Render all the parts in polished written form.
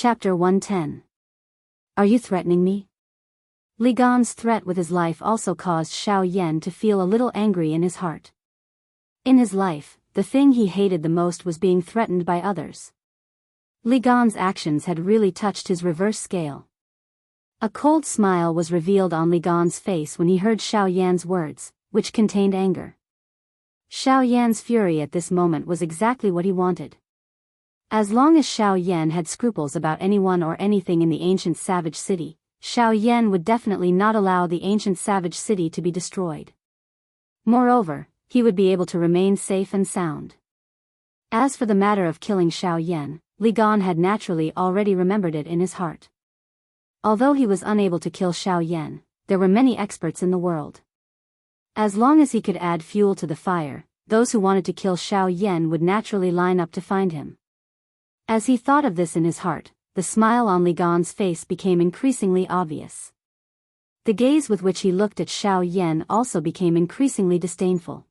Chapter 110. Are you threatening me? Li Gan's threat with his life also caused Xiao Yan to feel a little angry in his heart. In his life, the thing he hated the most was being threatened by others. Li Gan's actions had really touched his reverse scale. A cold smile was revealed on Li Gan's face when he heard Xiao Yan's words, which contained anger. Xiao Yan's fury at this moment was exactly what he wanted. As long as Xiao Yan had scruples about anyone or anything in the ancient savage city, Xiao Yan would definitely not allow the ancient savage city to be destroyed. Moreover, he would be able to remain safe and sound. As for the matter of killing Xiao Yan, Li Gan had naturally already remembered it in his heart. Although he was unable to kill Xiao Yan, there were many experts in the world. As long as he could add fuel to the fire, those who wanted to kill Xiao Yan would naturally line up to find him. As he thought of this in his heart, the smile on Li Gan's face became increasingly obvious. The gaze with which he looked at Xiao Yan also became increasingly disdainful.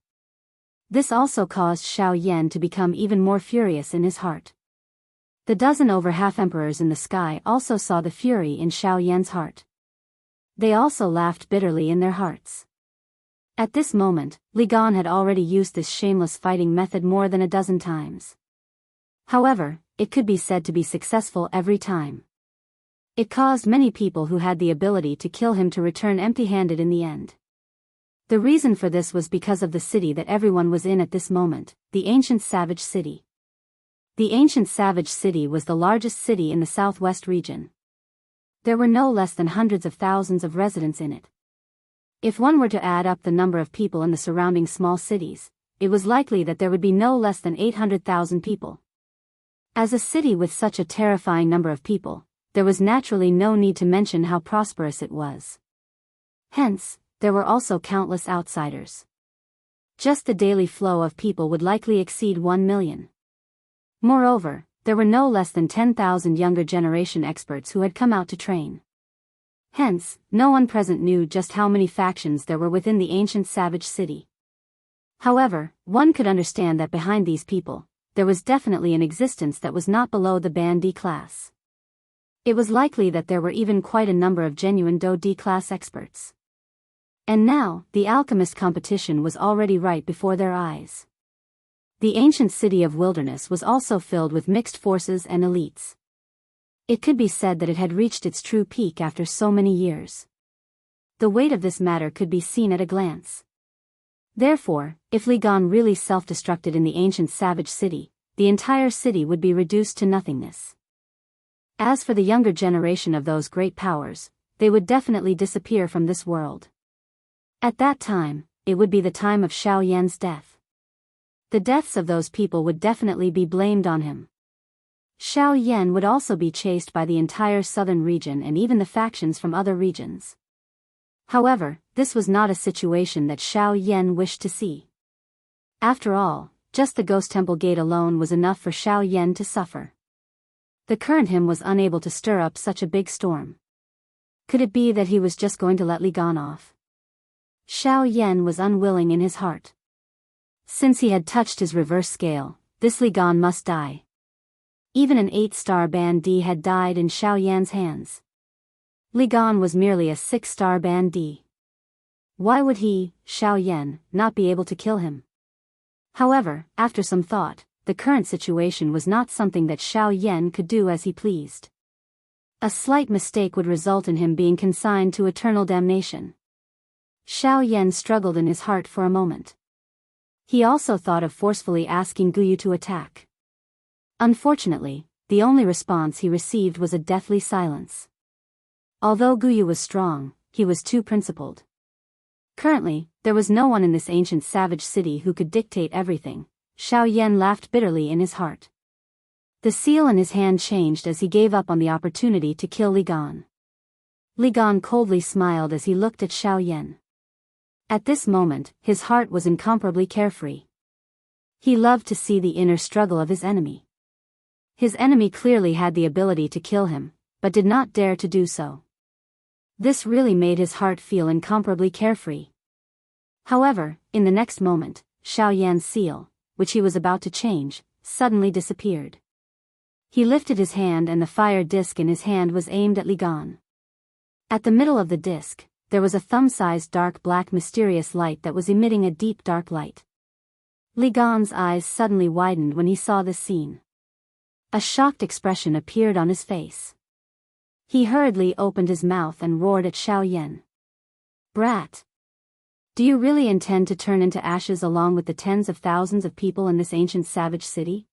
This also caused Xiao Yan to become even more furious in his heart. The dozen over half-emperors in the sky also saw the fury in Xiao Yan's heart. They also laughed bitterly in their hearts. At this moment, Li Gan had already used this shameless fighting method more than a dozen times. However, it could be said to be successful every time. It caused many people who had the ability to kill him to return empty-handed in the end. The reason for this was because of the city that everyone was in at this moment, the ancient savage city. The ancient savage city was the largest city in the southwest region. There were no less than hundreds of thousands of residents in it. If one were to add up the number of people in the surrounding small cities, it was likely that there would be no less than 800,000 people. As a city with such a terrifying number of people, there was naturally no need to mention how prosperous it was. Hence, there were also countless outsiders. Just the daily flow of people would likely exceed 1 million. Moreover, there were no less than 10,000 younger generation experts who had come out to train. Hence, no one present knew just how many factions there were within the ancient savage city. However, one could understand that behind these people, there was definitely an existence that was not below the Ban D class. It was likely that there were even quite a number of genuine Do D class experts. And now, the alchemist competition was already right before their eyes. The ancient city of Wilderness was also filled with mixed forces and elites. It could be said that it had reached its true peak after so many years. The weight of this matter could be seen at a glance. Therefore, if Li Gan really self-destructed in the ancient savage city, the entire city would be reduced to nothingness. As for the younger generation of those great powers, they would definitely disappear from this world. At that time, it would be the time of Xiao Yan's death. The deaths of those people would definitely be blamed on him. Xiao Yan would also be chased by the entire southern region and even the factions from other regions. However, this was not a situation that Xiao Yan wished to see. After all, just the Ghost Temple Gate alone was enough for Xiao Yan to suffer. The current him was unable to stir up such a big storm. Could it be that he was just going to let Li Gan off? Xiao Yan was unwilling in his heart. Since he had touched his reverse scale, this Li Gan must die. Even an 8-star Ban D had died in Xiao Yan's hands. Li Gan was merely a 6-star Ban D. Why would he, Xiao Yan, not be able to kill him? However, after some thought, the current situation was not something that Xiao Yan could do as he pleased. A slight mistake would result in him being consigned to eternal damnation. Xiao Yan struggled in his heart for a moment. He also thought of forcefully asking Guyu to attack. Unfortunately, the only response he received was a deathly silence. Although Guyu was strong, he was too principled. Currently, there was no one in this ancient savage city who could dictate everything. Xiao Yan laughed bitterly in his heart. The seal in his hand changed as he gave up on the opportunity to kill Li Gan. Li Gan coldly smiled as he looked at Xiao Yan. At this moment, his heart was incomparably carefree. He loved to see the inner struggle of his enemy. His enemy clearly had the ability to kill him, but did not dare to do so. This really made his heart feel incomparably carefree. However, in the next moment, Xiao Yan's seal, which he was about to change, suddenly disappeared. He lifted his hand and the fire disc in his hand was aimed at Li Gan. At the middle of the disc, there was a thumb-sized dark black mysterious light that was emitting a deep dark light. Li Gan's eyes suddenly widened when he saw this scene. A shocked expression appeared on his face. He hurriedly opened his mouth and roared at Xiao Yan. "Brat! Do you really intend to turn into ashes along with the tens of thousands of people in this ancient savage city?"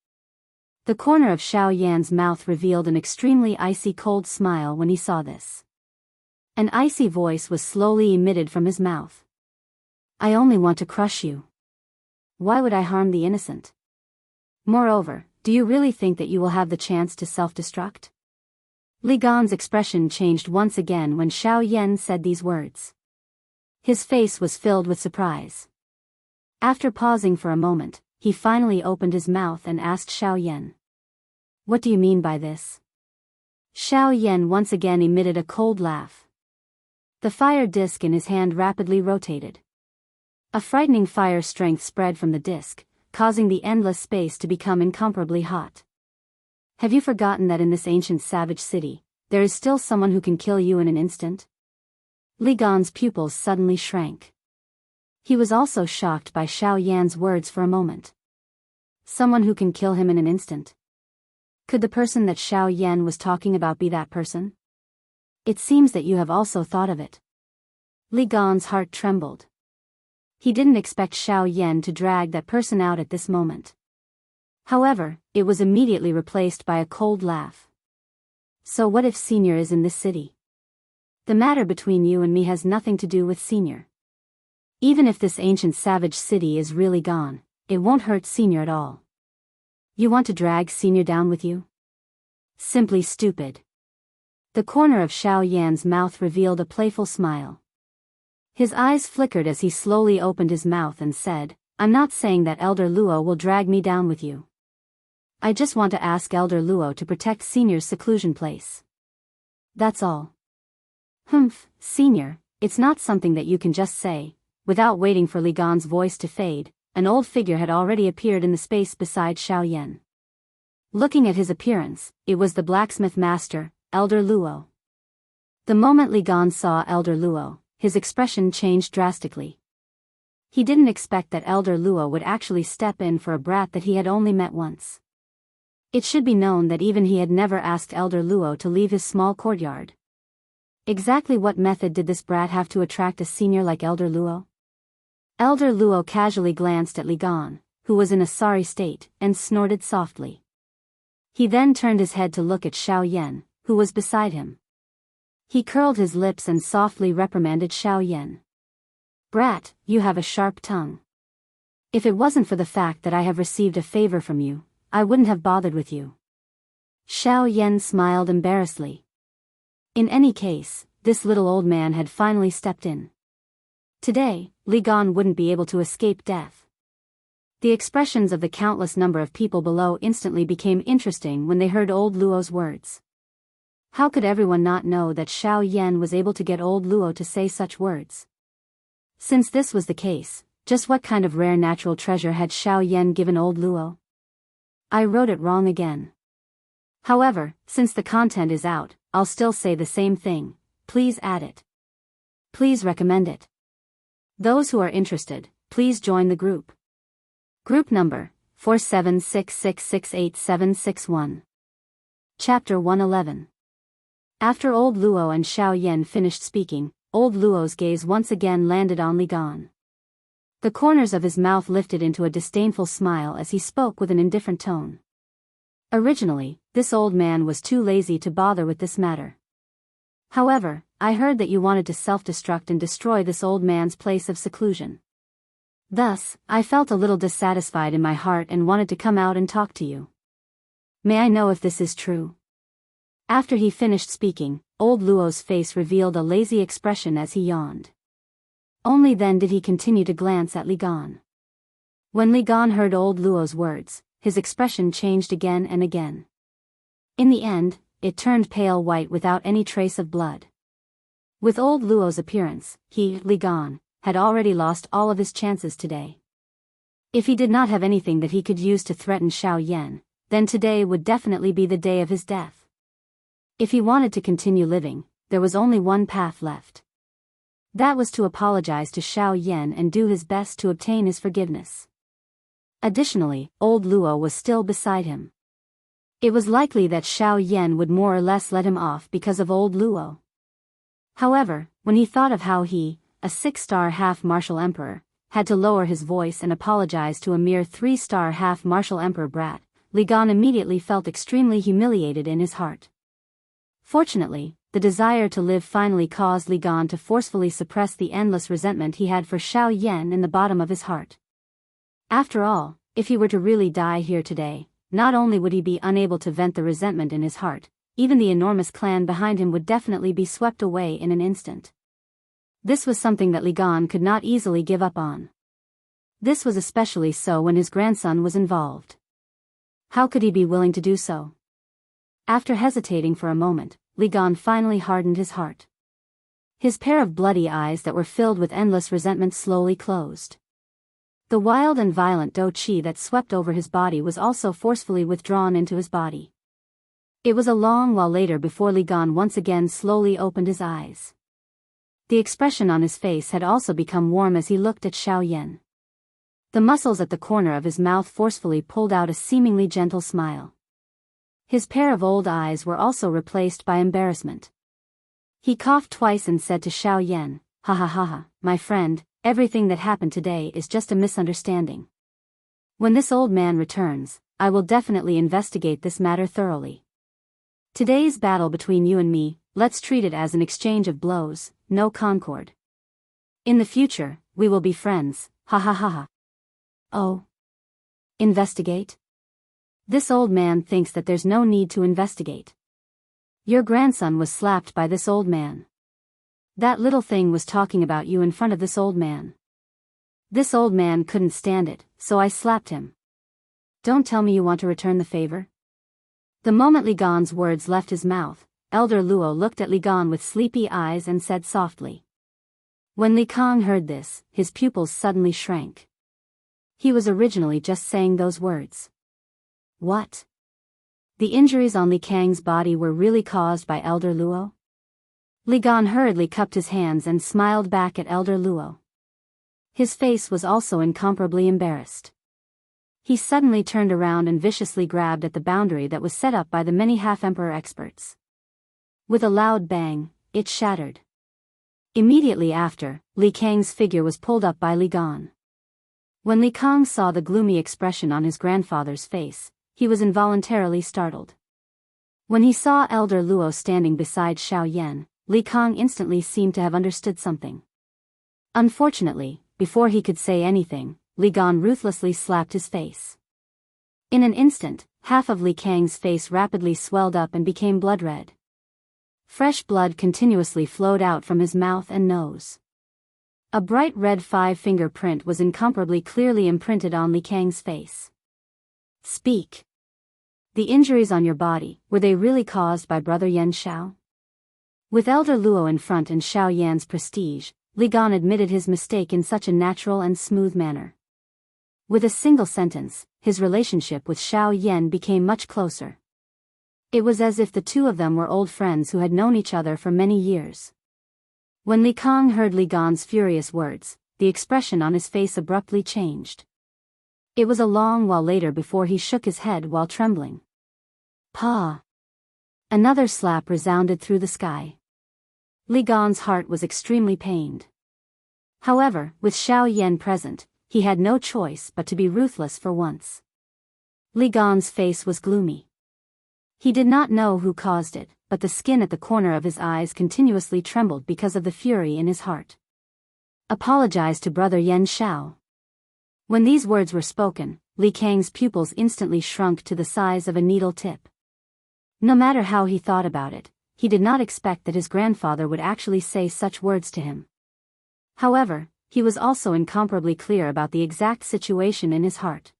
The corner of Xiao Yan's mouth revealed an extremely icy cold smile when he saw this. An icy voice was slowly emitted from his mouth. "I only want to crush you. Why would I harm the innocent? Moreover, do you really think that you will have the chance to self-destruct?" Li Gan's expression changed once again when Xiao Yan said these words. His face was filled with surprise. After pausing for a moment, he finally opened his mouth and asked Xiao Yan. "What do you mean by this?" Xiao Yan once again emitted a cold laugh. The fire disc in his hand rapidly rotated. A frightening fire strength spread from the disc, causing the endless space to become incomparably hot. "Have you forgotten that in this ancient savage city, there is still someone who can kill you in an instant?" Li Gan's pupils suddenly shrank. He was also shocked by Xiao Yan's words for a moment. Someone who can kill him in an instant. Could the person that Xiao Yan was talking about be that person? It seems that you have also thought of it. Li Gan's heart trembled. He didn't expect Xiao Yan to drag that person out at this moment. However, it was immediately replaced by a cold laugh. "So what if Senior is in this city? The matter between you and me has nothing to do with Senior. Even if this ancient savage city is really gone, it won't hurt Senior at all. You want to drag Senior down with you? Simply stupid." The corner of Xiao Yan's mouth revealed a playful smile. His eyes flickered as he slowly opened his mouth and said, "I'm not saying that Elder Luo will drag me down with you. I just want to ask Elder Luo to protect Senior's seclusion place. That's all." "Humph, Senior, it's not something that you can just say." Without waiting for Li Gan's voice to fade, an old figure had already appeared in the space beside Xiao Yan. Looking at his appearance, it was the blacksmith master, Elder Luo. The moment Li Gan saw Elder Luo, his expression changed drastically. He didn't expect that Elder Luo would actually step in for a brat that he had only met once. It should be known that even he had never asked Elder Luo to leave his small courtyard. Exactly what method did this brat have to attract a senior like Elder Luo? Elder Luo casually glanced at Li Gan, who was in a sorry state, and snorted softly. He then turned his head to look at Xiao Yan, who was beside him. He curled his lips and softly reprimanded Xiao Yan. "Brat, you have a sharp tongue. If it wasn't for the fact that I have received a favor from you, I wouldn't have bothered with you." Xiao Yan smiled embarrassedly. In any case, this little old man had finally stepped in. Today, Li Gan wouldn't be able to escape death. The expressions of the countless number of people below instantly became interesting when they heard old Luo's words. How could everyone not know that Xiao Yan was able to get old Luo to say such words? Since this was the case, just what kind of rare natural treasure had Xiao Yan given old Luo? I wrote it wrong again. However, since the content is out, I'll still say the same thing. Please add it. Please recommend it. Those who are interested, please join the group. Group number 4766686761. Chapter 111. After old Luo and Xiao Yan finished speaking, old Luo's gaze once again landed on Li Gan. The corners of his mouth lifted into a disdainful smile as he spoke with an indifferent tone. Originally, this old man was too lazy to bother with this matter. However, I heard that you wanted to self-destruct and destroy this old man's place of seclusion. Thus, I felt a little dissatisfied in my heart and wanted to come out and talk to you. May I know if this is true? After he finished speaking, old Luo's face revealed a lazy expression as he yawned. Only then did he continue to glance at Li Gan. When Li Gan heard old Luo's words, his expression changed again and again. In the end, it turned pale white without any trace of blood. With old Luo's appearance, he, Li Gan, had already lost all of his chances today. If he did not have anything that he could use to threaten Xiao Yan, then today would definitely be the day of his death. If he wanted to continue living, there was only one path left. That was to apologize to Xiao Yan and do his best to obtain his forgiveness. Additionally, old Luo was still beside him. It was likely that Xiao Yan would more or less let him off because of old Luo. However, when he thought of how he, a 6-star half-martial emperor, had to lower his voice and apologize to a mere 3-star half-martial emperor brat, Li Gan immediately felt extremely humiliated in his heart. Fortunately, the desire to live finally caused Li Gan to forcefully suppress the endless resentment he had for Xiao Yan in the bottom of his heart. After all, if he were to really die here today, not only would he be unable to vent the resentment in his heart, even the enormous clan behind him would definitely be swept away in an instant. This was something that Li Gan could not easily give up on. This was especially so when his grandson was involved. How could he be willing to do so? After hesitating for a moment, Li Gan finally hardened his heart. His pair of bloody eyes that were filled with endless resentment slowly closed. The wild and violent dou qi that swept over his body was also forcefully withdrawn into his body. It was a long while later before Li Gan once again slowly opened his eyes. The expression on his face had also become warm as he looked at Xiao Yan. The muscles at the corner of his mouth forcefully pulled out a seemingly gentle smile. His pair of old eyes were also replaced by embarrassment. He coughed twice and said to Xiao Yan, "Ha ha ha ha, my friend, everything that happened today is just a misunderstanding. When this old man returns, I will definitely investigate this matter thoroughly. Today's battle between you and me, let's treat it as an exchange of blows, no concord. In the future, we will be friends, ha ha ha ha." Oh. Investigate? This old man thinks that there's no need to investigate. Your grandson was slapped by this old man. That little thing was talking about you in front of this old man. This old man couldn't stand it, so I slapped him. Don't tell me you want to return the favor? The moment Li Gan's words left his mouth, Elder Luo looked at Li Gan with sleepy eyes and said softly. When Li Kang heard this, his pupils suddenly shrank. He was originally just saying those words. What? The injuries on Li Kang's body were really caused by Elder Luo? Li Gan hurriedly cupped his hands and smiled back at Elder Luo. His face was also incomparably embarrassed. He suddenly turned around and viciously grabbed at the boundary that was set up by the many half-emperor experts. With a loud bang, it shattered. Immediately after, Li Kang's figure was pulled up by Li Gan. When Li Kang saw the gloomy expression on his grandfather's face, he was involuntarily startled. When he saw Elder Luo standing beside Xiao Yan, Li Kang instantly seemed to have understood something. Unfortunately, before he could say anything, Li Gan ruthlessly slapped his face. In an instant, half of Li Kang's face rapidly swelled up and became blood red. Fresh blood continuously flowed out from his mouth and nose. A bright red 5-finger print was incomparably clearly imprinted on Li Kang's face. Speak. The injuries on your body, were they really caused by Brother Yan Xiao? With Elder Luo in front and Xiao Yan's prestige, Li Gan admitted his mistake in such a natural and smooth manner. With a single sentence, his relationship with Xiao Yan became much closer. It was as if the two of them were old friends who had known each other for many years. When Li Kang heard Li Gan's furious words, the expression on his face abruptly changed. It was a long while later before he shook his head while trembling. Pa! Another slap resounded through the sky. Li Gan's heart was extremely pained. However, with Xiao Yan present, he had no choice but to be ruthless for once. Li Gan's face was gloomy. He did not know who caused it, but the skin at the corner of his eyes continuously trembled because of the fury in his heart. Apologize to Brother Yan Xiao. When these words were spoken, Li Kang's pupils instantly shrunk to the size of a needle tip. No matter how he thought about it, he did not expect that his grandfather would actually say such words to him. However, he was also incomparably clear about the exact situation in his heart.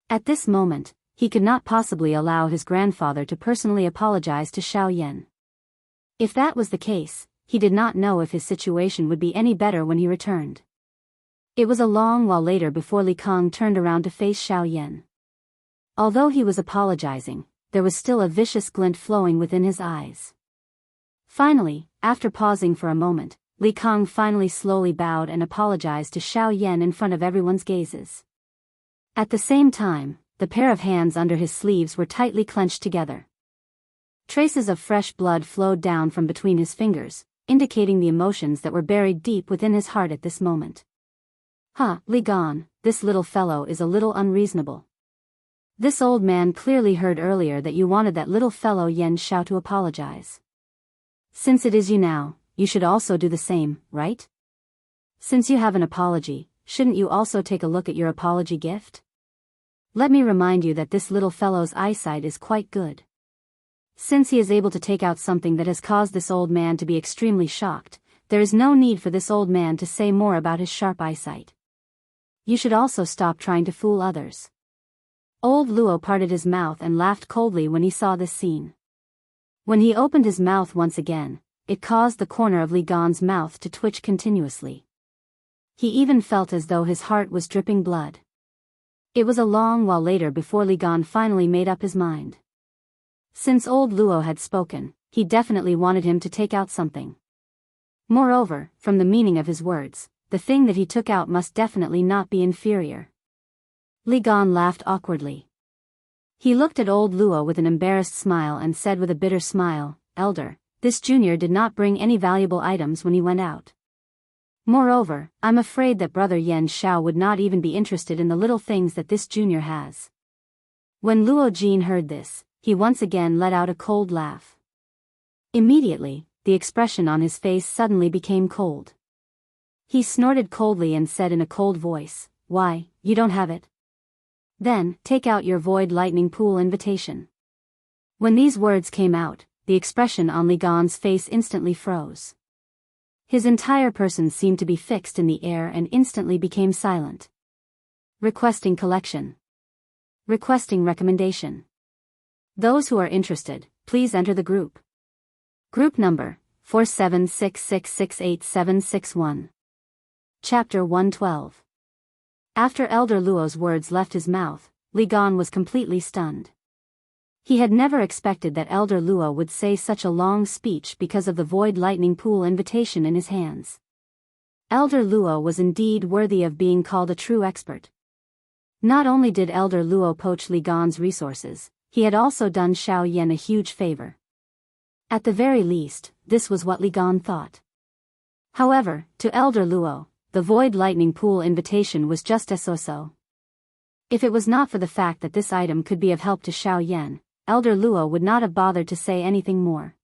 At this moment, he could not possibly allow his grandfather to personally apologize to Xiao Yan. If that was the case, he did not know if his situation would be any better when he returned. It was a long while later before Li Kang turned around to face Xiao Yan. Although he was apologizing, there was still a vicious glint flowing within his eyes. Finally, after pausing for a moment, Li Kang finally slowly bowed and apologized to Xiao Yan in front of everyone's gazes. At the same time, the pair of hands under his sleeves were tightly clenched together. Traces of fresh blood flowed down from between his fingers, indicating the emotions that were buried deep within his heart at this moment. Li Gan, this little fellow is a little unreasonable. This old man clearly heard earlier that you wanted that little fellow Yan Xiao to apologize. Since it is you now, you should also do the same, right? Since you have an apology, shouldn't you also take a look at your apology gift? Let me remind you that this little fellow's eyesight is quite good. Since he is able to take out something that has caused this old man to be extremely shocked, there is no need for this old man to say more about his sharp eyesight. You should also stop trying to fool others. Old Luo parted his mouth and laughed coldly when he saw this scene. When he opened his mouth once again, it caused the corner of Li Gan's mouth to twitch continuously. He even felt as though his heart was dripping blood. It was a long while later before Li Gan finally made up his mind. Since old Luo had spoken, he definitely wanted him to take out something. Moreover, from the meaning of his words, the thing that he took out must definitely not be inferior. Li Gan laughed awkwardly. He looked at old Luo with an embarrassed smile and said with a bitter smile, "Elder, this junior did not bring any valuable items when he went out. Moreover, I'm afraid that brother Yan Xiao would not even be interested in the little things that this junior has." When Luo Jin heard this, he once again let out a cold laugh. Immediately, the expression on his face suddenly became cold. He snorted coldly and said in a cold voice, "Why, you don't have it? Then, take out your void lightning pool invitation." When these words came out, the expression on Li Gan's face instantly froze. His entire person seemed to be fixed in the air and instantly became silent. Requesting collection. Requesting recommendation. Those who are interested, please enter the group. Group number, 4766686761. Chapter 112. After Elder Luo's words left his mouth, Li Gan was completely stunned. He had never expected that Elder Luo would say such a long speech because of the void lightning pool invitation in his hands. Elder Luo was indeed worthy of being called a true expert. Not only did Elder Luo poach Li Gan's resources, he had also done Xiao Yan a huge favor. At the very least, this was what Li Gan thought. However, to Elder Luo, the void lightning pool invitation was just a so-so. If it was not for the fact that this item could be of help to Xiao Yan, Elder Luo would not have bothered to say anything more.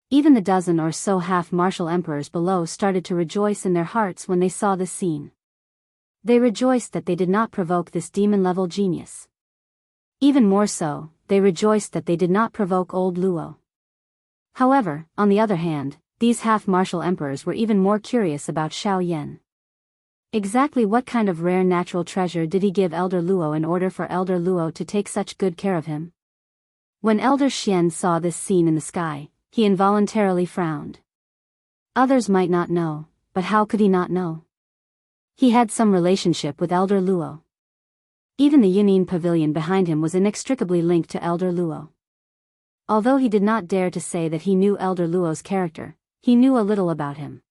Even the dozen or so half-martial emperors below started to rejoice in their hearts when they saw this scene. They rejoiced that they did not provoke this demon-level genius. Even more so, they rejoiced that they did not provoke old Luo. However, on the other hand, these half-martial emperors were even more curious about Xiao Yan. Exactly what kind of rare natural treasure did he give Elder Luo in order for Elder Luo to take such good care of him? When Elder Xian saw this scene in the sky, he involuntarily frowned. Others might not know, but how could he not know? He had some relationship with Elder Luo. Even the Yunin pavilion behind him was inextricably linked to Elder Luo. Although he did not dare to say that he knew Elder Luo's character, he knew a little about him.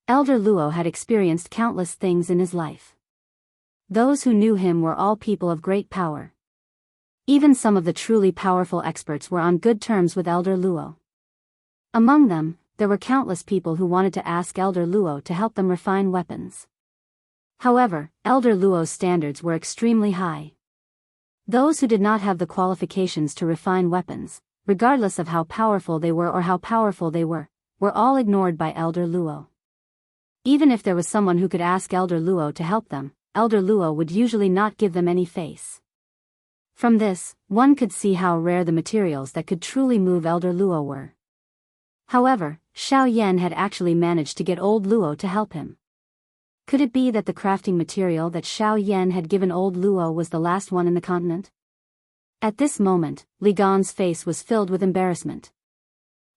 Elder Luo had experienced countless things in his life. Those who knew him were all people of great power. Even some of the truly powerful experts were on good terms with Elder Luo. Among them, there were countless people who wanted to ask Elder Luo to help them refine weapons. However, Elder Luo's standards were extremely high. Those who did not have the qualifications to refine weapons, regardless of how powerful they were or how powerful they were all ignored by Elder Luo. Even if there was someone who could ask Elder Luo to help them, Elder Luo would usually not give them any face. From this, one could see how rare the materials that could truly move Elder Luo were. However, Xiao Yan had actually managed to get old Luo to help him. Could it be that the crafting material that Xiao Yan had given old Luo was the last one in the continent? At this moment, Li Gan's face was filled with embarrassment.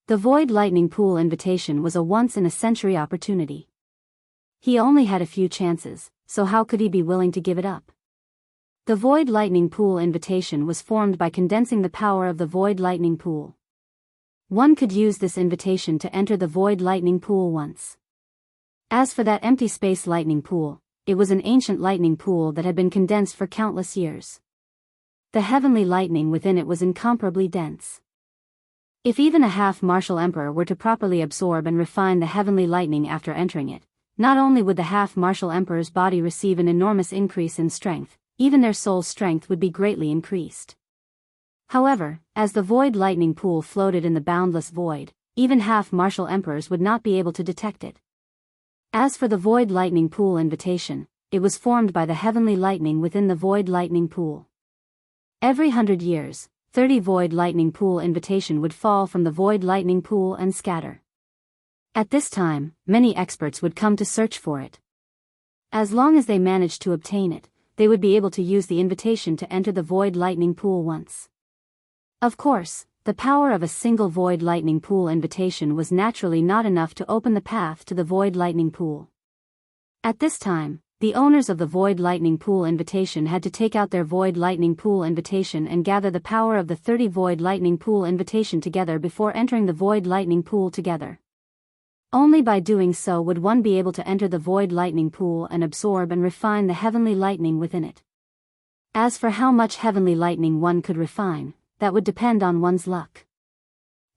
The void lightning pool invitation was a once-in-a-century opportunity. He only had a few chances, so how could he be willing to give it up? The Void Lightning Pool invitation was formed by condensing the power of the Void Lightning Pool. One could use this invitation to enter the Void Lightning Pool once. As for that empty space lightning pool, it was an ancient lightning pool that had been condensed for countless years. The heavenly lightning within it was incomparably dense. If even a half-martial emperor were to properly absorb and refine the heavenly lightning after entering it, not only would the half-martial emperor's body receive an enormous increase in strength, even their soul's strength would be greatly increased. However, as the void lightning pool floated in the boundless void, even half-martial emperors would not be able to detect it. As for the void lightning pool invitation, it was formed by the heavenly lightning within the void lightning pool. Every 100 years, 30 void lightning pool invitation would fall from the void lightning pool and scatter. At this time, many experts would come to search for it. As long as they managed to obtain it, they would be able to use the invitation to enter the void lightning pool once. Of course, the power of a single void lightning pool invitation was naturally not enough to open the path to the void lightning pool. At this time, the owners of the void lightning pool invitation had to take out their void lightning pool invitation and gather the power of the 30 void lightning pool invitation together before entering the void lightning pool together. Only by doing so would one be able to enter the void lightning pool and absorb and refine the heavenly lightning within it. As for how much heavenly lightning one could refine, that would depend on one's luck.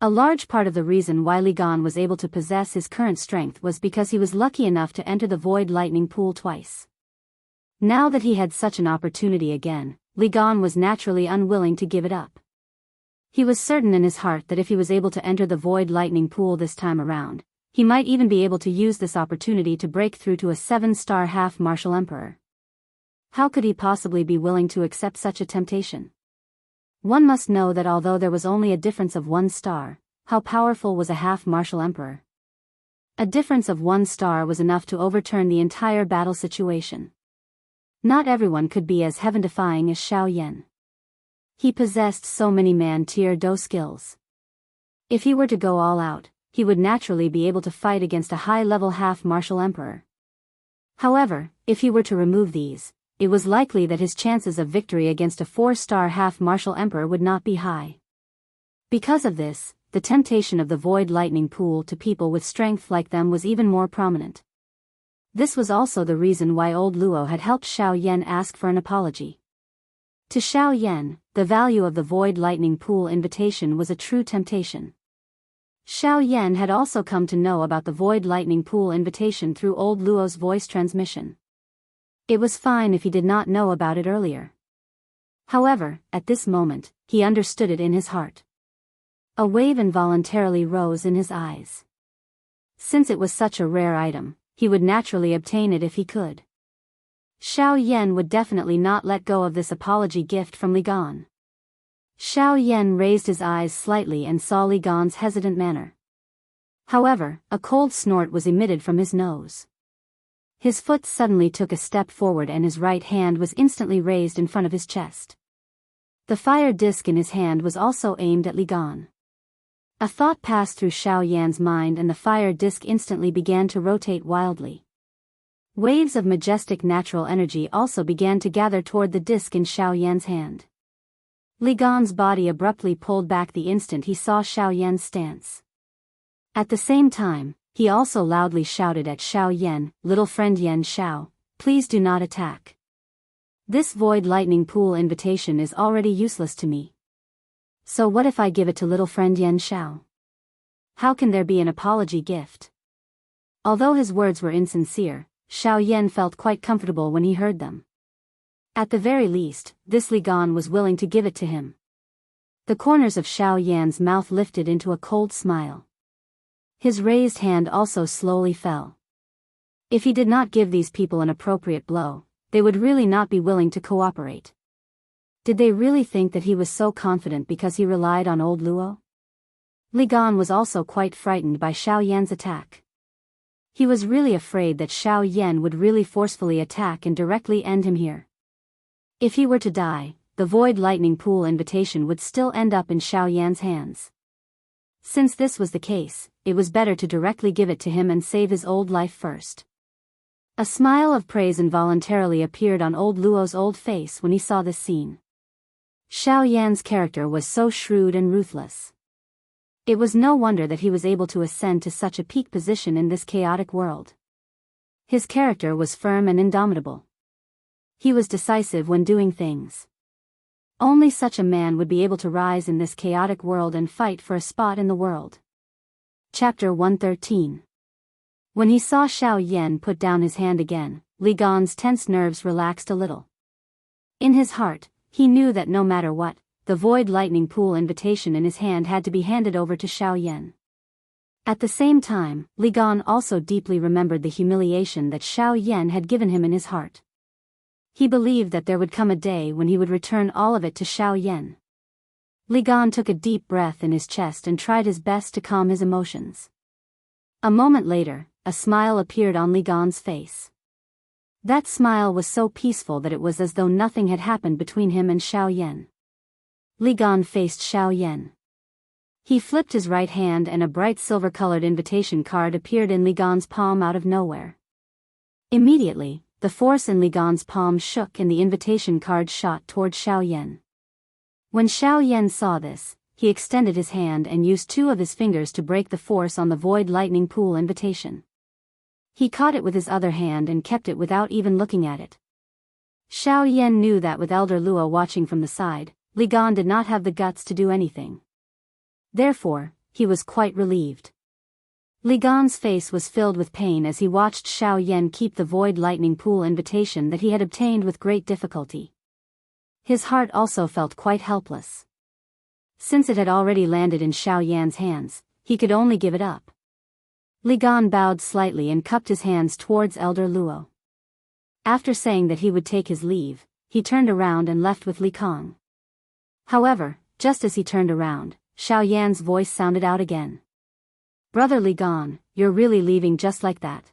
A large part of the reason why Li Gan was able to possess his current strength was because he was lucky enough to enter the void lightning pool twice. Now that he had such an opportunity again, Li Gan was naturally unwilling to give it up. He was certain in his heart that if he was able to enter the void lightning pool this time around, he might even be able to use this opportunity to break through to a 7-star half-martial emperor. How could he possibly be willing to accept such a temptation? One must know that although there was only a difference of 1 star, how powerful was a half-martial emperor? A difference of 1 star was enough to overturn the entire battle situation. Not everyone could be as heaven-defying as Xiao Yan. He possessed so many man-tier do skills. If he were to go all out, he would naturally be able to fight against a high-level half-martial emperor. However, if he were to remove these, it was likely that his chances of victory against a 4-star half-martial emperor would not be high. Because of this, the temptation of the void lightning pool to people with strength like them was even more prominent. This was also the reason why old Luo had helped Xiao Yan ask for an apology. To Xiao Yan, the value of the void lightning pool invitation was a true temptation. Xiao Yan had also come to know about the void lightning pool invitation through old Luo's voice transmission. It was fine if he did not know about it earlier. However, at this moment, he understood it in his heart. A wave involuntarily rose in his eyes. Since it was such a rare item, he would naturally obtain it if he could. Xiao Yan would definitely not let go of this apology gift from Li Gan. Xiao Yan raised his eyes slightly and saw Li Gan's hesitant manner. However, a cold snort was emitted from his nose. His foot suddenly took a step forward and his right hand was instantly raised in front of his chest. The fire disc in his hand was also aimed at Li Gan. A thought passed through Xiao Yan's mind and the fire disc instantly began to rotate wildly. Waves of majestic natural energy also began to gather toward the disc in Xiao Yan's hand. Li Gan's body abruptly pulled back the instant he saw Xiao Yan's stance. At the same time, he also loudly shouted at Xiao Yan, "Little friend Yan Xiao, please do not attack. This void lightning pool invitation is already useless to me. So what if I give it to little friend Yan Xiao? How can there be an apology gift?" Although his words were insincere, Xiao Yan felt quite comfortable when he heard them. At the very least, this Li Gan was willing to give it to him. The corners of Xiao Yan's mouth lifted into a cold smile. His raised hand also slowly fell. If he did not give these people an appropriate blow, they would really not be willing to cooperate. Did they really think that he was so confident because he relied on old Luo? Li Gan was also quite frightened by Xiao Yan's attack. He was really afraid that Xiao Yan would really forcefully attack and directly end him here. If he were to die, the void lightning pool invitation would still end up in Xiao Yan's hands. Since this was the case, it was better to directly give it to him and save his old life first. A smile of praise involuntarily appeared on old Luo's old face when he saw this scene. Xiao Yan's character was so shrewd and ruthless. It was no wonder that he was able to ascend to such a peak position in this chaotic world. His character was firm and indomitable. He was decisive when doing things. Only such a man would be able to rise in this chaotic world and fight for a spot in the world. Chapter 113. When he saw Xiao Yan put down his hand again, Li Gan's tense nerves relaxed a little. In his heart, he knew that no matter what, the void lightning pool invitation in his hand had to be handed over to Xiao Yan. At the same time, Li Gan also deeply remembered the humiliation that Xiao Yan had given him in his heart. He believed that there would come a day when he would return all of it to Xiao Yan. Li Gan took a deep breath in his chest and tried his best to calm his emotions. A moment later, a smile appeared on Li Gan's face. That smile was so peaceful that it was as though nothing had happened between him and Xiao Yan. Li Gan faced Xiao Yan. He flipped his right hand and a bright silver-colored invitation card appeared in Li Gan's palm out of nowhere. Immediately, the force in Li Gan's palm shook and the invitation card shot toward Xiao Yan. When Xiao Yan saw this, he extended his hand and used two of his fingers to break the force on the void lightning pool invitation. He caught it with his other hand and kept it without even looking at it. Xiao Yan knew that with Elder Luo watching from the side, Li Gan did not have the guts to do anything. Therefore, he was quite relieved. Li Gan's face was filled with pain as he watched Xiao Yan keep the void lightning pool invitation that he had obtained with great difficulty. His heart also felt quite helpless. Since it had already landed in Xiao Yan's hands, he could only give it up. Li Gan bowed slightly and cupped his hands towards Elder Luo. After saying that he would take his leave, he turned around and left with Li Kong. However, just as he turned around, Xiao Yan's voice sounded out again. "Brother Li Gan, you're really leaving just like that?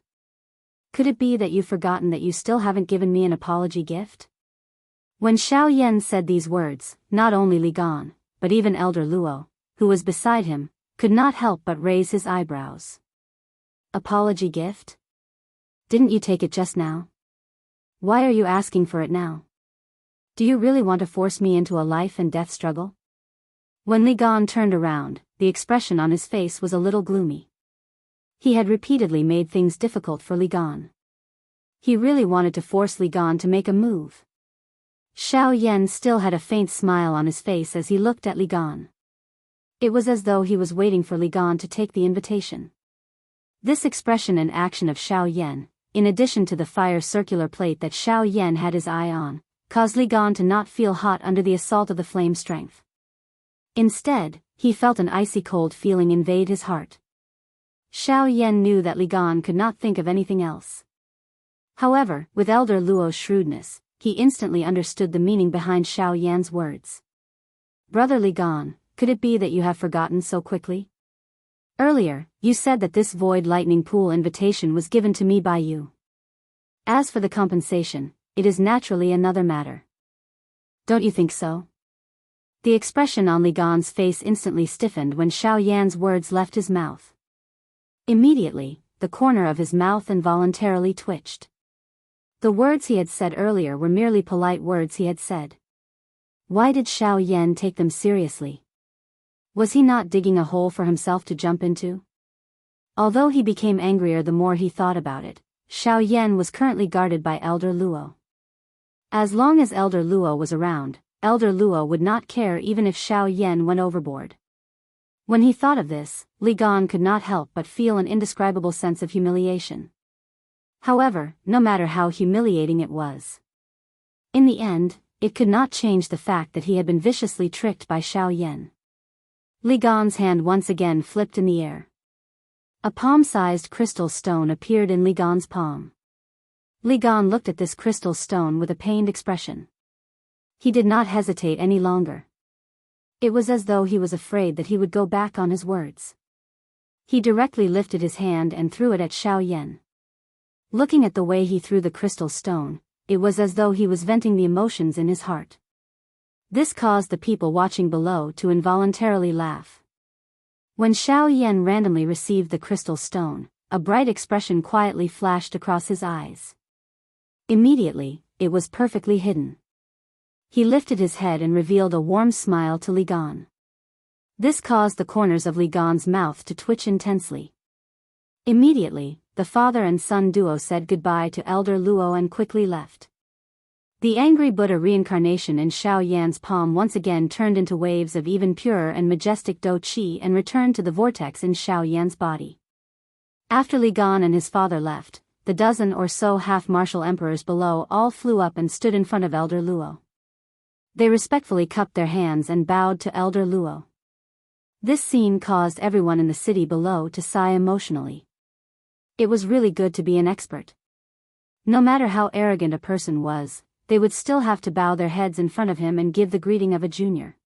Could it be that you've forgotten that you still haven't given me an apology gift?" When Xiao Yan said these words, not only Li Gan, but even Elder Luo, who was beside him, could not help but raise his eyebrows. "Apology gift? Didn't you take it just now? Why are you asking for it now? Do you really want to force me into a life and death struggle?" When Li Gan turned around, the expression on his face was a little gloomy. He had repeatedly made things difficult for Li Gan. He really wanted to force Li Gan to make a move. Xiao Yan still had a faint smile on his face as he looked at Li Gan. It was as though he was waiting for Li Gan to take the invitation. This expression and action of Xiao Yan, in addition to the fire circular plate that Xiao Yan had his eye on, caused Li Gan to not feel hot under the assault of the flame strength. Instead, he felt an icy cold feeling invade his heart. Xiao Yan knew that Li Gan could not think of anything else. However, with Elder Luo's shrewdness, he instantly understood the meaning behind Xiao Yan's words. "Brother Li Gan, could it be that you have forgotten so quickly? Earlier, you said that this void lightning pool invitation was given to me by you. As for the compensation, it is naturally another matter. Don't you think so?" The expression on Li Gan's face instantly stiffened when Xiao Yan's words left his mouth. Immediately, the corner of his mouth involuntarily twitched. The words he had said earlier were merely polite words he had said. Why did Xiao Yan take them seriously? Was he not digging a hole for himself to jump into? Although he became angrier the more he thought about it, Xiao Yan was currently guarded by Elder Luo. As long as Elder Luo was around, Elder Luo would not care even if Xiao Yan went overboard. When he thought of this, Li Gan could not help but feel an indescribable sense of humiliation. However, no matter how humiliating it was, in the end, it could not change the fact that he had been viciously tricked by Xiao Yan. Li Gan's hand once again flipped in the air. A palm-sized crystal stone appeared in Li Gan's palm. Li Gan looked at this crystal stone with a pained expression. He did not hesitate any longer. It was as though he was afraid that he would go back on his words. He directly lifted his hand and threw it at Xiao Yan. Looking at the way he threw the crystal stone, it was as though he was venting the emotions in his heart. This caused the people watching below to involuntarily laugh. When Xiao Yan randomly received the crystal stone, a bright expression quietly flashed across his eyes. Immediately, it was perfectly hidden. He lifted his head and revealed a warm smile to Li Gan. This caused the corners of Li Gan's mouth to twitch intensely. Immediately, the father and son duo said goodbye to Elder Luo and quickly left. The angry Buddha reincarnation in Xiao Yan's palm once again turned into waves of even purer and majestic Do Qi and returned to the vortex in Xiao Yan's body. After Li Gan and his father left, the dozen or so half-martial emperors below all flew up and stood in front of Elder Luo. They respectfully cupped their hands and bowed to Elder Luo. This scene caused everyone in the city below to sigh emotionally. It was really good to be an expert. No matter how arrogant a person was, they would still have to bow their heads in front of him and give the greeting of a junior.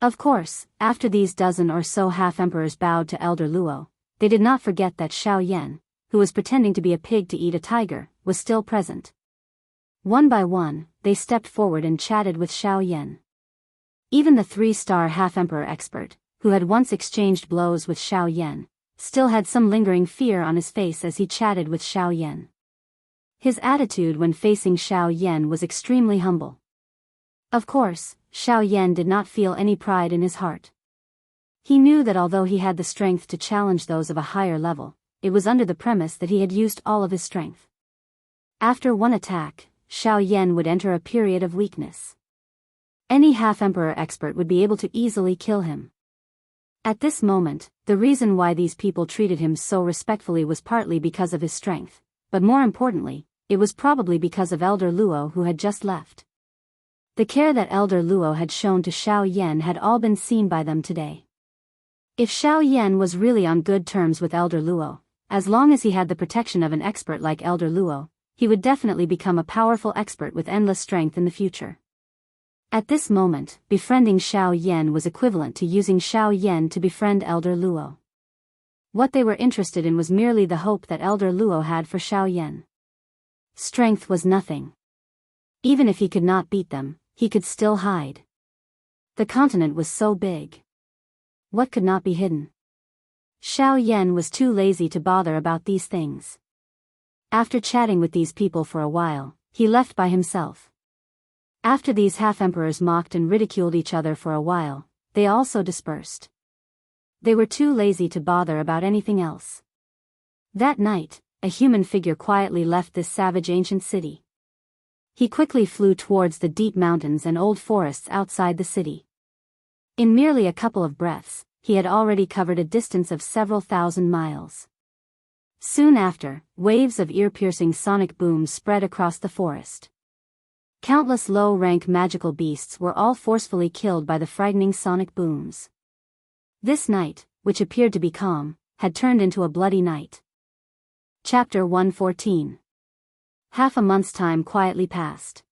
Of course, after these dozen or so half-emperors bowed to Elder Luo, they did not forget that Xiao Yan, who was pretending to be a pig to eat a tiger, was still present. One by one, they stepped forward and chatted with Xiao Yan. Even the 3-star half-emperor expert, who had once exchanged blows with Xiao Yan, still had some lingering fear on his face as he chatted with Xiao Yan. His attitude when facing Xiao Yan was extremely humble. Of course, Xiao Yan did not feel any pride in his heart. He knew that although he had the strength to challenge those of a higher level, it was under the premise that he had used all of his strength. After one attack, Xiao Yan would enter a period of weakness. Any half-emperor expert would be able to easily kill him. At this moment, the reason why these people treated him so respectfully was partly because of his strength, but more importantly, it was probably because of Elder Luo who had just left. The care that Elder Luo had shown to Xiao Yan had all been seen by them today. If Xiao Yan was really on good terms with Elder Luo, as long as he had the protection of an expert like Elder Luo, he would definitely become a powerful expert with endless strength in the future. At this moment, befriending Xiao Yan was equivalent to using Xiao Yan to befriend Elder Luo. What they were interested in was merely the hope that Elder Luo had for Xiao Yan. Strength was nothing. Even if he could not beat them, he could still hide. The continent was so big. What could not be hidden? Xiao Yan was too lazy to bother about these things. After chatting with these people for a while, he left by himself. After these half-emperors mocked and ridiculed each other for a while, they also dispersed. They were too lazy to bother about anything else. That night, a human figure quietly left this savage ancient city. He quickly flew towards the deep mountains and old forests outside the city. In merely a couple of breaths, he had already covered a distance of several thousand miles. Soon after, waves of ear-piercing sonic booms spread across the forest. Countless low-rank magical beasts were all forcefully killed by the frightening sonic booms. This night, which appeared to be calm, had turned into a bloody night. Chapter 114. Half a month's time quietly passed.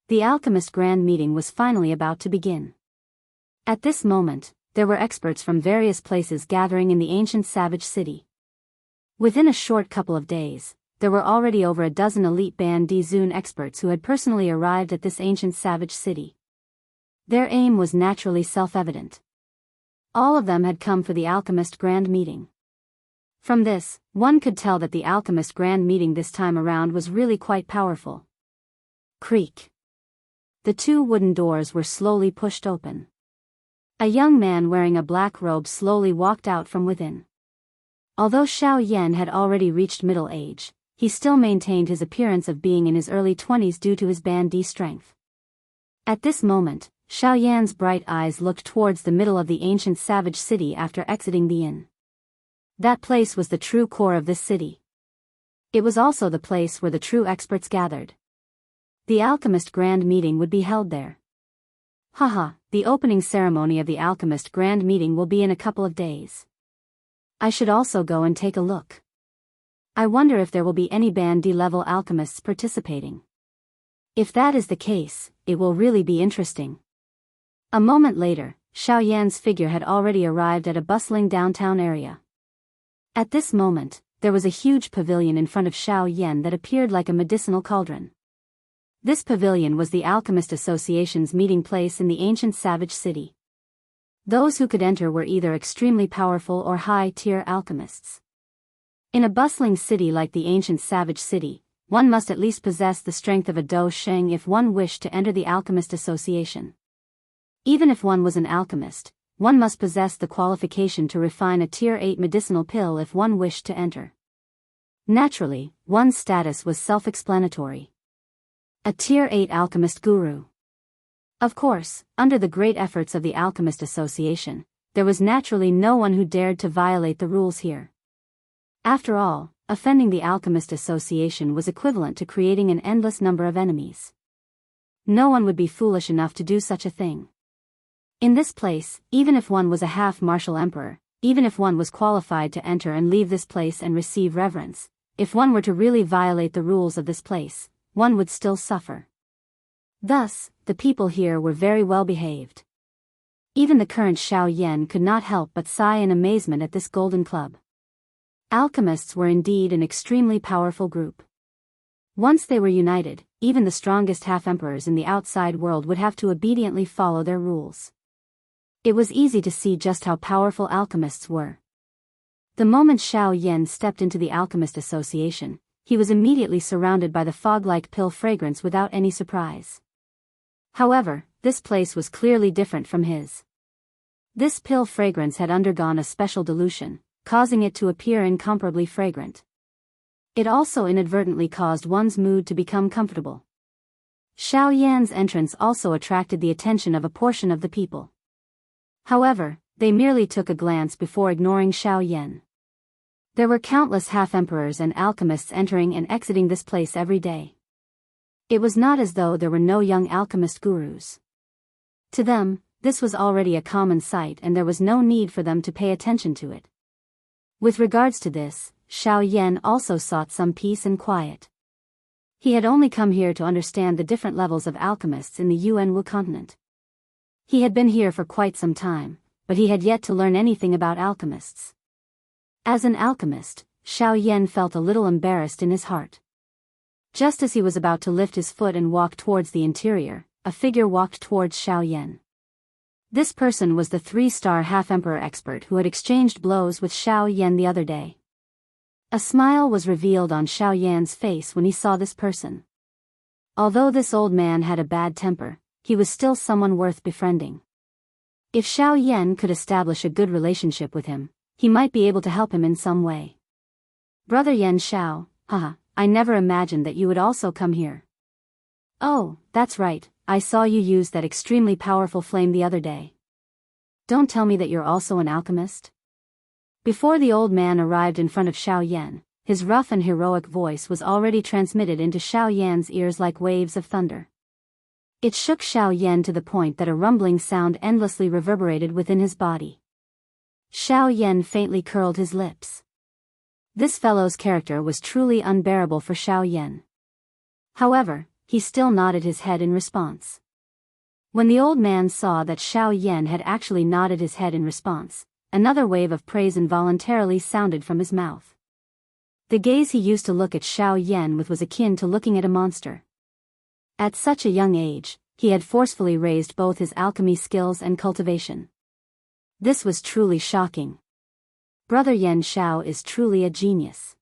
The alchemist grand meeting was finally about to begin. At this moment, there were experts from various places gathering in the ancient savage city. Within a short couple of days, there were already over a dozen elite Ban Di Zun experts who had personally arrived at this ancient savage city. Their aim was naturally self-evident. All of them had come for the alchemist grand meeting. From this, one could tell that the alchemist grand meeting this time around was really quite powerful. Creak. The 2 wooden doors were slowly pushed open. A young man wearing a black robe slowly walked out from within. Although Xiao Yan had already reached middle age, he still maintained his appearance of being in his early 20s due to his Ban Di strength. At this moment, Xiao Yan's bright eyes looked towards the middle of the ancient savage city after exiting the inn. That place was the true core of this city. It was also the place where the true experts gathered. The alchemist grand meeting would be held there. Haha, the opening ceremony of the alchemist grand meeting will be in a couple of days. I should also go and take a look. I wonder if there will be any Ban Di level alchemists participating. If that is the case, it will really be interesting. A moment later, Xiao Yan's figure had already arrived at a bustling downtown area. At this moment, there was a huge pavilion in front of Xiao Yan that appeared like a medicinal cauldron. This pavilion was the Alchemist Association's meeting place in the ancient savage city. Those who could enter were either extremely powerful or high-tier alchemists. In a bustling city like the ancient savage city, one must at least possess the strength of a Do Sheng if one wished to enter the Alchemist Association. Even if one was an alchemist, one must possess the qualification to refine a Tier 8 medicinal pill if one wished to enter. Naturally, one's status was self-explanatory. A Tier 8 alchemist guru. Of course, under the great efforts of the Alchemist Association, there was naturally no one who dared to violate the rules here. After all, offending the Alchemist Association was equivalent to creating an endless number of enemies. No one would be foolish enough to do such a thing. In this place, even if one was a half-martial emperor, even if one was qualified to enter and leave this place and receive reverence, if one were to really violate the rules of this place, one would still suffer. Thus, the people here were very well behaved. Even the current Xiao Yan could not help but sigh in amazement at this golden club. Alchemists were indeed an extremely powerful group. Once they were united, even the strongest half-emperors in the outside world would have to obediently follow their rules. It was easy to see just how powerful alchemists were. The moment Xiao Yan stepped into the Alchemist Association, he was immediately surrounded by the fog-like pill fragrance without any surprise. However, this place was clearly different from his. This pill fragrance had undergone a special dilution, causing it to appear incomparably fragrant. It also inadvertently caused one's mood to become comfortable. Xiao Yan's entrance also attracted the attention of a portion of the people. However, they merely took a glance before ignoring Xiao Yan. There were countless half-emperors and alchemists entering and exiting this place every day. It was not as though there were no young alchemist gurus. To them, this was already a common sight and there was no need for them to pay attention to it. With regards to this, Xiao Yan also sought some peace and quiet. He had only come here to understand the different levels of alchemists in the Yuanwu continent. He had been here for quite some time, but he had yet to learn anything about alchemists. As an alchemist, Xiao Yan felt a little embarrassed in his heart. Just as he was about to lift his foot and walk towards the interior, a figure walked towards Xiao Yan. This person was the 3-star half-emperor expert who had exchanged blows with Xiao Yan the other day. A smile was revealed on Xiao Yan's face when he saw this person. Although this old man had a bad temper, he was still someone worth befriending. If Xiao Yan could establish a good relationship with him, he might be able to help him in some way. Brother Yan Xiao, haha, I never imagined that you would also come here. Oh, that's right, I saw you use that extremely powerful flame the other day. Don't tell me that you're also an alchemist? Before the old man arrived in front of Xiao Yan, his rough and heroic voice was already transmitted into Xiao Yan's ears like waves of thunder. It shook Xiao Yan to the point that a rumbling sound endlessly reverberated within his body. Xiao Yan faintly curled his lips. This fellow's character was truly unbearable for Xiao Yan. However, he still nodded his head in response. When the old man saw that Xiao Yan had actually nodded his head in response, another wave of praise involuntarily sounded from his mouth. The gaze he used to look at Xiao Yan with was akin to looking at a monster. At such a young age, he had forcefully raised both his alchemy skills and cultivation. This was truly shocking. Brother Yan Xiao is truly a genius.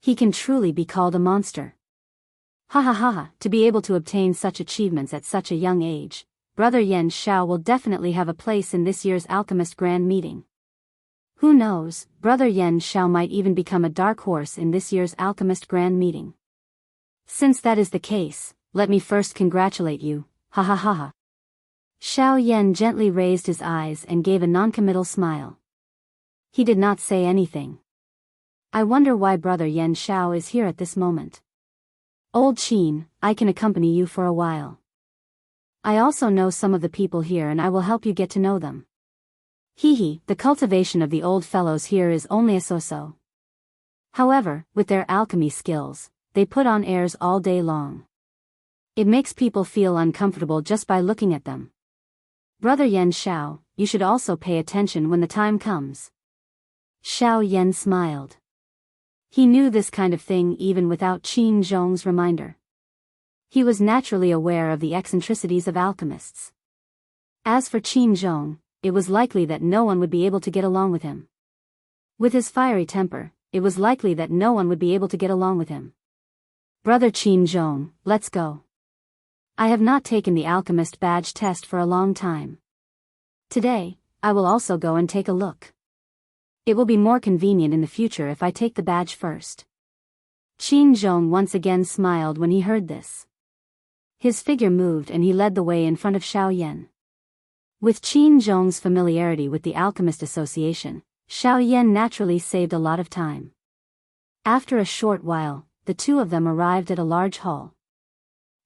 He can truly be called a monster. Ha ha ha ha, to be able to obtain such achievements at such a young age, Brother Yan Xiao will definitely have a place in this year's Alchemist Grand Meeting. Who knows, Brother Yan Xiao might even become a dark horse in this year's Alchemist Grand Meeting. Since that is the case, let me first congratulate you, ha ha ha ha. Xiao Yan gently raised his eyes and gave a noncommittal smile. He did not say anything. I wonder why Brother Yan Xiao is here at this moment. Old Qin, I can accompany you for a while. I also know some of the people here and I will help you get to know them. Hee, the cultivation of the old fellows here is only a so-so. However, with their alchemy skills, they put on airs all day long. It makes people feel uncomfortable just by looking at them. Brother Yan Xiao, you should also pay attention when the time comes. Xiao Yan smiled. He knew this kind of thing even without Qin Zhong's reminder. He was naturally aware of the eccentricities of alchemists. As for Qin Zhong, it was likely that no one would be able to get along with him. With his fiery temper, it was likely that no one would be able to get along with him. Brother Qin Zhong, let's go. I have not taken the alchemist badge test for a long time. Today, I will also go and take a look. It will be more convenient in the future if I take the badge first. Qin Zhong once again smiled when he heard this. His figure moved and he led the way in front of Xiao Yan. With Qin Zhong's familiarity with the Alchemist Association, Xiao Yan naturally saved a lot of time. After a short while, the two of them arrived at a large hall.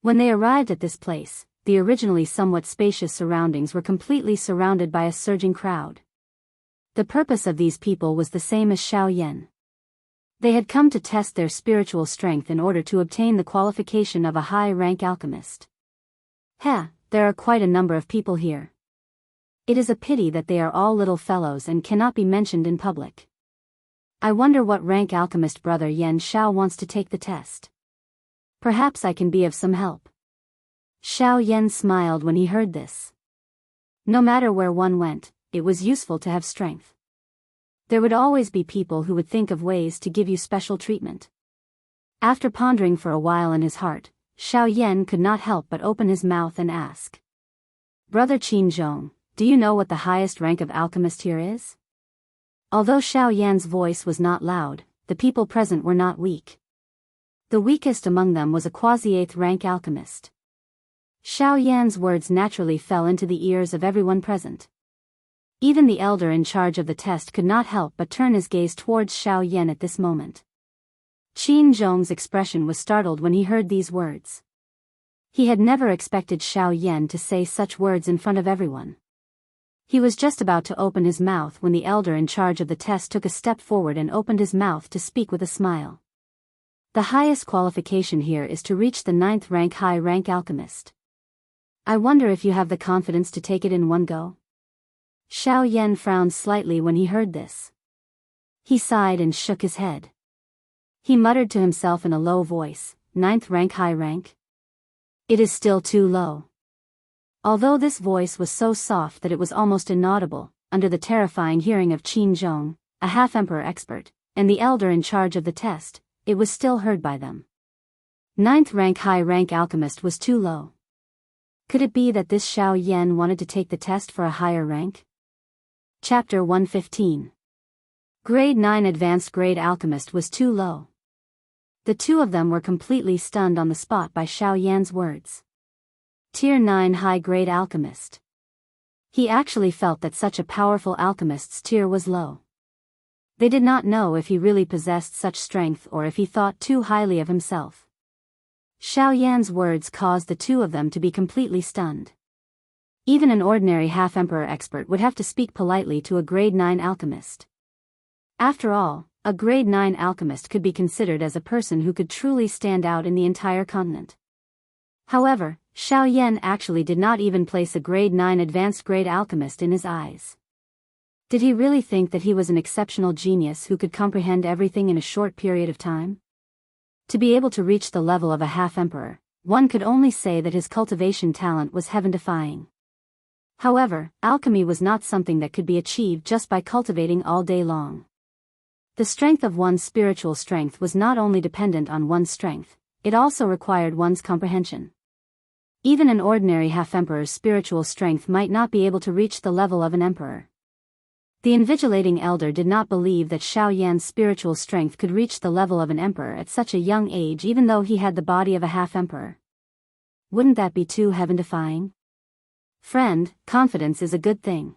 When they arrived at this place, the originally somewhat spacious surroundings were completely surrounded by a surging crowd. The purpose of these people was the same as Xiao Yan. They had come to test their spiritual strength in order to obtain the qualification of a high-rank alchemist. There are quite a number of people here. It is a pity that they are all little fellows and cannot be mentioned in public. I wonder what rank alchemist brother Yan Xiao wants to take the test. Perhaps I can be of some help. Xiao Yan smiled when he heard this. No matter where one went, it was useful to have strength. There would always be people who would think of ways to give you special treatment. After pondering for a while in his heart, Xiao Yan could not help but open his mouth and ask. Brother Qin Zhong, do you know what the highest rank of alchemist here is? Although Xiao Yan's voice was not loud, the people present were not weak. The weakest among them was a quasi-8th rank alchemist. Xiao Yan's words naturally fell into the ears of everyone present. Even the elder in charge of the test could not help but turn his gaze towards Xiao Yan at this moment. Qin Zhong's expression was startled when he heard these words. He had never expected Xiao Yan to say such words in front of everyone. He was just about to open his mouth when the elder in charge of the test took a step forward and opened his mouth to speak with a smile. The highest qualification here is to reach the 9th rank high-rank alchemist. I wonder if you have the confidence to take it in one go? Xiao Yan frowned slightly when he heard this. He sighed and shook his head. He muttered to himself in a low voice, 9th rank high rank? It is still too low. Although this voice was so soft that it was almost inaudible, under the terrifying hearing of Qin Zhong, a half-emperor expert, and the elder in charge of the test, it was still heard by them. 9th rank high-rank alchemist was too low. Could it be that this Xiao Yan wanted to take the test for a higher rank? Chapter 115. Grade 9 advanced grade alchemist was too low. The two of them were completely stunned on the spot by Xiao Yan's words. Tier 9 high-grade alchemist. He actually felt that such a powerful alchemist's tier was low. They did not know if he really possessed such strength or if he thought too highly of himself. Xiao Yan's words caused the two of them to be completely stunned. Even an ordinary half-emperor expert would have to speak politely to a grade 9 alchemist. After all, a grade 9 alchemist could be considered as a person who could truly stand out in the entire continent. However, Xiao Yan actually did not even place a grade 9 advanced grade alchemist in his eyes. Did he really think that he was an exceptional genius who could comprehend everything in a short period of time? To be able to reach the level of a half-emperor, one could only say that his cultivation talent was heaven-defying. However, alchemy was not something that could be achieved just by cultivating all day long. The strength of one's spiritual strength was not only dependent on one's strength, it also required one's comprehension. Even an ordinary half-emperor's spiritual strength might not be able to reach the level of an emperor. The invigilating elder did not believe that Xiao Yan's spiritual strength could reach the level of an emperor at such a young age even though he had the body of a half-emperor. Wouldn't that be too heaven-defying? Friend, confidence is a good thing.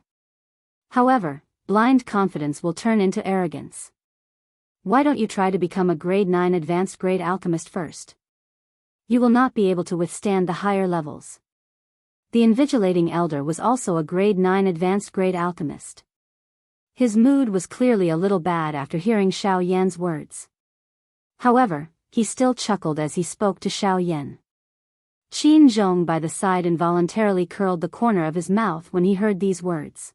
However, blind confidence will turn into arrogance. Why don't you try to become a grade 9 advanced grade alchemist first? You will not be able to withstand the higher levels. The invigilating elder was also a grade 9 advanced grade alchemist. His mood was clearly a little bad after hearing Xiao Yan's words. However, he still chuckled as he spoke to Xiao Yan. Qin Zhong by the side involuntarily curled the corner of his mouth when he heard these words.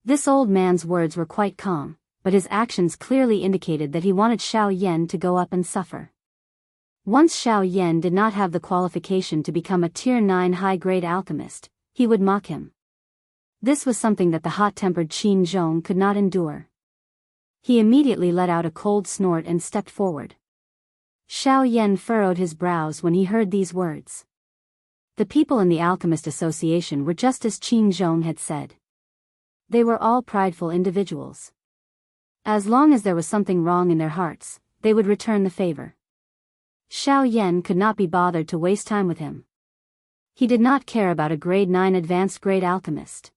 This old man's words were quite calm, but his actions clearly indicated that he wanted Xiao Yan to go up and suffer. Once Xiao Yan did not have the qualification to become a Tier 9 high-grade alchemist, he would mock him. This was something that the hot-tempered Qin Zhong could not endure. He immediately let out a cold snort and stepped forward. Xiao Yan furrowed his brows when he heard these words. The people in the Alchemist Association were just as Qin Zhong had said. They were all prideful individuals. As long as there was something wrong in their hearts, they would return the favor. Xiao Yan could not be bothered to waste time with him. He did not care about a grade 9 advanced grade alchemist.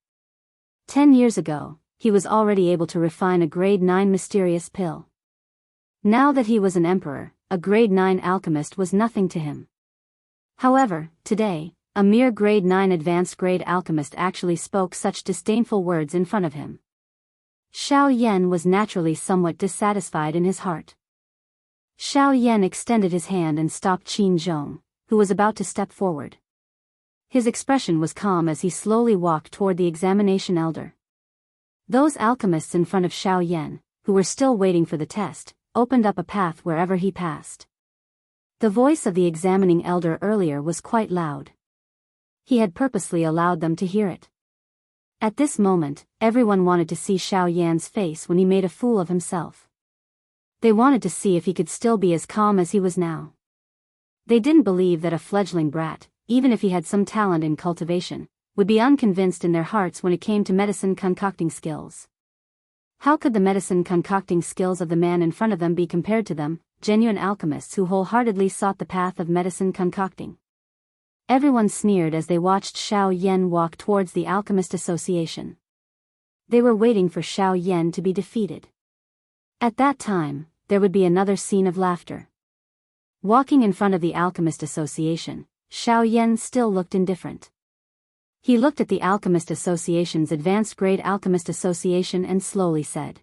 10 years ago, he was already able to refine a grade 9 mysterious pill. Now that he was an emperor, a grade 9 alchemist was nothing to him. However, today, a mere grade 9 advanced grade alchemist actually spoke such disdainful words in front of him. Xiao Yan was naturally somewhat dissatisfied in his heart. Xiao Yan extended his hand and stopped Qin Zhong, who was about to step forward. His expression was calm as he slowly walked toward the examination elder. Those alchemists in front of Xiao Yan, who were still waiting for the test, opened up a path wherever he passed. The voice of the examining elder earlier was quite loud. He had purposely allowed them to hear it. At this moment, everyone wanted to see Xiao Yan's face when he made a fool of himself. They wanted to see if he could still be as calm as he was now. They didn't believe that a fledgling brat, even if he had some talent in cultivation, would be unconvinced in their hearts when it came to medicine concocting skills. How could the medicine concocting skills of the man in front of them be compared to them, genuine alchemists who wholeheartedly sought the path of medicine concocting? Everyone sneered as they watched Xiao Yan walk towards the Alchemist Association. They were waiting for Xiao Yan to be defeated. At that time, there would be another scene of laughter. Walking in front of the Alchemist Association, Xiao Yan still looked indifferent. He looked at the Alchemist Association's Advanced Grade Alchemist Association and slowly said,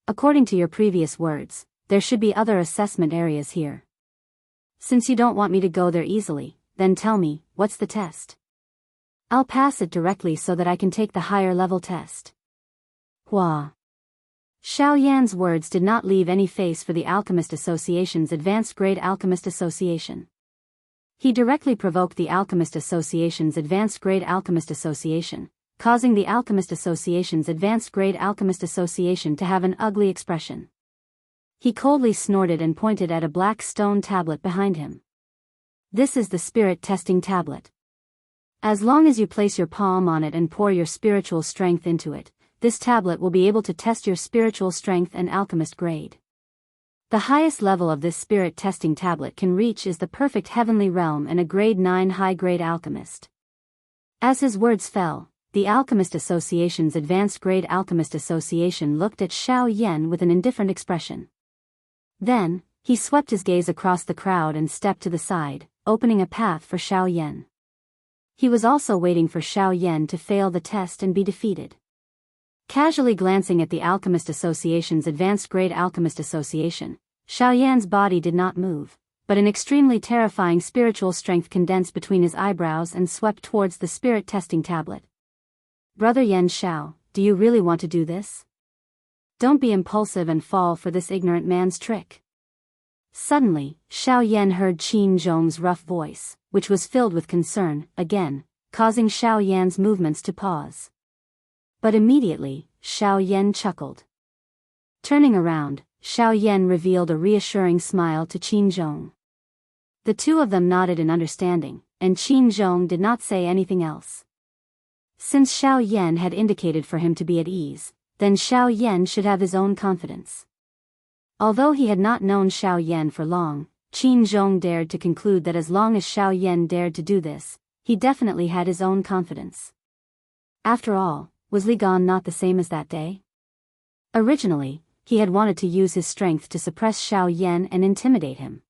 "According to your previous words, there should be other assessment areas here. Since you don't want me to go there easily, then tell me, what's the test? I'll pass it directly so that I can take the higher level test." Hua. Xiao Yan's words did not leave any face for the Alchemist Association's Advanced Grade Alchemist Association. He directly provoked the Alchemist Association's Advanced Grade Alchemist Association, causing the Alchemist Association's Advanced Grade Alchemist Association to have an ugly expression. He coldly snorted and pointed at a black stone tablet behind him. "This is the spirit testing tablet. As long as you place your palm on it and pour your spiritual strength into it, this tablet will be able to test your spiritual strength and alchemist grade. The highest level of this spirit testing tablet can reach is the perfect heavenly realm and a grade 9 high-grade alchemist." As his words fell, the Alchemist Association's Advanced Grade Alchemist Association looked at Xiao Yan with an indifferent expression. Then, he swept his gaze across the crowd and stepped to the side, opening a path for Xiao Yan. He was also waiting for Xiao Yan to fail the test and be defeated. Casually glancing at the Alchemist Association's Advanced Grade Alchemist Association, Xiao Yan's body did not move, but an extremely terrifying spiritual strength condensed between his eyebrows and swept towards the spirit testing tablet. "Brother Yan Xiao, do you really want to do this? Don't be impulsive and fall for this ignorant man's trick." Suddenly, Xiao Yan heard Qin Zhong's rough voice, which was filled with concern, again, causing Xiao Yan's movements to pause. But immediately, Xiao Yan chuckled. Turning around, Xiao Yan revealed a reassuring smile to Qin Zhong. The two of them nodded in understanding, and Qin Zhong did not say anything else. Since Xiao Yan had indicated for him to be at ease, then Xiao Yan should have his own confidence. Although he had not known Xiao Yan for long, Qin Zhong dared to conclude that as long as Xiao Yan dared to do this, he definitely had his own confidence. After all, was Li Gan not the same as that day? Originally, he had wanted to use his strength to suppress Xiao Yan and intimidate him.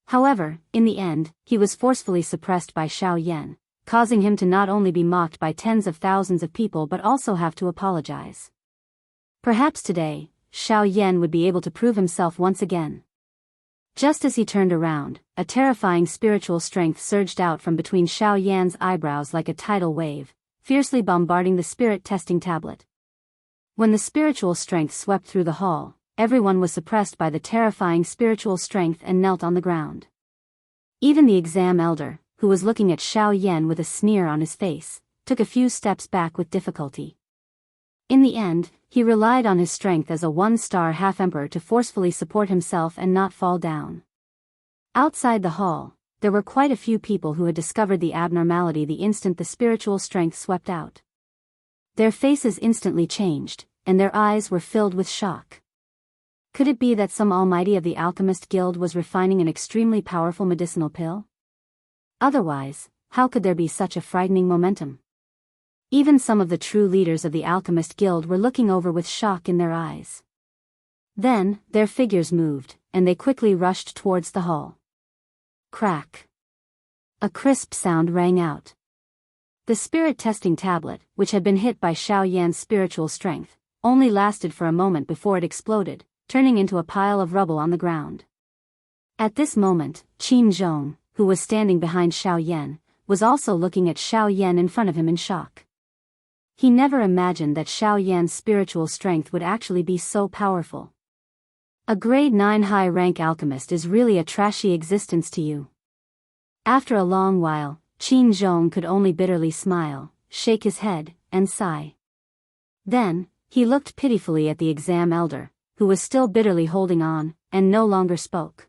However, in the end, he was forcefully suppressed by Xiao Yan, causing him to not only be mocked by tens of thousands of people but also have to apologize. Perhaps today, Xiao Yan would be able to prove himself once again. Just as he turned around, a terrifying spiritual strength surged out from between Xiao Yan's eyebrows like a tidal wave, fiercely bombarding the spirit testing tablet. When the spiritual strength swept through the hall, everyone was suppressed by the terrifying spiritual strength and knelt on the ground. Even the exam elder, who was looking at Xiao Yan with a sneer on his face, took a few steps back with difficulty. In the end, he relied on his strength as a one-star half-emperor to forcefully support himself and not fall down. Outside the hall, there were quite a few people who had discovered the abnormality the instant the spiritual strength swept out. Their faces instantly changed, and their eyes were filled with shock. Could it be that some almighty of the Alchemist Guild was refining an extremely powerful medicinal pill? Otherwise, how could there be such a frightening momentum? Even some of the true leaders of the Alchemist Guild were looking over with shock in their eyes. Then, their figures moved, and they quickly rushed towards the hall. Crack! A crisp sound rang out. The spirit testing tablet, which had been hit by Xiao Yan's spiritual strength, only lasted for a moment before it exploded, turning into a pile of rubble on the ground. At this moment, Qin Zhong, who was standing behind Xiao Yan, was also looking at Xiao Yan in front of him in shock. He never imagined that Xiao Yan's spiritual strength would actually be so powerful. A grade 9 high-rank alchemist is really a trashy existence to you. After a long while, Qin Zhong could only bitterly smile, shake his head, and sigh. Then, he looked pitifully at the exam elder, who was still bitterly holding on, and no longer spoke.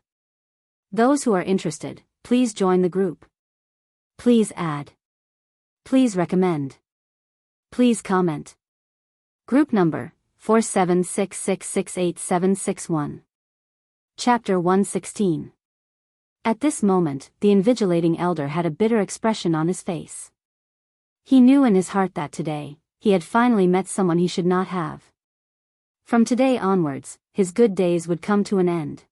Those who are interested, please join the group. Please add. Please recommend. Please comment. Group number, 4766686761. Chapter 116. At this moment, the invigilating elder had a bitter expression on his face. He knew in his heart that today, he had finally met someone he should not have. From today onwards, his good days would come to an end.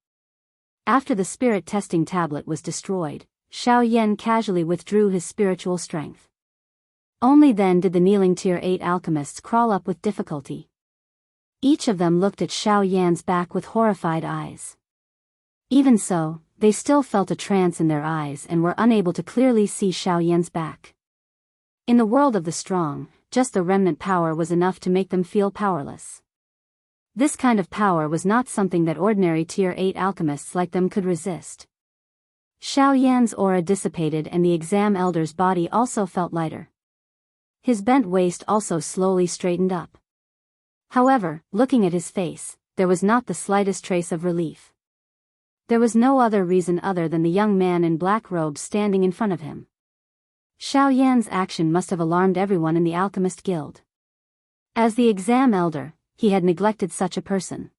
After the spirit testing tablet was destroyed, Xiao Yan casually withdrew his spiritual strength. Only then did the kneeling Tier 8 alchemists crawl up with difficulty. Each of them looked at Xiao Yan's back with horrified eyes. Even so, they still felt a trance in their eyes and were unable to clearly see Xiao Yan's back. In the world of the strong, just the remnant power was enough to make them feel powerless. This kind of power was not something that ordinary Tier 8 alchemists like them could resist. Xiao Yan's aura dissipated and the exam elder's body also felt lighter. His bent waist also slowly straightened up. However, looking at his face, there was not the slightest trace of relief. There was no other reason other than the young man in black robes standing in front of him. Xiao Yan's action must have alarmed everyone in the Alchemist Guild. As the exam elder, he had neglected such a person.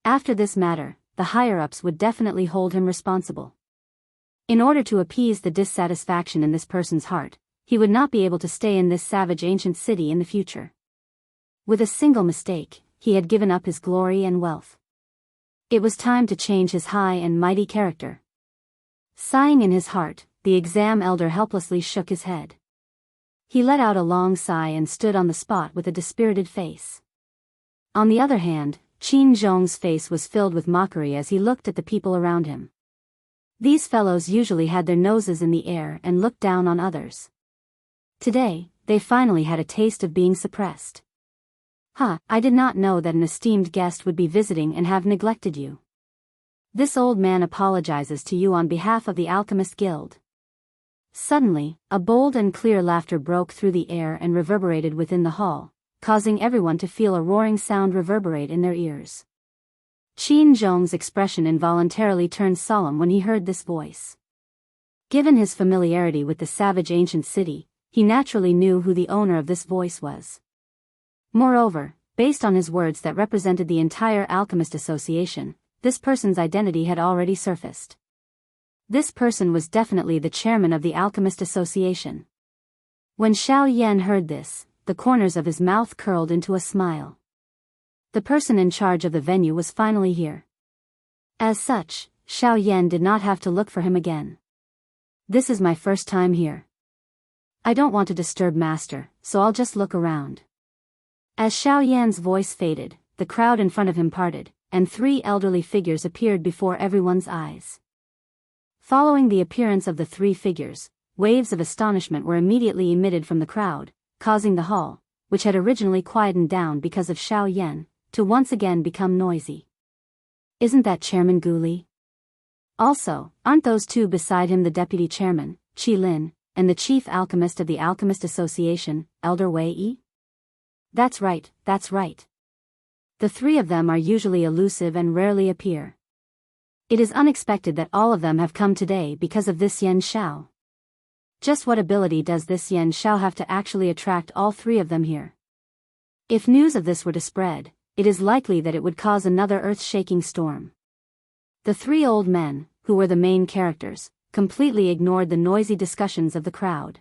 After this matter, the higher-ups would definitely hold him responsible. In order to appease the dissatisfaction in this person's heart, he would not be able to stay in this savage ancient city in the future. With a single mistake, he had given up his glory and wealth. It was time to change his high and mighty character. Sighing in his heart, the exam elder helplessly shook his head. He let out a long sigh and stood on the spot with a dispirited face. On the other hand, Qin Zhong's face was filled with mockery as he looked at the people around him. These fellows usually had their noses in the air and looked down on others. Today, they finally had a taste of being suppressed. I did not know that an esteemed guest would be visiting and have neglected you. This old man apologizes to you on behalf of the Alchemist Guild. Suddenly, a bold and clear laughter broke through the air and reverberated within the hall, causing everyone to feel a roaring sound reverberate in their ears. Qin Zhong's expression involuntarily turned solemn when he heard this voice. Given his familiarity with the savage ancient city, he naturally knew who the owner of this voice was. Moreover, based on his words that represented the entire Alchemist Association, this person's identity had already surfaced. This person was definitely the chairman of the Alchemist Association. When Xiao Yan heard this, the corners of his mouth curled into a smile. The person in charge of the venue was finally here. As such, Xiao Yan did not have to look for him again. This is my first time here. I don't want to disturb Master, so I'll just look around. As Xiao Yan's voice faded, the crowd in front of him parted, and 3 elderly figures appeared before everyone's eyes. Following the appearance of the 3 figures, waves of astonishment were immediately emitted from the crowd, causing the hall, which had originally quietened down because of Xiao Yan, to once again become noisy. Isn't that Chairman Gu Li? Also, aren't those 2 beside him the deputy chairman, Qi Lin, and the chief alchemist of the Alchemist Association, Elder Wei Yi? That's right, that's right. The three of them are usually elusive and rarely appear. It is unexpected that all of them have come today because of this Yen Xiao. Just what ability does this Yen Xiao have to actually attract all three of them here? If news of this were to spread, it is likely that it would cause another earth-shaking storm. The three old men, who were the main characters, completely ignored the noisy discussions of the crowd.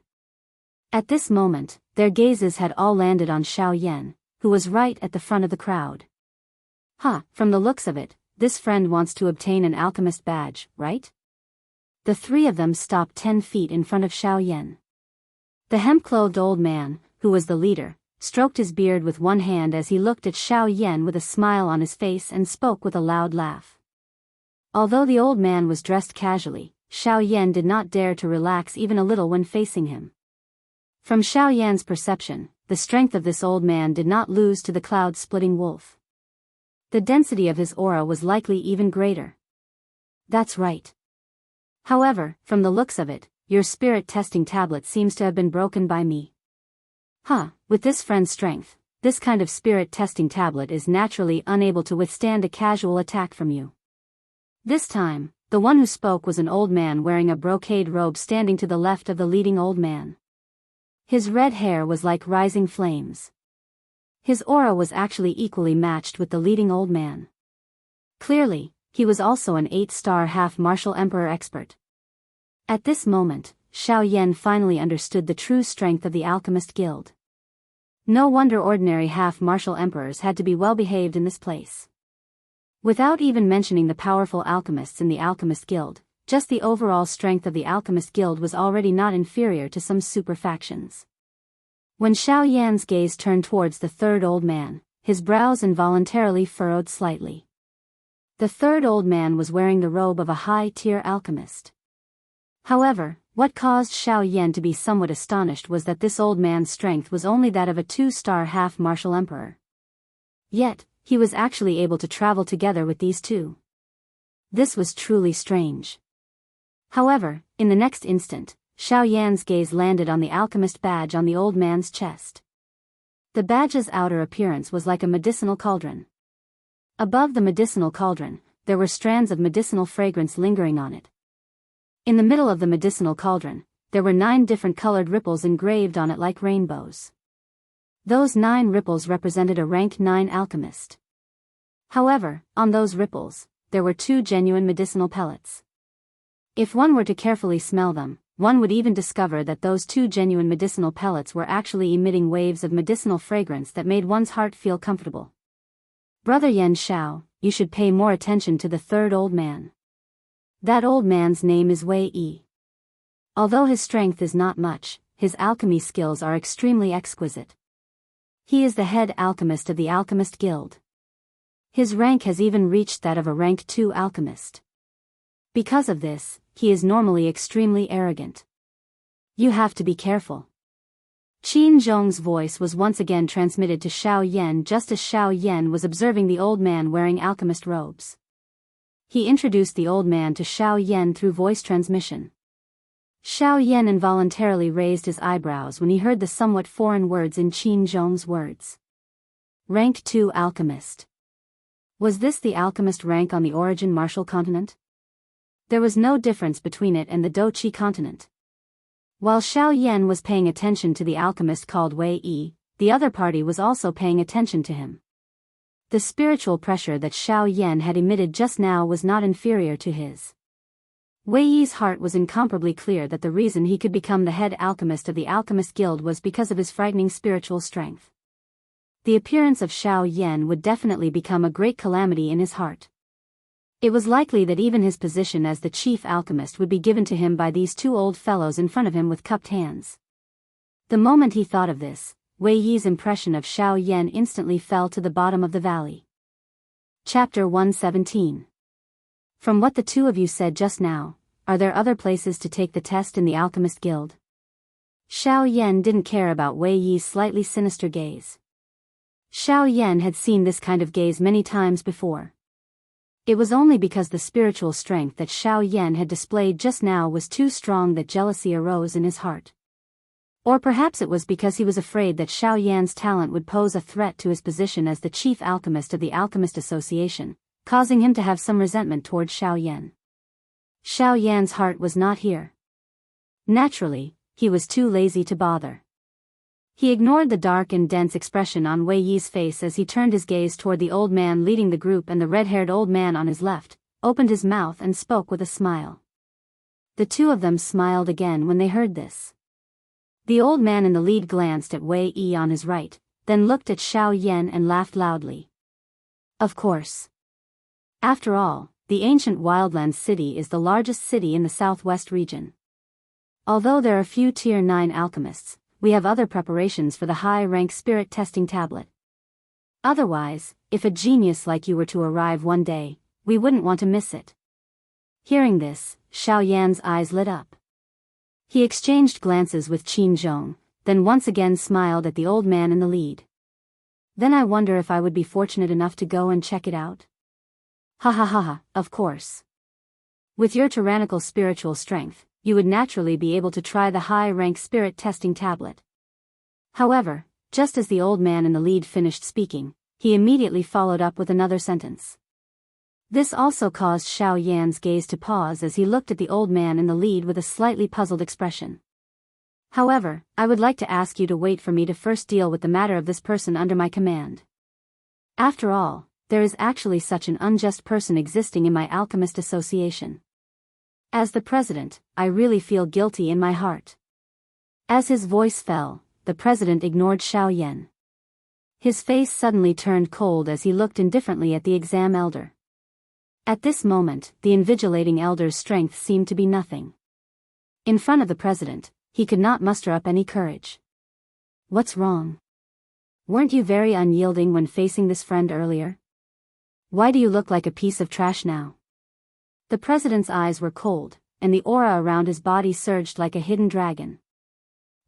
At this moment, their gazes had all landed on Xiao Yan, who was right at the front of the crowd. From the looks of it, this friend wants to obtain an alchemist badge, right? The three of them stopped 10 feet in front of Xiao Yan. The hemp-clothed old man, who was the leader, stroked his beard with one hand as he looked at Xiao Yan with a smile on his face and spoke with a loud laugh. Although the old man was dressed casually, Xiao Yan did not dare to relax even a little when facing him. From Xiao Yan's perception, the strength of this old man did not lose to the cloud-splitting wolf. The density of his aura was likely even greater. That's right. However, from the looks of it, your spirit testing tablet seems to have been broken by me. With this friend's strength, this kind of spirit testing tablet is naturally unable to withstand a casual attack from you. This time, the one who spoke was an old man wearing a brocade robe standing to the left of the leading old man. His red hair was like rising flames. His aura was actually equally matched with the leading old man. Clearly, he was also an 8-star half-martial emperor expert. At this moment, Xiao Yan finally understood the true strength of the Alchemist Guild. No wonder ordinary half-martial emperors had to be well-behaved in this place. Without even mentioning the powerful alchemists in the Alchemist Guild, just the overall strength of the Alchemist Guild was already not inferior to some super factions. When Xiao Yan's gaze turned towards the third old man, his brows involuntarily furrowed slightly. The third old man was wearing the robe of a high-tier alchemist. However, what caused Xiao Yan to be somewhat astonished was that this old man's strength was only that of a 2-star half-martial emperor. Yet, he was actually able to travel together with these two. This was truly strange. However, in the next instant, Xiao Yan's gaze landed on the alchemist badge on the old man's chest. The badge's outer appearance was like a medicinal cauldron. Above the medicinal cauldron, there were strands of medicinal fragrance lingering on it. In the middle of the medicinal cauldron, there were 9 different colored ripples engraved on it like rainbows. Those 9 ripples represented a rank 9 alchemist. However, on those ripples, there were 2 genuine medicinal pellets. If one were to carefully smell them, one would even discover that those 2 genuine medicinal pellets were actually emitting waves of medicinal fragrance that made one's heart feel comfortable. Brother Yen Xiao, you should pay more attention to the third old man. That old man's name is Wei Yi. Although his strength is not much, his alchemy skills are extremely exquisite. He is the head alchemist of the Alchemist Guild. His rank has even reached that of a rank 2 alchemist. Because of this, he is normally extremely arrogant. You have to be careful. Qin Zhong's voice was once again transmitted to Xiao Yan just as Xiao Yan was observing the old man wearing alchemist robes. He introduced the old man to Xiao Yan through voice transmission. Xiao Yan involuntarily raised his eyebrows when he heard the somewhat foreign words in Qin Zhong's words. Rank 2 alchemist. Was this the alchemist rank on the origin martial continent? There was no difference between it and the Doqi continent. While Xiao Yan was paying attention to the alchemist called Wei Yi, the other party was also paying attention to him. The spiritual pressure that Xiao Yan had emitted just now was not inferior to his. Wei Yi's heart was incomparably clear that the reason he could become the head alchemist of the Alchemist Guild was because of his frightening spiritual strength. The appearance of Xiao Yan would definitely become a great calamity in his heart. It was likely that even his position as the chief alchemist would be given to him by these 2 old fellows in front of him with cupped hands. The moment he thought of this, Wei Yi's impression of Xiao Yan instantly fell to the bottom of the valley. Chapter 117. From what the 2 of you said just now, are there other places to take the test in the Alchemist Guild? Xiao Yan didn't care about Wei Yi's slightly sinister gaze. Xiao Yan had seen this kind of gaze many times before. It was only because the spiritual strength that Xiao Yan had displayed just now was too strong that jealousy arose in his heart. Or perhaps it was because he was afraid that Xiao Yan's talent would pose a threat to his position as the chief alchemist of the Alchemist Association, causing him to have some resentment toward Xiao Yan. Xiao Yan's heart was not here. Naturally, he was too lazy to bother. He ignored the dark and dense expression on Wei Yi's face as he turned his gaze toward the old man leading the group and the red-haired old man on his left, opened his mouth and spoke with a smile. The two of them smiled again when they heard this. The old man in the lead glanced at Wei Yi on his right, then looked at Xiao Yan and laughed loudly. Of course. After all, the ancient Wildlands city is the largest city in the southwest region. Although there are few Tier 9 alchemists, we have other preparations for the high-rank spirit testing tablet. Otherwise, if a genius like you were to arrive one day, we wouldn't want to miss it. Hearing this, Xiao Yan's eyes lit up. He exchanged glances with Qin Zhong, then once again smiled at the old man in the lead. Then I wonder if I would be fortunate enough to go and check it out? Ha ha ha ha, of course. With your tyrannical spiritual strength, you would naturally be able to try the high-rank spirit testing tablet. However, just as the old man in the lead finished speaking, he immediately followed up with another sentence. This also caused Xiao Yan's gaze to pause as he looked at the old man in the lead with a slightly puzzled expression. However, I would like to ask you to wait for me to first deal with the matter of this person under my command. After all, there is actually such an unjust person existing in my Alchemist Association. As the president, I really feel guilty in my heart. As his voice fell, the president ignored Xiao Yan. His face suddenly turned cold as he looked indifferently at the exam elder. At this moment, the invigilating elder's strength seemed to be nothing. In front of the president, he could not muster up any courage. What's wrong? Weren't you very unyielding when facing this friend earlier? Why do you look like a piece of trash now? The president's eyes were cold, and the aura around his body surged like a hidden dragon.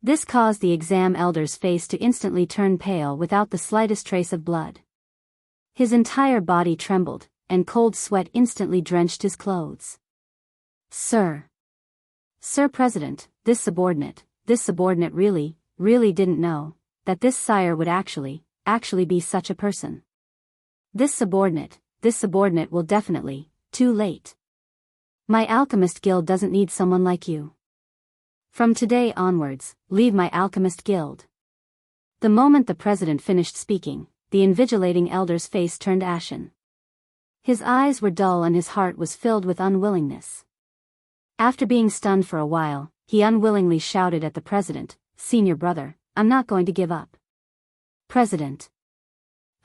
This caused the exam elder's face to instantly turn pale without the slightest trace of blood. His entire body trembled, and cold sweat instantly drenched his clothes. Sir President, this subordinate really didn't know that this sire would actually be such a person. This subordinate will definitely, too late. My alchemist guild doesn't need someone like you. From today onwards, leave my alchemist guild. The moment the president finished speaking, the invigilating elder's face turned ashen. His eyes were dull and his heart was filled with unwillingness. After being stunned for a while, he unwillingly shouted at the president, "Senior brother, I'm not going to give up. President,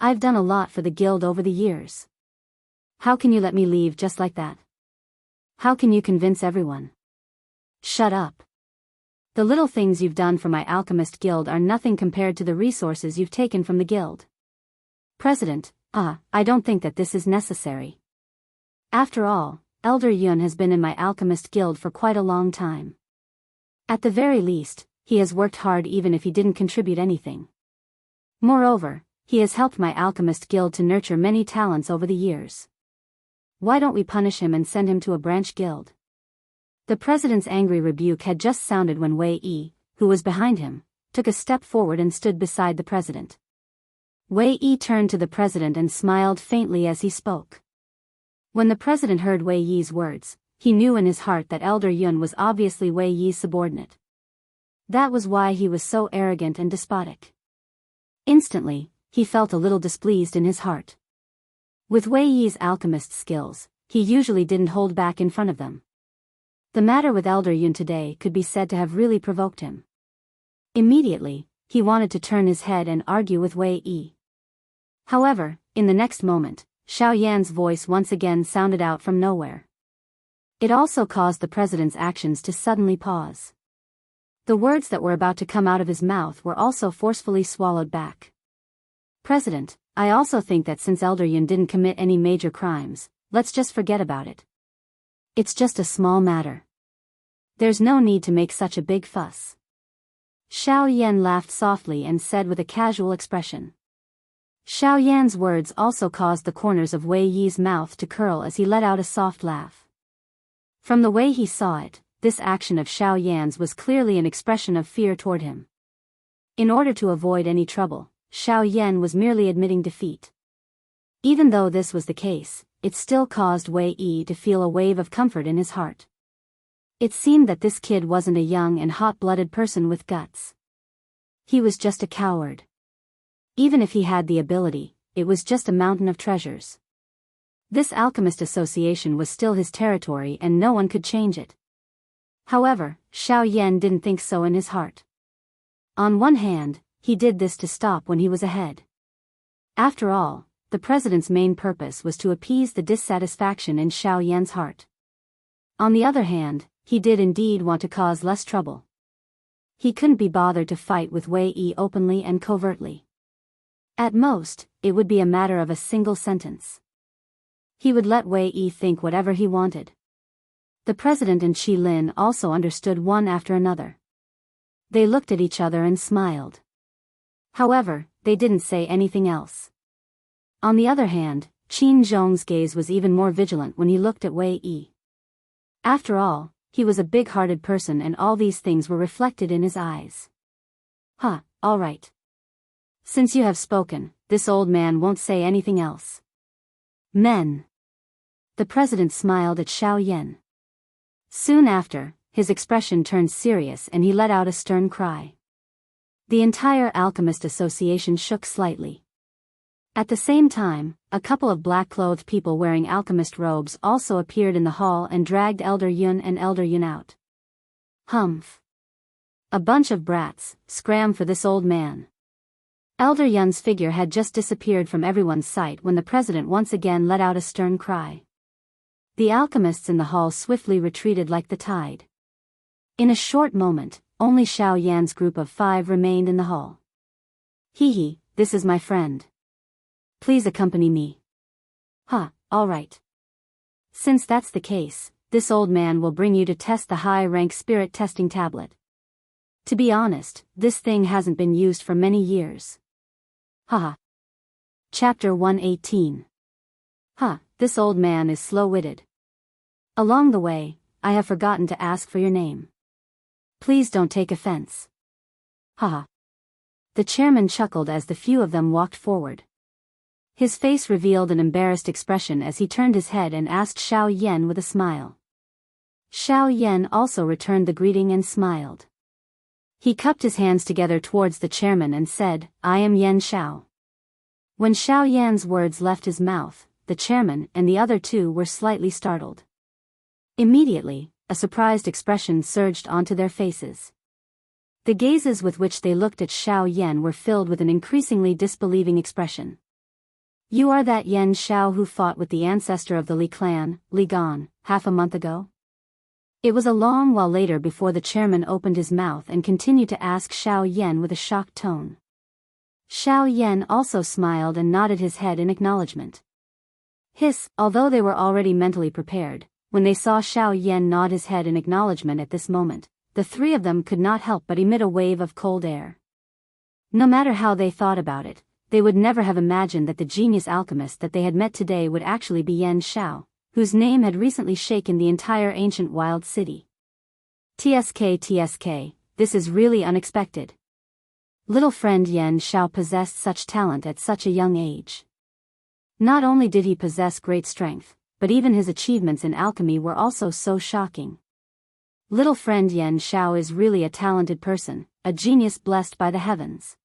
I've done a lot for the guild over the years. How can you let me leave just like that? How can you convince everyone? Shut up. The little things you've done for my alchemist guild are nothing compared to the resources you've taken from the guild. President, I don't think that this is necessary. After all, Elder Yun has been in my alchemist guild for quite a long time. At the very least, he has worked hard even if he didn't contribute anything. Moreover, he has helped my alchemist guild to nurture many talents over the years. Why don't we punish him and send him to a branch guild?" The president's angry rebuke had just sounded when Wei Yi, who was behind him, took a step forward and stood beside the president. Wei Yi turned to the president and smiled faintly as he spoke. When the president heard Wei Yi's words, he knew in his heart that Elder Yun was obviously Wei Yi's subordinate. That was why he was so arrogant and despotic. Instantly, he felt a little displeased in his heart. With Wei Yi's alchemist skills, he usually didn't hold back in front of them. The matter with Elder Yun today could be said to have really provoked him. Immediately, he wanted to turn his head and argue with Wei Yi. However, in the next moment, Xiao Yan's voice once again sounded out from nowhere. It also caused the president's actions to suddenly pause. The words that were about to come out of his mouth were also forcefully swallowed back. "President, I also think that since Elder Yun didn't commit any major crimes, let's just forget about it. It's just a small matter. There's no need to make such a big fuss." Xiao Yan laughed softly and said with a casual expression. Xiao Yan's words also caused the corners of Wei Yi's mouth to curl as he let out a soft laugh. From the way he saw it, this action of Xiao Yan's was clearly an expression of fear toward him. In order to avoid any trouble, Xiao Yan was merely admitting defeat. Even though this was the case, it still caused Wei Yi to feel a wave of comfort in his heart. It seemed that this kid wasn't a young and hot-blooded person with guts. He was just a coward. Even if he had the ability, it was just a mountain of treasures. This alchemist association was still his territory and no one could change it. However, Xiao Yan didn't think so in his heart. On one hand, he did this to stop when he was ahead. After all, the president's main purpose was to appease the dissatisfaction in Xiao Yan's heart. On the other hand, he did indeed want to cause less trouble. He couldn't be bothered to fight with Wei Yi openly and covertly. At most, it would be a matter of a single sentence. He would let Wei Yi think whatever he wanted. The president and Qi Lin also understood one after another. They looked at each other and smiled. However, they didn't say anything else. On the other hand, Qin Zhong's gaze was even more vigilant when he looked at Wei Yi. After all, he was a big-hearted person and all these things were reflected in his eyes. All right. Since you have spoken, this old man won't say anything else. Men. The president smiled at Xiao Yan. Soon after, his expression turned serious and he let out a stern cry. The entire Alchemist Association shook slightly. At the same time, a couple of black-clothed people wearing alchemist robes also appeared in the hall and dragged Elder Yun and Elder Yun out. Humph. A bunch of brats, scram for this old man. Elder Yun's figure had just disappeared from everyone's sight when the president once again let out a stern cry. The alchemists in the hall swiftly retreated like the tide. In a short moment, only Xiao Yan's group of 5 remained in the hall. Hee, this is my friend. Please accompany me. All right. Since that's the case, this old man will bring you to test the high-rank spirit testing tablet. To be honest, this thing hasn't been used for many years. Chapter 118. This old man is slow-witted. Along the way, I have forgotten to ask for your name. Please don't take offense. The chairman chuckled as the few of them walked forward. His face revealed an embarrassed expression as he turned his head and asked Xiao Yan with a smile. Xiao Yan also returned the greeting and smiled. He cupped his hands together towards the chairman and said, I am Yan Xiao. When Xiao Yan's words left his mouth, the chairman and the other 2 were slightly startled. Immediately, a surprised expression surged onto their faces. The gazes with which they looked at Xiao Yan were filled with an increasingly disbelieving expression. You are that Yan Xiao who fought with the ancestor of the Li clan, Li Gan, half a month ago? It was a long while later before the chairman opened his mouth and continued to ask Xiao Yan with a shocked tone. Xiao Yan also smiled and nodded his head in acknowledgement. Although they were already mentally prepared, when they saw Xiao Yan nod his head in acknowledgement at this moment, the 3 of them could not help but emit a wave of cold air. No matter how they thought about it, they would never have imagined that the genius alchemist that they had met today would actually be Yan Xiao, whose name had recently shaken the entire ancient wild city. TSK, this is really unexpected. Little friend Yan Xiao possessed such talent at such a young age. Not only did he possess great strength, but even his achievements in alchemy were also so shocking. Little friend Yan Xiao is really a talented person, a genius blessed by the heavens.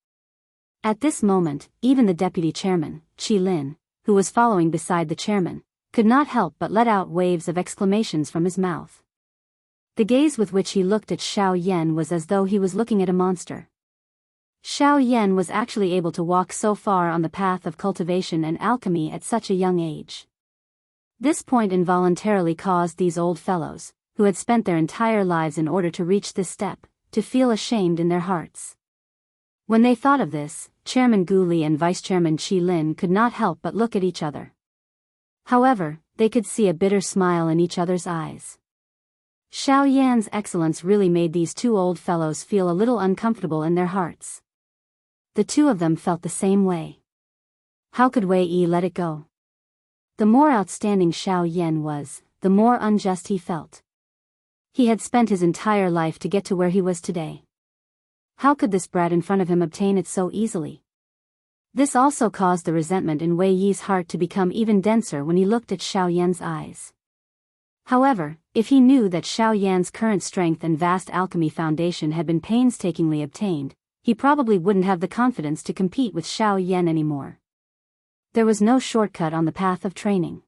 At this moment, even the deputy chairman, Qi Lin, who was following beside the chairman, could not help but let out waves of exclamations from his mouth. The gaze with which he looked at Xiao Yan was as though he was looking at a monster. Xiao Yan was actually able to walk so far on the path of cultivation and alchemy at such a young age. This point involuntarily caused these old fellows, who had spent their entire lives in order to reach this step, to feel ashamed in their hearts. When they thought of this, Chairman Gu Li and Vice Chairman Qi Lin could not help but look at each other. However, they could see a bitter smile in each other's eyes. Xiao Yan's excellence really made these 2 old fellows feel a little uncomfortable in their hearts. The 2 of them felt the same way. How could Wei Yi let it go? The more outstanding Xiao Yan was, the more unjust he felt. He had spent his entire life to get to where he was today. How could this brat in front of him obtain it so easily? This also caused the resentment in Wei Yi's heart to become even denser when he looked at Xiao Yan's eyes. However, if he knew that Xiao Yan's current strength and vast alchemy foundation had been painstakingly obtained, he probably wouldn't have the confidence to compete with Xiao Yan anymore. There was no shortcut on the path of training.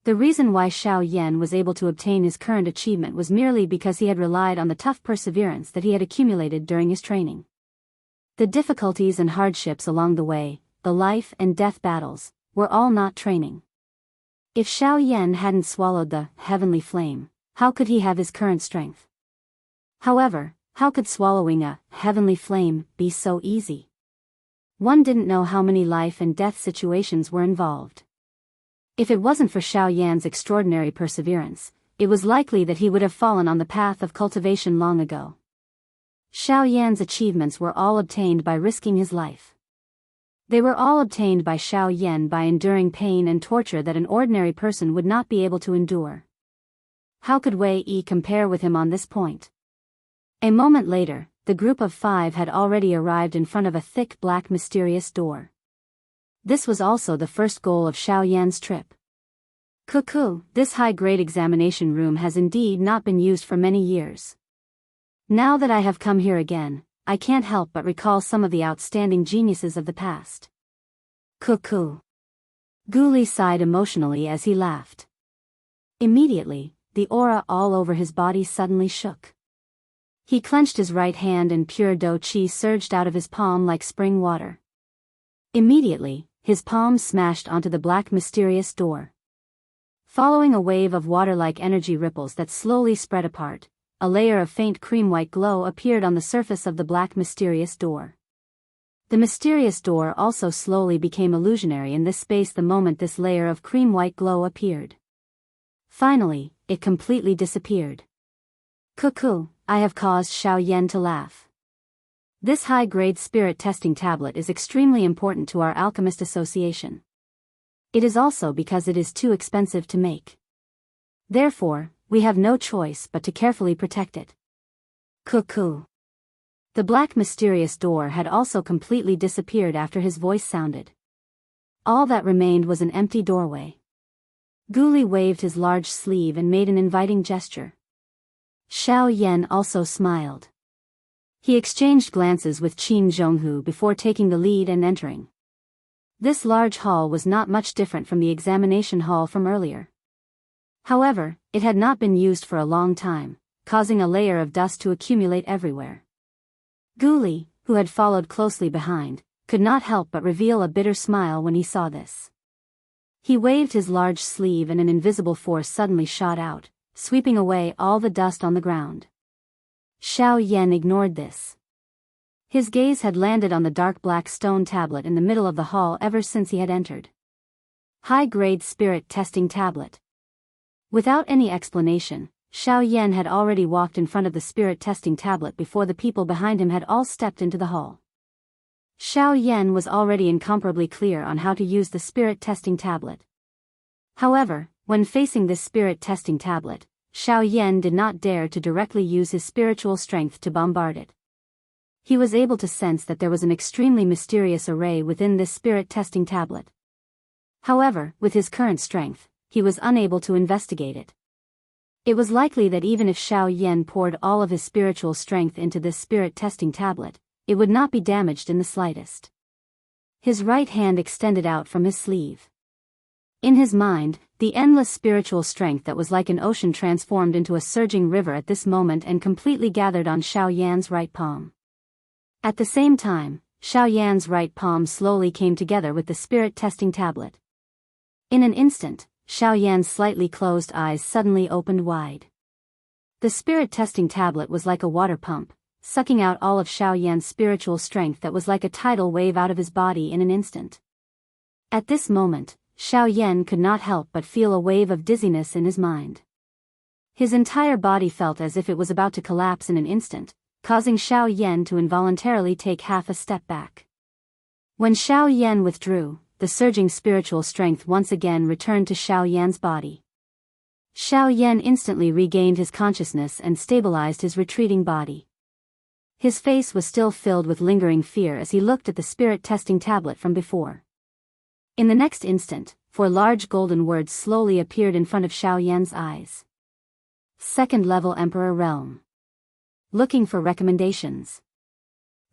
The reason why Xiao Yan was able to obtain his current achievement was merely because he had relied on the tough perseverance that he had accumulated during his training. The difficulties and hardships along the way, the life and death battles, were all not training. If Xiao Yan hadn't swallowed the heavenly flame, how could he have his current strength? However, how could swallowing a heavenly flame be so easy? One didn't know how many life and death situations were involved. If it wasn't for Xiao Yan's extraordinary perseverance, it was likely that he would have fallen on the path of cultivation long ago. Xiao Yan's achievements were all obtained by risking his life. They were all obtained by Xiao Yan by enduring pain and torture that an ordinary person would not be able to endure. How could Wei Yi compare with him on this point? A moment later, the group of 5 had already arrived in front of a thick black mysterious door. This was also the first goal of Xiao Yan's trip. Cuckoo, this high-grade examination room has indeed not been used for many years. Now that I have come here again, I can't help but recall some of the outstanding geniuses of the past. Cuckoo. Guli sighed emotionally as he laughed. Immediately, the aura all over his body suddenly shook. He clenched his right hand and pure do qi surged out of his palm like spring water. Immediately, his palm smashed onto the black mysterious door. Following a wave of water-like energy ripples that slowly spread apart, a layer of faint cream-white glow appeared on the surface of the black mysterious door. The mysterious door also slowly became illusionary in this space the moment this layer of cream-white glow appeared. Finally, it completely disappeared. Cuckoo, I have caused Xiao Yan to laugh. This high-grade spirit testing tablet is extremely important to our alchemist association. It is also because it is too expensive to make. Therefore, we have no choice but to carefully protect it. Cuckoo. The black mysterious door had also completely disappeared after his voice sounded. All that remained was an empty doorway. Guli waved his large sleeve and made an inviting gesture. Xiao Yan also smiled. He exchanged glances with Qin Zhonghu before taking the lead and entering. This large hall was not much different from the examination hall from earlier. However, it had not been used for a long time, causing a layer of dust to accumulate everywhere. Guli, who had followed closely behind, could not help but reveal a bitter smile when he saw this. He waved his large sleeve and an invisible force suddenly shot out, sweeping away all the dust on the ground. Xiao Yan ignored this. His gaze had landed on the dark black stone tablet in the middle of the hall ever since he had entered. High-grade spirit testing tablet. Without any explanation, Xiao Yan had already walked in front of the spirit testing tablet before the people behind him had all stepped into the hall. Xiao Yan was already incomparably clear on how to use the spirit testing tablet. However, when facing this spirit testing tablet, Xiao Yan did not dare to directly use his spiritual strength to bombard it. He was able to sense that there was an extremely mysterious array within this spirit testing tablet. However, with his current strength, he was unable to investigate it. It was likely that even if Xiao Yan poured all of his spiritual strength into this spirit testing tablet, it would not be damaged in the slightest. His right hand extended out from his sleeve. In his mind, the endless spiritual strength that was like an ocean transformed into a surging river at this moment and completely gathered on Xiao Yan's right palm. At the same time, Xiao Yan's right palm slowly came together with the spirit testing tablet. In an instant, Xiao Yan's slightly closed eyes suddenly opened wide. The spirit testing tablet was like a water pump, sucking out all of Xiao Yan's spiritual strength that was like a tidal wave out of his body in an instant. At this moment, Xiao Yan could not help but feel a wave of dizziness in his mind. His entire body felt as if it was about to collapse in an instant, causing Xiao Yan to involuntarily take half a step back. When Xiao Yan withdrew, the surging spiritual strength once again returned to Xiao Yan's body. Xiao Yan instantly regained his consciousness and stabilized his retreating body. His face was still filled with lingering fear as he looked at the spirit-testing tablet from before. In the next instant, 4 large golden words slowly appeared in front of Xiao Yan's eyes. Second level Emperor Realm. Looking for recommendations.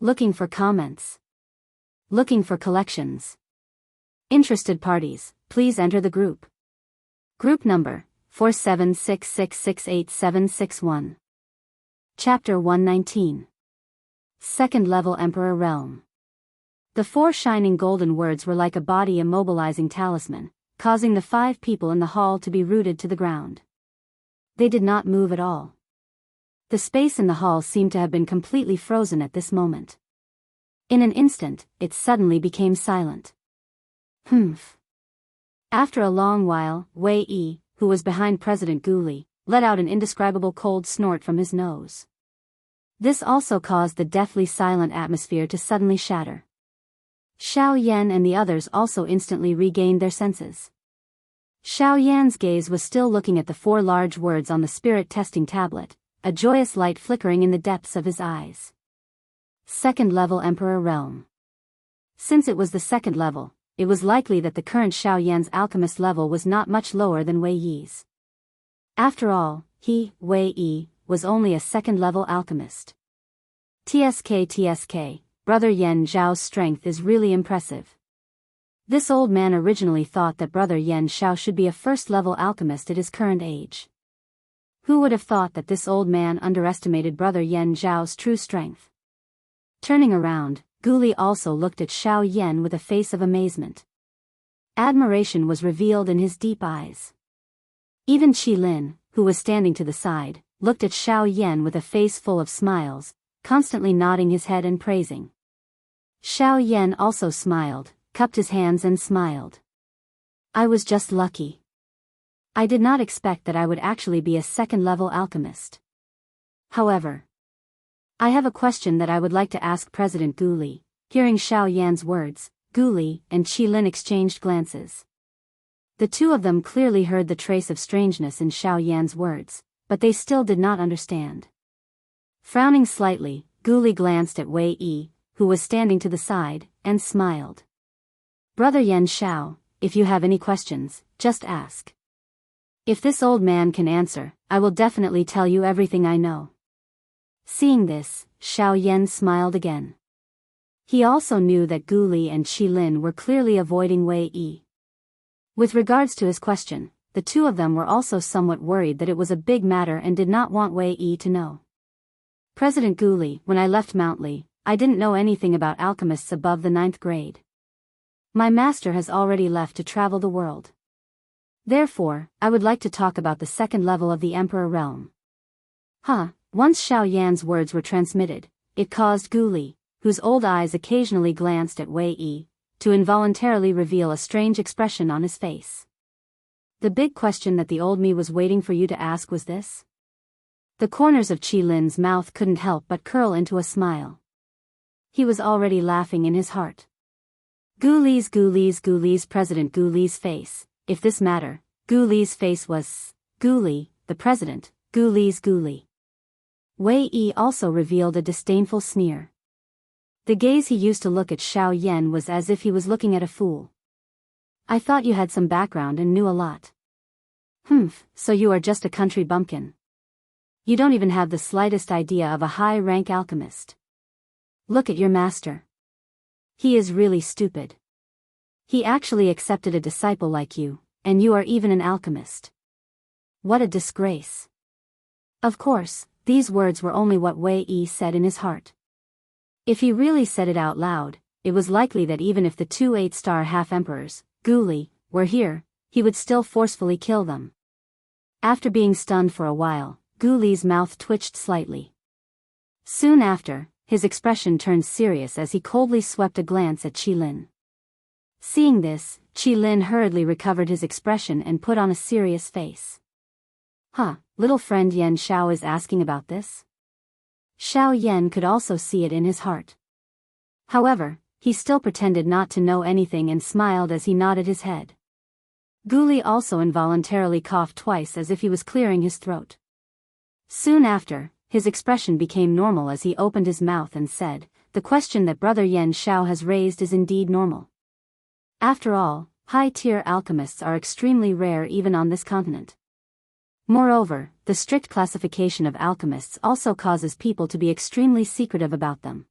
Looking for comments. Looking for collections. Interested parties, please enter the group. Group number 4766686761. Chapter 119. Second level Emperor Realm. The 4 shining golden words were like a body immobilizing talisman, causing the 5 people in the hall to be rooted to the ground. They did not move at all. The space in the hall seemed to have been completely frozen at this moment. In an instant, it suddenly became silent. Humph. After a long while, Wei Yi, who was behind President Guli, let out an indescribable cold snort from his nose. This also caused the deathly silent atmosphere to suddenly shatter. Xiao Yan and the others also instantly regained their senses. Xiao Yan's gaze was still looking at the 4 large words on the spirit-testing tablet, a joyous light flickering in the depths of his eyes. Second level Emperor Realm. Since it was the second level, it was likely that the current Xiao Yan's alchemist level was not much lower than Wei Yi's. After all, he, Wei Yi, was only a second-level alchemist. TSK, Brother Yan Zhao's strength is really impressive. This old man originally thought that Brother Yan Zhao should be a first-level alchemist at his current age. Who would have thought that this old man underestimated Brother Yan Zhao's true strength? Turning around, Guli also looked at Xiao Yan with a face of amazement. Admiration was revealed in his deep eyes. Even Qi Lin, who was standing to the side, looked at Xiao Yan with a face full of smiles, constantly nodding his head and praising. Xiao Yan also smiled, cupped his hands and smiled. I was just lucky. I did not expect that I would actually be a second-level alchemist. However, I have a question that I would like to ask President Guli. Hearing Xiao Yan's words, Guli and Qi Lin exchanged glances. The 2 of them clearly heard the trace of strangeness in Xiao Yan's words, but they still did not understand. Frowning slightly, Guli glanced at Wei Yi, who was standing to the side, and smiled. Brother Yan Zhao, if you have any questions, just ask. If this old man can answer, I will definitely tell you everything I know. Seeing this, Xiao Yan smiled again. He also knew that Guli and Qi Lin were clearly avoiding Wei Yi. With regards to his question, the 2 of them were also somewhat worried that it was a big matter and did not want Wei Yi to know. President Guli, when I left Mount Li, I didn't know anything about alchemists above the 9th grade. My master has already left to travel the world. Therefore, I would like to talk about the second level of the Emperor Realm. Once Xiao Yan's words were transmitted, it caused Guli, whose old eyes occasionally glanced at Wei Yi, to involuntarily reveal a strange expression on his face. The big question that the old me was waiting for you to ask was this? The corners of Qi Lin's mouth couldn't help but curl into a smile. He was already laughing in his heart. Guli's President Guli's face, if this matter, Guli's face was, Guli, the president, Guli's Guli. Wei Yi also revealed a disdainful sneer. The gaze he used to look at Xiao Yan was as if he was looking at a fool. I thought you had some background and knew a lot. So you are just a country bumpkin. You don't even have the slightest idea of a high-rank alchemist. Look at your master. He is really stupid. He actually accepted a disciple like you, and you are even an alchemist. What a disgrace. Of course, these words were only what Wei Yi said in his heart. If he really said it out loud, it was likely that even if the 2 8-star half-emperors, Guli, were here, he would still forcefully kill them. After being stunned for a while, Guli's mouth twitched slightly. Soon after, his expression turned serious as he coldly swept a glance at Qi Lin. Seeing this, Qi Lin hurriedly recovered his expression and put on a serious face. Little friend Yan Zhao is asking about this? Xiao Yan could also see it in his heart. However, he still pretended not to know anything and smiled as he nodded his head. Gu Li also involuntarily coughed twice as if he was clearing his throat. Soon after, his expression became normal as he opened his mouth and said, "The question that Brother Yan Shao has raised is indeed normal. After all, high-tier alchemists are extremely rare even on this continent. Moreover, the strict classification of alchemists also causes people to be extremely secretive about them.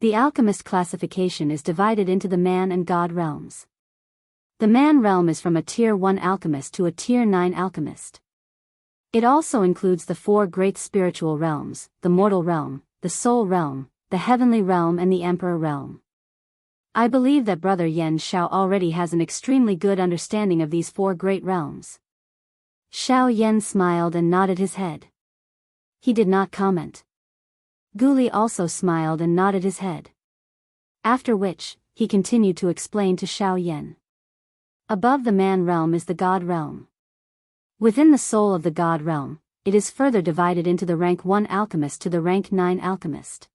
The alchemist classification is divided into the man and god realms. The man realm is from a Tier 1 alchemist to a Tier 9 alchemist. It also includes the 4 great spiritual realms, the mortal realm, the soul realm, the heavenly realm and the emperor realm. I believe that Brother Yan Shao already has an extremely good understanding of these 4 great realms." Xiao Yan smiled and nodded his head. He did not comment. Gu Li also smiled and nodded his head. After which, he continued to explain to Xiao Yan. Above the man realm is the god realm. Within the soul of the god realm, it is further divided into the rank 1 alchemist to the rank 9 alchemist.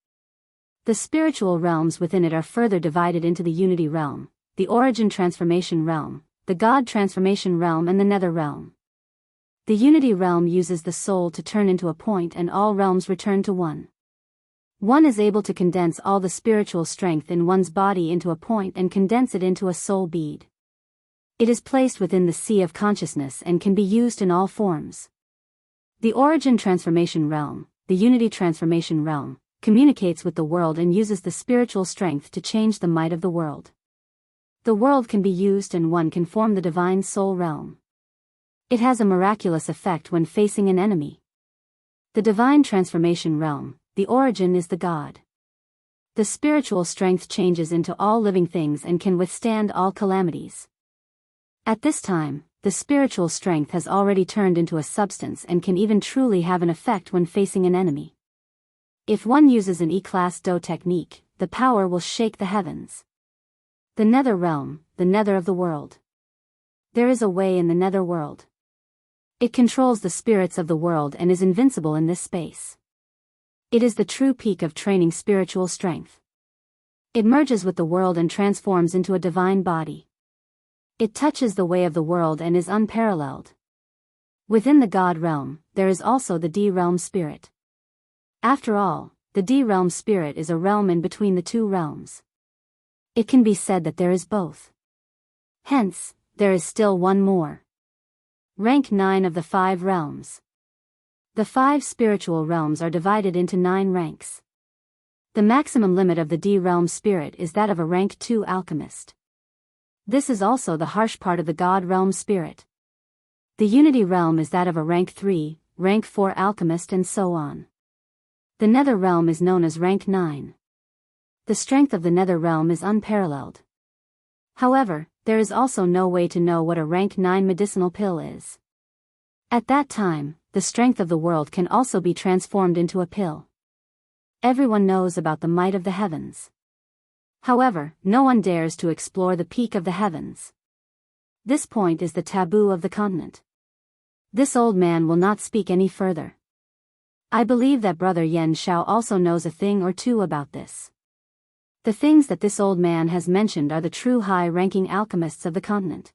The spiritual realms within it are further divided into the unity realm, the origin transformation realm, the god transformation realm and the nether realm. The unity realm uses the soul to turn into a point and all realms return to one. One is able to condense all the spiritual strength in one's body into a point and condense it into a soul bead. It is placed within the sea of consciousness and can be used in all forms. The origin transformation realm, the unity transformation realm, communicates with the world and uses the spiritual strength to change the might of the world. The world can be used and one can form the divine soul realm. It has a miraculous effect when facing an enemy. The divine transformation realm, the origin is the god. The spiritual strength changes into all living things and can withstand all calamities. At this time, the spiritual strength has already turned into a substance and can even truly have an effect when facing an enemy. If one uses an E-class Do technique, the power will shake the heavens. The nether realm, the nether of the world. There is a way in the nether world. It controls the spirits of the world and is invincible in this space. It is the true peak of training spiritual strength. It merges with the world and transforms into a divine body. It touches the way of the world and is unparalleled. Within the God realm, there is also the D realm spirit. After all, the D realm spirit is a realm in between the 2 realms. It can be said that there is both. Hence, there is still one more. Rank 9 of the 5 realms. The 5 spiritual realms are divided into 9 ranks. The maximum limit of the D realm spirit is that of a rank 2 alchemist. This is also the harsh part of the God realm spirit. The unity realm is that of a rank 3, rank 4 alchemist and so on. The nether realm is known as rank 9. The strength of the nether realm is unparalleled. However, there is also no way to know what a rank 9 medicinal pill is. At that time, the strength of the world can also be transformed into a pill. Everyone knows about the might of the heavens. However, no one dares to explore the peak of the heavens. This point is the taboo of the continent. This old man will not speak any further. I believe that Brother Yan Shao also knows a thing or two about this. The things that this old man has mentioned are the true high-ranking alchemists of the continent.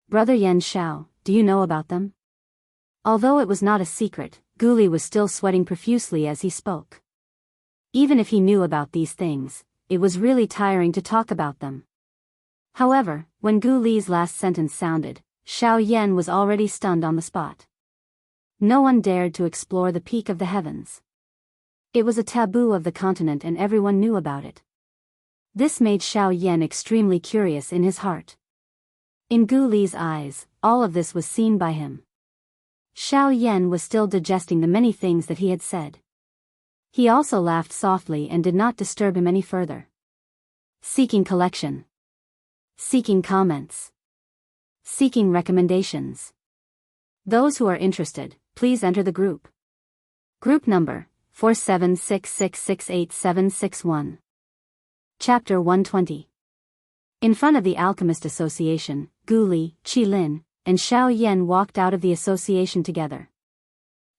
Brother Yan Shao, do you know about them? Although it was not a secret, Gu Li was still sweating profusely as he spoke. Even if he knew about these things, it was really tiring to talk about them. However, when Gu Li's last sentence sounded, Xiao Yan was already stunned on the spot. No one dared to explore the peak of the heavens. It was a taboo of the continent and everyone knew about it. This made Xiao Yan extremely curious in his heart. In Gu Li's eyes, all of this was seen by him. Xiao Yan was still digesting the many things that he had said. He also laughed softly and did not disturb him any further. Seeking collection. Seeking comments. Seeking recommendations. Those who are interested, please enter the group. Group number, 4766686761. Chapter 120. In front of the Alchemist Association, Gu Li, Qi Lin, and Xiao Yan walked out of the association together.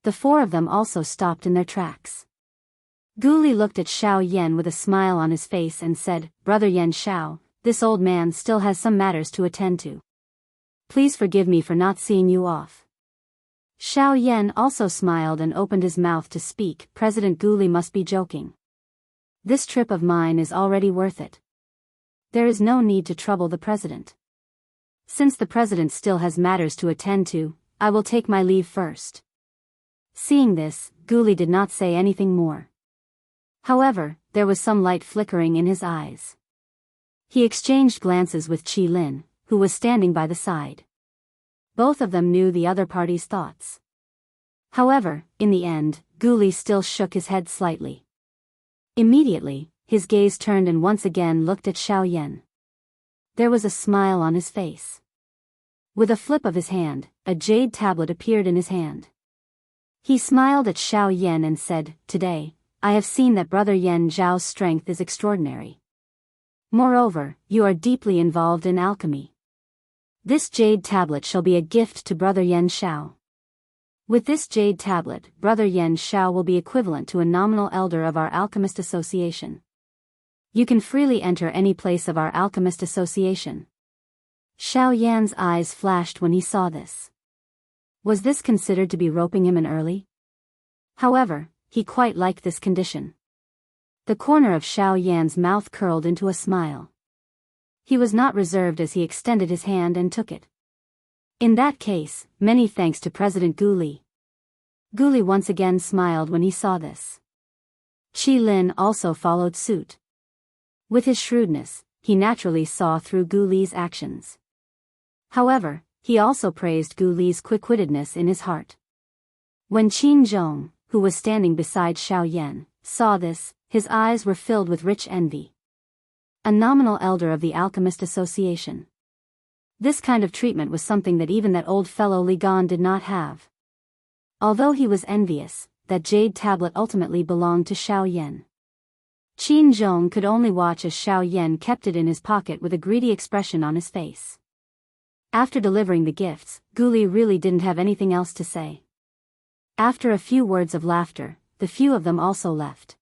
The 4 of them also stopped in their tracks. Gu Li looked at Xiao Yan with a smile on his face and said, "Brother Yan Shao, this old man still has some matters to attend to. Please forgive me for not seeing you off. Xiao Yan also smiled and opened his mouth to speak. President Guli must be joking. This trip of mine is already worth it. There is no need to trouble the president. Since the president still has matters to attend to, I will take my leave first. Seeing this, Guli did not say anything more. However, there was some light flickering in his eyes. He exchanged glances with Qi Lin, who was standing by the side. Both of them knew the other party's thoughts. However, in the end, Guli still shook his head slightly. Immediately, his gaze turned and once again looked at Xiao Yan. There was a smile on his face. With a flip of his hand, a jade tablet appeared in his hand. He smiled at Xiao Yan and said, "Today, I have seen that Brother Yan Zhao's strength is extraordinary. Moreover, you are deeply involved in alchemy. This jade tablet shall be a gift to Brother Yan Xiao. With this jade tablet, Brother Yan Xiao will be equivalent to a nominal elder of our Alchemist Association. You can freely enter any place of our Alchemist Association." Xiao Yan's eyes flashed when he saw this. Was this considered to be roping him in early? However, he quite liked this condition. The corner of Xiao Yan's mouth curled into a smile. He was not reserved as he extended his hand and took it. In that case, many thanks to President Guli. Guli once again smiled when he saw this. Qi Lin also followed suit. With his shrewdness, he naturally saw through Guli's actions. However, he also praised Guli's quick-wittedness in his heart. When Qin Zhong, who was standing beside Xiao Yan, saw this, his eyes were filled with rich envy. A nominal elder of the Alchemist Association. This kind of treatment was something that even that old fellow Li Gan did not have. Although he was envious, that jade tablet ultimately belonged to Xiao Yan. Qin Zhong could only watch as Xiao Yan kept it in his pocket with a greedy expression on his face. After delivering the gifts, Guli really didn't have anything else to say. After a few words of laughter, the few of them also left.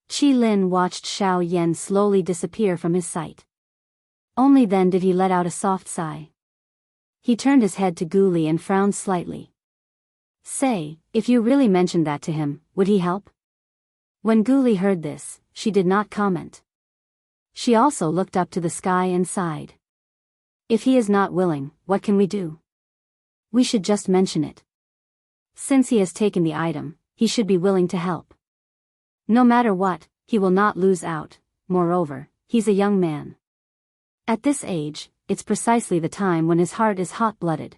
Qi Lin watched Xiao Yan slowly disappear from his sight. Only then did he let out a soft sigh. He turned his head to Guli and frowned slightly. "Say, if you really mentioned that to him, would he help?" When Guli heard this, she did not comment. She also looked up to the sky and sighed. "If he is not willing, what can we do? We should just mention it. Since he has taken the item, he should be willing to help. No matter what, he will not lose out. Moreover, he's a young man. At this age, it's precisely the time when his heart is hot-blooded.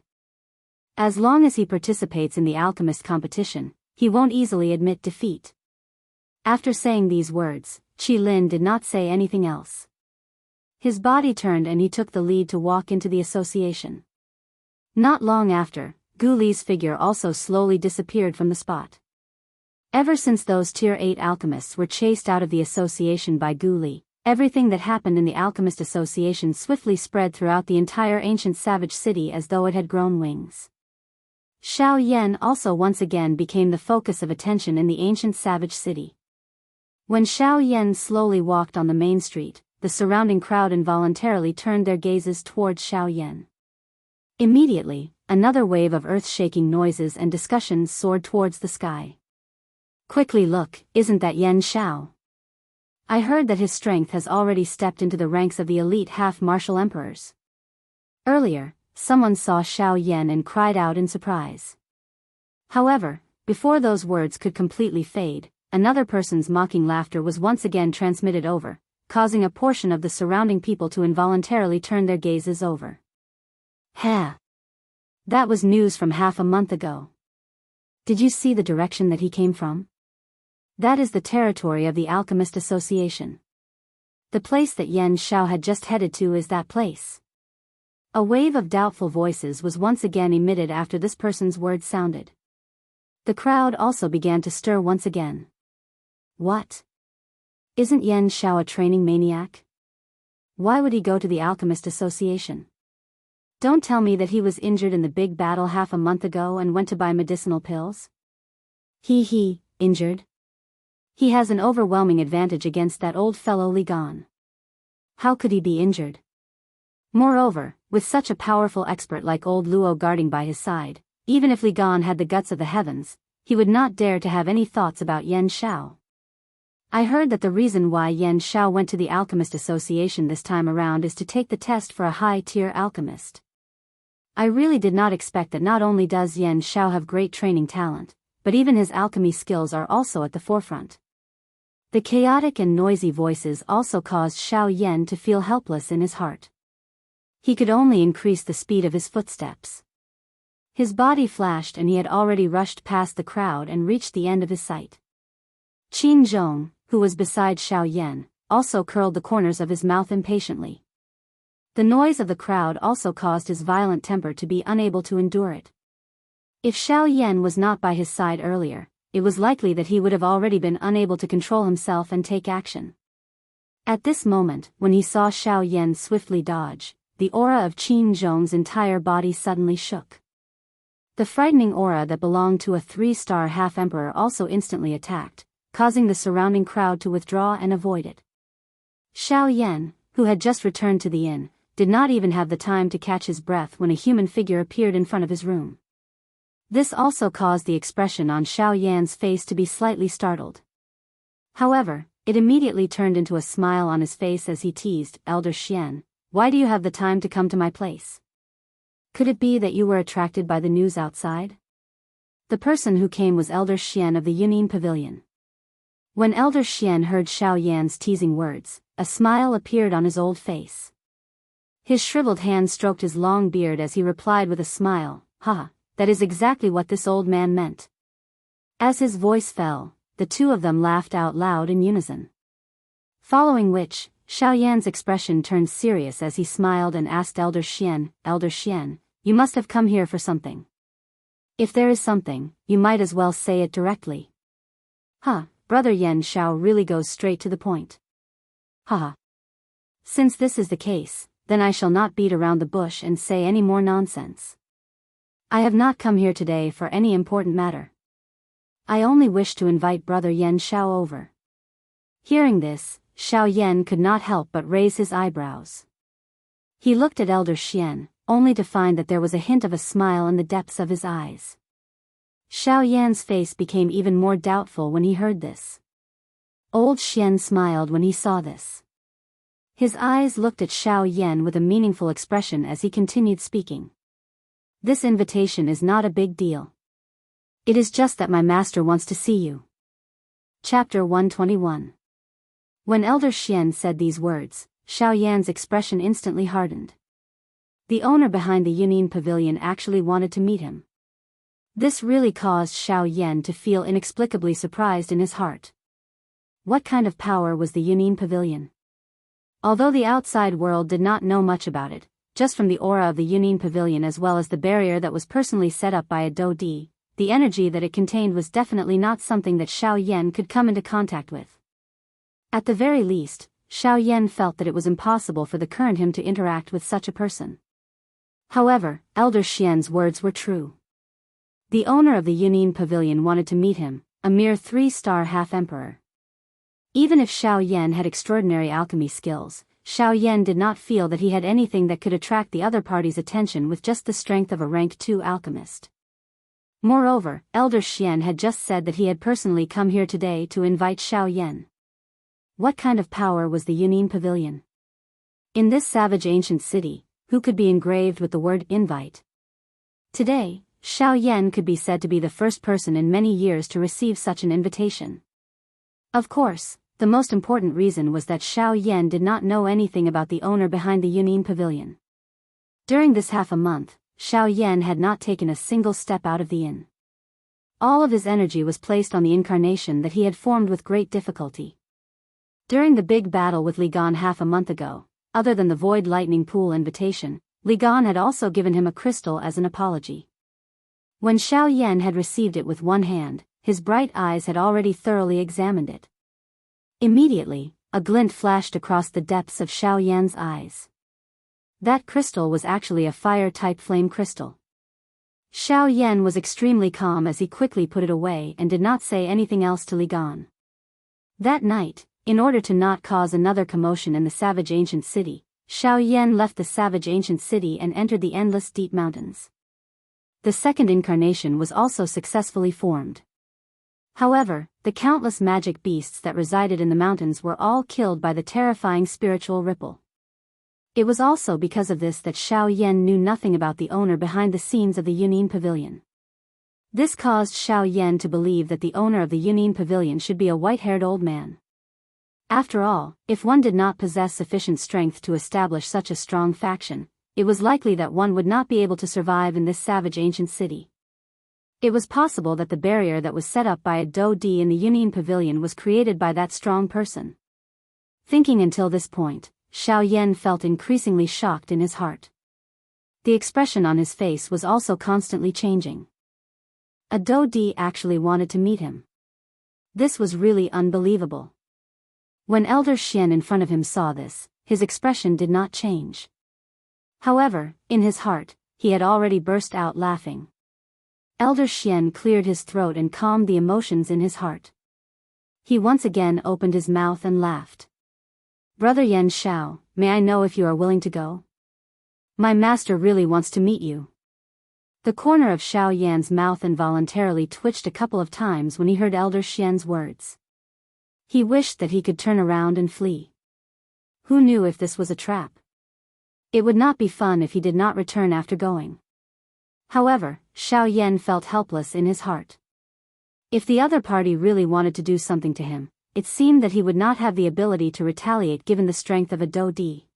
As long as he participates in the alchemist competition, he won't easily admit defeat." After saying these words, Qi Lin did not say anything else. His body turned and he took the lead to walk into the association. Not long after, Guli's figure also slowly disappeared from the spot. Ever since those Tier 8 alchemists were chased out of the association by Guli, everything that happened in the Alchemist Association swiftly spread throughout the entire ancient savage city as though it had grown wings. Xiao Yan also once again became the focus of attention in the ancient savage city. When Xiao Yan slowly walked on the main street, the surrounding crowd involuntarily turned their gazes towards Xiao Yan. Immediately, another wave of earth-shaking noises and discussions soared towards the sky. "Quickly look, isn't that Yan Xiao? I heard that his strength has already stepped into the ranks of the elite half-martial emperors." Earlier, someone saw Xiao Yan and cried out in surprise. However, before those words could completely fade, another person's mocking laughter was once again transmitted over, causing a portion of the surrounding people to involuntarily turn their gazes over. "Ha! That was news from half a month ago. Did you see the direction that he came from? That is the territory of the Alchemist Association. The place that Yan Xiao had just headed to is that place." A wave of doubtful voices was once again emitted after this person's words sounded. The crowd also began to stir once again. "What? Isn't Yan Xiao a training maniac? Why would he go to the Alchemist Association? Don't tell me that he was injured in the big battle half a month ago and went to buy medicinal pills? He, injured? He has an overwhelming advantage against that old fellow Li Gan. How could he be injured? Moreover, with such a powerful expert like old Luo guarding by his side, even if Li Gan had the guts of the heavens, he would not dare to have any thoughts about Yan Shao. I heard that the reason why Yan Shao went to the Alchemist Association this time around is to take the test for a high-tier alchemist. I really did not expect that not only does Yan Shao have great training talent, but even his alchemy skills are also at the forefront. The chaotic and noisy voices also caused Xiao Yan to feel helpless in his heart. He could only increase the speed of his footsteps. His body flashed and he had already rushed past the crowd and reached the end of his sight. Qin Zhong, who was beside Xiao Yan, also curled the corners of his mouth impatiently. The noise of the crowd also caused his violent temper to be unable to endure it. If Xiao Yan was not by his side earlier, it was likely that he would have already been unable to control himself and take action. At this moment, when he saw Xiao Yan swiftly dodge, the aura of Qin Zhong's entire body suddenly shook. The frightening aura that belonged to a 3-star half-emperor also instantly attacked, causing the surrounding crowd to withdraw and avoid it. Xiao Yan, who had just returned to the inn, did not even have the time to catch his breath when a human figure appeared in front of his room. This also caused the expression on Xiao Yan's face to be slightly startled. However, it immediately turned into a smile on his face as he teased, "Elder Xian, why do you have the time to come to my place? Could it be that you were attracted by the news outside?" The person who came was Elder Xian of the Yunin Pavilion. When Elder Xian heard Xiao Yan's teasing words, a smile appeared on his old face. His shriveled hand stroked his long beard as he replied with a smile, "Haha, that is exactly what this old man meant." As his voice fell, the two of them laughed out loud in unison. Following which, Xiao Yan's expression turned serious as he smiled and asked Elder Xian, "Elder Xian, you must have come here for something. If there is something, you might as well say it directly." "Huh, Brother Yan Shao really goes straight to the point. Haha. Since this is the case, then I shall not beat around the bush and say any more nonsense. I have not come here today for any important matter. I only wish to invite Brother Yan Shao over." Hearing this, Xiao Yan could not help but raise his eyebrows. He looked at Elder Xian, only to find that there was a hint of a smile in the depths of his eyes. Xiao Yan's face became even more doubtful when he heard this. Old Xian smiled when he saw this. His eyes looked at Xiao Yan with a meaningful expression as he continued speaking. "This invitation is not a big deal. It is just that my master wants to see you." Chapter 121. When Elder Xian said these words, Xiao Yan's expression instantly hardened. The owner behind the Yunin Pavilion actually wanted to meet him. This really caused Xiao Yan to feel inexplicably surprised in his heart. What kind of power was the Yunin Pavilion? Although the outside world did not know much about it, just from the aura of the Yunin Pavilion as well as the barrier that was personally set up by a Do Di, the energy that it contained was definitely not something that Xiao Yan could come into contact with. At the very least, Xiao Yan felt that it was impossible for the current him to interact with such a person. However, Elder Xian's words were true. The owner of the Yunin Pavilion wanted to meet him, a mere 3-star half-emperor. Even if Xiao Yan had extraordinary alchemy skills, Xiao Yan did not feel that he had anything that could attract the other party's attention with just the strength of a rank 2 alchemist. Moreover, Elder Xian had just said that he had personally come here today to invite Xiao Yan. What kind of power was the Yunin Pavilion? In this savage ancient city, who could be engraved with the word invite? Today, Xiao Yan could be said to be the first person in many years to receive such an invitation. Of course, the most important reason was that Xiao Yan did not know anything about the owner behind the Yunin Pavilion. During this half a month, Xiao Yan had not taken a single step out of the inn. All of his energy was placed on the incarnation that he had formed with great difficulty. During the big battle with Li Gan half a month ago, other than the Void Lightning Pool invitation, Li Gan had also given him a crystal as an apology. When Xiao Yan had received it with one hand, his bright eyes had already thoroughly examined it. Immediately, a glint flashed across the depths of Xiao Yan's eyes. That crystal was actually a fire-type flame crystal. Xiao Yan was extremely calm as he quickly put it away and did not say anything else to Li Gan. That night, in order to not cause another commotion in the savage ancient city, Xiao Yan left the savage ancient city and entered the endless deep mountains. The second incarnation was also successfully formed. However, the countless magic beasts that resided in the mountains were all killed by the terrifying spiritual ripple. It was also because of this that Xiao Yan knew nothing about the owner behind the scenes of the Yunnin Pavilion. This caused Xiao Yan to believe that the owner of the Yunnin Pavilion should be a white-haired old man. After all, if one did not possess sufficient strength to establish such a strong faction, it was likely that one would not be able to survive in this savage ancient city. It was possible that the barrier that was set up by a Dou Di in the Yunnin Pavilion was created by that strong person. Thinking until this point, Xiao Yan felt increasingly shocked in his heart. The expression on his face was also constantly changing. A Dou Di actually wanted to meet him. This was really unbelievable. When Elder Xian in front of him saw this, his expression did not change. However, in his heart, he had already burst out laughing. Elder Xian cleared his throat and calmed the emotions in his heart. He once again opened his mouth and laughed. Brother Yan Xiao, may I know if you are willing to go? My master really wants to meet you. The corner of Xiao Yan's mouth involuntarily twitched a couple of times when he heard Elder Xian's words. He wished that he could turn around and flee. Who knew if this was a trap? It would not be fun if he did not return after going. However, Xiao Yan felt helpless in his heart. If the other party really wanted to do something to him, it seemed that he would not have the ability to retaliate given the strength of a Dou Di.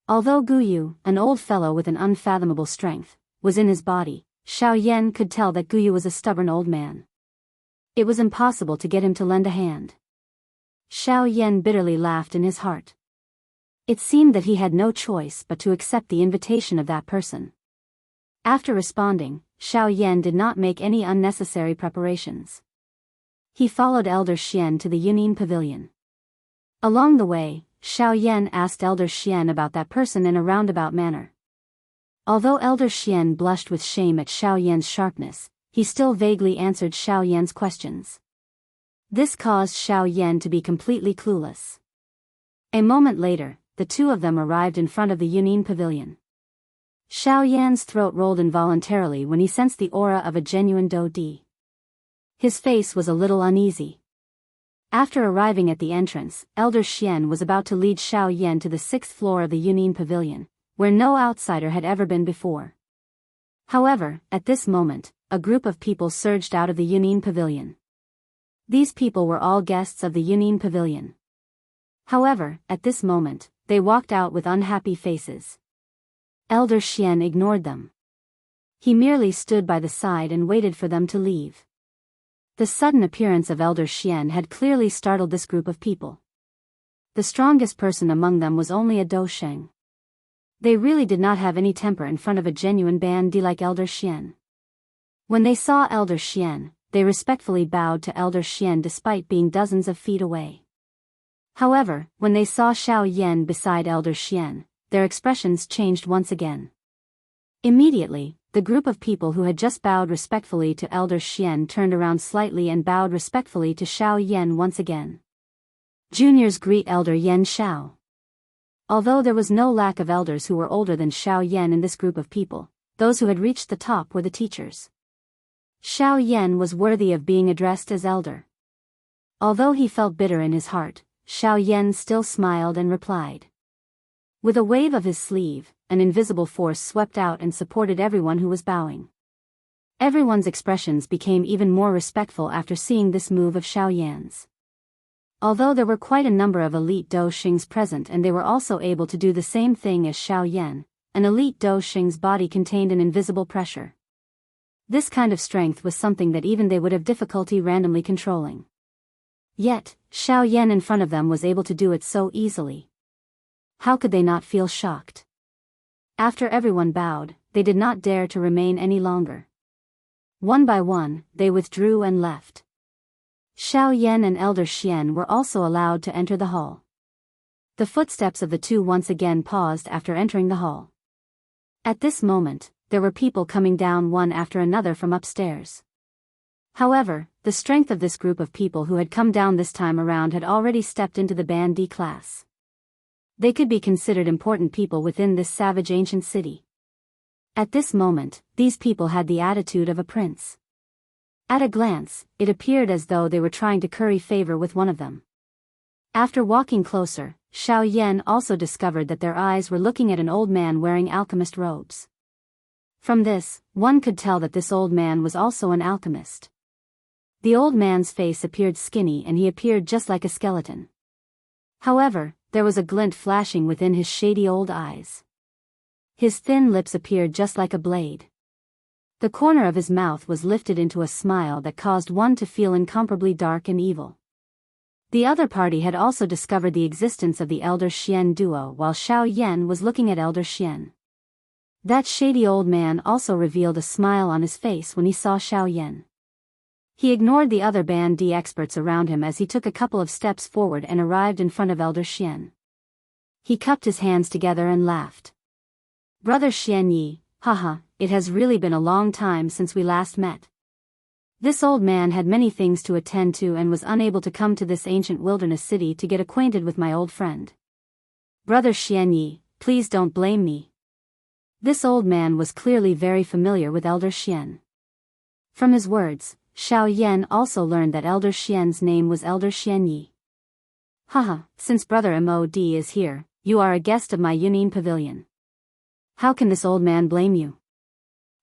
Although Gu Yu, an old fellow with an unfathomable strength, was in his body, Xiao Yan could tell that Gu Yu was a stubborn old man. It was impossible to get him to lend a hand. Xiao Yan bitterly laughed in his heart. It seemed that he had no choice but to accept the invitation of that person. After responding, Xiao Yan did not make any unnecessary preparations. He followed Elder Xian to the Yunnin Pavilion. Along the way, Xiao Yan asked Elder Xian about that person in a roundabout manner. Although Elder Xian blushed with shame at Xiao Yan's sharpness, he still vaguely answered Xiao Yan's questions. This caused Xiao Yan to be completely clueless. A moment later, the two of them arrived in front of the Yunnin Pavilion. Xiao Yan's throat rolled involuntarily when he sensed the aura of a genuine Dou Di. His face was a little uneasy. After arriving at the entrance, Elder Xian was about to lead Xiao Yan to the 6th floor of the Yunnin Pavilion, where no outsider had ever been before. However, at this moment, a group of people surged out of the Yunnin Pavilion. These people were all guests of the Yunnin Pavilion. However, at this moment, they walked out with unhappy faces. Elder Xian ignored them. He merely stood by the side and waited for them to leave. The sudden appearance of Elder Xian had clearly startled this group of people. The strongest person among them was only a Dou Sheng. They really did not have any temper in front of a genuine Bandi like Elder Xian. When they saw Elder Xian, they respectfully bowed to Elder Xian despite being dozens of feet away. However, when they saw Xiao Yan beside Elder Xian, their expressions changed once again. Immediately, the group of people who had just bowed respectfully to Elder Xian turned around slightly and bowed respectfully to Xiao Yan once again. Juniors greet Elder Yan Xiao. Although there was no lack of elders who were older than Xiao Yan in this group of people, those who had reached the top were the teachers. Xiao Yan was worthy of being addressed as elder. Although he felt bitter in his heart, Xiao Yan still smiled and replied. With a wave of his sleeve, an invisible force swept out and supported everyone who was bowing. Everyone's expressions became even more respectful after seeing this move of Xiao Yan's. Although there were quite a number of elite Dou Xings present and they were also able to do the same thing as Xiao Yan, an elite Dou Xing's body contained an invisible pressure. This kind of strength was something that even they would have difficulty randomly controlling. Yet, Xiao Yan in front of them was able to do it so easily. How could they not feel shocked? After everyone bowed, they did not dare to remain any longer. One by one, they withdrew and left. Xiao Yan and Elder Xian were also allowed to enter the hall. The footsteps of the two once again paused after entering the hall. At this moment, there were people coming down one after another from upstairs. However, the strength of this group of people who had come down this time around had already stepped into the Band D class. They could be considered important people within this savage ancient city. At this moment, these people had the attitude of a prince. At a glance, it appeared as though they were trying to curry favor with one of them. After walking closer, Xiao Yan also discovered that their eyes were looking at an old man wearing alchemist robes. From this, one could tell that this old man was also an alchemist. The old man's face appeared skinny and he appeared just like a skeleton. However, there was a glint flashing within his shady old eyes. His thin lips appeared just like a blade. The corner of his mouth was lifted into a smile that caused one to feel incomparably dark and evil. The other party had also discovered the existence of the Elder Xian duo while Xiao Yan was looking at Elder Xian. That shady old man also revealed a smile on his face when he saw Xiao Yan. He ignored the other Band D experts around him as he took a couple of steps forward and arrived in front of Elder Xian. He cupped his hands together and laughed. "Brother Xian Yi, haha, it has really been a long time since we last met." This old man had many things to attend to and was unable to come to this ancient wilderness city to get acquainted with my old friend. "Brother Xian Yi, please don't blame me." This old man was clearly very familiar with Elder Xian. From his words, Xiao Yan also learned that Elder Xian's name was Elder Xian Yi. "Haha, since Brother Mod is here, you are a guest of my Yunin pavilion. How can this old man blame you?"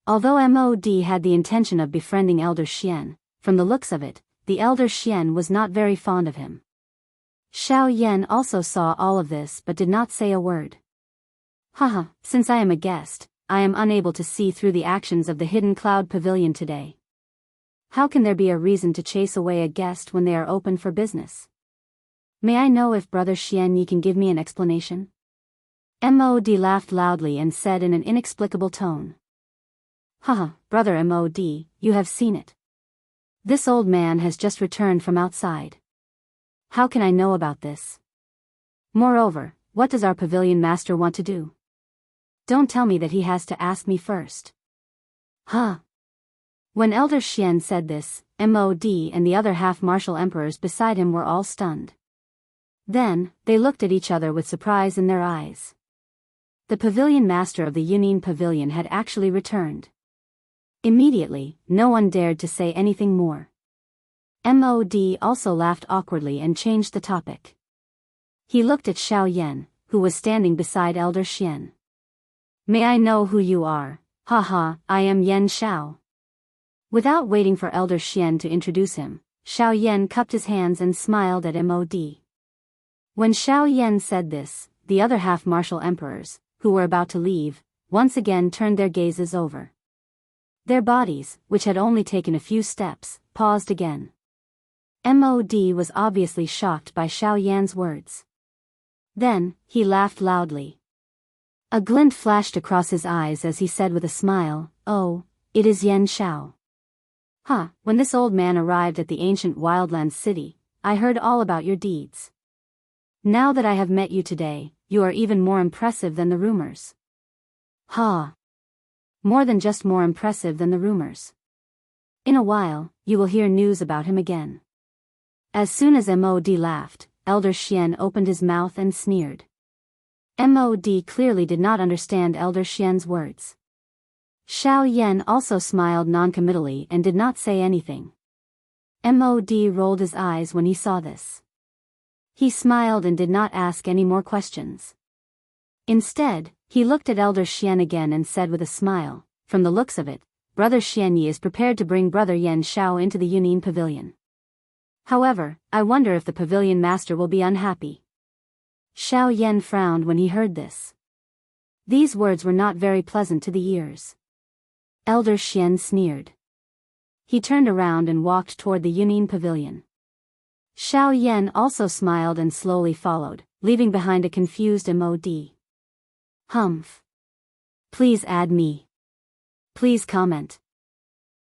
Although Mod had the intention of befriending Elder Xian, from the looks of it, the Elder Xian was not very fond of him. Xiao Yan also saw all of this but did not say a word. "Haha, since I am a guest, I am unable to see through the actions of the Hidden Cloud Pavilion today. How can there be a reason to chase away a guest when they are open for business? May I know if Brother Xian Yi can give me an explanation?" Mod laughed loudly and said in an inexplicable tone. "Haha, Brother Mod, you have seen it. This old man has just returned from outside. How can I know about this? Moreover, what does our pavilion master want to do? Don't tell me that he has to ask me first." "Huh." When Elder Xian said this, Mod and the other half-martial emperors beside him were all stunned. Then, they looked at each other with surprise in their eyes. The pavilion master of the Yunin pavilion had actually returned. Immediately, no one dared to say anything more. Mod also laughed awkwardly and changed the topic. He looked at Xiao Yan, who was standing beside Elder Xian. "May I know who you are?" "Haha, I am Yan Xiao." Without waiting for Elder Xian to introduce him, Xiao Yan cupped his hands and smiled at Mod. When Xiao Yan said this, the other half-martial emperors, who were about to leave, once again turned their gazes over. Their bodies, which had only taken a few steps, paused again. Mod was obviously shocked by Xiao Yan's words. Then, he laughed loudly. A glint flashed across his eyes as he said with a smile, "Oh, it is Yan Xiao. When this old man arrived at the ancient wildlands city, I heard all about your deeds. Now that I have met you today, you are even more impressive than the rumors." More than just more impressive than the rumors. In a while, you will hear news about him again. As soon as Mod laughed, Elder Xian opened his mouth and sneered. Mod clearly did not understand Elder Xian's words. Xiao Yan also smiled noncommittally and did not say anything. Mod rolled his eyes when he saw this. He smiled and did not ask any more questions. Instead, he looked at Elder Xian again and said with a smile, "From the looks of it, Brother Xian Yi is prepared to bring Brother Yan Xiao into the Yunin pavilion. However, I wonder if the pavilion master will be unhappy." Xiao Yan frowned when he heard this. These words were not very pleasant to the ears. Elder Xian sneered. He turned around and walked toward the Yunin pavilion. Xiao Yan also smiled and slowly followed, leaving behind a confused Mod. "Humph. Please add me. Please comment.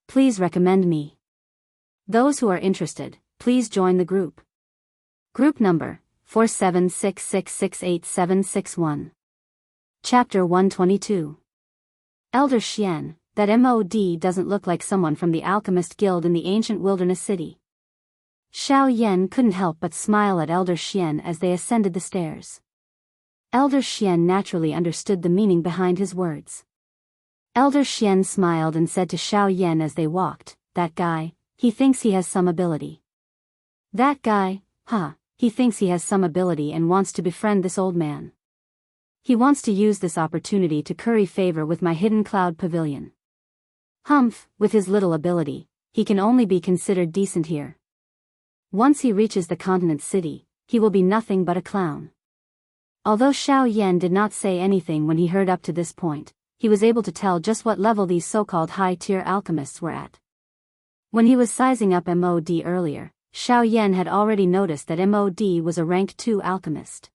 Please recommend me. Those who are interested, please join the group. Group number 4766686761. Chapter 122. Elder Xian, that Mod doesn't look like someone from the Alchemist Guild in the ancient wilderness city. Xiao Yan couldn't help but smile at Elder Xian as they ascended the stairs. Elder Xian naturally understood the meaning behind his words. Elder Xian smiled and said to Xiao Yan as they walked, "That guy, he thinks he has some ability." That guy, he thinks he has some ability and wants to befriend this old man. He wants to use this opportunity to curry favor with my hidden cloud pavilion. Humph, with his little ability, he can only be considered decent here. Once he reaches the continent city, he will be nothing but a clown. Although Xiao Yan did not say anything when he heard up to this point, he was able to tell just what level these so-called high-tier alchemists were at. When he was sizing up MOD earlier, Xiao Yan had already noticed that MOD was a rank 2 alchemist.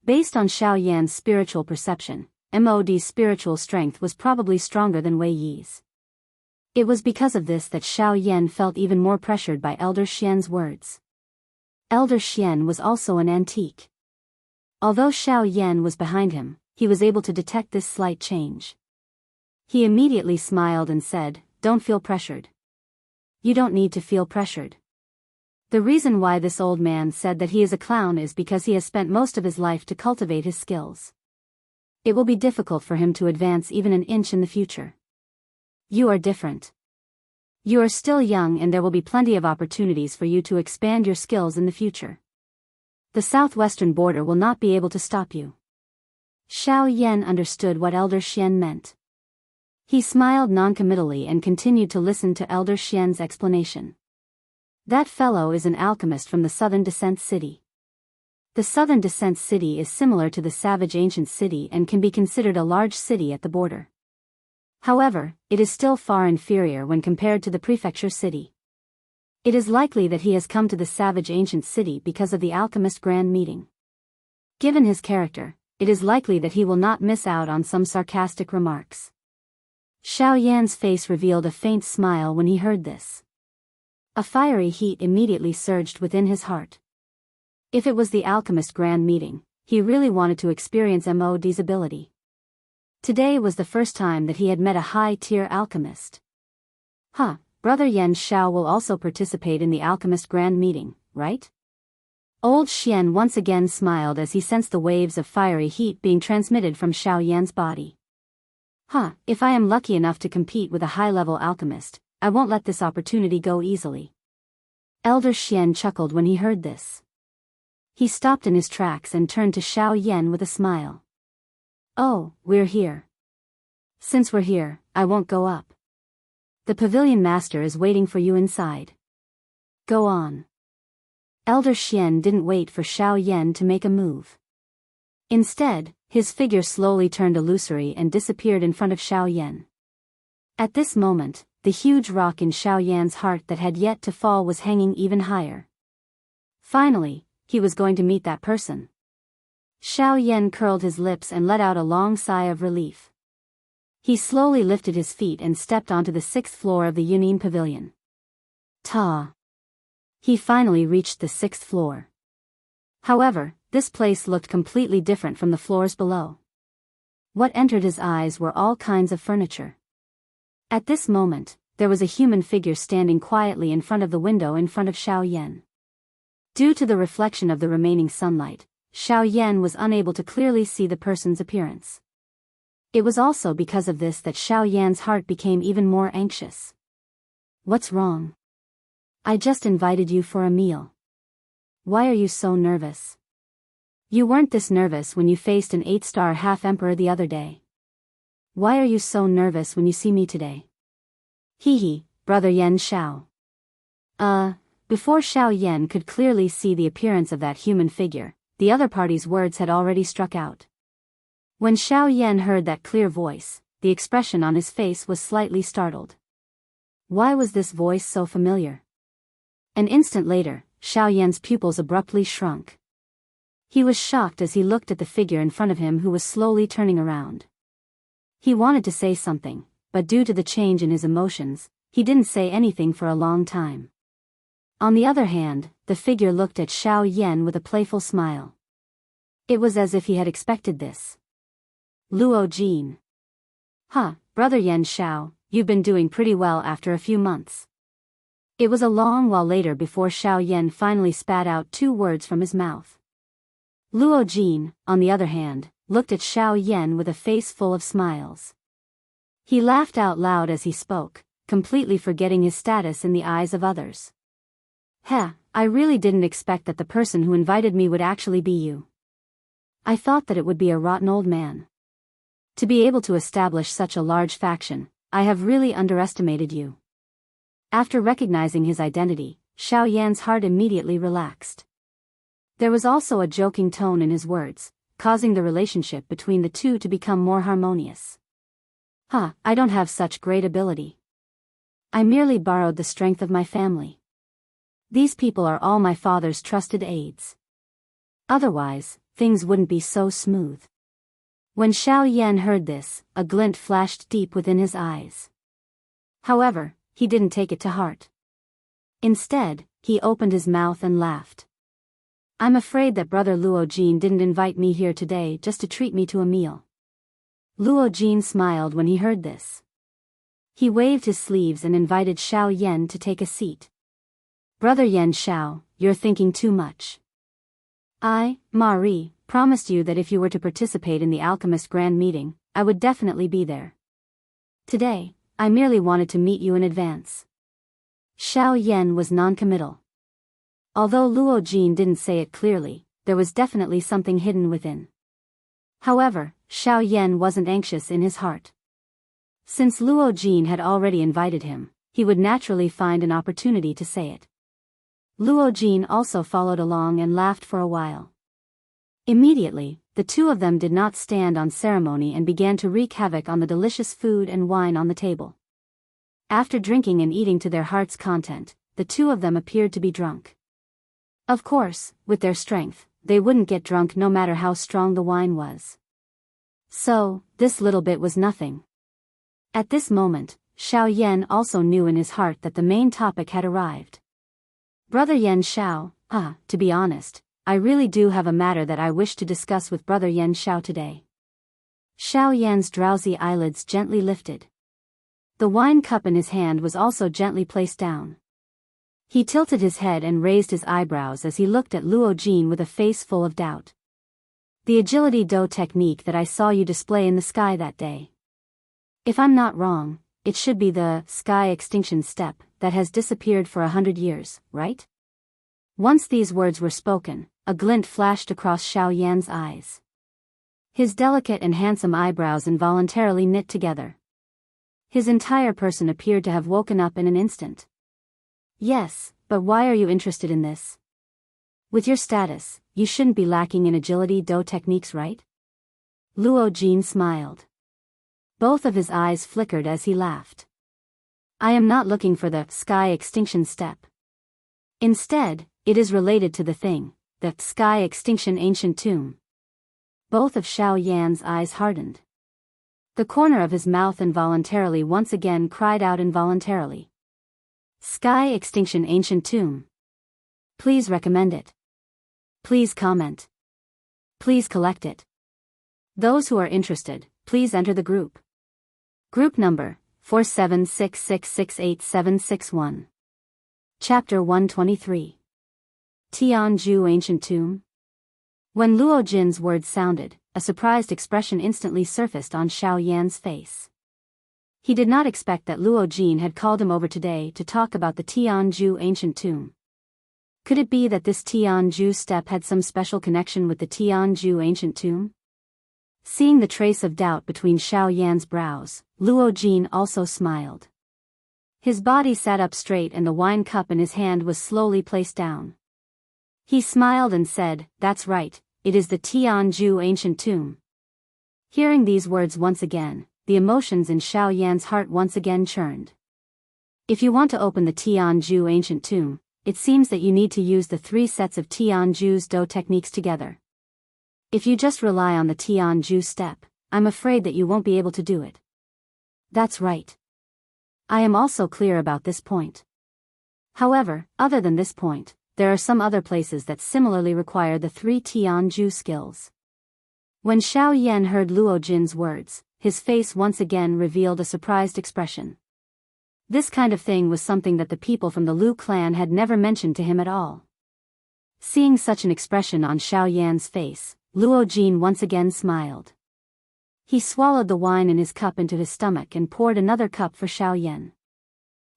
Based on Xiao Yan's spiritual perception, MOD's spiritual strength was probably stronger than Wei Yi's. It was because of this that Xiao Yan felt even more pressured by Elder Xian's words. Elder Xian was also an antique. Although Xiao Yan was behind him, he was able to detect this slight change. He immediately smiled and said, "Don't feel pressured. You don't need to feel pressured." The reason why this old man said that he is a clown is because he has spent most of his life to cultivate his skills. It will be difficult for him to advance even an inch in the future. You are different. You are still young and there will be plenty of opportunities for you to expand your skills in the future. The southwestern border will not be able to stop you. Xiao Yan understood what Elder Xian meant. He smiled noncommittally and continued to listen to Elder Xian's explanation. That fellow is an alchemist from the Southern Descent City. The Southern Descent City is similar to the Savage Ancient City and can be considered a large city at the border. However, it is still far inferior when compared to the Prefecture City. It is likely that he has come to the Savage Ancient City because of the Alchemist Grand Meeting. Given his character, it is likely that he will not miss out on some sarcastic remarks. Xiao Yan's face revealed a faint smile when he heard this. A fiery heat immediately surged within his heart. If it was the Alchemist Grand Meeting, he really wanted to experience MOD's ability. Today was the first time that he had met a high-tier alchemist. Brother Yan Xiao will also participate in the Alchemist Grand Meeting, right? Old Xian once again smiled as he sensed the waves of fiery heat being transmitted from Xiao Yan's body. If I am lucky enough to compete with a high-level alchemist, I won't let this opportunity go easily. Elder Xian chuckled when he heard this. He stopped in his tracks and turned to Xiao Yan with a smile. "Oh, we're here. Since we're here, I won't go up. The pavilion master is waiting for you inside. Go on." Elder Xian didn't wait for Xiao Yan to make a move. Instead, his figure slowly turned illusory and disappeared in front of Xiao Yan. At this moment, the huge rock in Xiao Yan's heart that had yet to fall was hanging even higher. Finally, he was going to meet that person. Xiao Yan curled his lips and let out a long sigh of relief. He slowly lifted his feet and stepped onto the 6th floor of the Yunin Pavilion. He finally reached the 6th floor. However, this place looked completely different from the floors below. What entered his eyes were all kinds of furniture. At this moment, there was a human figure standing quietly in front of the window in front of Xiao Yan. Due to the reflection of the remaining sunlight, Xiao Yan was unable to clearly see the person's appearance. It was also because of this that Xiao Yan's heart became even more anxious. "What's wrong? I just invited you for a meal. Why are you so nervous? You weren't this nervous when you faced an 8-star half-emperor the other day. Why are you so nervous when you see me today?" Brother Yan Xiao. Before Xiao Yan could clearly see the appearance of that human figure, the other party's words had already struck out. When Xiao Yan heard that clear voice, the expression on his face was slightly startled. Why was this voice so familiar? An instant later, Xiao Yan's pupils abruptly shrunk. He was shocked as he looked at the figure in front of him who was slowly turning around. He wanted to say something, but due to the change in his emotions, he didn't say anything for a long time. On the other hand, the figure looked at Xiao Yan with a playful smile. It was as if he had expected this. Luo Jin. Brother Yan Xiao, you've been doing pretty well after a few months. It was a long while later before Xiao Yan finally spat out 2 words from his mouth. Luo Jin, on the other hand, looked at Xiao Yan with a face full of smiles. He laughed out loud as he spoke, completely forgetting his status in the eyes of others. Heh, I really didn't expect that the person who invited me would actually be you. I thought that it would be a rotten old man. To be able to establish such a large faction, I have really underestimated you. After recognizing his identity, Xiao Yan's heart immediately relaxed. There was also a joking tone in his words, causing the relationship between the two to become more harmonious. I don't have such great ability. I merely borrowed the strength of my family. These people are all my father's trusted aides. Otherwise, things wouldn't be so smooth. When Xiao Yan heard this, a glint flashed deep within his eyes. However, he didn't take it to heart. Instead, he opened his mouth and laughed. I'm afraid that Brother Luo Jin didn't invite me here today just to treat me to a meal. Luo Jin smiled when he heard this. He waved his sleeves and invited Xiao Yan to take a seat. Brother Yan Xiao, you're thinking too much. I, Marie, promised you that if you were to participate in the Alchemist Grand Meeting, I would definitely be there. Today, I merely wanted to meet you in advance. Xiao Yan was non-committal. Although Luo Jin didn't say it clearly, there was definitely something hidden within. However, Xiao Yan wasn't anxious in his heart. Since Luo Jin had already invited him, he would naturally find an opportunity to say it. Luo Jin also followed along and laughed for a while. Immediately, the two of them did not stand on ceremony and began to wreak havoc on the delicious food and wine on the table. After drinking and eating to their heart's content, the two of them appeared to be drunk. Of course, with their strength, they wouldn't get drunk no matter how strong the wine was. So, this little bit was nothing. At this moment, Xiao Yan also knew in his heart that the main topic had arrived. Brother Yan Xiao, to be honest, I really do have a matter that I wish to discuss with Brother Yan Xiao today. Xiao Yan's drowsy eyelids gently lifted. The wine cup in his hand was also gently placed down. He tilted his head and raised his eyebrows as he looked at Luo Jin with a face full of doubt. The agility do technique that I saw you display in the sky that day. If I'm not wrong, it should be the sky extinction step that has disappeared for 100 years, right? Once these words were spoken, a glint flashed across Xiao Yan's eyes. His delicate and handsome eyebrows involuntarily knit together. His entire person appeared to have woken up in an instant. Yes, but why are you interested in this? With your status, you shouldn't be lacking in agility do techniques, right? Luo Jin smiled. Both of his eyes flickered as he laughed. I am not looking for the sky extinction step. Instead, it is related to the sky extinction ancient tomb. Both of Xiao Yan's eyes hardened. The corner of his mouth involuntarily once again cried out involuntarily. Sky extinction ancient tomb. Please recommend it. Please comment. Please collect it. Those who are interested, please enter the group. Group number 4766686761. Chapter 123. Tianju Ancient Tomb. When Luo Jin's words sounded, a surprised expression instantly surfaced on Xiao Yan's face. He did not expect that Luo Jin had called him over today to talk about the Tianju Ancient Tomb. Could it be that this Tianju step had some special connection with the Tianju Ancient Tomb? Seeing the trace of doubt between Xiao Yan's brows, Luo Jin also smiled. His body sat up straight and the wine cup in his hand was slowly placed down. He smiled and said, "That's right, it is the Tianju Ancient Tomb." Hearing these words once again, the emotions in Xiao Yan's heart once again churned. If you want to open the Tianju Ancient Tomb, it seems that you need to use the 3 sets of Tianju's do techniques together. If you just rely on the Tianju step, I'm afraid that you won't be able to do it. That's right. I am also clear about this point. However, other than this point, there are some other places that similarly require the 3 Tianju skills. When Xiao Yan heard Luo Jin's words, his face once again revealed a surprised expression. This kind of thing was something that the people from the Lu clan had never mentioned to him at all. Seeing such an expression on Xiao Yan's face, Luo Jin once again smiled. He swallowed the wine in his cup into his stomach and poured another cup for Xiao Yan.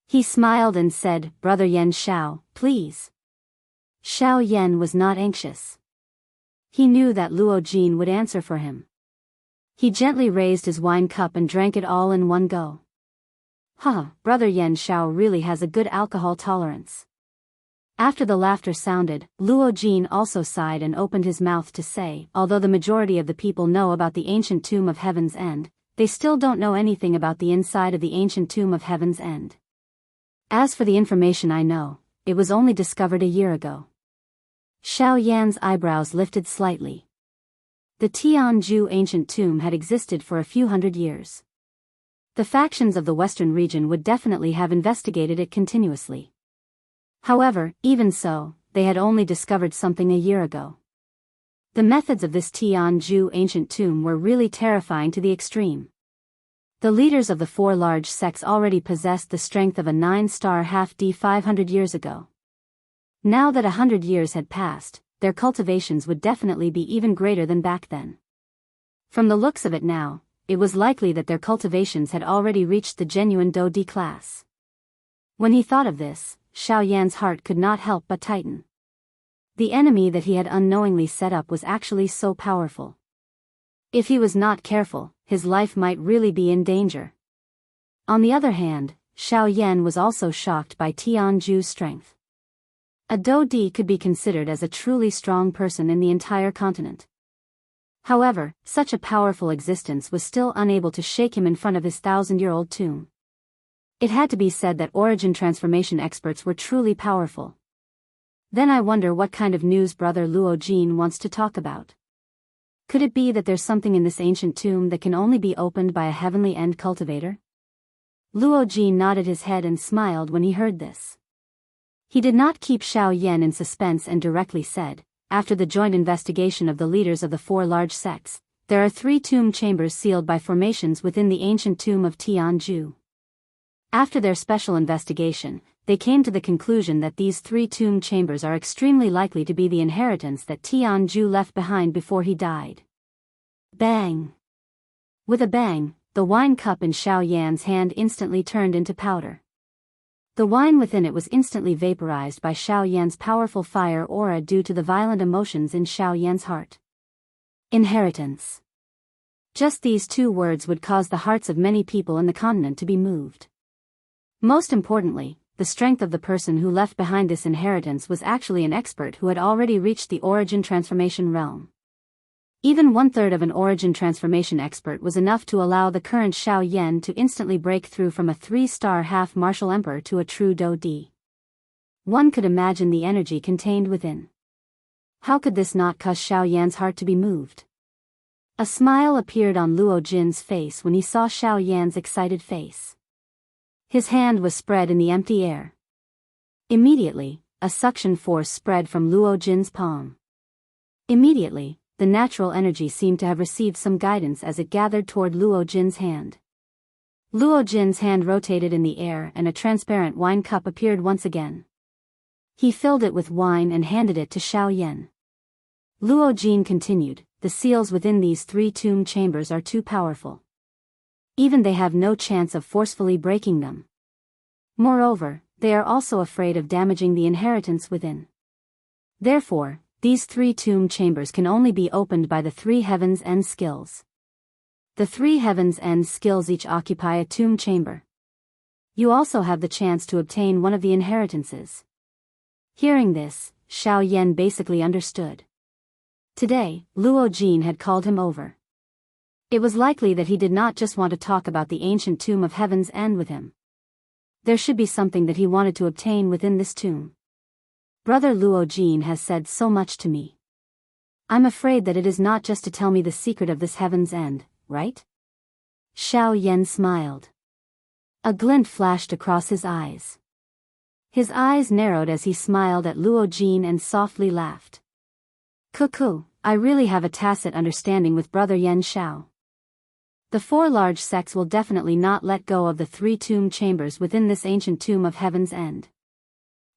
He smiled and said, "Brother Yan Xiao, please." Xiao Yan was not anxious. He knew that Luo Jin would answer for him. He gently raised his wine cup and drank it all in one go. Brother Yan Xiao really has a good alcohol tolerance. After the laughter sounded, Luo Jin also sighed and opened his mouth to say, although the majority of the people know about the ancient tomb of Heaven's End, they still don't know anything about the inside of the ancient tomb of Heaven's End. As for the information I know, it was only discovered a year ago. Xiao Yan's eyebrows lifted slightly. The Tianju ancient tomb had existed for a few hundred years. The factions of the western region would definitely have investigated it continuously. However, even so, they had only discovered something a year ago. The methods of this Tianju ancient tomb were really terrifying to the extreme. The leaders of the 4 large sects already possessed the strength of a 9-star half-D 500 years ago. Now that 100 years had passed, their cultivations would definitely be even greater than back then. From the looks of it now, it was likely that their cultivations had already reached the genuine Do-D class. When he thought of this, Xiao Yan's heart could not help but tighten. The enemy that he had unknowingly set up was actually so powerful. If he was not careful, his life might really be in danger. On the other hand, Xiao Yan was also shocked by Tianju's strength. A Do-D could be considered as a truly strong person in the entire continent. However, such a powerful existence was still unable to shake him in front of his 1,000-year-old tomb. It had to be said that origin transformation experts were truly powerful. Then I wonder what kind of news Brother Luo Jin wants to talk about. Could it be that there's something in this ancient tomb that can only be opened by a heavenly end cultivator? Luo Jin nodded his head and smiled when he heard this. He did not keep Xiao Yan in suspense and directly said, after the joint investigation of the leaders of the 4 large sects, there are 3 tomb chambers sealed by formations within the ancient tomb of Tianju. After their special investigation, they came to the conclusion that these 3 tomb chambers are extremely likely to be the inheritance that Tianju left behind before he died. Bang! With a bang, the wine cup in Xiao Yan's hand instantly turned into powder. The wine within it was instantly vaporized by Xiao Yan's powerful fire aura due to the violent emotions in Xiao Yan's heart. Inheritance. Just these 2 words would cause the hearts of many people in the continent to be moved. Most importantly, the strength of the person who left behind this inheritance was actually an expert who had already reached the origin transformation realm. Even 1/3 of an origin transformation expert was enough to allow the current Xiao Yan to instantly break through from a 3-star half-martial emperor to a true Do-D. One could imagine the energy contained within. How could this not cause Xiao Yan's heart to be moved? A smile appeared on Luo Jin's face when he saw Xiao Yan's excited face. His hand was spread in the empty air. Immediately, a suction force spread from Luo Jin's palm. Immediately, the natural energy seemed to have received some guidance as it gathered toward Luo Jin's hand. Luo Jin's hand rotated in the air and a transparent wine cup appeared once again. He filled it with wine and handed it to Xiao Yan. Luo Jin continued, "The seals within these 3 tomb chambers are too powerful. Even they have no chance of forcefully breaking them. Moreover, they are also afraid of damaging the inheritance within. Therefore, these 3 tomb chambers can only be opened by the 3 Heaven's End skills. The 3 Heaven's End skills each occupy a tomb chamber. You also have the chance to obtain one of the inheritances." Hearing this, Xiao Yan basically understood. Today, Luo Jin had called him over. It was likely that he did not just want to talk about the ancient tomb of Heaven's End with him. There should be something that he wanted to obtain within this tomb. Brother Luo Jin has said so much to me. I'm afraid that it is not just to tell me the secret of this Heaven's End, right? Xiao Yan smiled. A glint flashed across his eyes. His eyes narrowed as he smiled at Luo Jin and softly laughed. "Cuckoo, I really have a tacit understanding with Brother Yan Xiao. The 4 large sects will definitely not let go of the 3 tomb chambers within this ancient tomb of Heaven's End.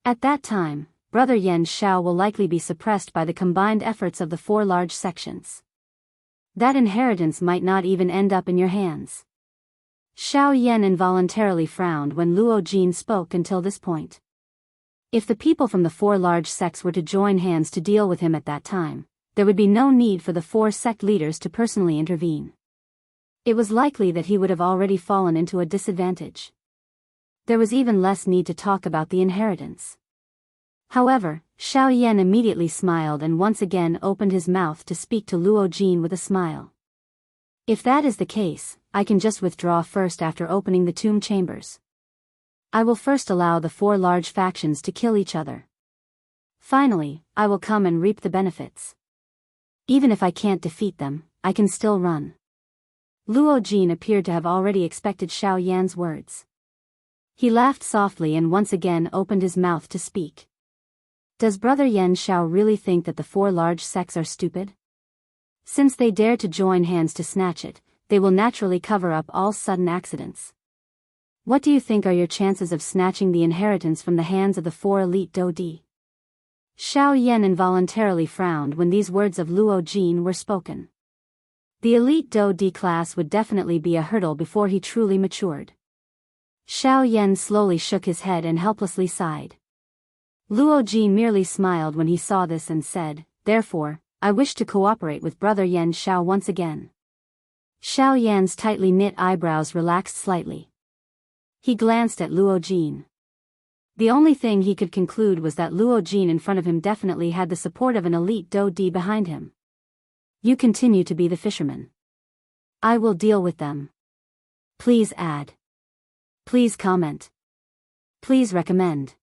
At that time, Brother Yan Shao will likely be suppressed by the combined efforts of the 4 large sections. That inheritance might not even end up in your hands. Xiao Yan involuntarily frowned when Luo Jin spoke until this point. If the people from the 4 large sects were to join hands to deal with him at that time, there would be no need for the 4 sect leaders to personally intervene. It was likely that he would have already fallen into a disadvantage. There was even less need to talk about the inheritance. However, Xiao Yan immediately smiled and once again opened his mouth to speak to Luo Jin with a smile. If that is the case, I can just withdraw first after opening the tomb chambers. I will first allow the 4 large factions to kill each other. Finally, I will come and reap the benefits. Even if I can't defeat them, I can still run. Luo Jin appeared to have already expected Xiao Yan's words. He laughed softly and once again opened his mouth to speak. Does Brother Yan Shao really think that the 4 large sects are stupid? Since they dare to join hands to snatch it, they will naturally cover up all sudden accidents. What do you think are your chances of snatching the inheritance from the hands of the 4 elite Dodi? Xiao Yan involuntarily frowned when these words of Luo Jin were spoken. The elite Dodi class would definitely be a hurdle before he truly matured. Xiao Yan slowly shook his head and helplessly sighed. Luo Jin merely smiled when he saw this and said, "Therefore, I wish to cooperate with Brother Yan Shao once again." Xiao Yan's tightly knit eyebrows relaxed slightly. He glanced at Luo Jin. The only thing he could conclude was that Luo Jin in front of him definitely had the support of an elite Dodi behind him. You continue to be the fisherman. I will deal with them. Please add. Please comment. Please recommend.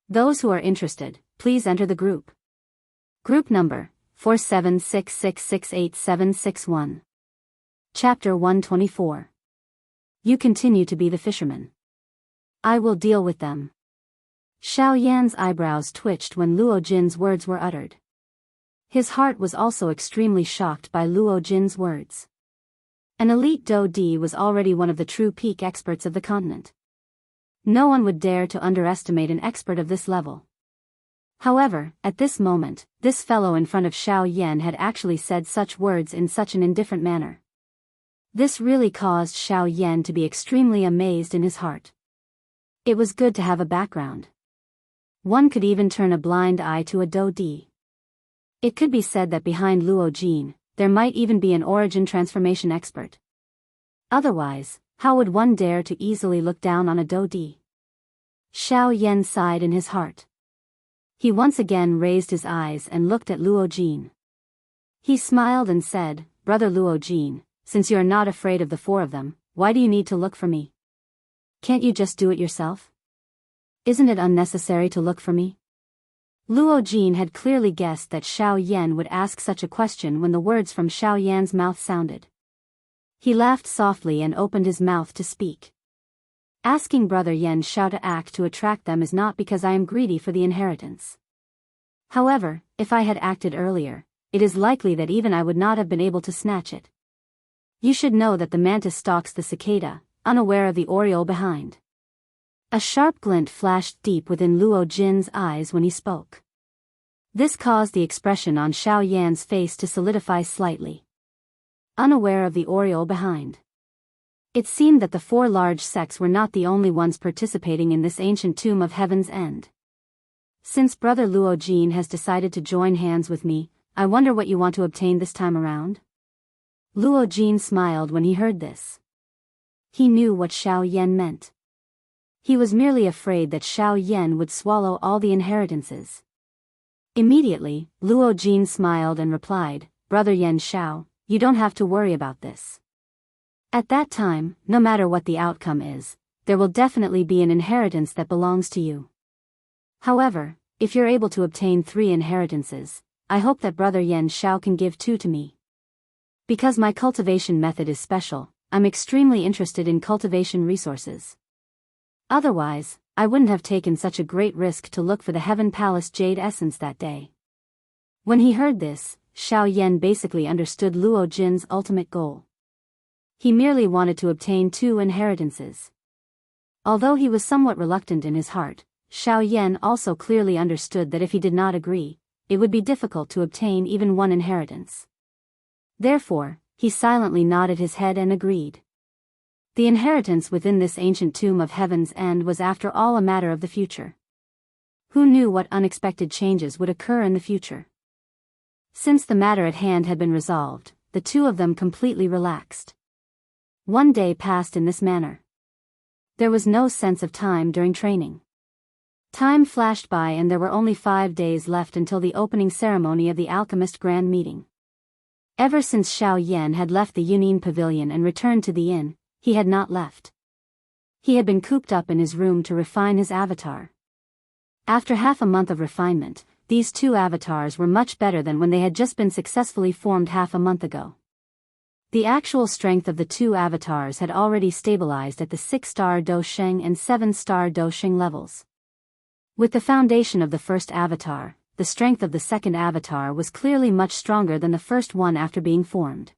Those who are interested, please enter the group. Group number, 4766686761. Chapter 124. You continue to be the fisherman. I will deal with them. Xiao Yan's eyebrows twitched when Luo Jin's words were uttered. His heart was also extremely shocked by Luo Jin's words. An elite Dodi was already one of the true peak experts of the continent. No one would dare to underestimate an expert of this level. However, at this moment, this fellow in front of Xiao Yan had actually said such words in such an indifferent manner. This really caused Xiao Yan to be extremely amazed in his heart. It was good to have a background. One could even turn a blind eye to a Dodi. It could be said that behind Luo Jin, there might even be an origin transformation expert. Otherwise, how would one dare to easily look down on a Dodi? Xiao Yan sighed in his heart. He once again raised his eyes and looked at Luo Jin. He smiled and said, "Brother Luo Jin, since you are not afraid of the 4 of them, why do you need to look for me? Can't you just do it yourself? Isn't it unnecessary to look for me?" Luo Jin had clearly guessed that Xiao Yan would ask such a question when the words from Xiao Yan's mouth sounded. He laughed softly and opened his mouth to speak. Asking Brother Yan Shao to act to attract them is not because I am greedy for the inheritance. However, if I had acted earlier, it is likely that even I would not have been able to snatch it. You should know that the mantis stalks the cicada, unaware of the oriole behind. A sharp glint flashed deep within Luo Jin's eyes when he spoke. This caused the expression on Xiao Yan's face to solidify slightly. Unaware of the oriole behind. It seemed that the 4 large sects were not the only ones participating in this ancient tomb of Heaven's End. Since Brother Luo Jin has decided to join hands with me, I wonder what you want to obtain this time around? Luo Jin smiled when he heard this. He knew what Xiao Yan meant. He was merely afraid that Xiao Yan would swallow all the inheritances. Immediately, Luo Jin smiled and replied, "Brother Yan Shao, you don't have to worry about this. At that time, no matter what the outcome is, there will definitely be an inheritance that belongs to you. However, if you're able to obtain 3 inheritances, I hope that Brother Yan Shao can give 2 to me. Because my cultivation method is special, I'm extremely interested in cultivation resources. Otherwise, I wouldn't have taken such a great risk to look for the Heaven Palace Jade Essence that day." When he heard this, Xiao Yan basically understood Luo Jin's ultimate goal. He merely wanted to obtain 2 inheritances. Although he was somewhat reluctant in his heart, Xiao Yan also clearly understood that if he did not agree, it would be difficult to obtain even one inheritance. Therefore, he silently nodded his head and agreed. The inheritance within this ancient tomb of Heaven's End was after all a matter of the future. Who knew what unexpected changes would occur in the future? Since the matter at hand had been resolved, the two of them completely relaxed. One day passed in this manner. There was no sense of time during training. Time flashed by and there were only 5 days left until the opening ceremony of the Alchemist Grand Meeting. Ever since Xiao Yan had left the Yunin Pavilion and returned to the inn, he had not left. He had been cooped up in his room to refine his avatar. After half a month of refinement, these two avatars were much better than when they had just been successfully formed half a month ago. The actual strength of the two avatars had already stabilized at the 6-star Do Sheng and 7-star Do Sheng levels. With the foundation of the first avatar, the strength of the second avatar was clearly much stronger than the first one after being formed.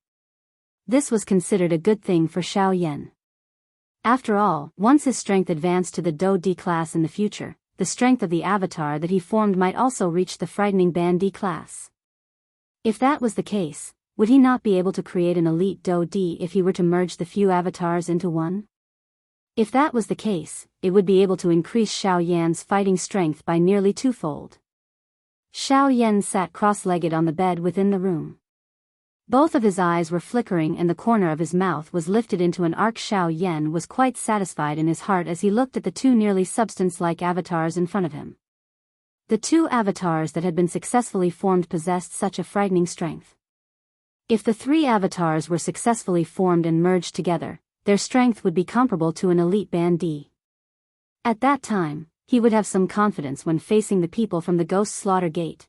This was considered a good thing for Xiao Yan. After all, once his strength advanced to the Do D class in the future, the strength of the avatar that he formed might also reach the frightening Ban D class. If that was the case, would he not be able to create an elite Do D if he were to merge the few avatars into one? If that was the case, it would be able to increase Xiao Yan's fighting strength by nearly twofold. Xiao Yan sat cross-legged on the bed within the room. Both of his eyes were flickering and the corner of his mouth was lifted into an arc. Xiao Yan was quite satisfied in his heart as he looked at the two nearly substance-like avatars in front of him. The two avatars that had been successfully formed possessed such a frightening strength. If the 3 avatars were successfully formed and merged together, their strength would be comparable to an elite Ban D. At that time, he would have some confidence when facing the people from the Ghost Slaughter Gate.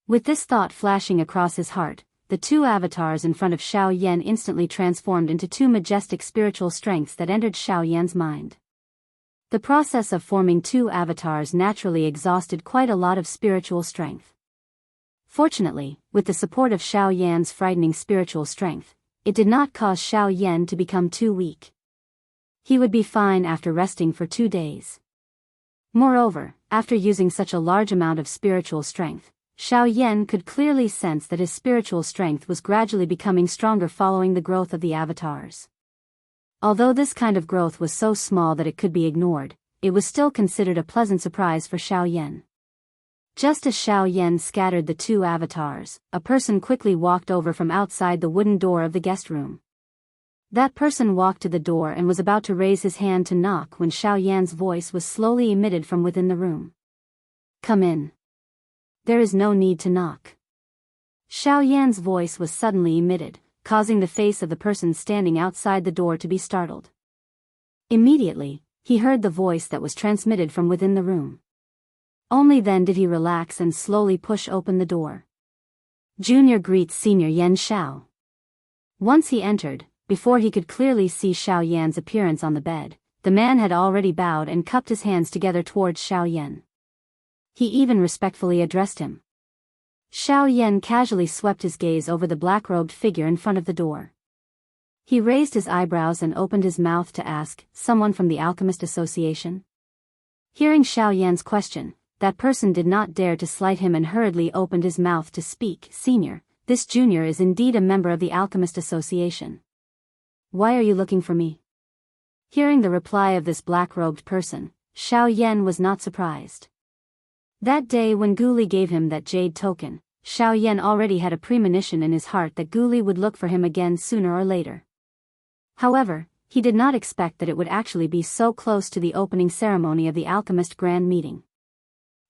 With this thought flashing across his heart, the 2 avatars in front of Xiao Yan instantly transformed into 2 majestic spiritual strengths that entered Xiao Yan's mind. The process of forming 2 avatars naturally exhausted quite a lot of spiritual strength. Fortunately, with the support of Xiao Yan's frightening spiritual strength, it did not cause Xiao Yan to become too weak. He would be fine after resting for 2 days. Moreover, after using such a large amount of spiritual strength, Xiao Yan could clearly sense that his spiritual strength was gradually becoming stronger following the growth of the avatars. Although this kind of growth was so small that it could be ignored, it was still considered a pleasant surprise for Xiao Yan. Just as Xiao Yan scattered the 2 avatars, a person quickly walked over from outside the wooden door of the guest room. That person walked to the door and was about to raise his hand to knock when Xiao Yan's voice was slowly emitted from within the room. "Come in. There is no need to knock." Xiao Yan's voice was suddenly emitted, causing the face of the person standing outside the door to be startled. Immediately, he heard the voice that was transmitted from within the room. Only then did he relax and slowly push open the door. "Junior greets Senior Yan Xiao." Once he entered, before he could clearly see Xiao Yan's appearance on the bed, the man had already bowed and cupped his hands together towards Xiao Yan. He even respectfully addressed him. Xiao Yan casually swept his gaze over the black-robed figure in front of the door. He raised his eyebrows and opened his mouth to ask, "Someone from the Alchemist Association?" Hearing Xiao Yan's question, that person did not dare to slight him and hurriedly opened his mouth to speak. "Senior, this junior is indeed a member of the Alchemist Association. Why are you looking for me?" Hearing the reply of this black-robed person, Xiao Yan was not surprised. That day when Guli gave him that jade token, Xiao Yan already had a premonition in his heart that Guli would look for him again sooner or later. However, he did not expect that it would actually be so close to the opening ceremony of the Alchemist Grand Meeting.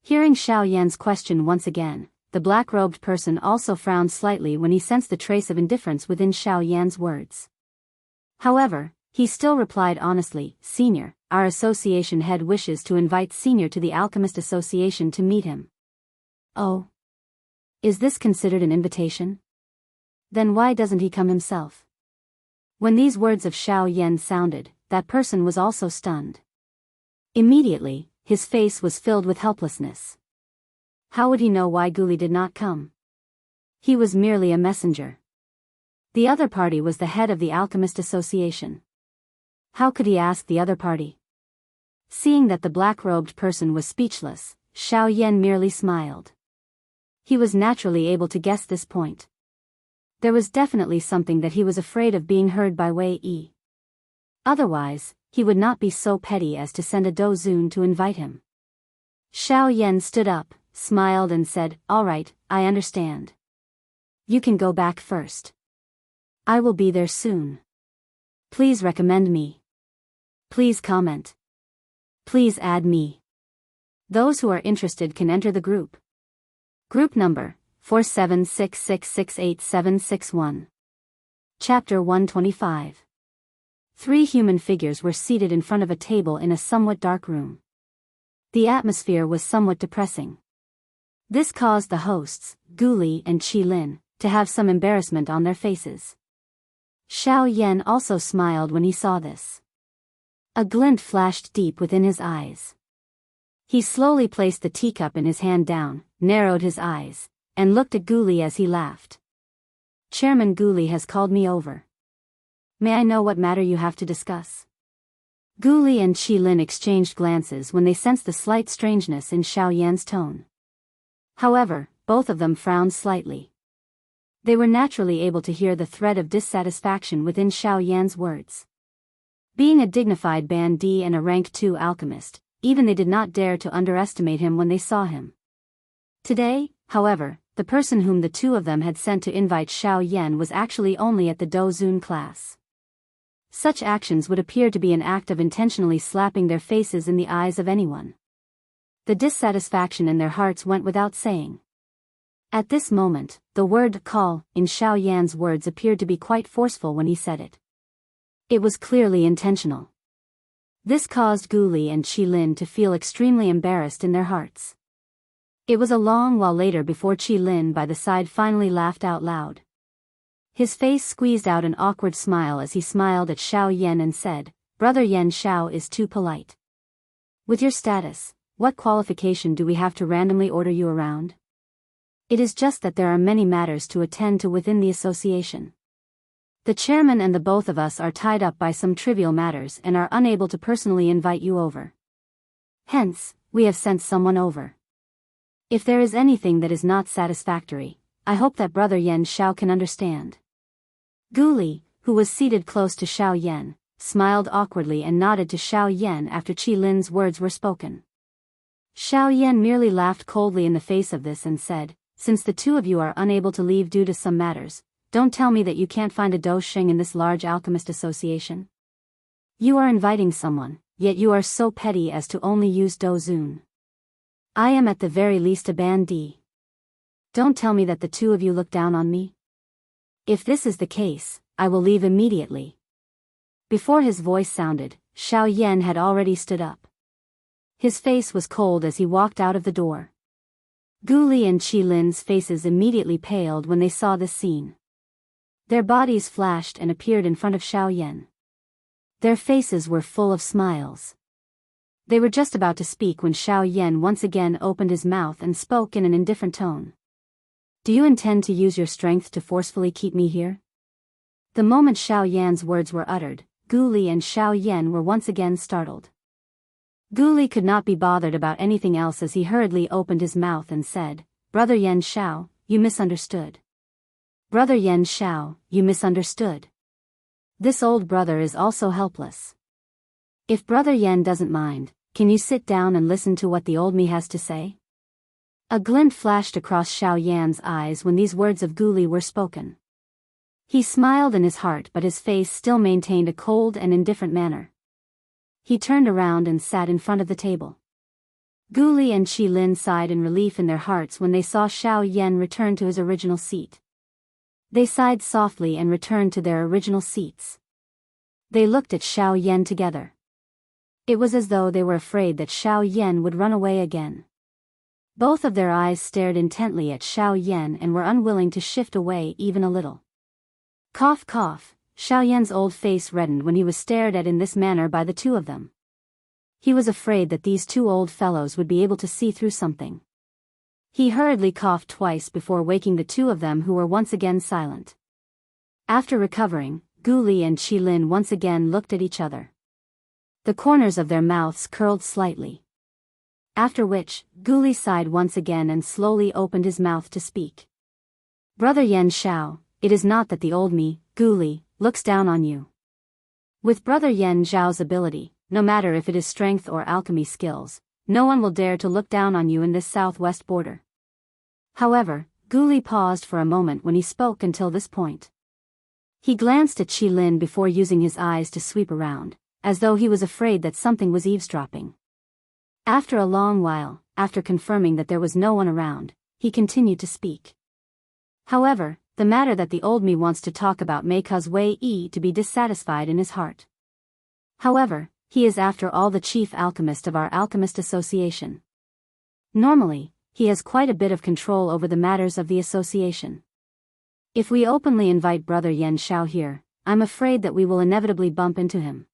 Hearing Xiao Yan's question once again, the black-robed person also frowned slightly when he sensed the trace of indifference within Xiao Yan's words. However, he still replied honestly, "Senior, our association head wishes to invite Senior to the Alchemist Association to meet him." "Oh. Is this considered an invitation? Then why doesn't he come himself?" When these words of Xiao Yan sounded, that person was also stunned. Immediately, his face was filled with helplessness. How would he know why Guli did not come? He was merely a messenger. The other party was the head of the Alchemist Association. How could he ask the other party? Seeing that the black-robed person was speechless, Xiao Yan merely smiled. He was naturally able to guess this point. There was definitely something that he was afraid of being heard by Wei Yi. Otherwise, he would not be so petty as to send a Dozun to invite him. Xiao Yan stood up, smiled and said, "All right, I understand. You can go back first. I will be there soon. Please recommend me. Please comment. Please add me. Those who are interested can enter the group. Group number, 4766686761. Chapter 125. 3 human figures were seated in front of a table in a somewhat dark room. The atmosphere was somewhat depressing. This caused the hosts, Gu Li and Qi Lin, to have some embarrassment on their faces. Xiao Yan also smiled when he saw this. A glint flashed deep within his eyes. He slowly placed the teacup in his hand down, narrowed his eyes, and looked at Gu Li as he laughed. "Chairman Gu Li has called me over. May I know what matter you have to discuss?" Gu Li and Qi Lin exchanged glances when they sensed the slight strangeness in Xiao Yan's tone. However, both of them frowned slightly. They were naturally able to hear the thread of dissatisfaction within Xiao Yan's words. Being a dignified bandit and a rank 2 alchemist, even they did not dare to underestimate him when they saw him. Today, however, the person whom the two of them had sent to invite Xiao Yan was actually only at the Dozun class. Such actions would appear to be an act of intentionally slapping their faces in the eyes of anyone. The dissatisfaction in their hearts went without saying. At this moment, the word "call" in Xiao Yan's words appeared to be quite forceful when he said it. It was clearly intentional. This caused Gu Li and Qi Lin to feel extremely embarrassed in their hearts. It was a long while later before Qi Lin by the side finally laughed out loud. His face squeezed out an awkward smile as he smiled at Xiao Yan and said, "Brother Yan Xiao is too polite. With your status, what qualification do we have to randomly order you around? It is just that there are many matters to attend to within the association. The chairman and the both of us are tied up by some trivial matters and are unable to personally invite you over. Hence, we have sent someone over. If there is anything that is not satisfactory, I hope that Brother Yan Xiao can understand." Gu Li, who was seated close to Xiao Yan, smiled awkwardly and nodded to Xiao Yan after Qi Lin's words were spoken. Xiao Yan merely laughed coldly in the face of this and said, "Since the two of you are unable to leave due to some matters, don't tell me that you can't find a Dosheng in this large alchemist association. You are inviting someone, yet you are so petty as to only use Dozun. I am at the very least a bandit. Don't tell me that the two of you look down on me. If this is the case, I will leave immediately." Before his voice sounded, Xiao Yan had already stood up. His face was cold as he walked out of the door. Gu Li and Qi Lin's faces immediately paled when they saw this scene. Their bodies flashed and appeared in front of Xiao Yan. Their faces were full of smiles. They were just about to speak when Xiao Yan once again opened his mouth and spoke in an indifferent tone. "Do you intend to use your strength to forcefully keep me here?" The moment Xiao Yan's words were uttered, Gu Li and Xiao Yan were once again startled. Gu Li could not be bothered about anything else as he hurriedly opened his mouth and said, "Brother Yan Xiao, you misunderstood. Brother Yan Xiao, you misunderstood. This old brother is also helpless. If Brother Yan doesn't mind, can you sit down and listen to what the old me has to say?" A glint flashed across Xiao Yan's eyes when these words of Gu Li were spoken. He smiled in his heart, but his face still maintained a cold and indifferent manner. He turned around and sat in front of the table. Gu Li and Qi Lin sighed in relief in their hearts when they saw Xiao Yan return to his original seat. They sighed softly and returned to their original seats. They looked at Xiao Yan together. It was as though they were afraid that Xiao Yan would run away again. Both of their eyes stared intently at Xiao Yan and were unwilling to shift away even a little. Cough cough, Xiao Yan's old face reddened when he was stared at in this manner by the two of them. He was afraid that these two old fellows would be able to see through something. He hurriedly coughed twice before waking the two of them, who were once again silent. After recovering, Gu Li and Qi Lin once again looked at each other. The corners of their mouths curled slightly. After which, Gu Li sighed once again and slowly opened his mouth to speak. Brother Yan Xiao, it is not that the old me, Gu Li, looks down on you. With Brother Yan Zhao's ability, no matter if it is strength or alchemy skills, no one will dare to look down on you in this southwest border. However, Gu Li paused for a moment when he spoke until this point. He glanced at Qi Lin before using his eyes to sweep around, as though he was afraid that something was eavesdropping. After a long while, after confirming that there was no one around, he continued to speak. However, the matter that the old me wants to talk about may cause Wei Yi to be dissatisfied in his heart. However, he is after all the chief alchemist of our alchemist association. Normally, he has quite a bit of control over the matters of the association. If we openly invite Brother Yan Xiao here, I'm afraid that we will inevitably bump into him.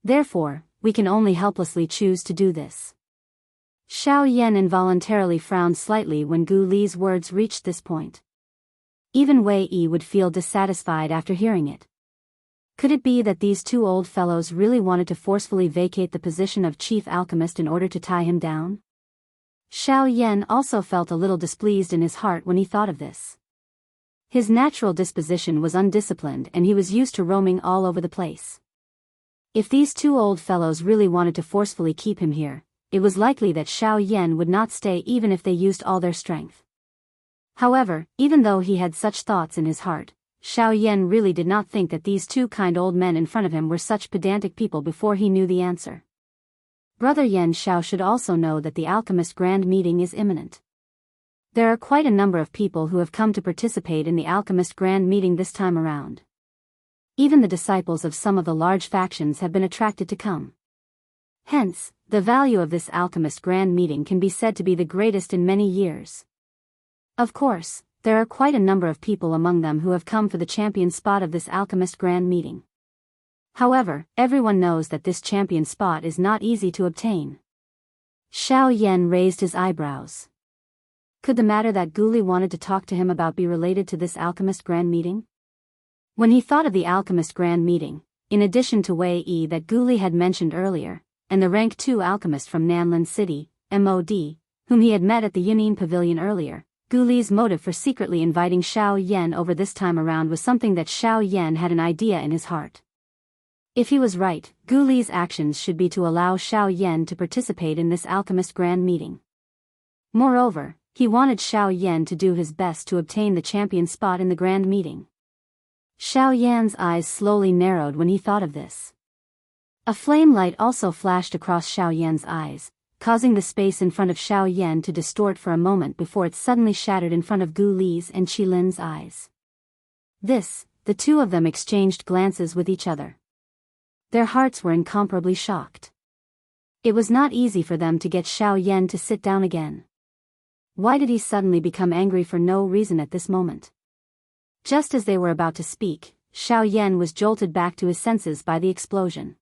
Therefore, we can only helplessly choose to do this. Xiao Yan involuntarily frowned slightly when Gu Li's words reached this point. Even Wei Yi would feel dissatisfied after hearing it. Could it be that these two old fellows really wanted to forcefully vacate the position of chief alchemist in order to tie him down? Xiao Yan also felt a little displeased in his heart when he thought of this. His natural disposition was undisciplined and he was used to roaming all over the place. If these two old fellows really wanted to forcefully keep him here, it was likely that Xiao Yan would not stay even if they used all their strength. However, even though he had such thoughts in his heart, Xiao Yan really did not think that these two kind old men in front of him were such pedantic people before he knew the answer. Brother Yan Xiao should also know that the alchemist grand meeting is imminent. There are quite a number of people who have come to participate in the alchemist grand meeting this time around. Even the disciples of some of the large factions have been attracted to come. Hence, the value of this alchemist grand meeting can be said to be the greatest in many years. Of course, there are quite a number of people among them who have come for the champion spot of this alchemist grand meeting. However, everyone knows that this champion spot is not easy to obtain. Xiao Yan raised his eyebrows. Could the matter that Gu Li wanted to talk to him about be related to this alchemist grand meeting? When he thought of the alchemist grand meeting, in addition to Wei Yi that Gu Li had mentioned earlier, and the rank 2 alchemist from Nanlin City, MOD, whom he had met at the Yunin Pavilion earlier, Gu Li's motive for secretly inviting Xiao Yan over this time around was something that Xiao Yan had an idea in his heart. If he was right, Gu Li's actions should be to allow Xiao Yan to participate in this alchemist grand meeting. Moreover, he wanted Xiao Yan to do his best to obtain the champion spot in the grand meeting. Xiao Yan's eyes slowly narrowed when he thought of this. A flame light also flashed across Xiao Yan's eyes, causing the space in front of Xiao Yan to distort for a moment before it suddenly shattered in front of Gu Li's and Qi Lin's eyes. The two of them exchanged glances with each other. Their hearts were incomparably shocked. It was not easy for them to get Xiao Yan to sit down again. Why did he suddenly become angry for no reason at this moment? Just as they were about to speak, Xiao Yan was jolted back to his senses by the explosion.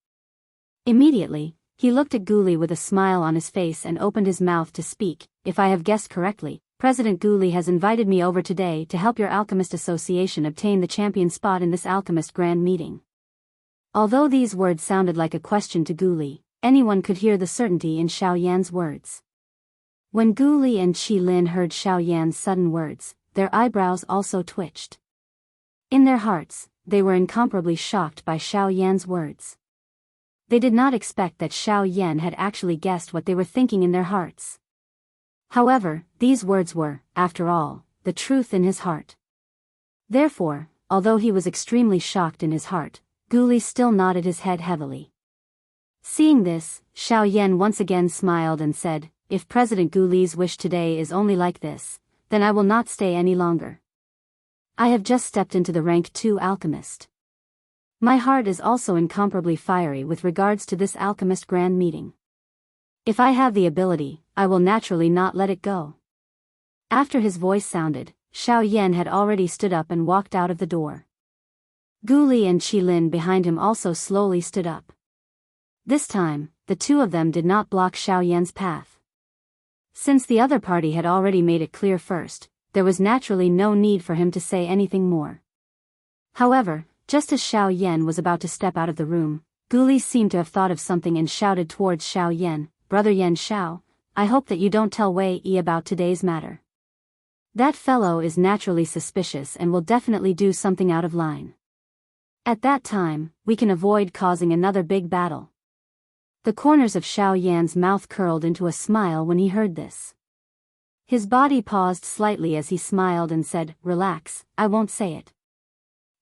Immediately, he looked at Gu Li with a smile on his face and opened his mouth to speak. If I have guessed correctly, President Gu Li has invited me over today to help your Alchemist Association obtain the champion spot in this Alchemist Grand Meeting. Although these words sounded like a question to Gu Li, anyone could hear the certainty in Xiao Yan's words. When Gu Li and Qi Lin heard Xiao Yan's sudden words, their eyebrows also twitched. In their hearts, they were incomparably shocked by Xiao Yan's words. They did not expect that Xiao Yan had actually guessed what they were thinking in their hearts. However, these words were, after all, the truth in his heart. Therefore, although he was extremely shocked in his heart, Gu Li still nodded his head heavily. Seeing this, Xiao Yan once again smiled and said, if President Gu Li's wish today is only like this, then I will not stay any longer. I have just stepped into the rank 2 alchemist. My heart is also incomparably fiery with regards to this alchemist grand meeting. If I have the ability, I will naturally not let it go. After his voice sounded, Xiao Yan had already stood up and walked out of the door. Gu Li and Qi Lin behind him also slowly stood up. This time, the two of them did not block Xiao Yan's path. Since the other party had already made it clear first, there was naturally no need for him to say anything more. However, just as Xiao Yan was about to step out of the room, Gu Li seemed to have thought of something and shouted towards Xiao Yan, "Brother Yan Xiao, I hope that you don't tell Wei Yi about today's matter. That fellow is naturally suspicious and will definitely do something out of line. At that time, we can avoid causing another big battle." The corners of Xiao Yan's mouth curled into a smile when he heard this. His body paused slightly as he smiled and said, "Relax, I won't say it."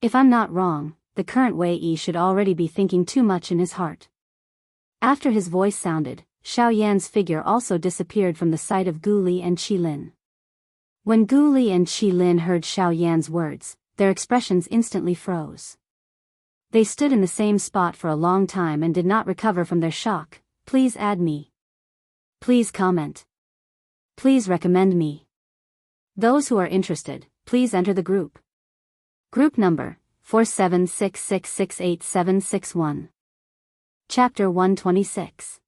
If I'm not wrong, the current Wei Yi should already be thinking too much in his heart. After his voice sounded, Xiao Yan's figure also disappeared from the sight of Gu Li and Qi Lin. When Gu Li and Qi Lin heard Xiao Yan's words, their expressions instantly froze. They stood in the same spot for a long time and did not recover from their shock. "Please add me. Please comment. Please recommend me. Those who are interested, please enter the group. Group number, 4766686761. Chapter 126.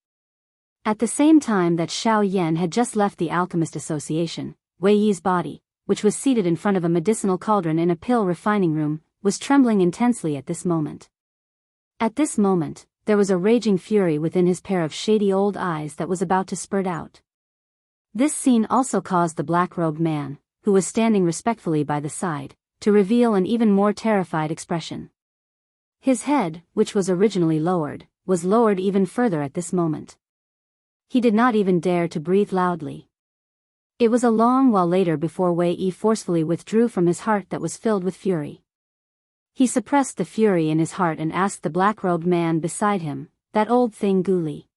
At the same time that Xiao Yan had just left the Alchemist Association, Wei Yi's body, which was seated in front of a medicinal cauldron in a pill refining room, was trembling intensely at this moment. At this moment, there was a raging fury within his pair of shady old eyes that was about to spurt out. This scene also caused the black-robed man, who was standing respectfully by the side, to reveal an even more terrified expression. His head, which was originally lowered, was lowered even further at this moment. He did not even dare to breathe loudly. It was a long while later before Wei Yi forcefully withdrew from his heart that was filled with fury. He suppressed the fury in his heart and asked the black-robed man beside him, "That old thing Gu Li.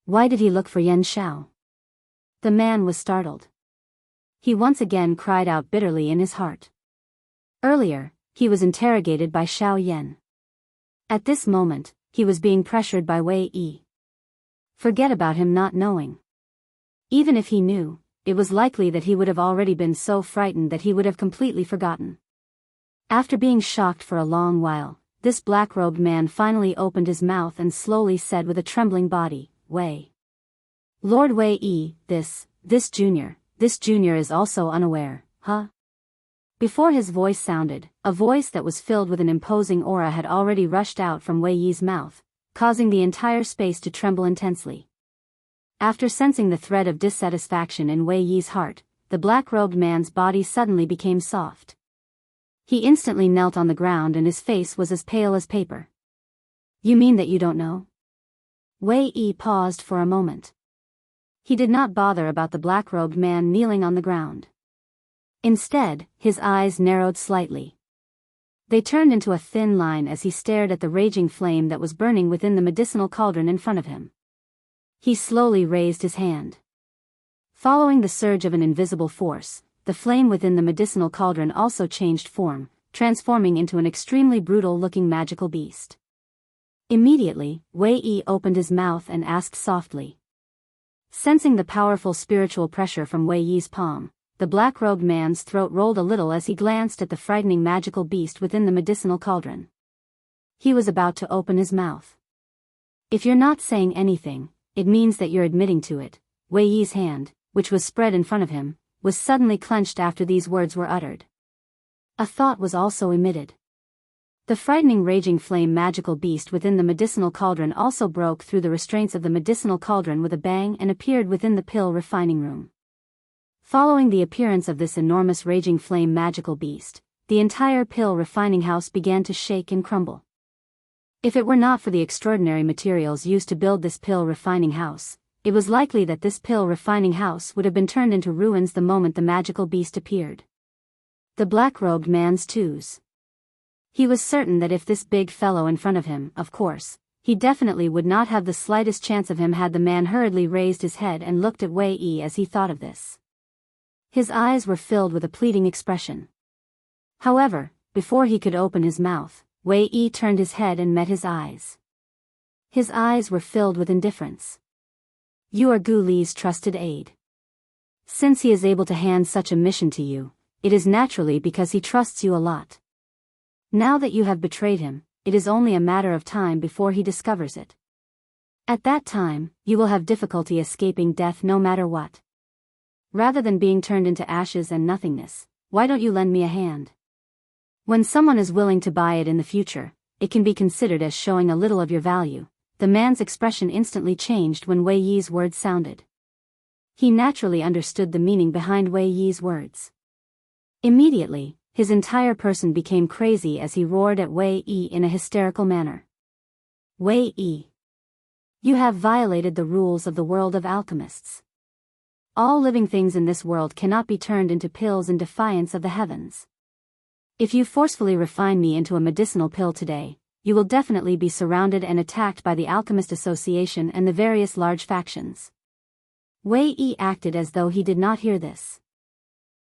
Why did he look for Yan Xiao?" The man was startled. He once again cried out bitterly in his heart. Earlier, he was interrogated by Xiao Yan. At this moment, he was being pressured by Wei Yi. Forget about him not knowing. Even if he knew, it was likely that he would have already been so frightened that he would have completely forgotten. After being shocked for a long while, this black-robed man finally opened his mouth and slowly said with a trembling body, "Wei. Lord Wei Yi, this junior is also unaware, huh?" Before his voice sounded, a voice that was filled with an imposing aura had already rushed out from Wei Yi's mouth, causing the entire space to tremble intensely. After sensing the thread of dissatisfaction in Wei Yi's heart, the black-robed man's body suddenly became soft. He instantly knelt on the ground and his face was as pale as paper. "You mean that you don't know?" Wei Yi paused for a moment. He did not bother about the black-robed man kneeling on the ground. Instead, his eyes narrowed slightly. They turned into a thin line as he stared at the raging flame that was burning within the medicinal cauldron in front of him. He slowly raised his hand. Following the surge of an invisible force, the flame within the medicinal cauldron also changed form, transforming into an extremely brutal-looking magical beast. Immediately, Wei Yi opened his mouth and asked softly. Sensing the powerful spiritual pressure from Wei Yi's palm, the black-robed man's throat rolled a little as he glanced at the frightening magical beast within the medicinal cauldron. He was about to open his mouth. "If you're not saying anything, it means that you're admitting to it." Wei Yi's hand, which was spread in front of him, was suddenly clenched after these words were uttered. A thought was also emitted. The frightening raging flame magical beast within the medicinal cauldron also broke through the restraints of the medicinal cauldron with a bang and appeared within the pill refining room. Following the appearance of this enormous raging flame magical beast, the entire pill refining house began to shake and crumble. If it were not for the extraordinary materials used to build this pill refining house, it was likely that this pill refining house would have been turned into ruins the moment the magical beast appeared. The black-robed man's twos. He was certain that if this big fellow in front of him, of course, he definitely would not have the slightest chance of him had the man hurriedly raised his head and looked at Wei Yi as he thought of this. His eyes were filled with a pleading expression. However, before he could open his mouth, Wei Yi turned his head and met his eyes. His eyes were filled with indifference. "You are Gu Li's trusted aide. Since he is able to hand such a mission to you, it is naturally because he trusts you a lot. Now that you have betrayed him, it is only a matter of time before he discovers it. At that time, you will have difficulty escaping death no matter what. Rather than being turned into ashes and nothingness, why don't you lend me a hand? When someone is willing to buy it in the future, it can be considered as showing a little of your value. The man's expression instantly changed when Wei Yi's words sounded. He naturally understood the meaning behind Wei Yi's words. Immediately, his entire person became crazy as he roared at Wei Yi in a hysterical manner. Wei Yi, you have violated the rules of the world of alchemists. All living things in this world cannot be turned into pills in defiance of the heavens. If you forcefully refine me into a medicinal pill today, you will definitely be surrounded and attacked by the Alchemist Association and the various large factions. Wei Yi acted as though he did not hear this.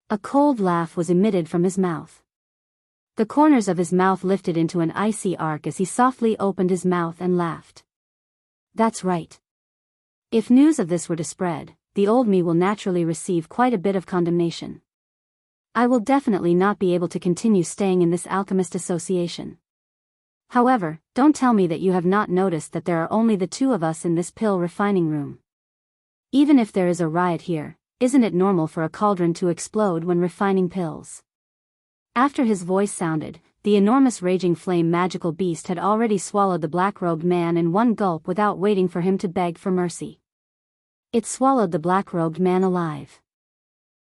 A cold laugh was emitted from his mouth. The corners of his mouth lifted into an icy arc as he softly opened his mouth and laughed. That's right. If news of this were to spread, the old me will naturally receive quite a bit of condemnation. I will definitely not be able to continue staying in this Alchemist Association. However, don't tell me that you have not noticed that there are only the two of us in this pill refining room. Even if there is a riot here, isn't it normal for a cauldron to explode when refining pills? After his voice sounded, the enormous raging flame magical beast had already swallowed the black-robed man in one gulp without waiting for him to beg for mercy. It swallowed the black-robed man alive.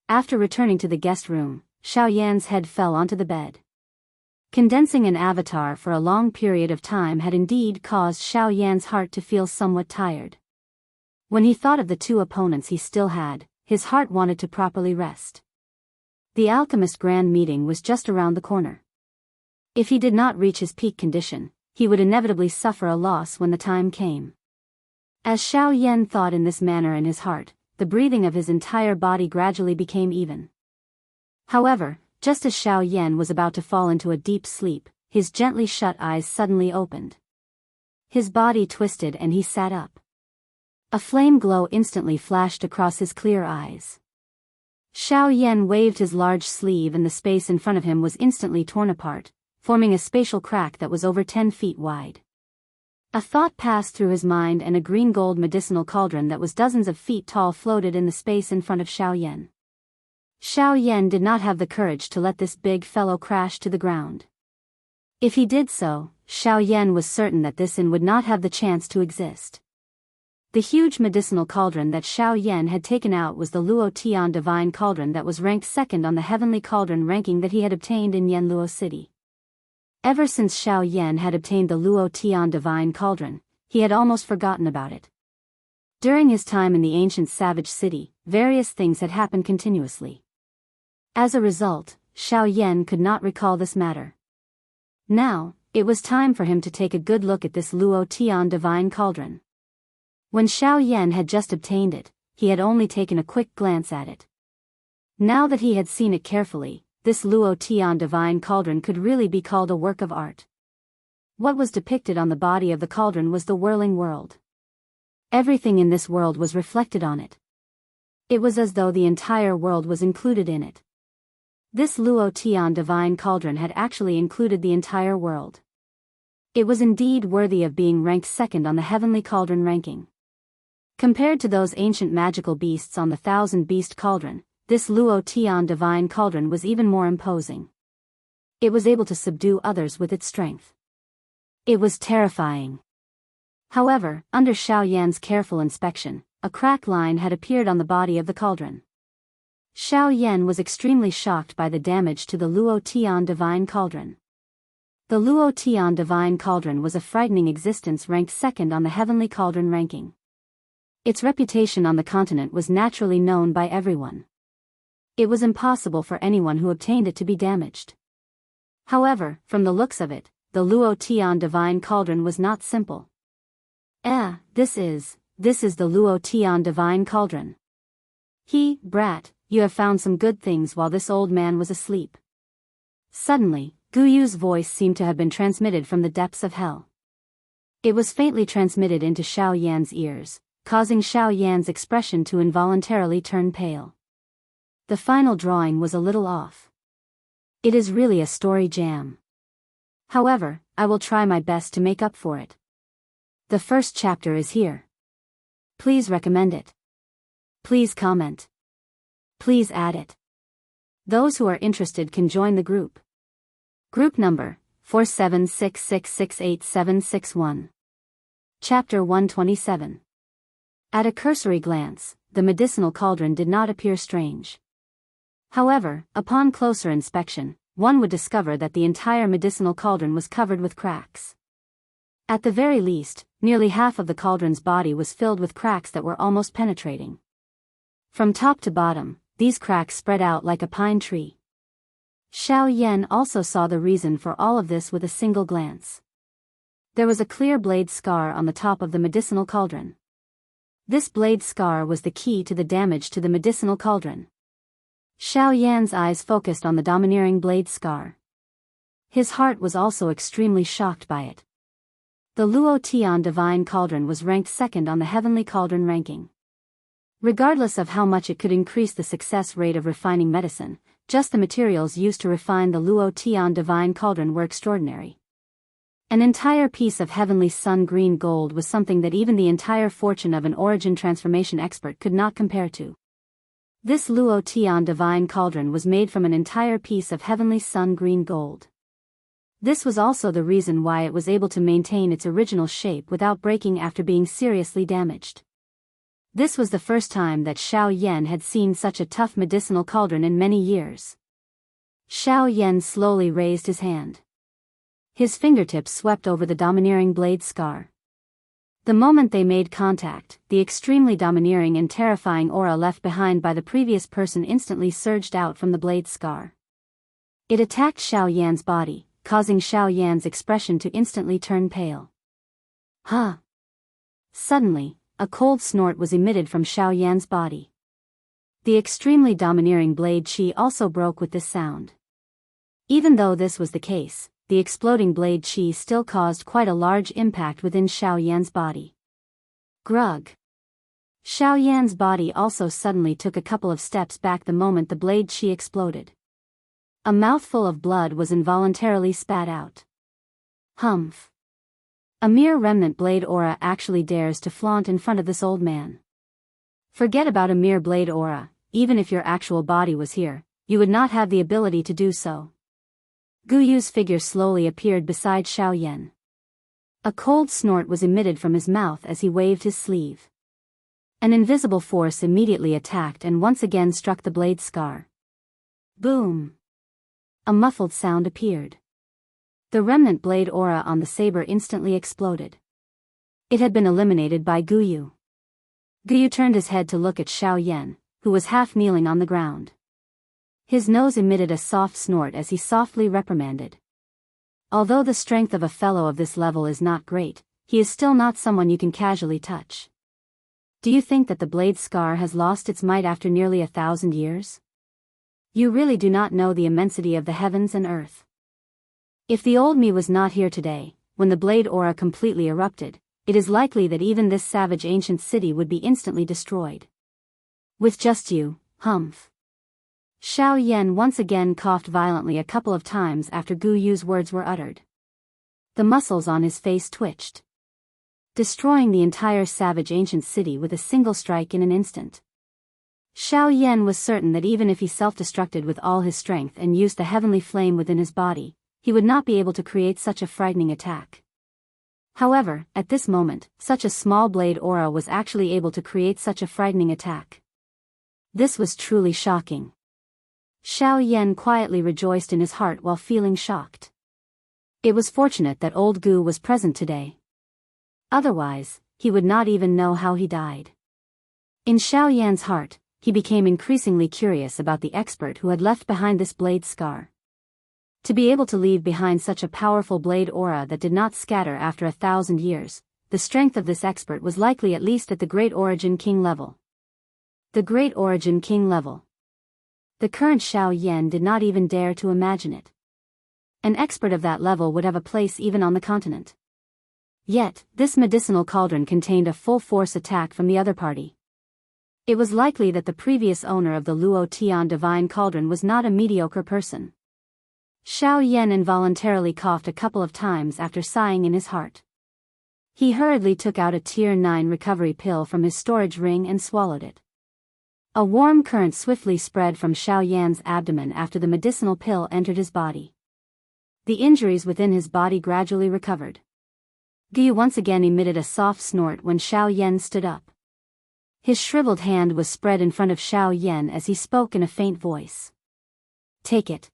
After returning to the guest room, Xiao Yan's head fell onto the bed. Condensing an avatar for a long period of time had indeed caused Xiao Yan's heart to feel somewhat tired. When he thought of the two opponents he still had, his heart wanted to properly rest. The alchemist grand meeting was just around the corner. If he did not reach his peak condition, he would inevitably suffer a loss when the time came. As Xiao Yan thought in this manner in his heart, the breathing of his entire body gradually became even. However, just as Xiao Yan was about to fall into a deep sleep, his gently shut eyes suddenly opened. His body twisted and he sat up. A flame glow instantly flashed across his clear eyes. Xiao Yan waved his large sleeve and the space in front of him was instantly torn apart, forming a spatial crack that was over 10 feet wide. A thought passed through his mind and a green gold medicinal cauldron that was dozens of feet tall floated in the space in front of Xiao Yan. Xiao Yan did not have the courage to let this big fellow crash to the ground. If he did so, Xiao Yan was certain that this inn would not have the chance to exist. The huge medicinal cauldron that Xiao Yan had taken out was the Luo Tian Divine Cauldron that was ranked second on the Heavenly Cauldron ranking that he had obtained in Yanluo City. Ever since Xiao Yan had obtained the Luo Tian Divine Cauldron, he had almost forgotten about it. During his time in the ancient savage city, various things had happened continuously. As a result, Xiao Yan could not recall this matter. Now, it was time for him to take a good look at this Luo Tian Divine Cauldron. When Xiao Yan had just obtained it, he had only taken a quick glance at it. Now that he had seen it carefully, this Luo Tian Divine Cauldron could really be called a work of art. What was depicted on the body of the cauldron was the whirling world. Everything in this world was reflected on it. It was as though the entire world was included in it. This Luo Tian Divine Cauldron had actually included the entire world. It was indeed worthy of being ranked second on the Heavenly Cauldron ranking. Compared to those ancient magical beasts on the Thousand Beast Cauldron, this Luo Tian Divine Cauldron was even more imposing. It was able to subdue others with its strength. It was terrifying. However, under Xiao Yan's careful inspection, a crack line had appeared on the body of the cauldron. Xiao Yan was extremely shocked by the damage to the Luo Tian Divine Cauldron. The Luo Tian Divine Cauldron was a frightening existence ranked second on the Heavenly Cauldron ranking. Its reputation on the continent was naturally known by everyone. It was impossible for anyone who obtained it to be damaged. However, from the looks of it, the Luo Tian Divine Cauldron was not simple. This is the Luo Tian Divine Cauldron. Brat, you have found some good things while this old man was asleep. Suddenly, Gu Yu's voice seemed to have been transmitted from the depths of hell. It was faintly transmitted into Xiao Yan's ears, causing Xiao Yan's expression to involuntarily turn pale. The final drawing was a little off. It is really a story jam. However, I will try my best to make up for it. The first chapter is here. Please recommend it. Please comment. Please add it. Those who are interested can join the group. Group number 476668761. Chapter 127. At a cursory glance, the medicinal cauldron did not appear strange. However, upon closer inspection, one would discover that the entire medicinal cauldron was covered with cracks. At the very least, nearly half of the cauldron's body was filled with cracks that were almost penetrating. From top to bottom, these cracks spread out like a pine tree. Xiao Yan also saw the reason for all of this with a single glance. There was a clear blade scar on the top of the medicinal cauldron. This blade scar was the key to the damage to the medicinal cauldron. Xiao Yan's eyes focused on the domineering blade scar. His heart was also extremely shocked by it. The Luo Tian Divine Cauldron was ranked second on the Heavenly Cauldron ranking. Regardless of how much it could increase the success rate of refining medicine, just the materials used to refine the Luo Tian Divine Cauldron were extraordinary. An entire piece of heavenly sun green gold was something that even the entire fortune of an origin transformation expert could not compare to. This Luo Tian Divine Cauldron was made from an entire piece of heavenly sun green gold. This was also the reason why it was able to maintain its original shape without breaking after being seriously damaged. This was the first time that Xiao Yan had seen such a tough medicinal cauldron in many years. Xiao Yan slowly raised his hand. His fingertips swept over the domineering blade scar. The moment they made contact, the extremely domineering and terrifying aura left behind by the previous person instantly surged out from the blade scar. It attacked Xiao Yan's body, causing Xiao Yan's expression to instantly turn pale. Huh! Suddenly, a cold snort was emitted from Xiao Yan's body. The extremely domineering blade qi also broke with this sound. Even though this was the case, the exploding blade qi still caused quite a large impact within Xiao Yan's body. Grug! Xiao Yan's body also suddenly took a couple of steps back the moment the blade qi exploded. A mouthful of blood was involuntarily spat out. Humph! A mere remnant blade aura actually dares to flaunt in front of this old man. Forget about a mere blade aura, even if your actual body was here, you would not have the ability to do so. Gu Yu's figure slowly appeared beside Xiao Yan. A cold snort was emitted from his mouth as he waved his sleeve. An invisible force immediately attacked and once again struck the blade scar. Boom! A muffled sound appeared. The remnant blade aura on the saber instantly exploded. It had been eliminated by Gu Yu. Gu Yu turned his head to look at Xiao Yan, who was half kneeling on the ground. His nose emitted a soft snort as he softly reprimanded. Although the strength of a fellow of this level is not great, he is still not someone you can casually touch. Do you think that the blade scar has lost its might after nearly 1,000 years? You really do not know the immensity of the heavens and earth. If the old me was not here today, when the blade aura completely erupted, it is likely that even this savage ancient city would be instantly destroyed. With just you, humph. Xiao Yan once again coughed violently a couple of times after Gu Yu's words were uttered. The muscles on his face twitched. Destroying the entire savage ancient city with a single strike in an instant. Xiao Yan was certain that even if he self-destructed with all his strength and used the heavenly flame within his body, he would not be able to create such a frightening attack. However, at this moment, such a small blade aura was actually able to create such a frightening attack. This was truly shocking. Xiao Yan quietly rejoiced in his heart while feeling shocked. It was fortunate that old Gu was present today. Otherwise, he would not even know how he died. In Xiao Yan's heart, he became increasingly curious about the expert who had left behind this blade scar. To be able to leave behind such a powerful blade aura that did not scatter after 1,000 years, the strength of this expert was likely at least at the Great Origin King level. The Great Origin King level. The current Xiao Yan did not even dare to imagine it. An expert of that level would have a place even on the continent. Yet, this medicinal cauldron contained a full-force attack from the other party. It was likely that the previous owner of the Luo Tian Divine Cauldron was not a mediocre person. Xiao Yan involuntarily coughed a couple of times after sighing in his heart. He hurriedly took out a Tier 9 recovery pill from his storage ring and swallowed it. A warm current swiftly spread from Xiao Yan's abdomen after the medicinal pill entered his body. The injuries within his body gradually recovered. Guyu once again emitted a soft snort when Xiao Yan stood up. His shriveled hand was spread in front of Xiao Yan as he spoke in a faint voice. Take it.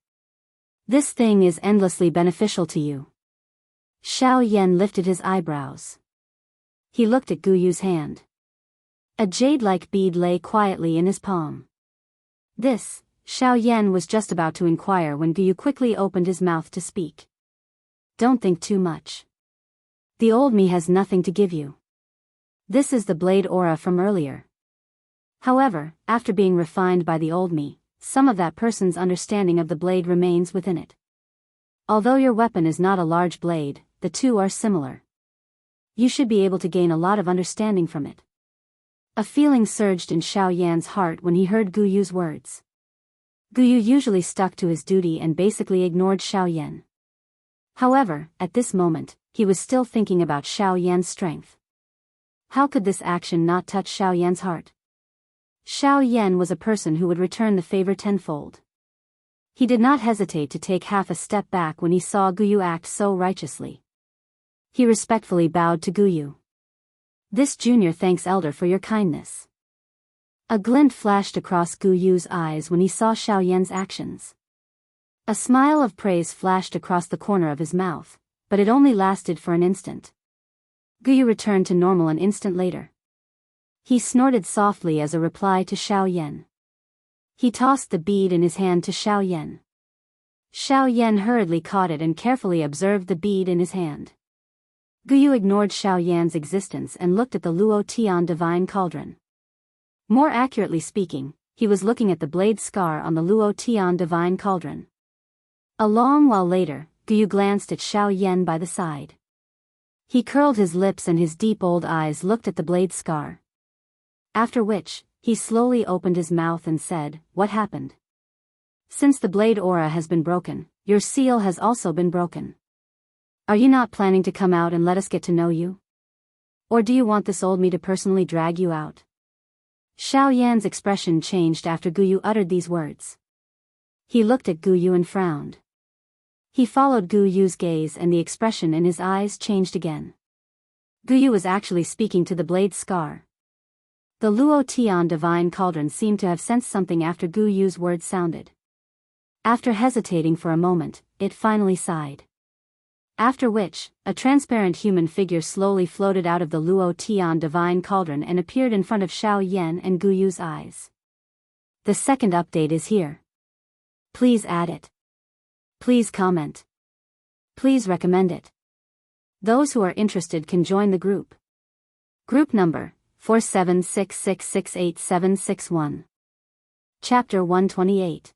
This thing is endlessly beneficial to you. Xiao Yan lifted his eyebrows. He looked at Guyu's hand. A jade-like bead lay quietly in his palm. This, Xiao Yan was just about to inquire when Guyu quickly opened his mouth to speak. Don't think too much. The old me has nothing to give you. This is the blade aura from earlier. However, after being refined by the old me, some of that person's understanding of the blade remains within it. Although your weapon is not a large blade, the two are similar. You should be able to gain a lot of understanding from it. A feeling surged in Xiao Yan's heart when he heard Guyu's words. Guyu usually stuck to his duty and basically ignored Xiao Yan. However, at this moment, he was still thinking about Xiao Yan's strength. How could this action not touch Xiao Yan's heart? Xiao Yan was a person who would return the favor tenfold. He did not hesitate to take half a step back when he saw Guyu act so righteously. He respectfully bowed to Guyu. This junior thanks elder for your kindness. A glint flashed across Guyu's eyes when he saw Xiao Yan's actions. A smile of praise flashed across the corner of his mouth, but it only lasted for an instant. Guyu returned to normal an instant later. He snorted softly as a reply to Xiao Yan. He tossed the bead in his hand to Xiao Yan. Xiao Yan hurriedly caught it and carefully observed the bead in his hand. Guyu ignored Xiao Yan's existence and looked at the Luo Tian divine cauldron. More accurately speaking, he was looking at the blade scar on the Luo Tian divine cauldron. A long while later, Guyu glanced at Xiao Yan by the side. He curled his lips and his deep old eyes looked at the blade scar. After which, he slowly opened his mouth and said, "What happened? Since the blade aura has been broken, your seal has also been broken. Are you not planning to come out and let us get to know you? Or do you want this old me to personally drag you out?" Xiao Yan's expression changed after Guyu uttered these words. He looked at Guyu and frowned. He followed Guyu's gaze and the expression in his eyes changed again. Guyu was actually speaking to the blade scar. The Luo Tian divine cauldron seemed to have sensed something after Guyu's words sounded. After hesitating for a moment, it finally sighed. After which, a transparent human figure slowly floated out of the Luo Tian divine cauldron and appeared in front of Xiao Yan and Guyu's eyes. The second update is here. Please add it. Please comment. Please recommend it. Those who are interested can join the group. Group number 4766686761. Chapter 128.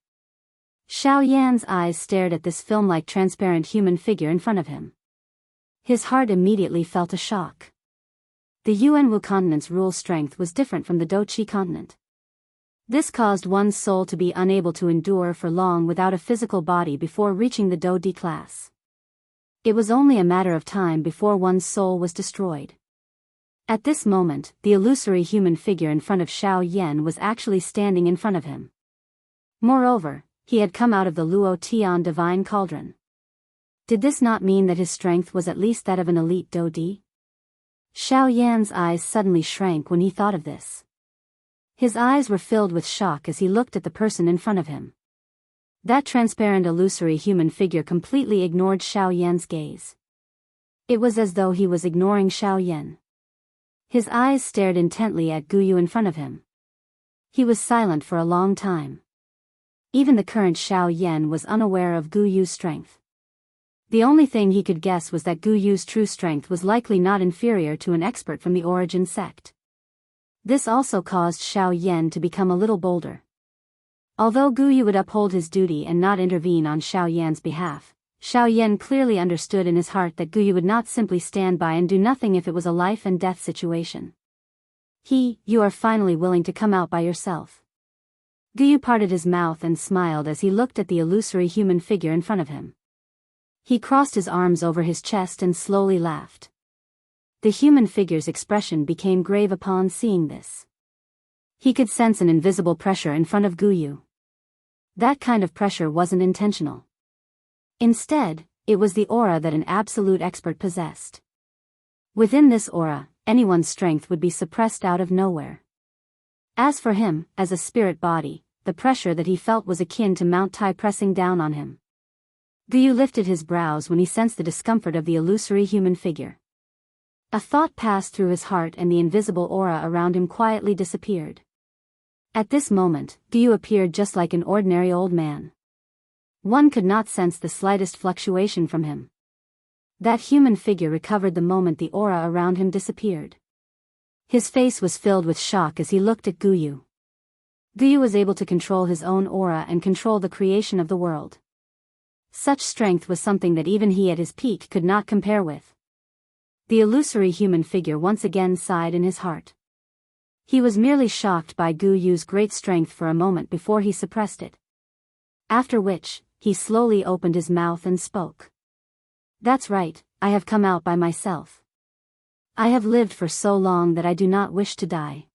Xiao Yan's eyes stared at this film-like transparent human figure in front of him. His heart immediately felt a shock. The Yuanwu continent's rule strength was different from the Doqi continent. This caused one's soul to be unable to endure for long without a physical body before reaching the Do-Di class. It was only a matter of time before one's soul was destroyed. At this moment, the illusory human figure in front of Xiao Yan was actually standing in front of him. Moreover, he had come out of the Luo Tian divine cauldron. Did this not mean that his strength was at least that of an elite Do-Di? Xiao Yan's eyes suddenly shrank when he thought of this. His eyes were filled with shock as he looked at the person in front of him. That transparent illusory human figure completely ignored Xiao Yan's gaze. It was as though he was ignoring Xiao Yan. His eyes stared intently at Guyu in front of him. He was silent for a long time. Even the current Xiao Yan was unaware of Guyu's strength. The only thing he could guess was that Guyu's true strength was likely not inferior to an expert from the Origin sect. This also caused Xiao Yan to become a little bolder. Although Guyu would uphold his duty and not intervene on Xiao Yan's behalf, Xiao Yan clearly understood in his heart that Guyu would not simply stand by and do nothing if it was a life and death situation. You are finally willing to come out by yourself. Guyu parted his mouth and smiled as he looked at the illusory human figure in front of him. He crossed his arms over his chest and slowly laughed. The human figure's expression became grave upon seeing this. He could sense an invisible pressure in front of Guyu. That kind of pressure wasn't intentional. Instead, It was the aura that an absolute expert possessed. Within this aura, anyone's strength would be suppressed out of nowhere. As for him, as a spirit body, the pressure that he felt was akin to Mount Tai pressing down on him. Guyu lifted his brows when he sensed the discomfort of the illusory human figure. A thought passed through his heart and the invisible aura around him quietly disappeared. At this moment, Guyu appeared just like an ordinary old man. One could not sense the slightest fluctuation from him. That human figure recovered the moment the aura around him disappeared. His face was filled with shock as he looked at Guyu. Guyu was able to control his own aura and control the creation of the world. Such strength was something that even he at his peak could not compare with. The illusory human figure once again sighed in his heart. He was merely shocked by Guyu's great strength for a moment before he suppressed it. After which, he slowly opened his mouth and spoke. "That's right, I have come out by myself. I have lived for so long that I do not wish to die."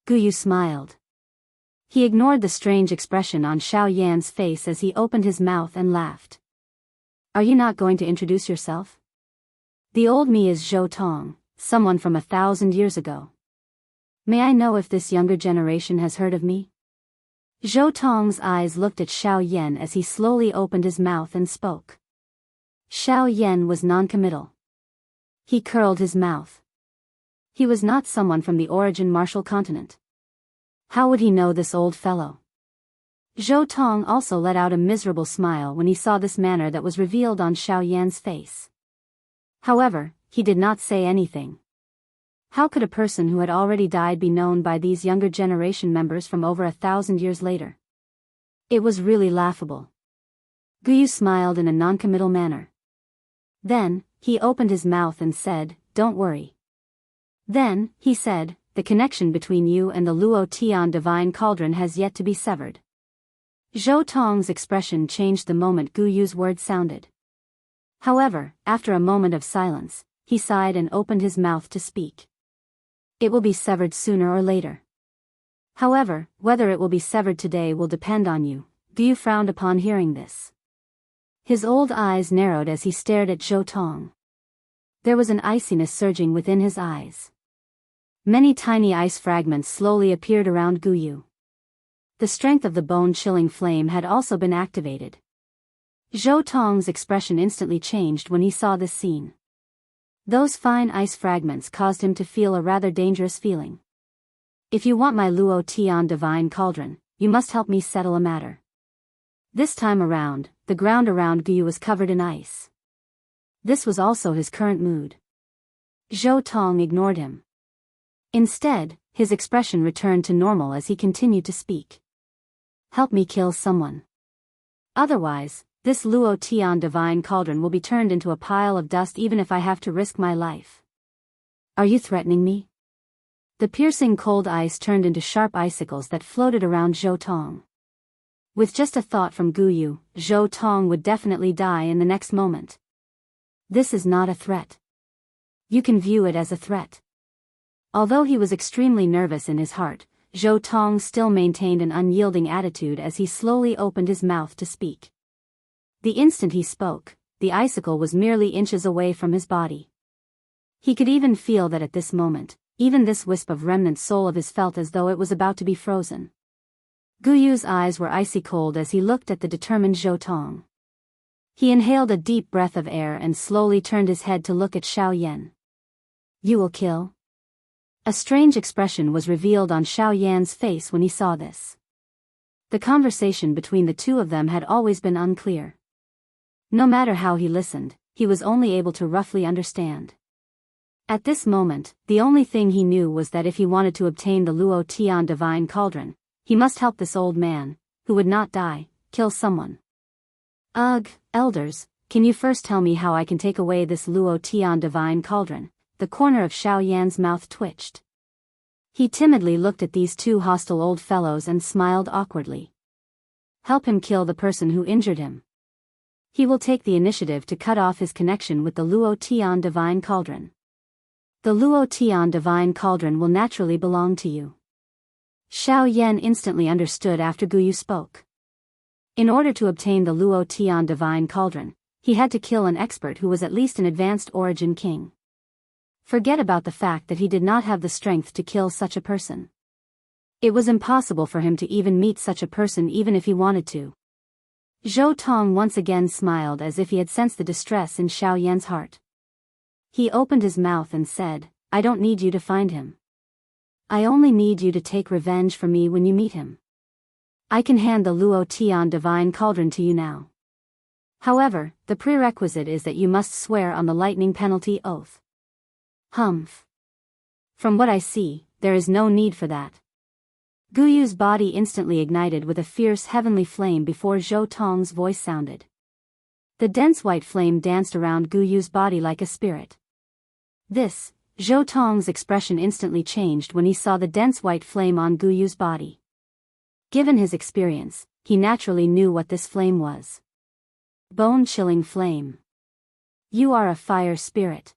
Guyu smiled. He ignored the strange expression on Xiao Yan's face as he opened his mouth and laughed. "Are you not going to introduce yourself? The old me is Zhou Tong, someone from 1,000 years ago. May I know if this younger generation has heard of me?" Zhou Tong's eyes looked at Xiao Yan as he slowly opened his mouth and spoke. Xiao Yan was non-committal. He curled his mouth. He was not someone from the origin martial continent. How would he know this old fellow? Zhou Tong also let out a miserable smile when he saw this manner that was revealed on Xiao Yan's face. However, he did not say anything. How could a person who had already died be known by these younger generation members from over 1,000 years later? It was really laughable. Guyu smiled in a non-committal manner. Then, he opened his mouth and said, "Don't worry." Then, he said, "The connection between you and the Luo Tian divine cauldron has yet to be severed." Zhou Tong's expression changed the moment Guyu's words sounded. However, after a moment of silence, he sighed and opened his mouth to speak. "It will be severed sooner or later. However, whether it will be severed today will depend on you." Guyu frowned upon hearing this. His old eyes narrowed as he stared at Zhou Tong. There was an iciness surging within his eyes. Many tiny ice fragments slowly appeared around Guyu. The strength of the bone-chilling flame had also been activated. Zhou Tong's expression instantly changed when he saw this scene. Those fine ice fragments caused him to feel a rather dangerous feeling. "If you want my Luo Tian divine cauldron, you must help me settle a matter." This time around, the ground around Guyu was covered in ice. This was also his current mood. Zhou Tong ignored him. Instead, his expression returned to normal as he continued to speak. "Help me kill someone. Otherwise, this Luo Tian divine cauldron will be turned into a pile of dust even if I have to risk my life." "Are you threatening me?" The piercing cold ice turned into sharp icicles that floated around Zhou Tong. With just a thought from Guyu, Zhou Tong would definitely die in the next moment. This is not a threat. You can view it as a threat. Although he was extremely nervous in his heart, Zhou Tong still maintained an unyielding attitude as he slowly opened his mouth to speak. The instant he spoke, the icicle was merely inches away from his body. He could even feel that at this moment, even this wisp of remnant soul of his felt as though it was about to be frozen. Guyu's eyes were icy cold as he looked at the determined Zhou Tong. He inhaled a deep breath of air and slowly turned his head to look at Xiao Yan. "You will kill?" A strange expression was revealed on Xiao Yan's face when he saw this. The conversation between the two of them had always been unclear. No matter how he listened, he was only able to roughly understand. At this moment, the only thing he knew was that if he wanted to obtain the Luo Tian divine cauldron, he must help this old man, who would not die, kill someone. "Ugh, elders, can you first tell me how I can take away this Luo Tian divine cauldron?" The corner of Xiao Yan's mouth twitched. He timidly looked at these two hostile old fellows and smiled awkwardly. "Help him kill the person who injured him. He will take the initiative to cut off his connection with the Luo Tian divine cauldron. The Luo Tian divine cauldron will naturally belong to you." Xiao Yan instantly understood after Guyu spoke. In order to obtain the Luo Tian divine cauldron, He had to kill an expert who was at least an advanced origin king. Forget about the fact that he did not have the strength to kill such a person. It was impossible for him to even meet such a person even if he wanted to. Zhou Tong once again smiled as if he had sensed the distress in Xiao Yan's heart. He opened his mouth and said, "I don't need you to find him. I only need you to take revenge for me when you meet him. I can hand the Luo Tian divine cauldron to you now. However, the prerequisite is that you must swear on the lightning penalty oath." Humph. From what I see, there is no need for that. Gu Yu's body instantly ignited with a fierce heavenly flame before Zhou Tong's voice sounded. The dense white flame danced around Gu Yu's body like a spirit. Zhou Tong's expression instantly changed when he saw the dense white flame on Gu Yu's body. Given his experience, he naturally knew what this flame was. Bone-chilling flame. You are a fire spirit.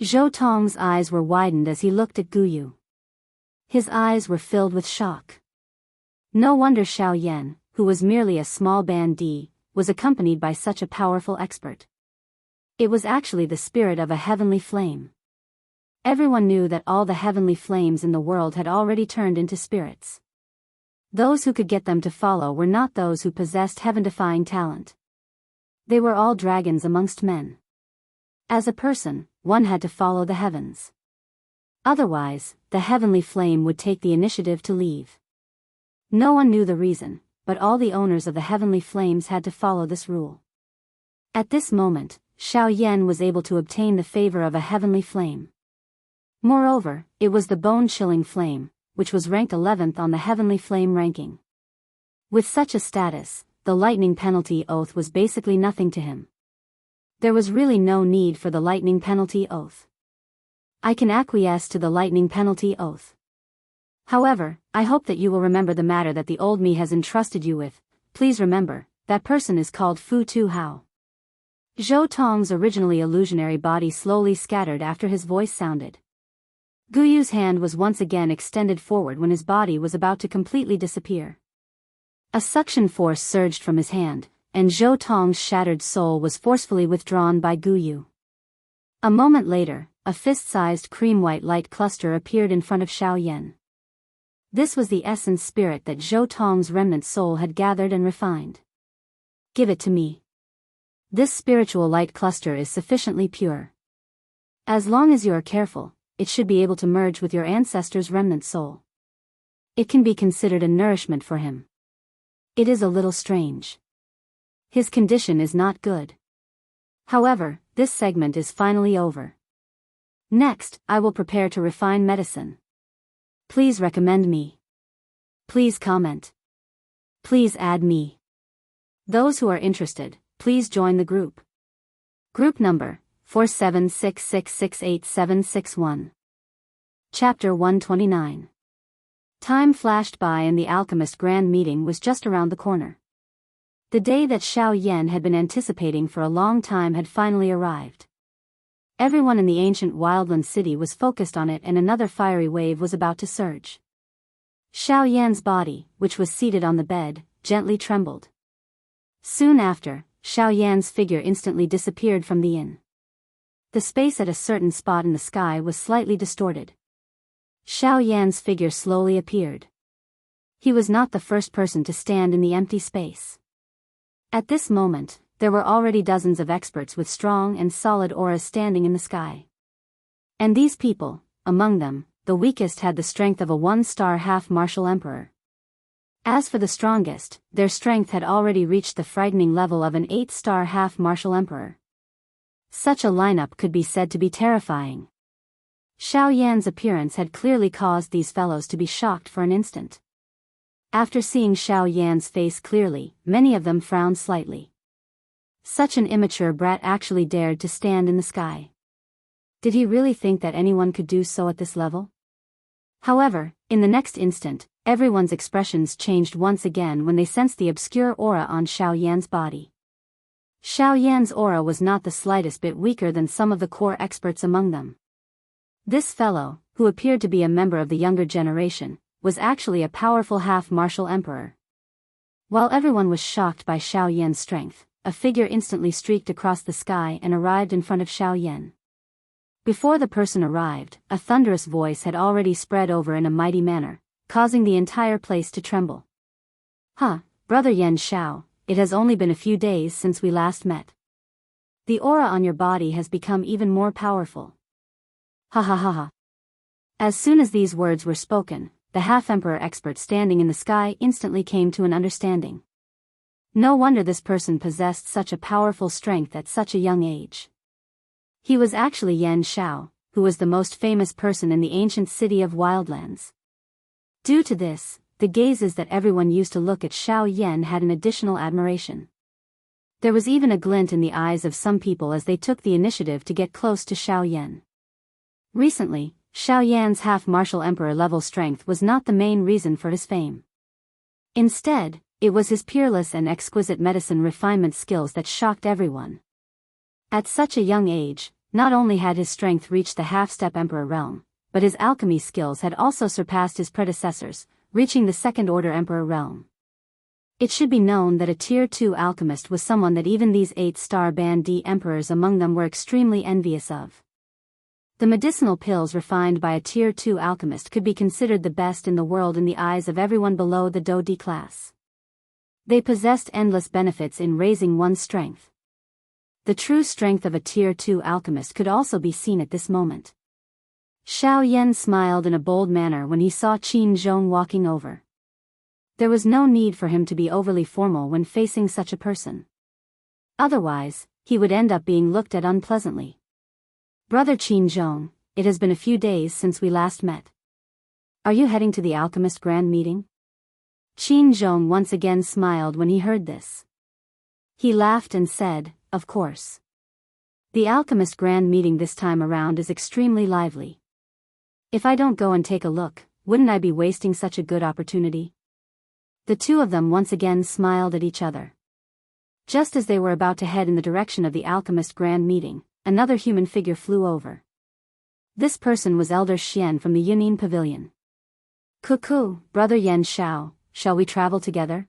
Zhou Tong's eyes were widened as he looked at Gu Yu. His eyes were filled with shock. No wonder Xiao Yan, who was merely a small bandit, was accompanied by such a powerful expert. It was actually the spirit of a heavenly flame. Everyone knew that all the heavenly flames in the world had already turned into spirits. Those who could get them to follow were not those who possessed heaven-defying talent. They were all dragons amongst men. As a person, one had to follow the heavens. Otherwise, the heavenly flame would take the initiative to leave. No one knew the reason, but all the owners of the heavenly flames had to follow this rule. At this moment, Xiao Yan was able to obtain the favor of a heavenly flame. Moreover, it was the bone-chilling flame, which was ranked 11th on the heavenly flame ranking. With such a status, the lightning penalty oath was basically nothing to him. There was really no need for the lightning penalty oath. I can acquiesce to the lightning penalty oath. However, I hope that you will remember the matter that the old me has entrusted you with. Please remember, that person is called Fu Tu Hao. Zhou Tong's originally illusionary body slowly scattered after his voice sounded. Gu Yu's hand was once again extended forward when his body was about to completely disappear. A suction force surged from his hand, and Zhou Tong's shattered soul was forcefully withdrawn by Gu Yu. A moment later, a fist-sized cream-white light cluster appeared in front of Xiao Yan. This was the essence spirit that Zhou Tong's remnant soul had gathered and refined. Give it to me. This spiritual light cluster is sufficiently pure. As long as you are careful, it should be able to merge with your ancestor's remnant soul. It can be considered a nourishment for him. It is a little strange. His condition is not good. However, this segment is finally over. Next, I will prepare to refine medicine. Please recommend me. Please comment. Please add me. Those who are interested, please join the group. Group number 4766686761. Chapter 129. Time flashed by and the alchemist grand meeting was just around the corner. The day that Xiao Yan had been anticipating for a long time had finally arrived. Everyone in the ancient wildland city was focused on it, and another fiery wave was about to surge. Xiao Yan's body, which was seated on the bed, gently trembled. Soon after, Xiao Yan's figure instantly disappeared from the inn. The space at a certain spot in the sky was slightly distorted. Xiao Yan's figure slowly appeared. He was not the first person to stand in the empty space. At this moment, there were already dozens of experts with strong and solid auras standing in the sky. And these people, among them, the weakest had the strength of a one-star half-martial emperor. As for the strongest, their strength had already reached the frightening level of an 8-star half-martial emperor. Such a lineup could be said to be terrifying. Xiao Yan's appearance had clearly caused these fellows to be shocked for an instant. After seeing Xiao Yan's face clearly, many of them frowned slightly. Such an immature brat actually dared to stand in the sky. Did he really think that anyone could do so at this level? However, in the next instant, everyone's expressions changed once again when they sensed the obscure aura on Xiao Yan's body. Xiao Yan's aura was not the slightest bit weaker than some of the core experts among them. This fellow, who appeared to be a member of the younger generation, was actually a powerful half-martial emperor. While everyone was shocked by Xiao Yan's strength, a figure instantly streaked across the sky and arrived in front of Xiao Yan. Before the person arrived, a thunderous voice had already spread over in a mighty manner, causing the entire place to tremble. "Huh, Brother Yan Xiao, it has only been a few days since we last met. The aura on your body has become even more powerful. Ha ha ha ha." As soon as these words were spoken, the half-emperor expert standing in the sky instantly came to an understanding. No wonder this person possessed such a powerful strength at such a young age. He was actually Yan Xiao, who was the most famous person in the ancient city of Wildlands. Due to this, the gazes that everyone used to look at Xiao Yan had an additional admiration. There was even a glint in the eyes of some people as they took the initiative to get close to Xiao Yan. Recently, Xiao Yan's half-martial emperor level strength was not the main reason for his fame. Instead, it was his peerless and exquisite medicine refinement skills that shocked everyone. At such a young age, not only had his strength reached the half-step emperor realm, but his alchemy skills had also surpassed his predecessors, reaching the second-order emperor realm. It should be known that a Tier 2 alchemist was someone that even these 8-star Band D emperors among them were extremely envious of. The medicinal pills refined by a Tier 2 alchemist could be considered the best in the world in the eyes of everyone below the Do D class. They possessed endless benefits in raising one's strength. The true strength of a Tier 2 alchemist could also be seen at this moment. Xiao Yan smiled in a bold manner when he saw Qin Zhong walking over. There was no need for him to be overly formal when facing such a person. Otherwise, he would end up being looked at unpleasantly. "Brother Qin Zhong, it has been a few days since we last met. Are you heading to the Alchemist Grand Meeting?" Qin Zhong once again smiled when he heard this. He laughed and said, "Of course. The Alchemist Grand Meeting this time around is extremely lively. If I don't go and take a look, wouldn't I be wasting such a good opportunity?" The two of them once again smiled at each other. Just as they were about to head in the direction of the Alchemist Grand Meeting, another human figure flew over. This person was Elder Xian from the Yunin Pavilion. "Cuckoo, Brother Yan Xiao, shall we travel together?"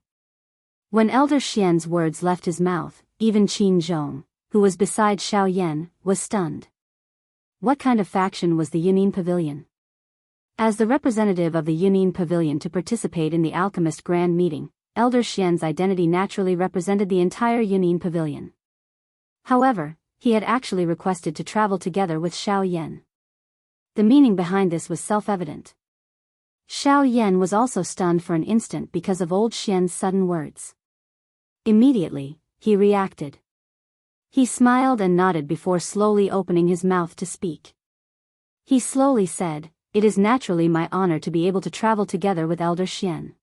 When Elder Xian's words left his mouth, even Qin Zhong, who was beside Xiao Yan, was stunned. What kind of faction was the Yunin Pavilion? As the representative of the Yunin Pavilion to participate in the Alchemist Grand Meeting, Elder Xian's identity naturally represented the entire Yunin Pavilion. However, he had actually requested to travel together with Xiao Yan. The meaning behind this was self-evident. Xiao Yan was also stunned for an instant because of old Xian's sudden words. Immediately, he reacted. He smiled and nodded before slowly opening his mouth to speak. He slowly said, "It is naturally my honor to be able to travel together with Elder Xian."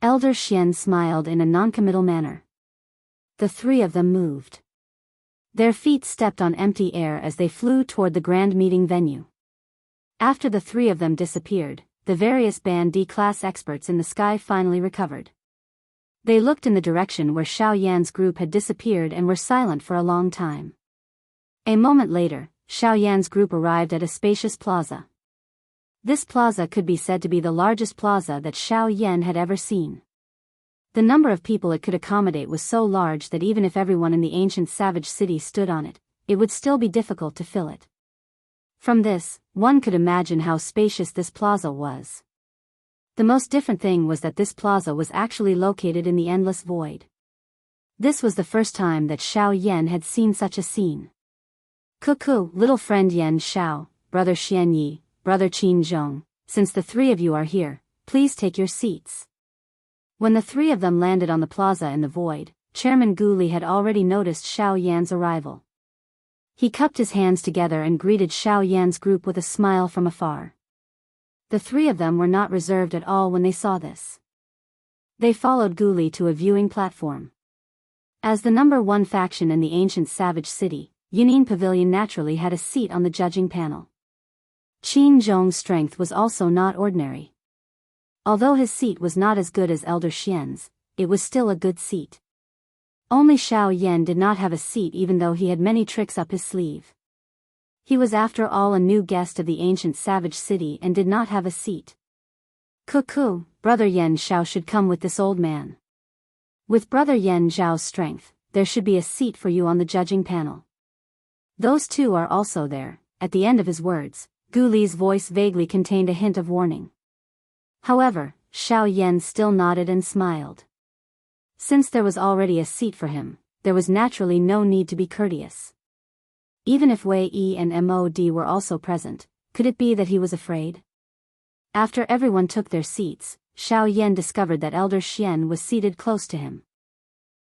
Elder Xian smiled in a noncommittal manner. The three of them moved. Their feet stepped on empty air as they flew toward the grand meeting venue. After the three of them disappeared, the various Band D class experts in the sky finally recovered. They looked in the direction where Xiao Yan's group had disappeared and were silent for a long time. A moment later, Xiao Yan's group arrived at a spacious plaza. This plaza could be said to be the largest plaza that Xiao Yan had ever seen. The number of people it could accommodate was so large that even if everyone in the ancient savage city stood on it, it would still be difficult to fill it. From this, one could imagine how spacious this plaza was. The most different thing was that this plaza was actually located in the endless void. This was the first time that Xiao Yan had seen such a scene. "Cuckoo, little friend Yan Xiao, Brother Xian Yi, Brother Qin Zhong, since the three of you are here, please take your seats." When the three of them landed on the plaza in the void, Chairman Gu Li had already noticed Xiao Yan's arrival. He cupped his hands together and greeted Xiao Yan's group with a smile from afar. The three of them were not reserved at all when they saw this. They followed Gu Li to a viewing platform. As the number one faction in the ancient savage city, Yunin Pavilion naturally had a seat on the judging panel. Qin Zhong's strength was also not ordinary. Although his seat was not as good as Elder Xian's, it was still a good seat. Only Xiao Yan did not have a seat even though he had many tricks up his sleeve. He was after all a new guest of the ancient savage city and did not have a seat. "Cuckoo, Brother Yan Xiao should come with this old man." With Brother Yan Zhao's strength, there should be a seat for you on the judging panel. Those two are also there." At the end of his words, Gu Li's voice vaguely contained a hint of warning. However, Xiao Yan still nodded and smiled. Since there was already a seat for him, there was naturally no need to be courteous. Even if Wei Yi and Mod were also present, could it be that he was afraid? After everyone took their seats, Xiao Yan discovered that Elder Xian was seated close to him.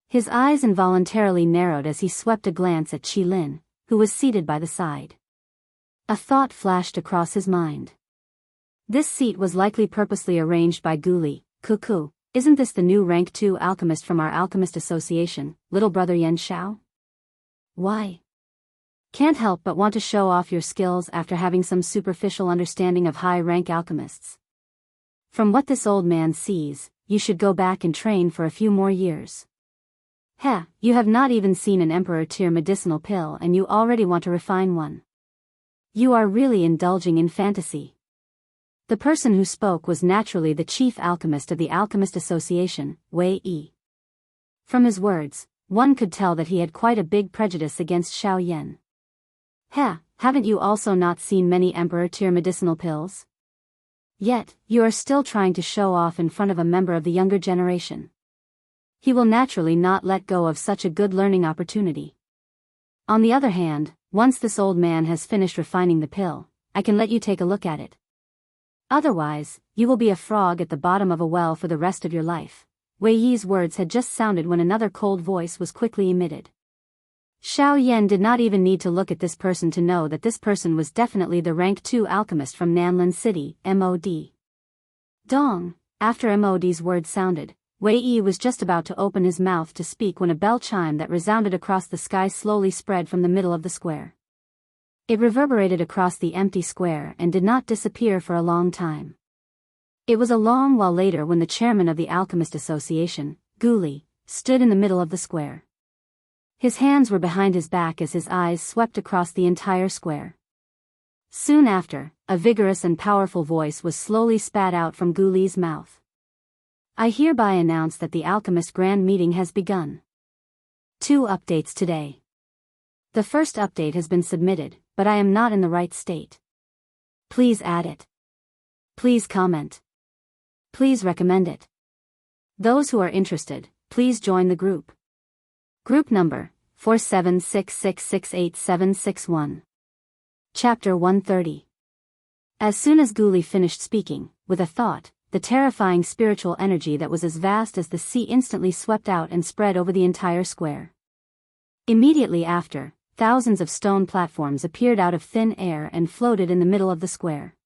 His eyes involuntarily narrowed as he swept a glance at Qi Lin, who was seated by the side. A thought flashed across his mind. This seat was likely purposely arranged by Gu Li. "Cuckoo, isn't this the new rank 2 alchemist from our alchemist association, little brother Yan Xiao? Why? Can't help but want to show off your skills after having some superficial understanding of high-rank alchemists. From what this old man sees, you should go back and train for a few more years. Heh, you have not even seen an emperor-tier medicinal pill and you already want to refine one. You are really indulging in fantasy." The person who spoke was naturally the chief alchemist of the Alchemist Association, Wei Yi. From his words, one could tell that he had quite a big prejudice against Xiao Yan. "Heh, haven't you also not seen many emperor-tier medicinal pills? Yet, you are still trying to show off in front of a member of the younger generation. He will naturally not let go of such a good learning opportunity. On the other hand, once this old man has finished refining the pill, I can let you take a look at it. Otherwise, you will be a frog at the bottom of a well for the rest of your life." Wei Yi's words had just sounded when another cold voice was quickly emitted. Xiao Yan did not even need to look at this person to know that this person was definitely the rank 2 alchemist from Nanlin City, Mod. Dong. After Mod's words sounded, Wei Yi was just about to open his mouth to speak when a bell chime that resounded across the sky slowly spread from the middle of the square. It reverberated across the empty square and did not disappear for a long time. It was a long while later when the chairman of the Alchemist Association, Gu Li, stood in the middle of the square. His hands were behind his back as his eyes swept across the entire square. Soon after, a vigorous and powerful voice was slowly spat out from Gu Li's mouth. "I hereby announce that the Alchemist Grand Meeting has begun. 2 updates today. The first update has been submitted, but I am not in the right state. Please add it. Please comment. Please recommend it. Those who are interested, please join the group. Group number, 4766686761. Chapter 130. As soon as Gu Li finished speaking, with a thought, the terrifying spiritual energy that was as vast as the sea instantly swept out and spread over the entire square. Immediately after, thousands of stone platforms appeared out of thin air and floated in the middle of the square.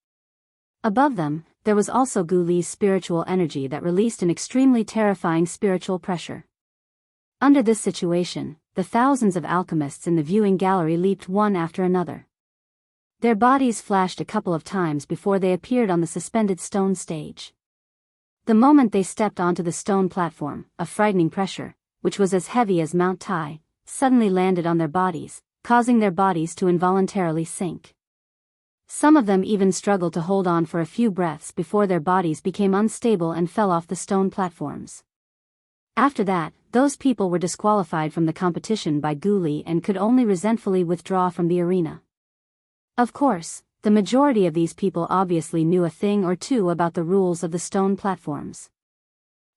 Above them, there was also Gu Li's spiritual energy that released an extremely terrifying spiritual pressure. Under this situation, the thousands of alchemists in the viewing gallery leaped one after another. Their bodies flashed a couple of times before they appeared on the suspended stone stage. The moment they stepped onto the stone platform, a frightening pressure, which was as heavy as Mount Tai, suddenly landed on their bodies, causing their bodies to involuntarily sink. Some of them even struggled to hold on for a few breaths before their bodies became unstable and fell off the stone platforms. After that, those people were disqualified from the competition by Gu Li and could only resentfully withdraw from the arena. Of course, the majority of these people obviously knew a thing or two about the rules of the stone platforms.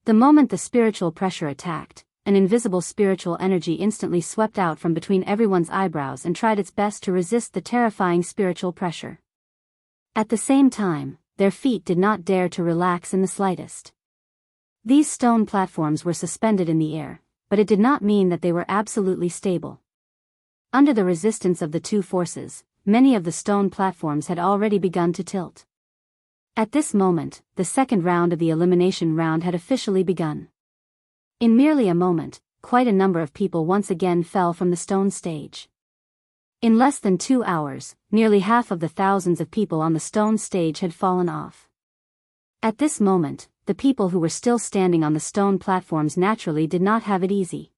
The moment the spiritual pressure attacked, an invisible spiritual energy instantly swept out from between everyone's eyebrows and tried its best to resist the terrifying spiritual pressure. At the same time, their feet did not dare to relax in the slightest. These stone platforms were suspended in the air, but it did not mean that they were absolutely stable. Under the resistance of the two forces, many of the stone platforms had already begun to tilt. At this moment, the second round of the elimination round had officially begun. In merely a moment, quite a number of people once again fell from the stone stage. In less than 2 hours, nearly half of the thousands of people on the stone stage had fallen off. At this moment, the people who were still standing on the stone platforms naturally did not have it easy.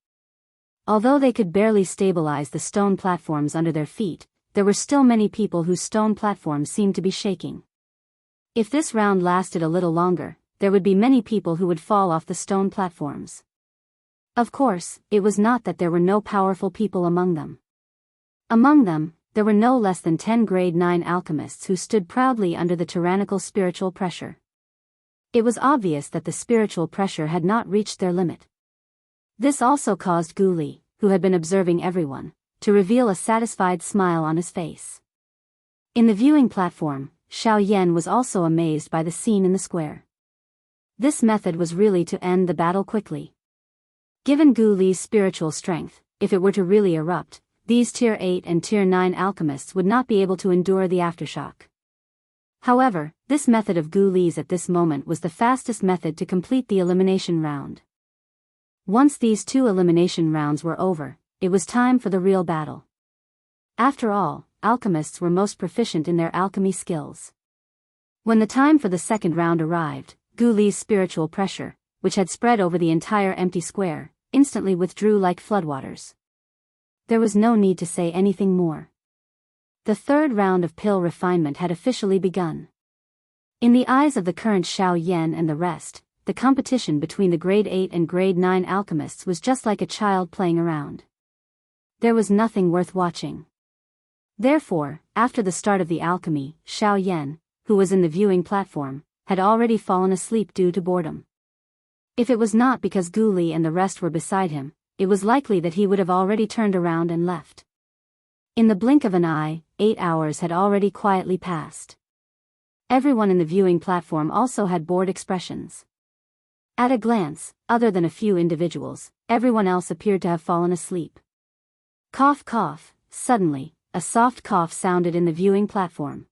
Although they could barely stabilize the stone platforms under their feet, there were still many people whose stone platforms seemed to be shaking. If this round lasted a little longer, there would be many people who would fall off the stone platforms. Of course, it was not that there were no powerful people among them. Among them, there were no less than 10 grade 9 alchemists who stood proudly under the tyrannical spiritual pressure. It was obvious that the spiritual pressure had not reached their limit. This also caused Gu Li, who had been observing everyone, to reveal a satisfied smile on his face. In the viewing platform, Xiao Yan was also amazed by the scene in the square. This method was really to end the battle quickly. Given Gu Li's spiritual strength, if it were to really erupt, these Tier 8 and Tier 9 alchemists would not be able to endure the aftershock. However, this method of Gu Li's at this moment was the fastest method to complete the elimination round. Once these 2 elimination rounds were over, it was time for the real battle. After all, alchemists were most proficient in their alchemy skills. When the time for the second round arrived, Gu Li's spiritual pressure, which had spread over the entire empty square, instantly withdrew like floodwaters. There was no need to say anything more. The third round of pill refinement had officially begun. In the eyes of the current Xiao Yan and the rest, the competition between the grade 8 and grade 9 alchemists was just like a child playing around. There was nothing worth watching. Therefore, after the start of the alchemy, Xiao Yan, who was in the viewing platform, had already fallen asleep due to boredom. If it was not because Gu Li and the rest were beside him, it was likely that he would have already turned around and left. In the blink of an eye, 8 hours had already quietly passed. Everyone in the viewing platform also had bored expressions. At a glance, other than a few individuals, everyone else appeared to have fallen asleep. Cough cough, suddenly, a soft cough sounded in the viewing platform.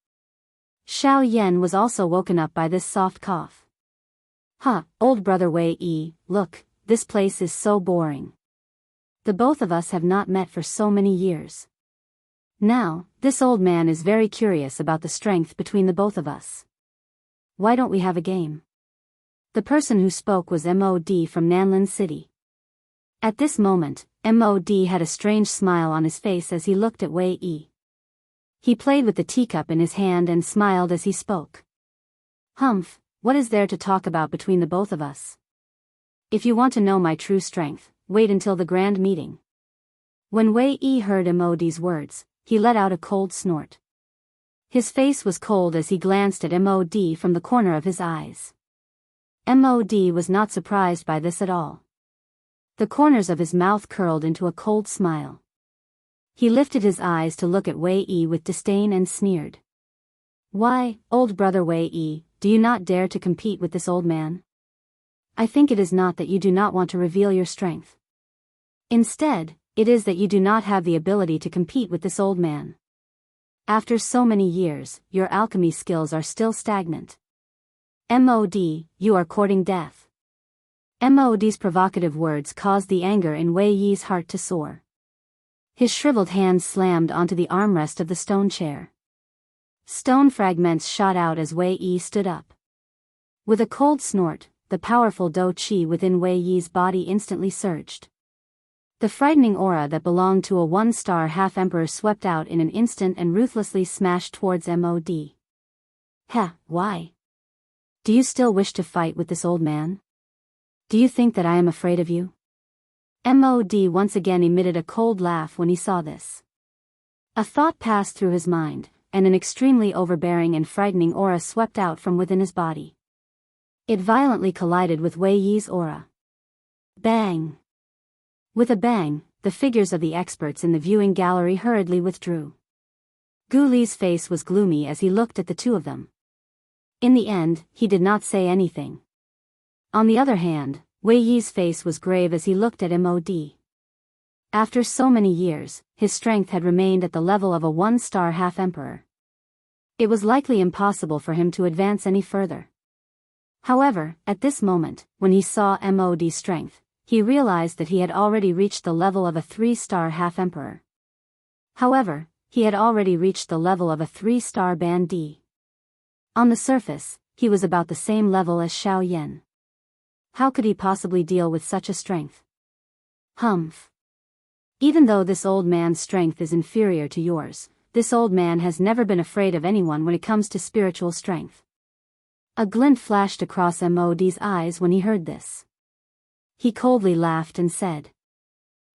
Xiao Yan was also woken up by this soft cough. Old brother Wei Yi, look, this place is so boring. The both of us have not met for so many years. Now, this old man is very curious about the strength between the both of us. Why don't we have a game? The person who spoke was MOD from Nanlin City. At this moment, MOD had a strange smile on his face as he looked at Wei Yi. He played with the teacup in his hand and smiled as he spoke. Humph, what is there to talk about between the both of us? If you want to know my true strength, wait until the grand meeting. When Wei Yi heard MOD's words, he let out a cold snort. His face was cold as he glanced at MOD from the corner of his eyes. MOD was not surprised by this at all. The corners of his mouth curled into a cold smile. He lifted his eyes to look at Wei Yi with disdain and sneered. Why, old brother Wei Yi, do you not dare to compete with this old man? I think it is not that you do not want to reveal your strength. Instead, it is that you do not have the ability to compete with this old man. After so many years, your alchemy skills are still stagnant. MOD, you are courting death. MOD's provocative words caused the anger in Wei Yi's heart to soar. His shriveled hands slammed onto the armrest of the stone chair. Stone fragments shot out as Wei Yi stood up. With a cold snort, the powerful Do Qi within Wei Yi's body instantly surged. The frightening aura that belonged to a 1-star half-emperor swept out in an instant and ruthlessly smashed towards MOD. Why? Do you still wish to fight with this old man? Do you think that I am afraid of you? MOD once again emitted a cold laugh when he saw this. A thought passed through his mind, and an extremely overbearing and frightening aura swept out from within his body. It violently collided with Wei Yi's aura. Bang! With a bang, the figures of the experts in the viewing gallery hurriedly withdrew. Gu Li's face was gloomy as he looked at the two of them. In the end, he did not say anything. On the other hand, Wei Yi's face was grave as he looked at MOD. After so many years, his strength had remained at the level of a 1-star half-emperor. It was likely impossible for him to advance any further. However, at this moment, when he saw MOD's strength, he realized that he had already reached the level of a 3-star half-emperor. However, he had already reached the level of a 3-star band D. On the surface, he was about the same level as Xiao Yan. How could he possibly deal with such a strength? Humph. Even though this old man's strength is inferior to yours, this old man has never been afraid of anyone when it comes to spiritual strength. A glint flashed across MOD's eyes when he heard this. he coldly laughed and said.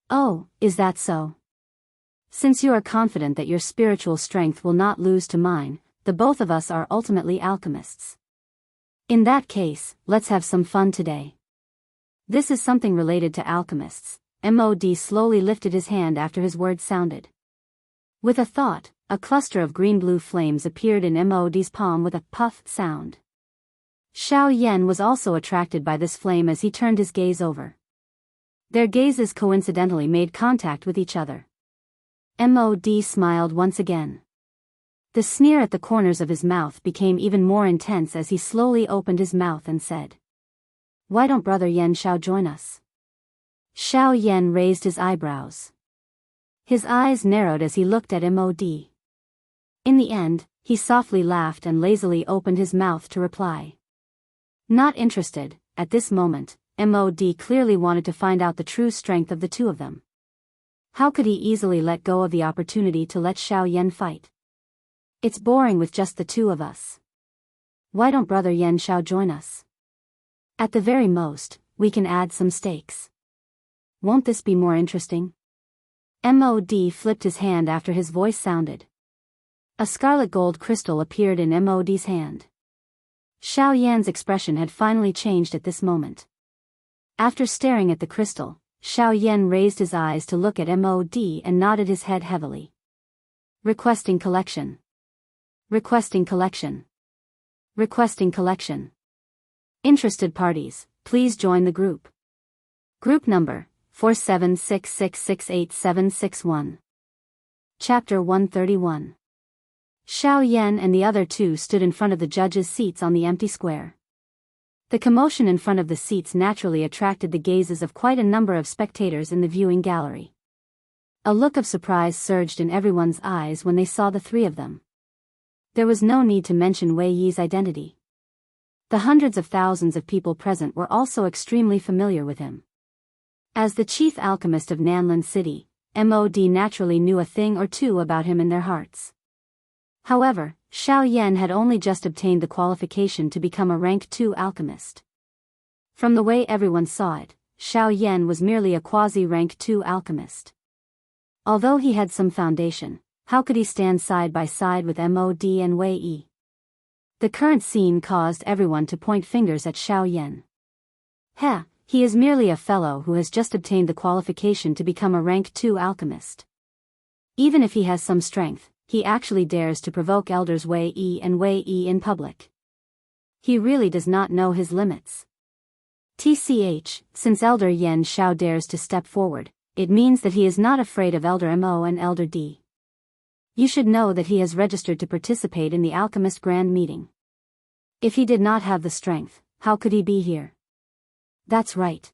"Oh, is that so? Since you are confident that your spiritual strength will not lose to mine, the both of us are ultimately alchemists. In that case, let's have some fun today." This is something related to alchemists. Mod slowly lifted his hand after his words sounded. With a thought, a cluster of green-blue flames appeared in Mod's palm with a puff sound. Xiao Yan was also attracted by this flame as he turned his gaze over. Their gazes coincidentally made contact with each other. Mod smiled once again. The sneer at the corners of his mouth became even more intense as he slowly opened his mouth and said, "Why don't Brother Yan Xiao join us?" Xiao Yan raised his eyebrows. His eyes narrowed as he looked at Mod. In the end, he softly laughed and lazily opened his mouth to reply. Not interested. At this moment, Mod clearly wanted to find out the true strength of the two of them. How could he easily let go of the opportunity to let Xiao Yan fight? It's boring with just the two of us. Why don't Brother Yan Xiao join us? At the very most, we can add some stakes. Won't this be more interesting? Mod flipped his hand after his voice sounded. A scarlet gold crystal appeared in Mod's hand. Xiao Yan's expression had finally changed at this moment. After staring at the crystal, Xiao Yan raised his eyes to look at Mod and nodded his head heavily. Requesting collection. Requesting collection. Requesting collection. Interested parties, please join the group. Group number, 4766686761. Chapter 131. Xiao Yan and the other two stood in front of the judges' seats on the empty square. The commotion in front of the seats naturally attracted the gazes of quite a number of spectators in the viewing gallery. A look of surprise surged in everyone's eyes when they saw the three of them. There was no need to mention Wei Yi's identity. The hundreds of thousands of people present were also extremely familiar with him. As the chief alchemist of Nanlin City, Mod naturally knew a thing or two about him in their hearts. However, Xiao Yan had only just obtained the qualification to become a rank 2 alchemist. From the way everyone saw it, Xiao Yan was merely a quasi-rank 2 alchemist. Although he had some foundation, how could he stand side by side with Mod and Wei Yi? The current scene caused everyone to point fingers at Xiao Yan. He is merely a fellow who has just obtained the qualification to become a rank 2 alchemist. Even if he has some strength, he actually dares to provoke elders Wei Yi and Wei Yi in public. He really does not know his limits. TCH, since Elder Yan Xiao dares to step forward, it means that he is not afraid of Elder Mo and Elder D. You should know that he has registered to participate in the Alchemist Grand Meeting. If he did not have the strength, how could he be here? That's right.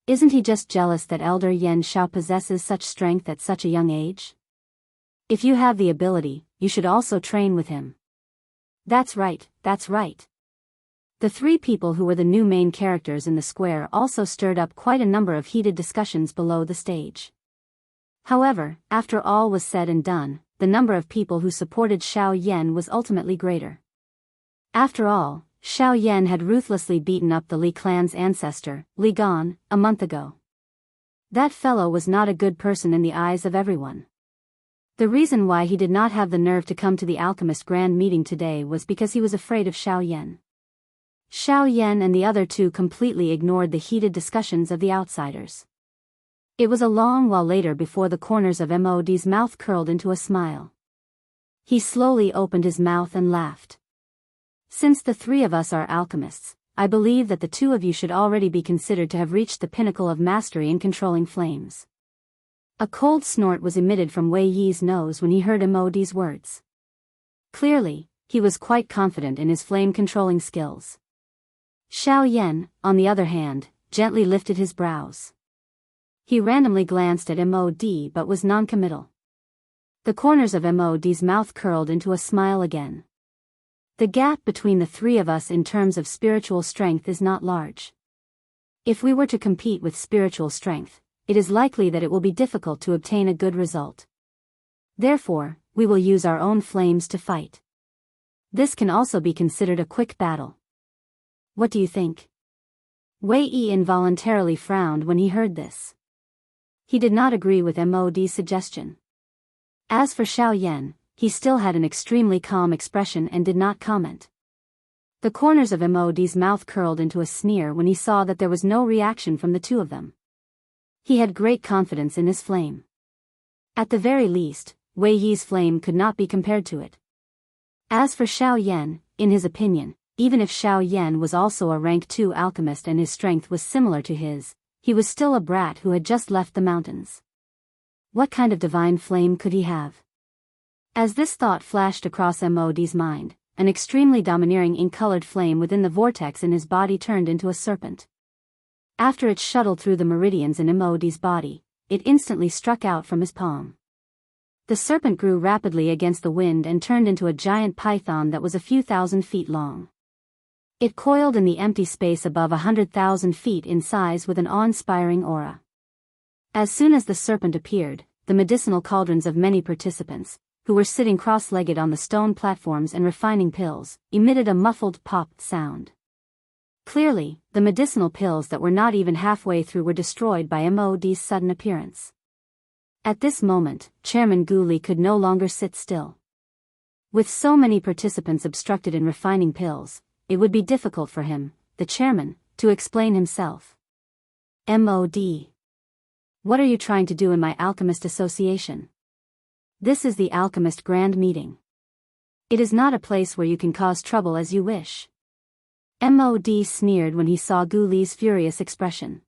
Isn't he just jealous that Elder Yan Xiao possesses such strength at such a young age? If you have the ability, you should also train with him. That's right, that's right. The three people who were the new main characters in the square also stirred up quite a number of heated discussions below the stage. However, after all was said and done, the number of people who supported Xiao Yan was ultimately greater. After all, Xiao Yan had ruthlessly beaten up the Li clan's ancestor, Li Gan, a month ago. That fellow was not a good person in the eyes of everyone. The reason why he did not have the nerve to come to the Alchemist Grand Meeting today was because he was afraid of Xiao Yan. Xiao Yan and the other two completely ignored the heated discussions of the outsiders. It was a long while later before the corners of Mod's mouth curled into a smile. He slowly opened his mouth and laughed. Since the three of us are alchemists, I believe that the two of you should already be considered to have reached the pinnacle of mastery in controlling flames. A cold snort was emitted from Wei Yi's nose when he heard Mod's words. Clearly, he was quite confident in his flame-controlling skills. Xiao Yan, on the other hand, gently lifted his brows. He randomly glanced at Mod but was non-committal. The corners of Mod's mouth curled into a smile again. The gap between the three of us in terms of spiritual strength is not large. If we were to compete with spiritual strength, it is likely that it will be difficult to obtain a good result. Therefore, we will use our own flames to fight. This can also be considered a quick battle. What do you think? Wei Yi involuntarily frowned when he heard this. He did not agree with Mod's suggestion. As for Xiao Yan, he still had an extremely calm expression and did not comment. The corners of Mod's mouth curled into a sneer when he saw that there was no reaction from the two of them. He had great confidence in his flame. At the very least, Wei Yi's flame could not be compared to it. As for Xiao Yan, in his opinion, even if Xiao Yan was also a rank 2 alchemist and his strength was similar to his, he was still a brat who had just left the mountains. What kind of divine flame could he have? As this thought flashed across Mod's mind, an extremely domineering ink-colored flame within the vortex in his body turned into a serpent. After it shuttled through the meridians in Mod's body, it instantly struck out from his palm. The serpent grew rapidly against the wind and turned into a giant python that was a few thousand feet long. It coiled in the empty space above 100,000 feet in size with an awe-inspiring aura. As soon as the serpent appeared, the medicinal cauldrons of many participants, who were sitting cross-legged on the stone platforms and refining pills, emitted a muffled pop sound. Clearly, the medicinal pills that were not even halfway through were destroyed by Mod's sudden appearance. At this moment, Chairman Gu Li could no longer sit still. With so many participants obstructed in refining pills, it would be difficult for him, the chairman, to explain himself. Mod. What are you trying to do in my alchemist association? This is the alchemist grand meeting. It is not a place where you can cause trouble as you wish. Mod sneered when he saw Gu Li's furious expression.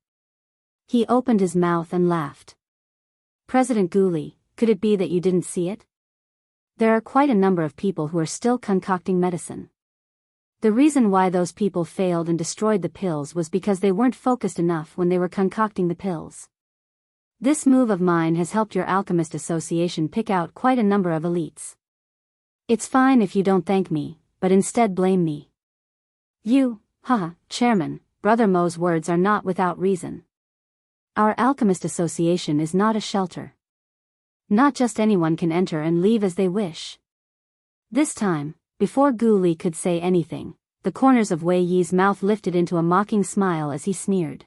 He opened his mouth and laughed. President Gu Li, could it be that you didn't see it? There are quite a number of people who are still concocting medicine. The reason why those people failed and destroyed the pills was because they weren't focused enough when they were concocting the pills. This move of mine has helped your alchemist association pick out quite a number of elites. It's fine if you don't thank me, but instead blame me. You, Chairman, Brother Mo's words are not without reason. Our alchemist association is not a shelter. Not just anyone can enter and leave as they wish. This time, before Gu Li could say anything, the corners of Wei Yi's mouth lifted into a mocking smile as he sneered.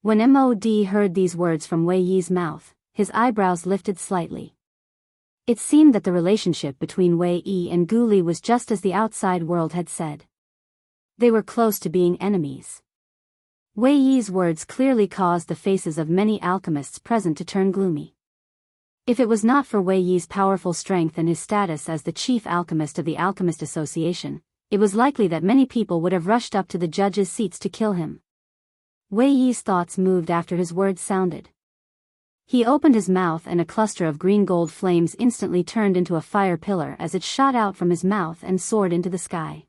When Mod heard these words from Wei Yi's mouth, his eyebrows lifted slightly. It seemed that the relationship between Wei Yi and Gu Li was just as the outside world had said. They were close to being enemies. Wei Yi's words clearly caused the faces of many alchemists present to turn gloomy. If it was not for Wei Yi's powerful strength and his status as the chief alchemist of the Alchemist Association, it was likely that many people would have rushed up to the judges' seats to kill him. Wei Yi's thoughts moved after his words sounded. He opened his mouth and a cluster of green-gold flames instantly turned into a fire pillar as it shot out from his mouth and soared into the sky.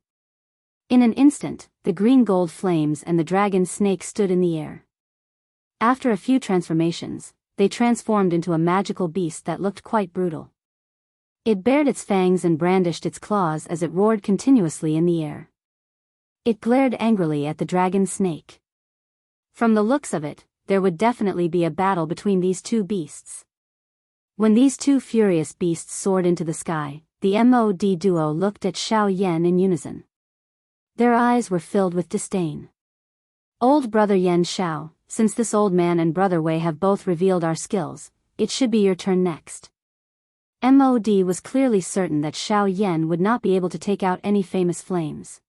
In an instant, the green-gold flames and the dragon snake stood in the air. After a few transformations, they transformed into a magical beast that looked quite brutal. It bared its fangs and brandished its claws as it roared continuously in the air. It glared angrily at the dragon snake. From the looks of it, there would definitely be a battle between these two beasts. When these two furious beasts soared into the sky, the Mod duo looked at Xiao Yan in unison. Their eyes were filled with disdain. Old brother Yan Xiao, since this old man and brother Wei have both revealed our skills, it should be your turn next. Mod was clearly certain that Xiao Yan would not be able to take out any famous flames.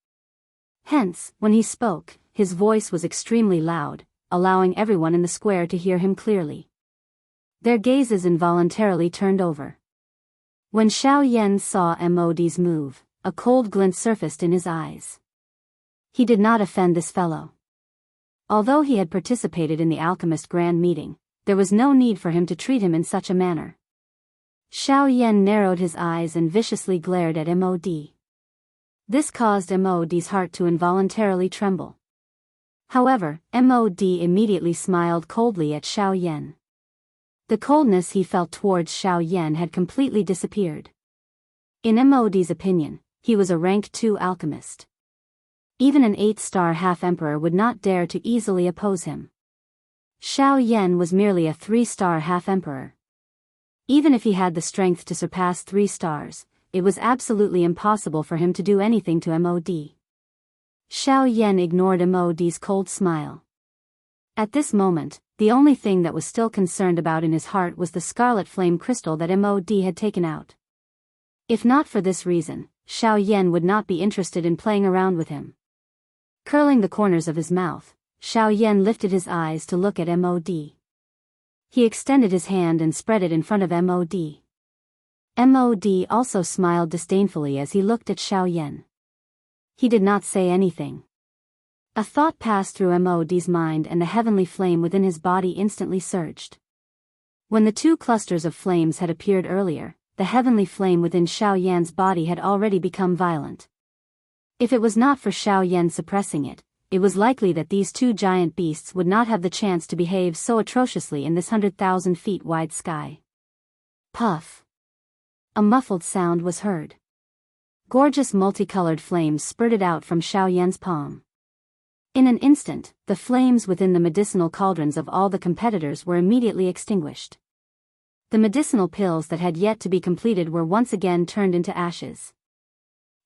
Hence, when he spoke, his voice was extremely loud, allowing everyone in the square to hear him clearly. Their gazes involuntarily turned over. When Xiao Yan saw Mod's move, a cold glint surfaced in his eyes. He did not offend this fellow. Although he had participated in the alchemist grand meeting, there was no need for him to treat him in such a manner. Xiao Yan narrowed his eyes and viciously glared at Mod. This caused Mod's heart to involuntarily tremble. However, Mod immediately smiled coldly at Xiao Yan. The coldness he felt towards Xiao Yan had completely disappeared. In Mod's opinion, he was a rank 2 alchemist. Even an 8-star half-emperor would not dare to easily oppose him. Xiao Yan was merely a 3-star half-emperor. Even if he had the strength to surpass 3 stars, it was absolutely impossible for him to do anything to Mod. Xiao Yan ignored MOD's cold smile. At this moment, the only thing that was still concerned about in his heart was the scarlet flame crystal that MOD had taken out. If not for this reason, Xiao Yan would not be interested in playing around with him. Curling the corners of his mouth, Xiao Yan lifted his eyes to look at MOD. He extended his hand and spread it in front of MOD. MOD also smiled disdainfully as he looked at Xiao Yan. He did not say anything. A thought passed through MOD's mind and the heavenly flame within his body instantly surged. When the two clusters of flames had appeared earlier, the heavenly flame within Xiao Yan's body had already become violent. If it was not for Xiao Yan suppressing it, it was likely that these two giant beasts would not have the chance to behave so atrociously in this 100,000 feet wide sky. Puff. A muffled sound was heard. Gorgeous multicolored flames spurted out from Xiao Yan's palm. In an instant, the flames within the medicinal cauldrons of all the competitors were immediately extinguished. The medicinal pills that had yet to be completed were once again turned into ashes.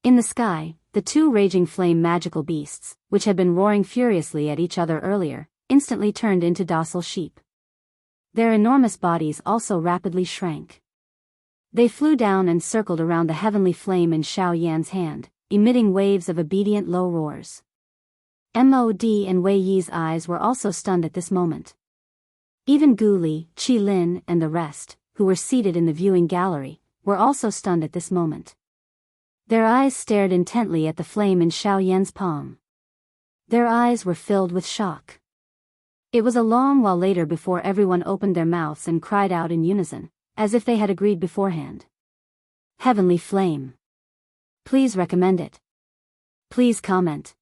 In the sky, the two raging flame magical beasts, which had been roaring furiously at each other earlier, instantly turned into docile sheep. Their enormous bodies also rapidly shrank. They flew down and circled around the heavenly flame in Xiao Yan's hand, emitting waves of obedient low roars. MOD and Wei Yi's eyes were also stunned at this moment. Even Gu Li, Qi Lin and the rest, who were seated in the viewing gallery, were also stunned at this moment. Their eyes stared intently at the flame in Xiao Yan's palm. Their eyes were filled with shock. It was a long while later before everyone opened their mouths and cried out in unison, as if they had agreed beforehand. Heavenly flame. Please recommend it. Please comment.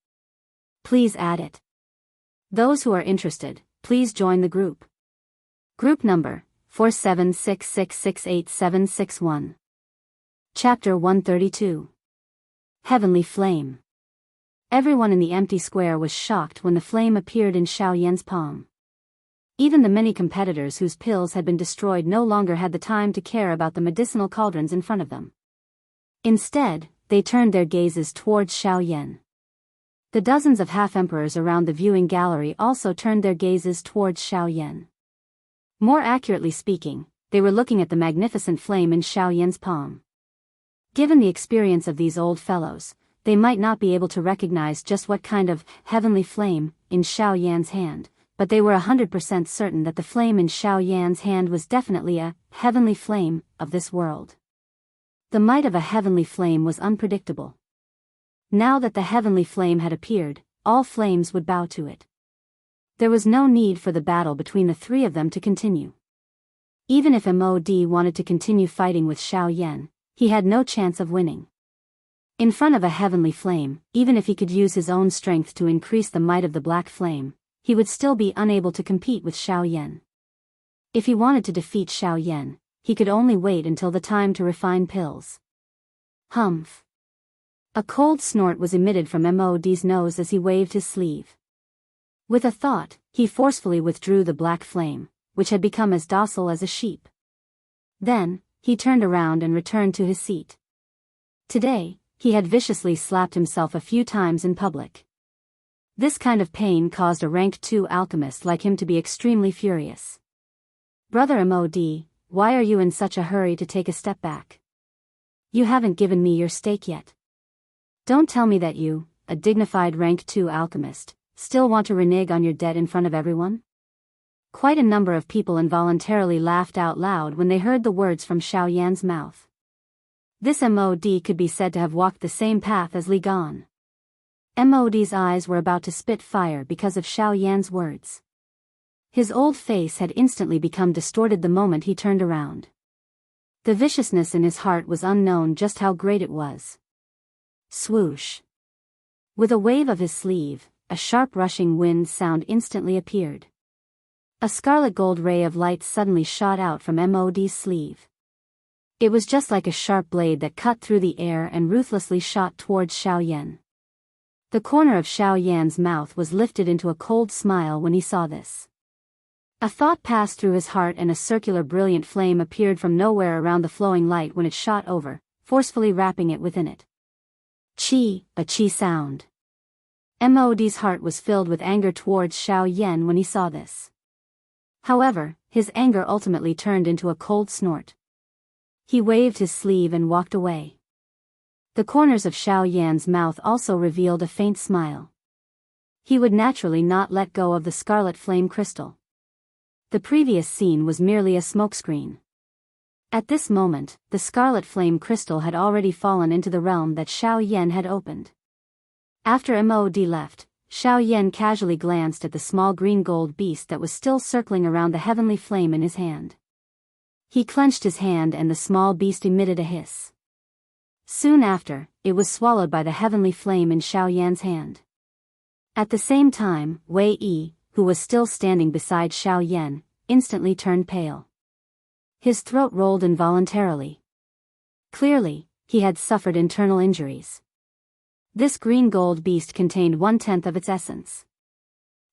Please add it. Those who are interested, please join the group. Group number, 4766686761. Chapter 132. Heavenly Flame. Everyone in the empty square was shocked when the flame appeared in Xiao Yan's palm. Even the many competitors whose pills had been destroyed no longer had the time to care about the medicinal cauldrons in front of them. Instead, they turned their gazes towards Xiao Yan. The dozens of half-emperors around the viewing gallery also turned their gazes towards Xiao Yan. More accurately speaking, they were looking at the magnificent flame in Xiao Yan's palm. Given the experience of these old fellows, they might not be able to recognize just what kind of heavenly flame in Xiao Yan's hand, but they were 100% certain that the flame in Xiao Yan's hand was definitely a heavenly flame of this world. The might of a heavenly flame was unpredictable. Now that the heavenly flame had appeared, all flames would bow to it. There was no need for the battle between the three of them to continue. Even if MOD wanted to continue fighting with Xiao Yan, he had no chance of winning. In front of a heavenly flame, even if he could use his own strength to increase the might of the black flame, he would still be unable to compete with Xiao Yan. If he wanted to defeat Xiao Yan, he could only wait until the time to refine pills. Humph. A cold snort was emitted from MOD's nose as he waved his sleeve. With a thought, he forcefully withdrew the black flame, which had become as docile as a sheep. Then, he turned around and returned to his seat. Today, he had viciously slapped himself a few times in public. This kind of pain caused a rank 2 alchemist like him to be extremely furious. Brother MOD, why are you in such a hurry to take a step back? You haven't given me your stake yet. Don't tell me that you, a dignified rank 2 alchemist, still want to renege on your debt in front of everyone? Quite a number of people involuntarily laughed out loud when they heard the words from Xiao Yan's mouth. This MOD could be said to have walked the same path as Li Gan. MOD's eyes were about to spit fire because of Xiao Yan's words. His old face had instantly become distorted the moment he turned around. The viciousness in his heart was unknown just how great it was. Swoosh. With a wave of his sleeve, a sharp rushing wind sound instantly appeared. A scarlet gold ray of light suddenly shot out from MOD's sleeve. It was just like a sharp blade that cut through the air and ruthlessly shot towards Xiao Yan. The corner of Xiao Yan's mouth was lifted into a cold smile when he saw this. A thought passed through his heart and a circular brilliant flame appeared from nowhere around the flowing light when it shot over, forcefully wrapping it within it. Chi, a chi sound. Mod's heart was filled with anger towards Xiao Yan when he saw this. However, his anger ultimately turned into a cold snort. He waved his sleeve and walked away. The corners of Xiao Yan's mouth also revealed a faint smile. He would naturally not let go of the scarlet flame crystal. The previous scene was merely a smokescreen. At this moment, the scarlet flame crystal had already fallen into the realm that Xiao Yan had opened. After Mod left, Xiao Yan casually glanced at the small green gold beast that was still circling around the heavenly flame in his hand. He clenched his hand and the small beast emitted a hiss. Soon after, it was swallowed by the heavenly flame in Xiao Yan's hand. At the same time, Wei Yi, who was still standing beside Xiao Yan, instantly turned pale. His throat rolled involuntarily. Clearly, he had suffered internal injuries. This green gold beast contained 1/10 of its essence.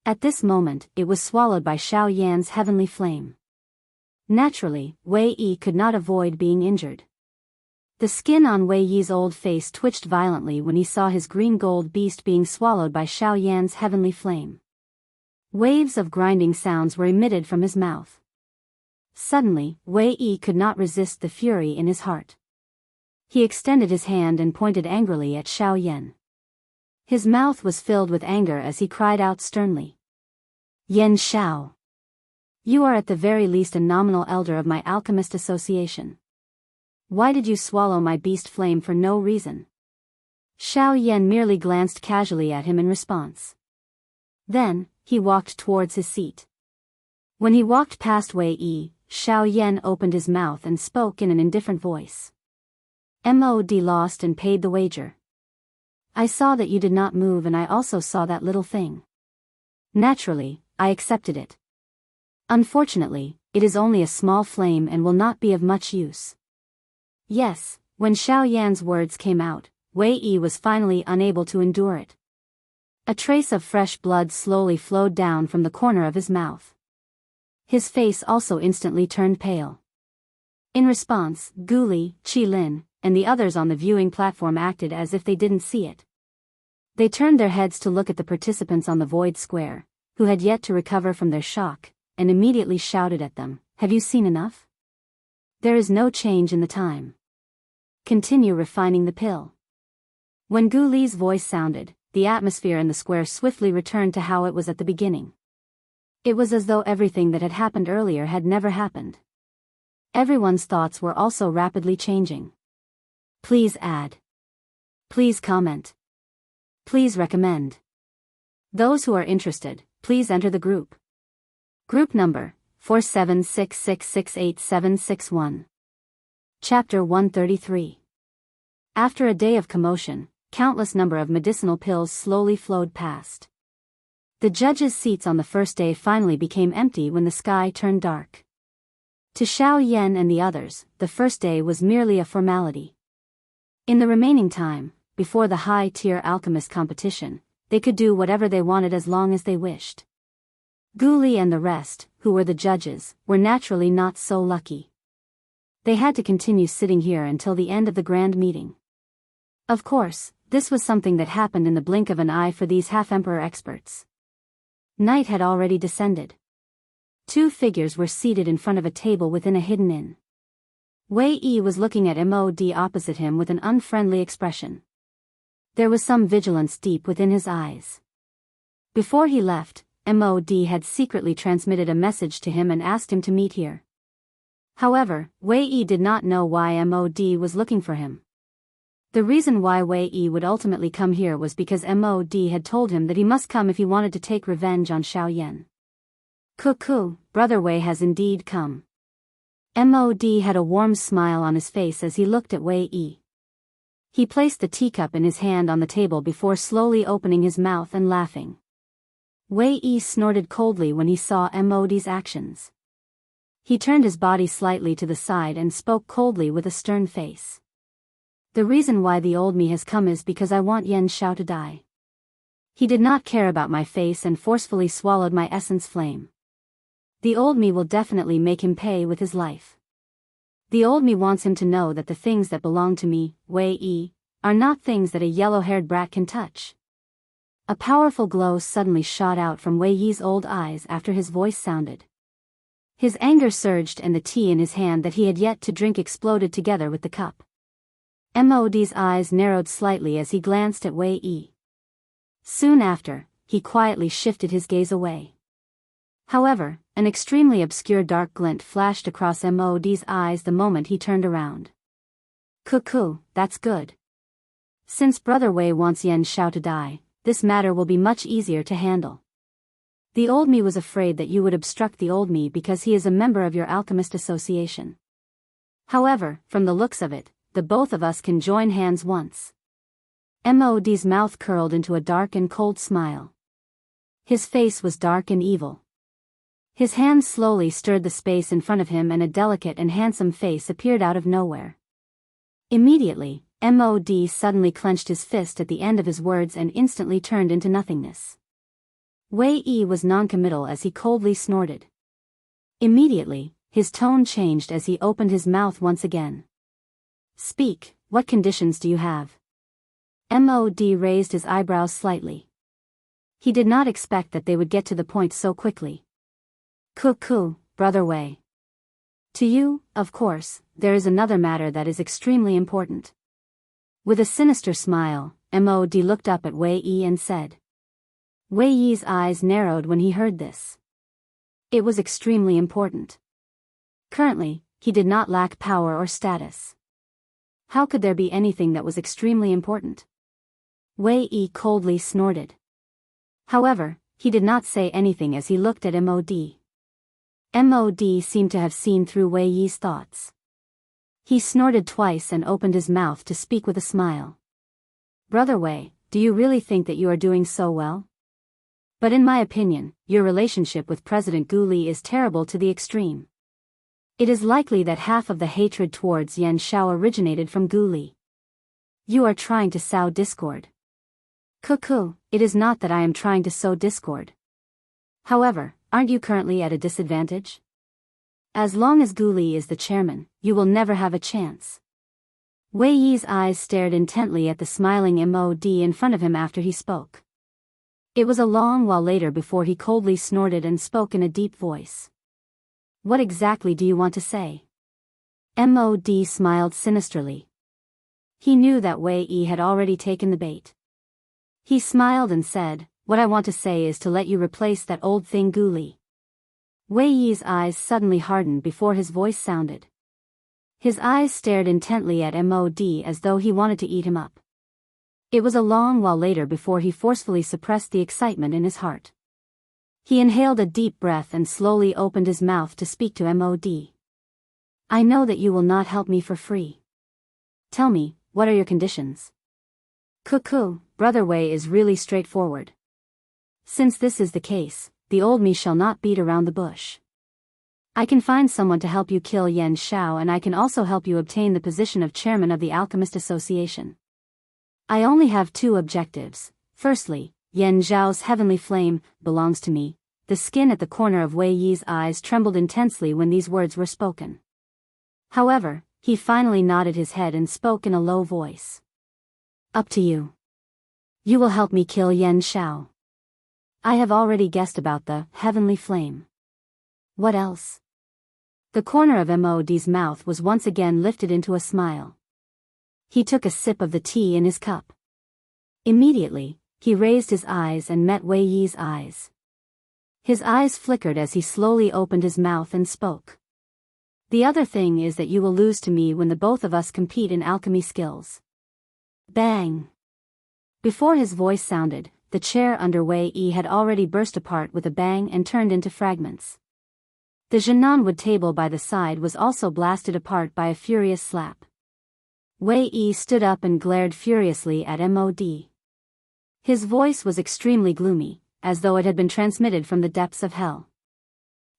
At this moment, it was swallowed by Xiao Yan's heavenly flame. Naturally, Wei Yi could not avoid being injured. The skin on Wei Yi's old face twitched violently when he saw his green gold beast being swallowed by Xiao Yan's heavenly flame. Waves of grinding sounds were emitted from his mouth. Suddenly, Wei Yi could not resist the fury in his heart. He extended his hand and pointed angrily at Xiao Yan. His mouth was filled with anger as he cried out sternly. "Yan Xiao! You are at the very least a nominal elder of my alchemist association. Why did you swallow my beast flame for no reason?" Xiao Yan merely glanced casually at him in response. Then, he walked towards his seat. When he walked past Wei Yi, Xiao Yan opened his mouth and spoke in an indifferent voice. "Mod lost and paid the wager. I saw that you did not move and I also saw that little thing. Naturally, I accepted it. Unfortunately, it is only a small flame and will not be of much use." Yes, when Xiao Yan's words came out, Wei Yi was finally unable to endure it. A trace of fresh blood slowly flowed down from the corner of his mouth. His face also instantly turned pale. In response, Gu Li, Qi Lin, and the others on the viewing platform acted as if they didn't see it. They turned their heads to look at the participants on the void square, who had yet to recover from their shock, and immediately shouted at them, "Have you seen enough? There is no change in the time. Continue refining the pill." When Gu Li's voice sounded, the atmosphere in the square swiftly returned to how it was at the beginning. It was as though everything that had happened earlier had never happened. Everyone's thoughts were also rapidly changing. Please add. Please comment. Please recommend. Those who are interested, please enter the group. Group number 4766686761. Chapter 133. After a day of commotion, countless number of medicinal pills slowly flowed past. The judges' seats on the first day finally became empty when the sky turned dark. To Xiao Yan and the others, the first day was merely a formality. In the remaining time, before the high-tier alchemist competition, they could do whatever they wanted as long as they wished. Gu Li and the rest, who were the judges, were naturally not so lucky. They had to continue sitting here until the end of the grand meeting. Of course, this was something that happened in the blink of an eye for these half-emperor experts. Night had already descended. Two figures were seated in front of a table within a hidden inn. Wei Yi was looking at Mod opposite him with an unfriendly expression. There was some vigilance deep within his eyes. Before he left, Mod had secretly transmitted a message to him and asked him to meet here. However, Wei Yi did not know why Mod was looking for him. The reason why Wei Yi would ultimately come here was because Mod had told him that he must come if he wanted to take revenge on Xiao Yan. "Cuckoo, Brother Wei has indeed come." Mod had a warm smile on his face as he looked at Wei Yi. He placed the teacup in his hand on the table before slowly opening his mouth and laughing. Wei Yi snorted coldly when he saw Mod's actions. He turned his body slightly to the side and spoke coldly with a stern face. "The reason why the old me has come is because I want Yan Xiao to die. He did not care about my face and forcefully swallowed my essence flame. The old me will definitely make him pay with his life. The old me wants him to know that the things that belong to me, Wei Yi, are not things that a yellow-haired brat can touch." A powerful glow suddenly shot out from Wei Yi's old eyes after his voice sounded. His anger surged and the tea in his hand that he had yet to drink exploded together with the cup. Mod's eyes narrowed slightly as he glanced at Wei Yi. Soon after, he quietly shifted his gaze away. However, an extremely obscure dark glint flashed across Mod's eyes the moment he turned around. Cuckoo, that's good. Since Brother Wei wants Yan Xiao to die, this matter will be much easier to handle. The old me was afraid that you would obstruct the old me because he is a member of your alchemist association. However, from the looks of it, the both of us can join hands once. Mod's mouth curled into a dark and cold smile. His face was dark and evil. His hand slowly stirred the space in front of him and a delicate and handsome face appeared out of nowhere. Immediately, Mod suddenly clenched his fist at the end of his words and instantly turned into nothingness. Wei Yi was noncommittal as he coldly snorted. Immediately, his tone changed as he opened his mouth once again. Speak, what conditions do you have? Mod raised his eyebrows slightly. He did not expect that they would get to the point so quickly. Cuckoo, Brother Wei. To you, of course, there is another matter that is extremely important. With a sinister smile, Mod looked up at Wei Yi and said. Wei Yi's eyes narrowed when he heard this. It was extremely important. Currently, he did not lack power or status. How could there be anything that was extremely important? Wei Yi coldly snorted. However, he did not say anything as he looked at Mod. Mod seemed to have seen through Wei Yi's thoughts. He snorted twice and opened his mouth to speak with a smile. Brother Wei, do you really think that you are doing so well? But in my opinion, your relationship with President Gu Li is terrible to the extreme. It is likely that half of the hatred towards Yan Xiao originated from Gu Li. You are trying to sow discord. Cuckoo, it is not that I am trying to sow discord. However, aren't you currently at a disadvantage? As long as Gu Li is the chairman, you will never have a chance. Wei Yi's eyes stared intently at the smiling Mod in front of him after he spoke. It was a long while later before he coldly snorted and spoke in a deep voice. What exactly do you want to say? Mod smiled sinisterly. He knew that Wei Yi had already taken the bait. He smiled and said, what I want to say is to let you replace that old thing Gu Li. Wei Yi's eyes suddenly hardened before his voice sounded. His eyes stared intently at Mod as though he wanted to eat him up. It was a long while later before he forcefully suppressed the excitement in his heart. He inhaled a deep breath and slowly opened his mouth to speak to Mod. I know that you will not help me for free. Tell me, what are your conditions? Cuckoo, Brother Wei is really straightforward. Since this is the case, the old me shall not beat around the bush. I can find someone to help you kill Yan Xiao and I can also help you obtain the position of chairman of the Alchemist Association. I only have two objectives. Firstly, Yan Zhao's heavenly flame belongs to me. The skin at the corner of Wei Yi's eyes trembled intensely when these words were spoken. However, he finally nodded his head and spoke in a low voice. Up to you. You will help me kill Yan Xiao. I have already guessed about the heavenly flame. What else? The corner of Mod's mouth was once again lifted into a smile. He took a sip of the tea in his cup. Immediately, he raised his eyes and met Wei Yi's eyes. His eyes flickered as he slowly opened his mouth and spoke. The other thing is that you will lose to me when the both of us compete in alchemy skills. Bang! Before his voice sounded, the chair under Wei Yi had already burst apart with a bang and turned into fragments. The Jinan wood table by the side was also blasted apart by a furious slap. Wei Yi stood up and glared furiously at Mod. His voice was extremely gloomy, as though it had been transmitted from the depths of hell.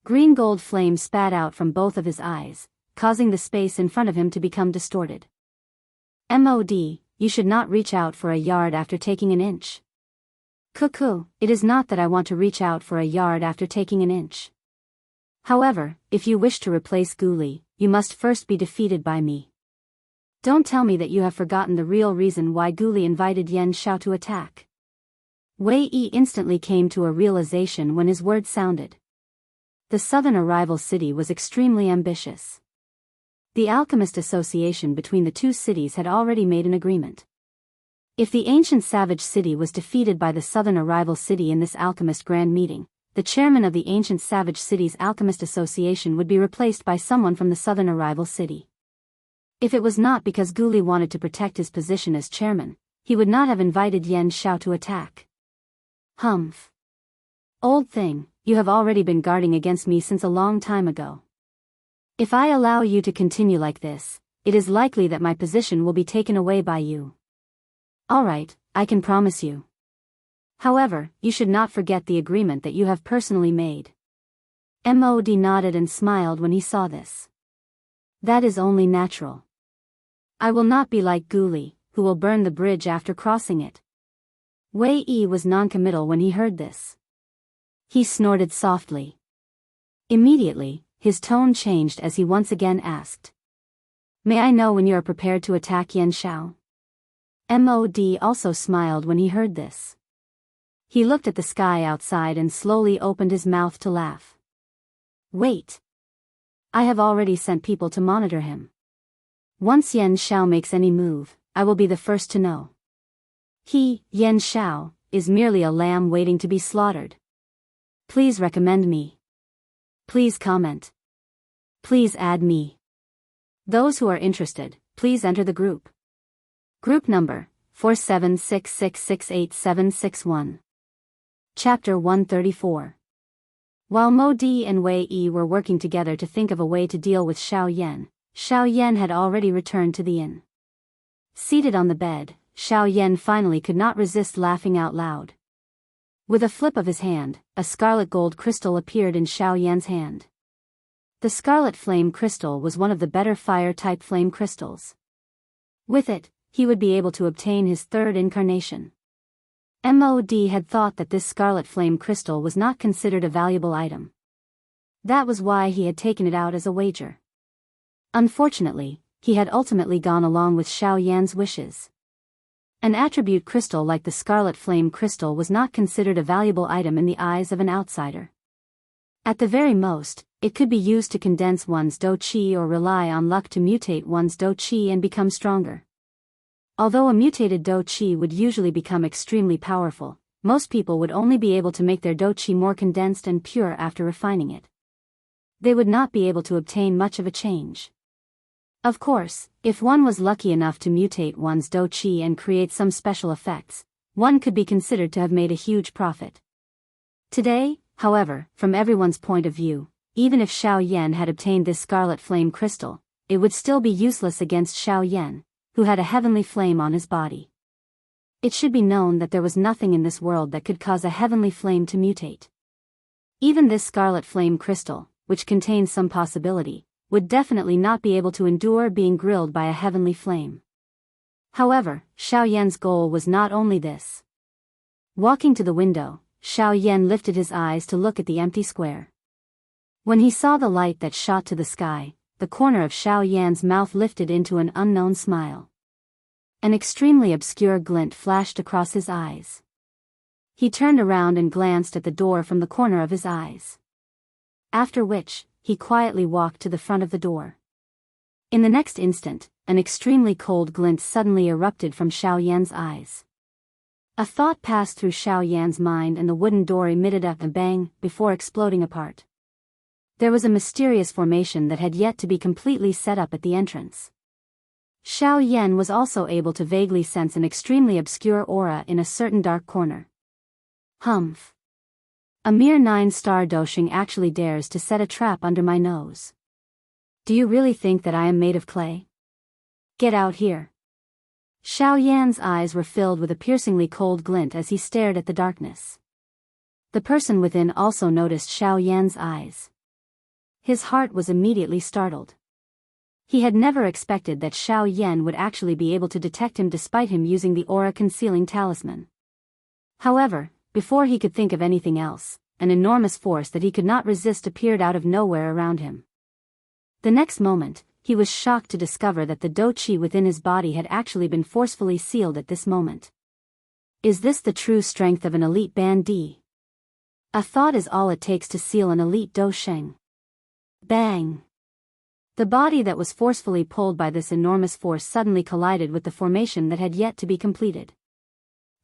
Green gold flame spat out from both of his eyes, causing the space in front of him to become distorted. Mod, you should not reach out for a yard after taking an inch. Cuckoo, it is not that I want to reach out for a yard after taking an inch. However, if you wish to replace Gu Li, you must first be defeated by me. Don't tell me that you have forgotten the real reason why Gu Li invited Yan Xiao to attack. Wei Yi instantly came to a realization when his words sounded. The southern arrival city was extremely ambitious. The alchemist association between the two cities had already made an agreement. If the ancient savage city was defeated by the southern arrival city in this alchemist grand meeting, the chairman of the ancient savage city's alchemist association would be replaced by someone from the southern arrival city. If it was not because Guli wanted to protect his position as chairman, he would not have invited Yan Xiao to attack. Humph. Old thing, you have already been guarding against me since a long time ago. If I allow you to continue like this, it is likely that my position will be taken away by you. Alright, I can promise you. However, you should not forget the agreement that you have personally made. Mod nodded and smiled when he saw this. That is only natural. I will not be like Guli, who will burn the bridge after crossing it. Wei Yi was non-committal when he heard this. He snorted softly. Immediately, his tone changed as he once again asked. May I know when you are prepared to attack Yan Xiao? Mod also smiled when he heard this. He looked at the sky outside and slowly opened his mouth to laugh. Wait. I have already sent people to monitor him. Once Yan Xiao makes any move, I will be the first to know. He, Yan Xiao, is merely a lamb waiting to be slaughtered. Please recommend me. Please comment. Please add me. Those who are interested, please enter the group. Group number, 4766686761. Chapter 134. While Mo Di and Wei Yi were working together to think of a way to deal with Xiao Yan had already returned to the inn. Seated on the bed, Xiao Yan finally could not resist laughing out loud. With a flip of his hand, a scarlet gold crystal appeared in Xiao Yan's hand. The scarlet flame crystal was one of the better fire-type flame crystals. With it, he would be able to obtain his third incarnation. Mod had thought that this scarlet flame crystal was not considered a valuable item. That was why he had taken it out as a wager. Unfortunately, he had ultimately gone along with Xiao Yan's wishes. An attribute crystal like the scarlet flame crystal was not considered a valuable item in the eyes of an outsider. At the very most, it could be used to condense one's do qi or rely on luck to mutate one's do qi and become stronger. Although a mutated do qi would usually become extremely powerful, most people would only be able to make their do qi more condensed and pure after refining it. They would not be able to obtain much of a change. Of course, if one was lucky enough to mutate one's do qi and create some special effects, one could be considered to have made a huge profit. Today, however, from everyone's point of view, even if Xiao Yan had obtained this scarlet flame crystal, it would still be useless against Xiao Yan, who had a heavenly flame on his body. It should be known that there was nothing in this world that could cause a heavenly flame to mutate. Even this scarlet flame crystal, which contains some possibility, would definitely not be able to endure being grilled by a heavenly flame. However, Xiao Yan's goal was not only this. Walking to the window, Xiao Yan lifted his eyes to look at the empty square. When he saw the light that shot to the sky, the corner of Xiao Yan's mouth lifted into an unknown smile. An extremely obscure glint flashed across his eyes. He turned around and glanced at the door from the corner of his eyes. After which, he quietly walked to the front of the door. In the next instant, an extremely cold glint suddenly erupted from Xiao Yan's eyes. A thought passed through Xiao Yan's mind and the wooden door emitted a bang before exploding apart. There was a mysterious formation that had yet to be completely set up at the entrance. Xiao Yan was also able to vaguely sense an extremely obscure aura in a certain dark corner. Humph. A mere 9-star doshing actually dares to set a trap under my nose. Do you really think that I am made of clay? Get out here. Xiao Yan's eyes were filled with a piercingly cold glint as he stared at the darkness. The person within also noticed Xiao Yan's eyes. His heart was immediately startled. He had never expected that Xiao Yan would actually be able to detect him despite him using the aura-concealing talisman. However, before he could think of anything else, an enormous force that he could not resist appeared out of nowhere around him. The next moment, he was shocked to discover that the do qi within his body had actually been forcefully sealed at this moment. Is this the true strength of an elite bandit? A thought is all it takes to seal an elite dosheng. Bang! The body that was forcefully pulled by this enormous force suddenly collided with the formation that had yet to be completed.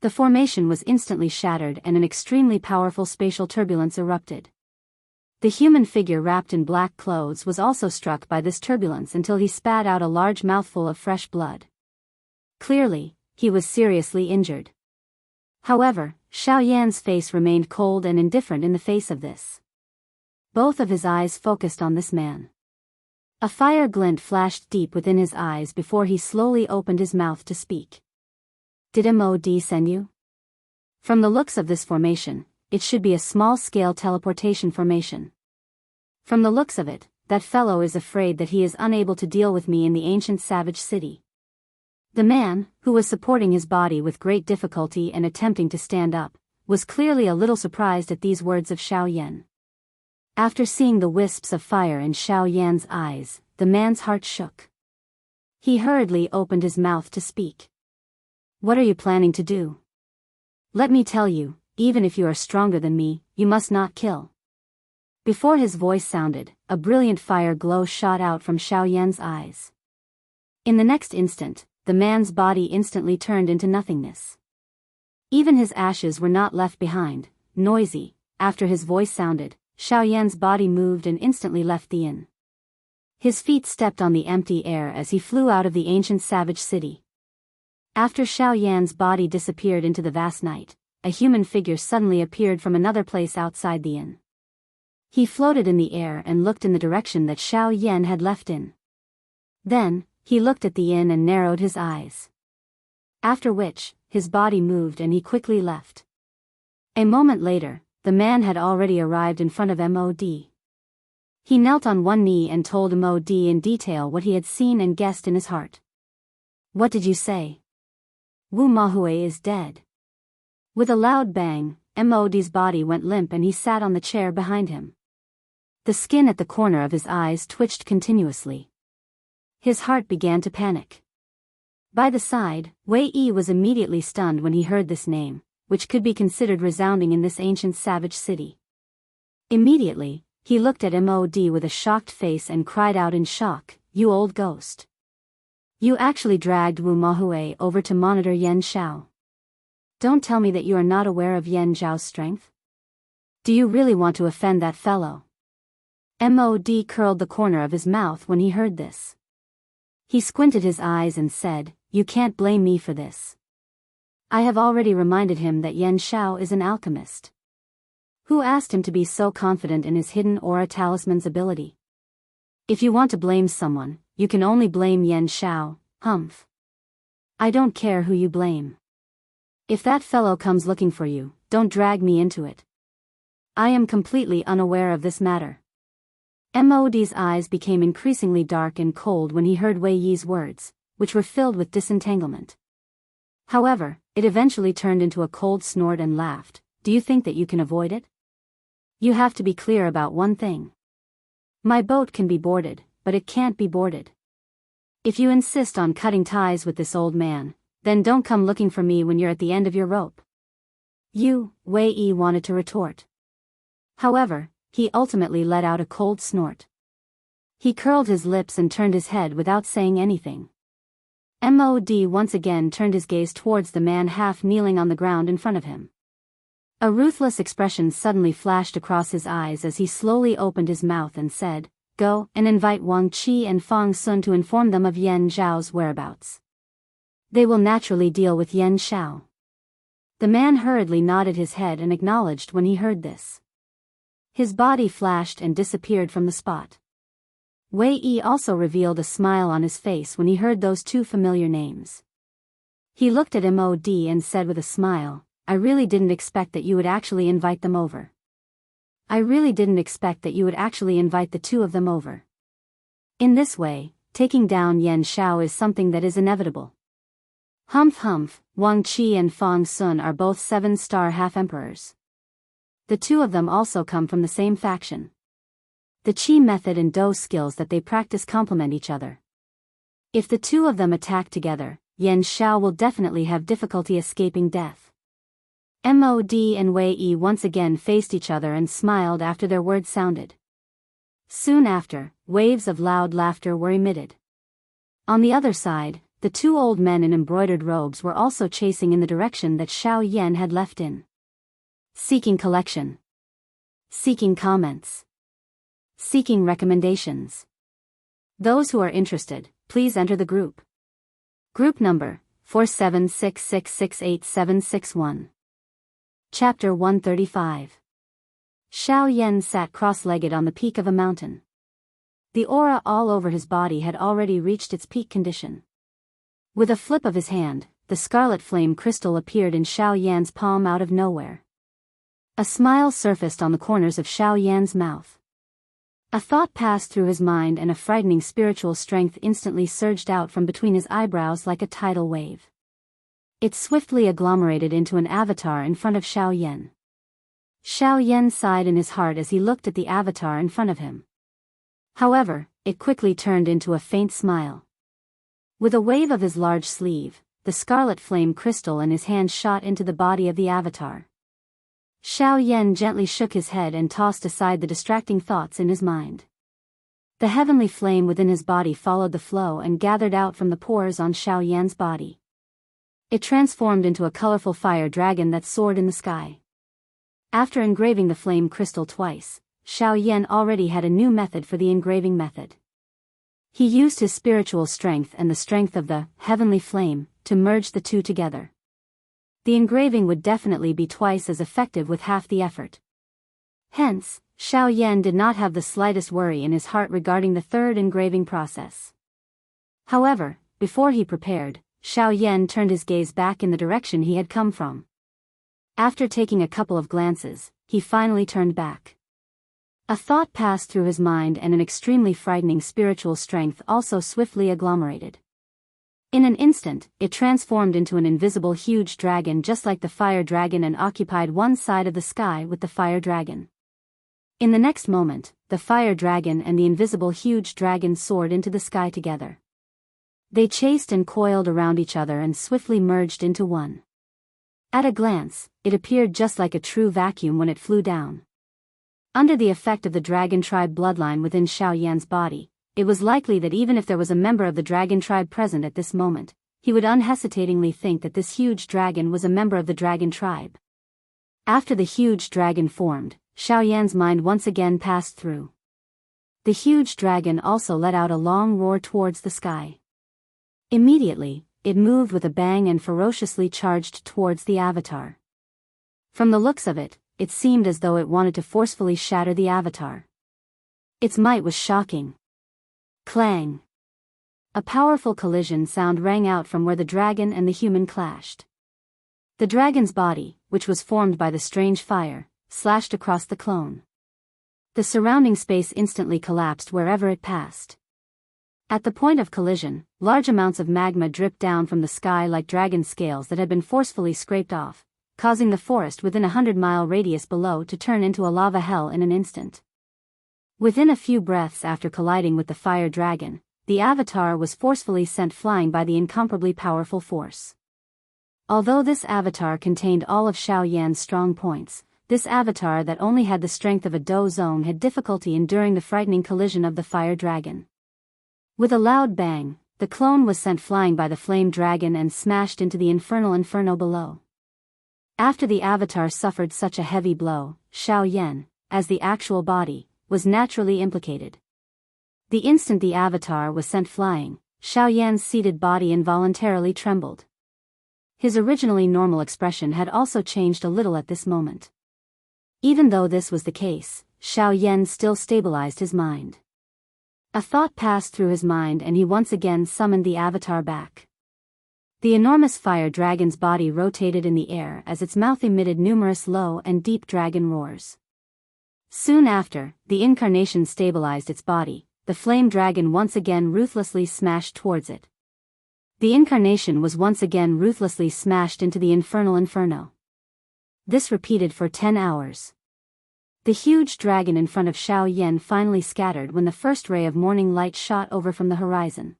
The formation was instantly shattered and an extremely powerful spatial turbulence erupted. The human figure wrapped in black clothes was also struck by this turbulence until he spat out a large mouthful of fresh blood. Clearly, he was seriously injured. However, Xiao Yan's face remained cold and indifferent in the face of this. Both of his eyes focused on this man. A fire glint flashed deep within his eyes before he slowly opened his mouth to speak. Did MOD send you? From the looks of this formation, it should be a small-scale teleportation formation. From the looks of it, that fellow is afraid that he is unable to deal with me in the ancient savage city. The man, who was supporting his body with great difficulty and attempting to stand up, was clearly a little surprised at these words of Xiao Yan. After seeing the wisps of fire in Xiao Yan's eyes, the man's heart shook. He hurriedly opened his mouth to speak. What are you planning to do? Let me tell you, even if you are stronger than me, you must not kill. Before his voice sounded, a brilliant fire glow shot out from Xiao Yan's eyes. In the next instant, the man's body instantly turned into nothingness. Even his ashes were not left behind. Noisy, after his voice sounded, Xiao Yan's body moved and instantly left the inn. His feet stepped on the empty air as he flew out of the ancient savage city. After Xiao Yan's body disappeared into the vast night, a human figure suddenly appeared from another place outside the inn. He floated in the air and looked in the direction that Xiao Yan had left in. Then, he looked at the inn and narrowed his eyes. After which, his body moved and he quickly left. A moment later, the man had already arrived in front of MOD. He knelt on one knee and told MOD in detail what he had seen and guessed in his heart. What did you say? Wu Mahui is dead. With a loud bang, MOD's body went limp and he sat on the chair behind him. The skin at the corner of his eyes twitched continuously. His heart began to panic. By the side, Wei Yi was immediately stunned when he heard this name, which could be considered resounding in this ancient savage city. Immediately, he looked at MOD with a shocked face and cried out in shock, "You old ghost! You actually dragged Wu Mahui over to monitor Yan Xiao. Don't tell me that you are not aware of Yan Zhao's strength? Do you really want to offend that fellow?" MOD curled the corner of his mouth when he heard this. He squinted his eyes and said, "You can't blame me for this. I have already reminded him that Yan Xiao is an alchemist. Who asked him to be so confident in his hidden aura talisman's ability? If you want to blame someone, you can only blame Yan Xiao, humph. I don't care who you blame. If that fellow comes looking for you, don't drag me into it. I am completely unaware of this matter." MOD's eyes became increasingly dark and cold when he heard Wei Yi's words, which were filled with disentanglement. However, it eventually turned into a cold snort and laughed. "Do you think that you can avoid it? You have to be clear about one thing. My boat can be boarded, but it can't be boarded. If you insist on cutting ties with this old man, then don't come looking for me when you're at the end of your rope." Wei Yi wanted to retort. However, he ultimately let out a cold snort. He curled his lips and turned his head without saying anything. MOD once again turned his gaze towards the man half kneeling on the ground in front of him. A ruthless expression suddenly flashed across his eyes as he slowly opened his mouth and said, "Go and invite Wang Qi and Fang Sun to inform them of Yan Zhao's whereabouts. They will naturally deal with Yan Xiao." The man hurriedly nodded his head and acknowledged when he heard this. His body flashed and disappeared from the spot. Wei Yi also revealed a smile on his face when he heard those two familiar names. He looked at MOD and said with a smile, "I really didn't expect that you would actually invite them over. I really didn't expect that you would actually invite the two of them over. In this way, taking down Yan Xiao is something that is inevitable." Humph humph, Wang Qi and Fang Sun are both 7-star half-emperors. The two of them also come from the same faction. The Qi method and Do skills that they practice complement each other. If the two of them attack together, Yan Xiao will definitely have difficulty escaping death. Mod and Wei Yi once again faced each other and smiled after their words sounded. Soon after, waves of loud laughter were emitted. On the other side, the two old men in embroidered robes were also chasing in the direction that Xiao Yan had left in. Seeking collection. Seeking comments. Seeking recommendations. Those who are interested, please enter the group. Group number, 4766686761. Chapter 135. Xiao Yan sat cross-legged on the peak of a mountain. The aura all over his body had already reached its peak condition. With a flip of his hand, the scarlet flame crystal appeared in Xiao Yan's palm out of nowhere. A smile surfaced on the corners of Xiao Yan's mouth. A thought passed through his mind and a frightening spiritual strength instantly surged out from between his eyebrows like a tidal wave. It swiftly agglomerated into an avatar in front of Xiao Yan. Xiao Yan sighed in his heart as he looked at the avatar in front of him. However, it quickly turned into a faint smile. With a wave of his large sleeve, the scarlet flame crystal in his hand shot into the body of the avatar. Xiao Yan gently shook his head and tossed aside the distracting thoughts in his mind. The heavenly flame within his body followed the flow and gathered out from the pores on Xiao Yan's body. It transformed into a colorful fire dragon that soared in the sky. After engraving the flame crystal twice, Xiao Yan already had a new method for the engraving method. He used his spiritual strength and the strength of the heavenly flame to merge the two together. The engraving would definitely be twice as effective with half the effort. Hence, Xiao Yan did not have the slightest worry in his heart regarding the third engraving process. However, before he prepared, Xiao Yan turned his gaze back in the direction he had come from. After taking a couple of glances, he finally turned back. A thought passed through his mind and an extremely frightening spiritual strength also swiftly agglomerated. In an instant, it transformed into an invisible huge dragon just like the fire dragon and occupied one side of the sky with the fire dragon. In the next moment, the fire dragon and the invisible huge dragon soared into the sky together. They chased and coiled around each other and swiftly merged into one. At a glance, it appeared just like a true vacuum when it flew down. Under the effect of the dragon tribe bloodline within Xiao Yan's body, it was likely that even if there was a member of the dragon tribe present at this moment, he would unhesitatingly think that this huge dragon was a member of the dragon tribe. After the huge dragon formed, Xiao Yan's mind once again passed through. The huge dragon also let out a long roar towards the sky. Immediately, it moved with a bang and ferociously charged towards the avatar. From the looks of it, it seemed as though it wanted to forcefully shatter the avatar. Its might was shocking. Clang! A powerful collision sound rang out from where the dragon and the human clashed. The dragon's body, which was formed by the strange fire, slashed across the clone. The surrounding space instantly collapsed wherever it passed. At the point of collision, large amounts of magma dripped down from the sky like dragon scales that had been forcefully scraped off, causing the forest within a 100-mile radius below to turn into a lava hell in an instant. Within a few breaths after colliding with the fire dragon, the avatar was forcefully sent flying by the incomparably powerful force. Although this avatar contained all of Xiao Yan's strong points, this avatar that only had the strength of a Do Zone had difficulty enduring the frightening collision of the fire dragon. With a loud bang, the clone was sent flying by the flame dragon and smashed into the infernal inferno below. After the avatar suffered such a heavy blow, Xiao Yan, as the actual body, was naturally implicated. The instant the avatar was sent flying, Xiao Yan's seated body involuntarily trembled. His originally normal expression had also changed a little at this moment. Even though this was the case, Xiao Yan still stabilized his mind. A thought passed through his mind and he once again summoned the avatar back. The enormous fire dragon's body rotated in the air as its mouth emitted numerous low and deep dragon roars. Soon after, the incarnation stabilized its body, the flame dragon once again ruthlessly smashed towards it. The incarnation was once again ruthlessly smashed into the infernal inferno. This repeated for 10 hours. The huge dragon in front of Xiao Yan finally scattered when the first ray of morning light shot over from the horizon.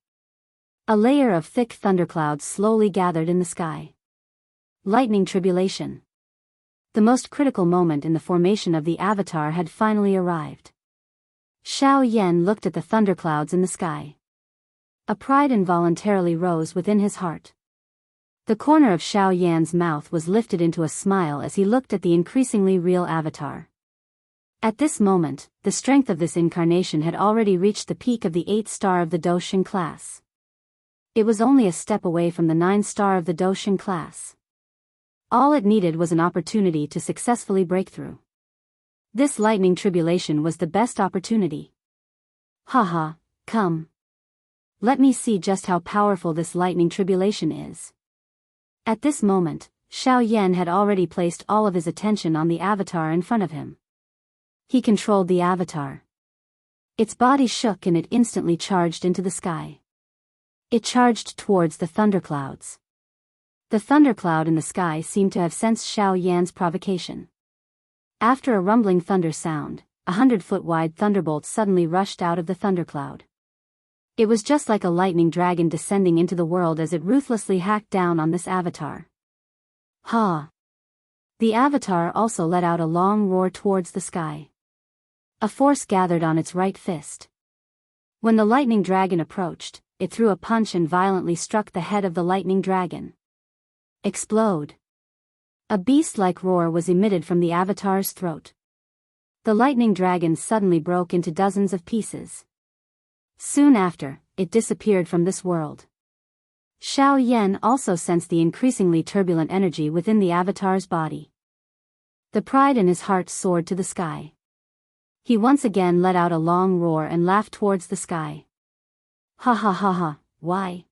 A layer of thick thunderclouds slowly gathered in the sky. Lightning tribulation. The most critical moment in the formation of the avatar had finally arrived. Xiao Yan looked at the thunderclouds in the sky. A pride involuntarily rose within his heart. The corner of Xiao Yan's mouth was lifted into a smile as he looked at the increasingly real avatar. At this moment, the strength of this incarnation had already reached the peak of the 8th star of the Dosheng class. It was only a step away from the 9th star of the Dosheng class. All it needed was an opportunity to successfully break through. This lightning tribulation was the best opportunity. Haha, come. Let me see just how powerful this lightning tribulation is. At this moment, Xiao Yan had already placed all of his attention on the avatar in front of him. He controlled the avatar. Its body shook and it instantly charged into the sky. It charged towards the thunderclouds. The thundercloud in the sky seemed to have sensed Xiao Yan's provocation. After a rumbling thunder sound, 100-foot-wide thunderbolt suddenly rushed out of the thundercloud. It was just like a lightning dragon descending into the world as it ruthlessly hacked down on this avatar. Ha! The avatar also let out a long roar towards the sky. A force gathered on its right fist. When the lightning dragon approached, it threw a punch and violently struck the head of the lightning dragon. Explode! A beast-like roar was emitted from the avatar's throat. The lightning dragon suddenly broke into dozens of pieces. Soon after, it disappeared from this world. Xiao Yan also sensed the increasingly turbulent energy within the avatar's body. The pride in his heart soared to the sky. He once again let out a long roar and laughed towards the sky. Ha ha ha ha, why?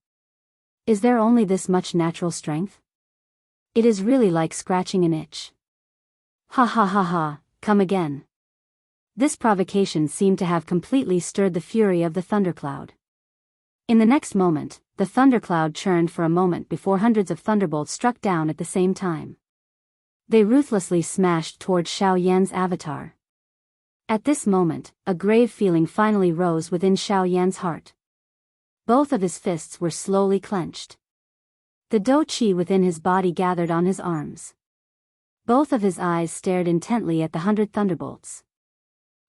Is there only this much natural strength? It is really like scratching an itch. Ha ha ha ha, come again. This provocation seemed to have completely stirred the fury of the thundercloud. In the next moment, the thundercloud churned for a moment before hundreds of thunderbolts struck down at the same time. They ruthlessly smashed towards Xiao Yan's avatar. At this moment, a grave feeling finally rose within Xiao Yan's heart. Both of his fists were slowly clenched. The dou qi within his body gathered on his arms. Both of his eyes stared intently at the 100 thunderbolts.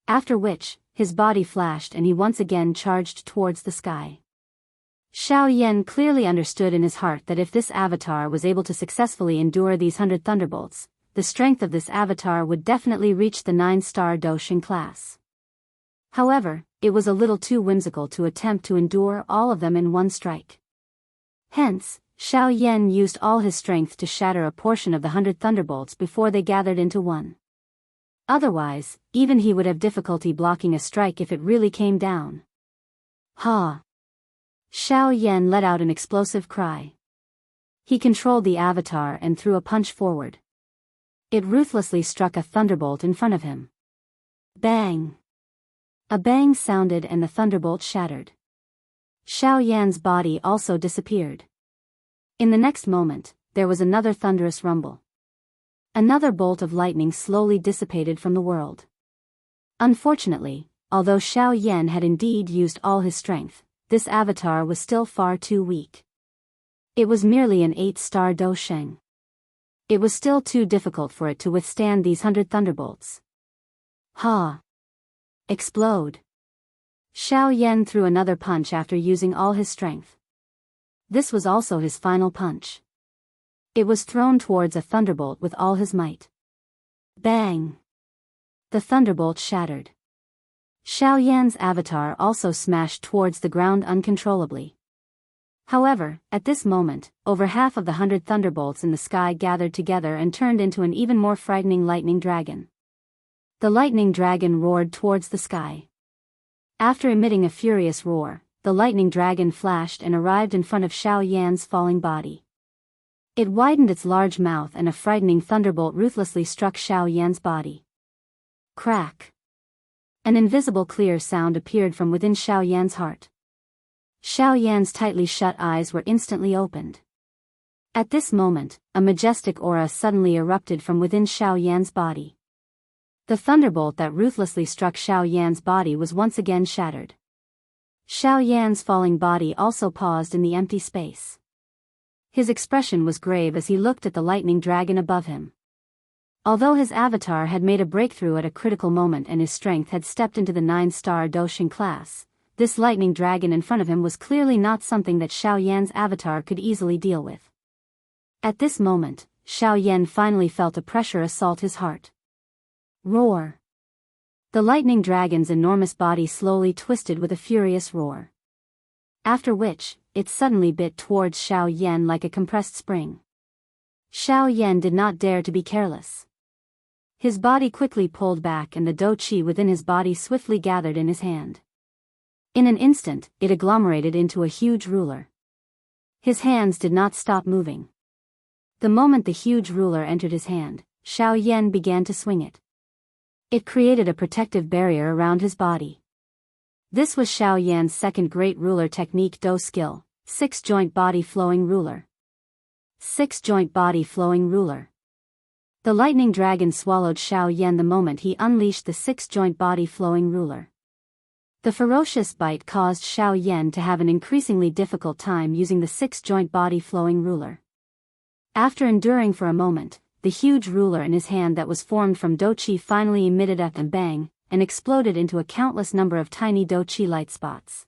After which, his body flashed and he once again charged towards the sky. Xiao Yan clearly understood in his heart that if this avatar was able to successfully endure these 100 thunderbolts, the strength of this avatar would definitely reach the 9-star Dosheng class. However, it was a little too whimsical to attempt to endure all of them in one strike. Hence, Xiao Yan used all his strength to shatter a portion of the 100 thunderbolts before they gathered into one. Otherwise, even he would have difficulty blocking a strike if it really came down. Ha! Xiao Yan let out an explosive cry. He controlled the avatar and threw a punch forward. It ruthlessly struck a thunderbolt in front of him. Bang! A bang sounded and the thunderbolt shattered. Xiao Yan's body also disappeared. In the next moment, there was another thunderous rumble. Another bolt of lightning slowly dissipated from the world. Unfortunately, although Xiao Yan had indeed used all his strength, this avatar was still far too weak. It was merely an 8-star Dosheng. It was still too difficult for it to withstand these 100 thunderbolts. Ha! Explode! Xiao Yan threw another punch after using all his strength. This was also his final punch. It was thrown towards a thunderbolt with all his might. Bang! The thunderbolt shattered. Xiao Yan's avatar also smashed towards the ground uncontrollably. However, at this moment, over half of the 100 thunderbolts in the sky gathered together and turned into an even more frightening lightning dragon. The lightning dragon roared towards the sky. After emitting a furious roar, the lightning dragon flashed and arrived in front of Xiao Yan's falling body. It widened its large mouth and a frightening thunderbolt ruthlessly struck Xiao Yan's body. Crack! An invisible clear sound appeared from within Xiao Yan's heart. Xiao Yan's tightly shut eyes were instantly opened. At this moment, a majestic aura suddenly erupted from within Xiao Yan's body. The thunderbolt that ruthlessly struck Xiao Yan's body was once again shattered. Xiao Yan's falling body also paused in the empty space. His expression was grave as he looked at the lightning dragon above him. Although his avatar had made a breakthrough at a critical moment and his strength had stepped into the 9-star Doshin class, this lightning dragon in front of him was clearly not something that Xiao Yan's avatar could easily deal with. At this moment, Xiao Yan finally felt a pressure assault his heart. Roar! The lightning dragon's enormous body slowly twisted with a furious roar. After which, it suddenly bit towards Xiao Yan like a compressed spring. Xiao Yan did not dare to be careless. His body quickly pulled back and the Do Chi within his body swiftly gathered in his hand. In an instant, it agglomerated into a huge ruler. His hands did not stop moving. The moment the huge ruler entered his hand, Xiao Yan began to swing it. It created a protective barrier around his body. This was Xiao Yan's second great ruler technique Do skill, 6-joint body flowing ruler. 6-joint body flowing ruler. The lightning dragon swallowed Xiao Yan the moment he unleashed the 6-joint body flowing ruler. The ferocious bite caused Xiao Yan to have an increasingly difficult time using the 6-joint body flowing ruler. After enduring for a moment, the huge ruler in his hand that was formed from Do Chi finally emitted a bang, and exploded into a countless number of tiny Do Chi light spots.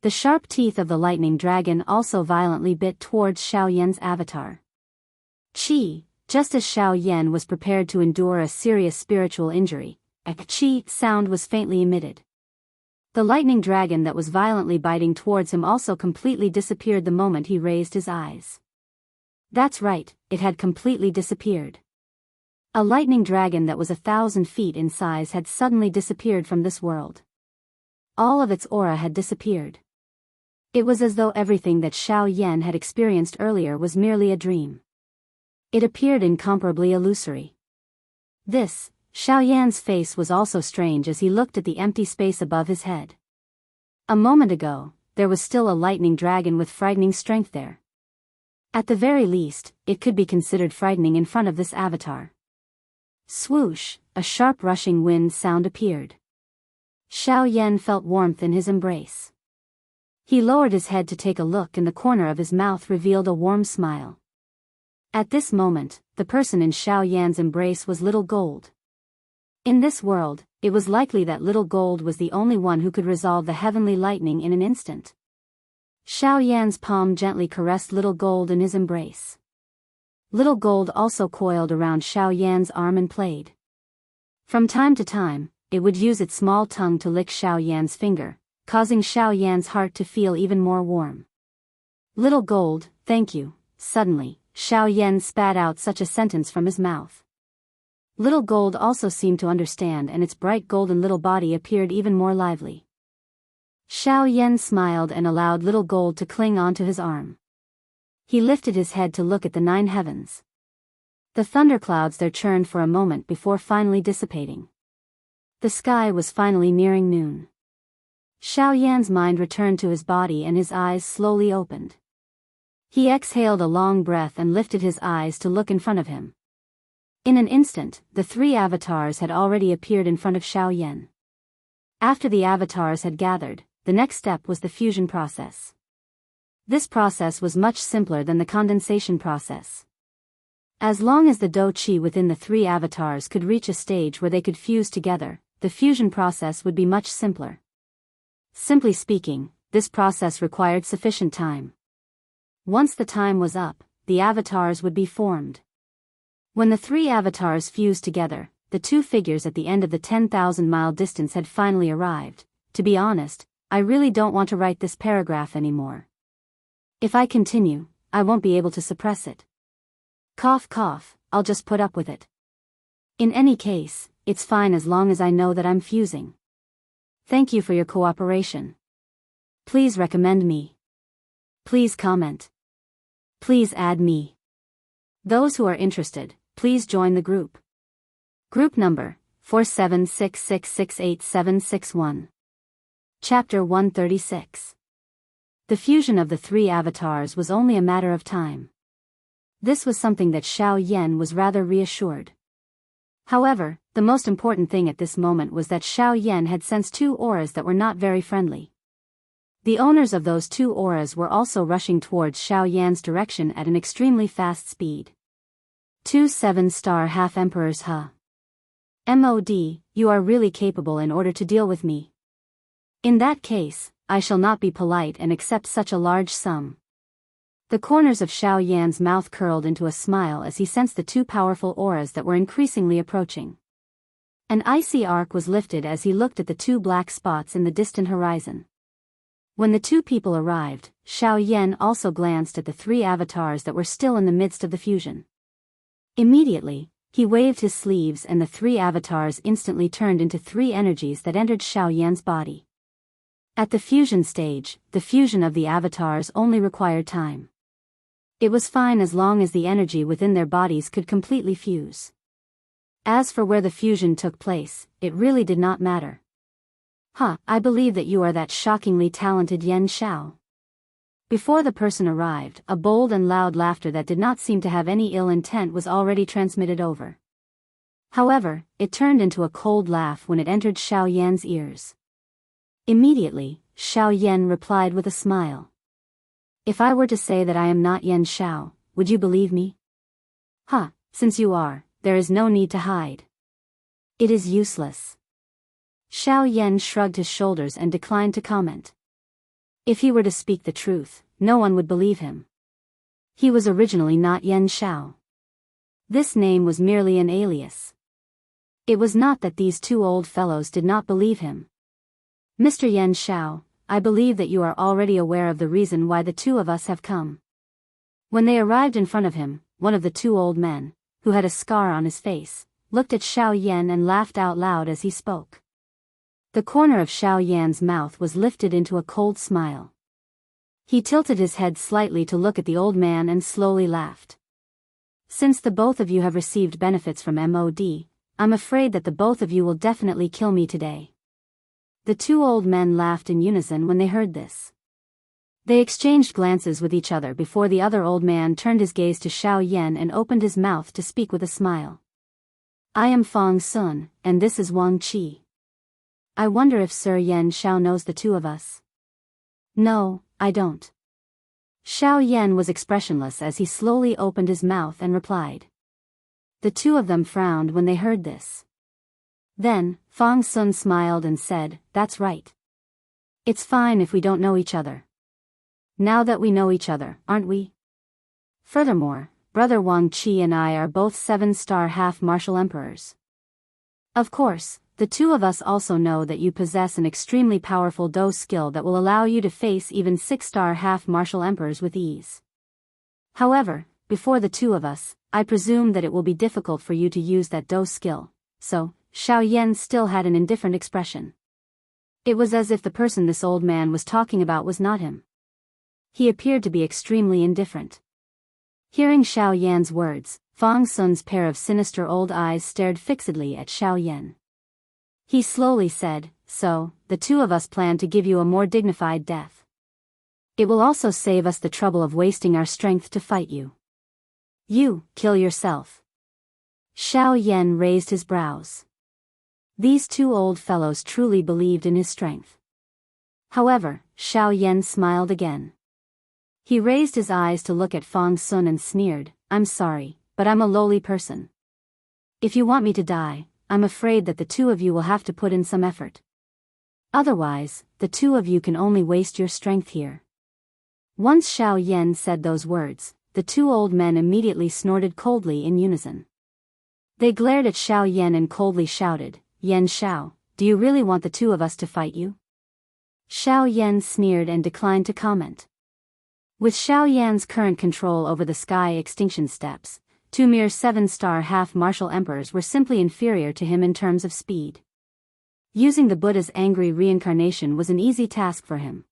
The sharp teeth of the lightning dragon also violently bit towards Xiao Yan's avatar. Chi, just as Xiao Yan was prepared to endure a serious spiritual injury, a chi sound was faintly emitted. The lightning dragon that was violently biting towards him also completely disappeared the moment he raised his eyes. That's right, it had completely disappeared. A lightning dragon that was 1,000 feet in size had suddenly disappeared from this world. All of its aura had disappeared. It was as though everything that Xiao Yan had experienced earlier was merely a dream. It appeared incomparably illusory. Xiao Yan's face was also strange as he looked at the empty space above his head. A moment ago, there was still a lightning dragon with frightening strength there. At the very least, it could be considered frightening in front of this avatar. Swoosh, a sharp rushing wind sound appeared. Xiao Yan felt warmth in his embrace. He lowered his head to take a look and the corner of his mouth revealed a warm smile. At this moment, the person in Xiao Yan's embrace was Little Gold. In this world, it was likely that Little Gold was the only one who could resolve the heavenly lightning in an instant. Xiao Yan's palm gently caressed Little Gold in his embrace. Little Gold also coiled around Xiao Yan's arm and played. From time to time, it would use its small tongue to lick Xiao Yan's finger, causing Xiao Yan's heart to feel even more warm. Little Gold, thank you. Suddenly, Xiao Yan spat out such a sentence from his mouth. Little Gold also seemed to understand and its bright golden little body appeared even more lively. Xiao Yan smiled and allowed Little Gold to cling onto his arm. He lifted his head to look at the 9 heavens. The thunderclouds there churned for a moment before finally dissipating. The sky was finally nearing noon. Xiao Yan's mind returned to his body and his eyes slowly opened. He exhaled a long breath and lifted his eyes to look in front of him. In an instant, the 3 avatars had already appeared in front of Xiao Yan. After the avatars had gathered, the next step was the fusion process. This process was much simpler than the condensation process. As long as the Do Chi within the 3 avatars could reach a stage where they could fuse together, the fusion process would be much simpler. Simply speaking, this process required sufficient time. Once the time was up, the avatars would be formed. When the 3 avatars fused together, the 2 figures at the end of the 10,000-mile distance had finally arrived. To be honest, I really don't want to write this paragraph anymore. If I continue, I won't be able to suppress it. Cough cough, I'll just put up with it. In any case, it's fine as long as I know that I'm fusing. Thank you for your cooperation. Please recommend me. Please comment. Please add me. Those who are interested, please join the group. Group number, 4766686761. Chapter 136. The fusion of the 3 avatars was only a matter of time. This was something that Xiao Yan was rather reassured. However, the most important thing at this moment was that Xiao Yan had sensed 2 auras that were not very friendly. The owners of those 2 auras were also rushing towards Xiao Yan's direction at an extremely fast speed. Two 7-star half-emperors, huh? MOD, you are really capable in order to deal with me. In that case, I shall not be polite and accept such a large sum. The corners of Xiao Yan's mouth curled into a smile as he sensed the two powerful auras that were increasingly approaching. An icy arc was lifted as he looked at the two black spots in the distant horizon. When the two people arrived, Xiao Yan also glanced at the three avatars that were still in the midst of the fusion. Immediately, he waved his sleeves and the three avatars instantly turned into three energies that entered Xiao Yan's body. At the fusion stage, the fusion of the avatars only required time. It was fine as long as the energy within their bodies could completely fuse. As for where the fusion took place, it really did not matter. I believe that you are that shockingly talented Yan Xiao. Before the person arrived, a bold and loud laughter that did not seem to have any ill intent was already transmitted over. However, it turned into a cold laugh when it entered Xiao Yan's ears. Immediately, Xiao Yan replied with a smile. If I were to say that I am not Yan Xiao, would you believe me? Since you are, there is no need to hide. It is useless. Xiao Yan shrugged his shoulders and declined to comment. If he were to speak the truth, no one would believe him. He was originally not Yan Xiao. This name was merely an alias. It was not that these two old fellows did not believe him. Mr. Yan Xiao, I believe that you are already aware of the reason why the two of us have come. When they arrived in front of him, one of the two old men, who had a scar on his face, looked at Xiao Yan and laughed out loud as he spoke. The corner of Xiao Yan's mouth was lifted into a cold smile. He tilted his head slightly to look at the old man and slowly laughed. Since the both of you have received benefits from MOD, I'm afraid that the both of you will definitely kill me today. The two old men laughed in unison when they heard this. They exchanged glances with each other before the other old man turned his gaze to Xiao Yan and opened his mouth to speak with a smile. I am Fang Sun, and this is Wang Qi. I wonder if Sir Yan Xiao knows the two of us. No, I don't. Xiao Yan was expressionless as he slowly opened his mouth and replied. The two of them frowned when they heard this. Then, Fang Sun smiled and said, That's right. It's fine if we don't know each other. Now that we know each other, aren't we? Furthermore, Brother Wang Qi and I are both 7-star half-martial emperors. Of course, the two of us also know that you possess an extremely powerful Do skill that will allow you to face even 6-star half-martial emperors with ease. However, before the two of us, I presume that it will be difficult for you to use that Do skill, so, Xiao Yan still had an indifferent expression. It was as if the person this old man was talking about was not him. He appeared to be extremely indifferent. Hearing Xiao Yan's words, Fang Sun's pair of sinister old eyes stared fixedly at Xiao Yan. He slowly said, So, the two of us plan to give you a more dignified death. It will also save us the trouble of wasting our strength to fight you. You, kill yourself. Xiao Yan raised his brows. These two old fellows truly believed in his strength. However, Xiao Yan smiled again. He raised his eyes to look at Fang Sun and sneered, I'm sorry, but I'm a lowly person. If you want me to die, I'm afraid that the two of you will have to put in some effort. Otherwise, the two of you can only waste your strength here. Once Xiao Yan said those words, the two old men immediately snorted coldly in unison. They glared at Xiao Yan and coldly shouted, Yan Xiao, do you really want the two of us to fight you? Xiao Yan sneered and declined to comment. With Xiao Yan's current control over the sky extinction steps, two mere 7-star half-martial emperors were simply inferior to him in terms of speed. Using the Buddha's angry reincarnation was an easy task for him.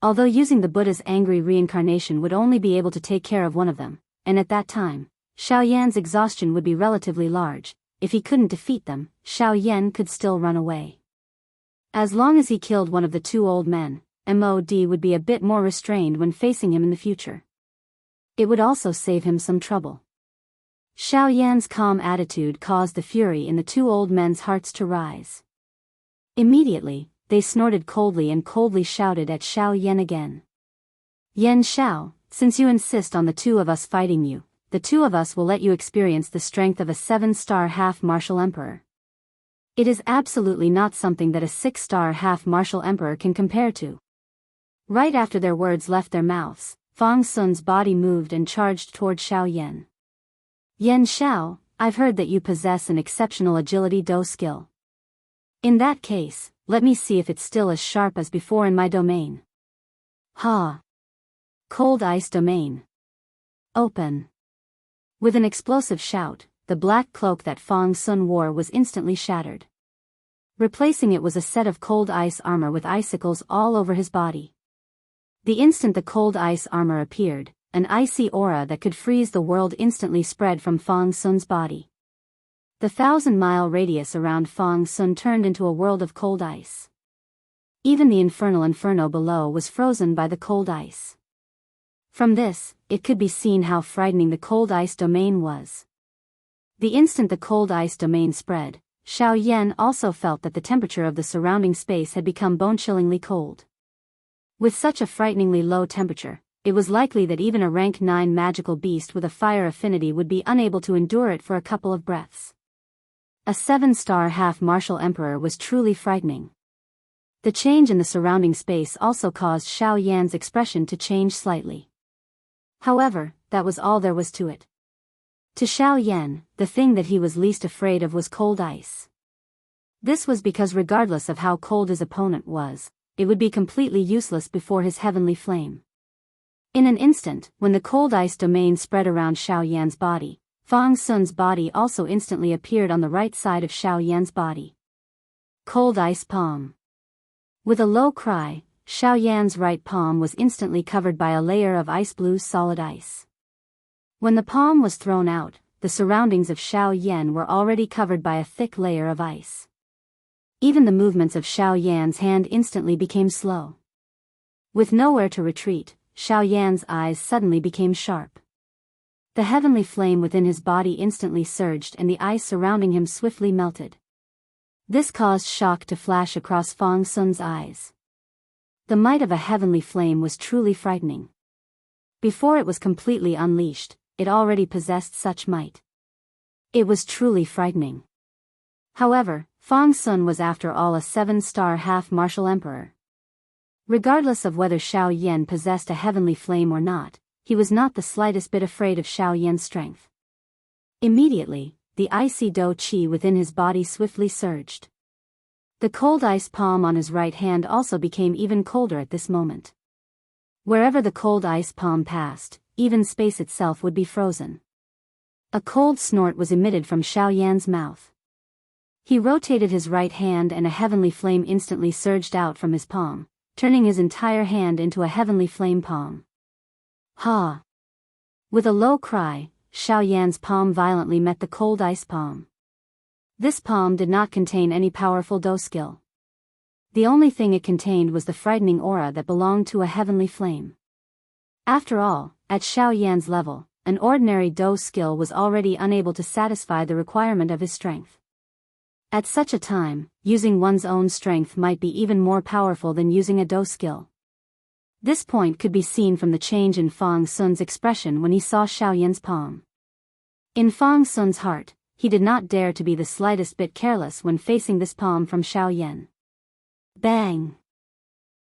Although using the Buddha's angry reincarnation would only be able to take care of one of them, and at that time, Xiao Yan's exhaustion would be relatively large. If he couldn't defeat them, Xiao Yan could still run away. As long as he killed one of the two old men, MOD would be a bit more restrained when facing him in the future. It would also save him some trouble. Xiao Yan's calm attitude caused the fury in the two old men's hearts to rise. Immediately, they snorted coldly and coldly shouted at Xiao Yan again. Yan Xiao, since you insist on the two of us fighting you, the two of us will let you experience the strength of a 7-star half-martial emperor. It is absolutely not something that a 6-star half-martial emperor can compare to. Right after their words left their mouths, Fang Sun's body moved and charged toward Xiao Yan. Yan Xiao, I've heard that you possess an exceptional agility do skill. In that case, let me see if it's still as sharp as before in my domain. Ha! Cold ice domain. Open. With an explosive shout, the black cloak that Fang Sun wore was instantly shattered. Replacing it was a set of cold ice armor with icicles all over his body. The instant the cold ice armor appeared, an icy aura that could freeze the world instantly spread from Fang Sun's body. The 1,000-mile radius around Fang Sun turned into a world of cold ice. Even the infernal inferno below was frozen by the cold ice. From this, it could be seen how frightening the cold ice domain was. The instant the cold ice domain spread, Xiao Yan also felt that the temperature of the surrounding space had become bone-chillingly cold. With such a frighteningly low temperature, it was likely that even a rank 9 magical beast with a fire affinity would be unable to endure it for a couple of breaths. A 7-star half-martial emperor was truly frightening. The change in the surrounding space also caused Xiao Yan's expression to change slightly. However, that was all there was to it. To Xiao Yan, the thing that he was least afraid of was cold ice. This was because regardless of how cold his opponent was, it would be completely useless before his heavenly flame. In an instant, when the cold ice domain spread around Xiao Yan's body, Fang Sun's body also instantly appeared on the right side of Xiao Yan's body. Cold ice palm. With a low cry, Xiao Yan's right palm was instantly covered by a layer of ice-blue solid ice. When the palm was thrown out, the surroundings of Xiao Yan were already covered by a thick layer of ice. Even the movements of Xiao Yan's hand instantly became slow. With nowhere to retreat, Xiao Yan's eyes suddenly became sharp. The heavenly flame within his body instantly surged and the ice surrounding him swiftly melted. This caused shock to flash across Fang Sun's eyes. The might of a heavenly flame was truly frightening. Before it was completely unleashed, it already possessed such might. It was truly frightening. However, Fang Sun was after all a 7-star half-martial emperor. Regardless of whether Xiao Yan possessed a heavenly flame or not, he was not the slightest bit afraid of Xiao Yan's strength. Immediately, the icy do qi within his body swiftly surged. The cold ice palm on his right hand also became even colder at this moment. Wherever the cold ice palm passed, even space itself would be frozen. A cold snort was emitted from Xiao Yan's mouth. He rotated his right hand and a heavenly flame instantly surged out from his palm, turning his entire hand into a heavenly flame palm. Ha! With a low cry, Xiao Yan's palm violently met the cold ice palm. This palm did not contain any powerful do skill. The only thing it contained was the frightening aura that belonged to a heavenly flame. After all, at Xiao Yan's level, an ordinary do skill was already unable to satisfy the requirement of his strength. At such a time, using one's own strength might be even more powerful than using a do skill. This point could be seen from the change in Fang Sun's expression when he saw Xiao Yan's palm. In Fang Sun's heart, he did not dare to be the slightest bit careless when facing this palm from Xiao Yan. Bang!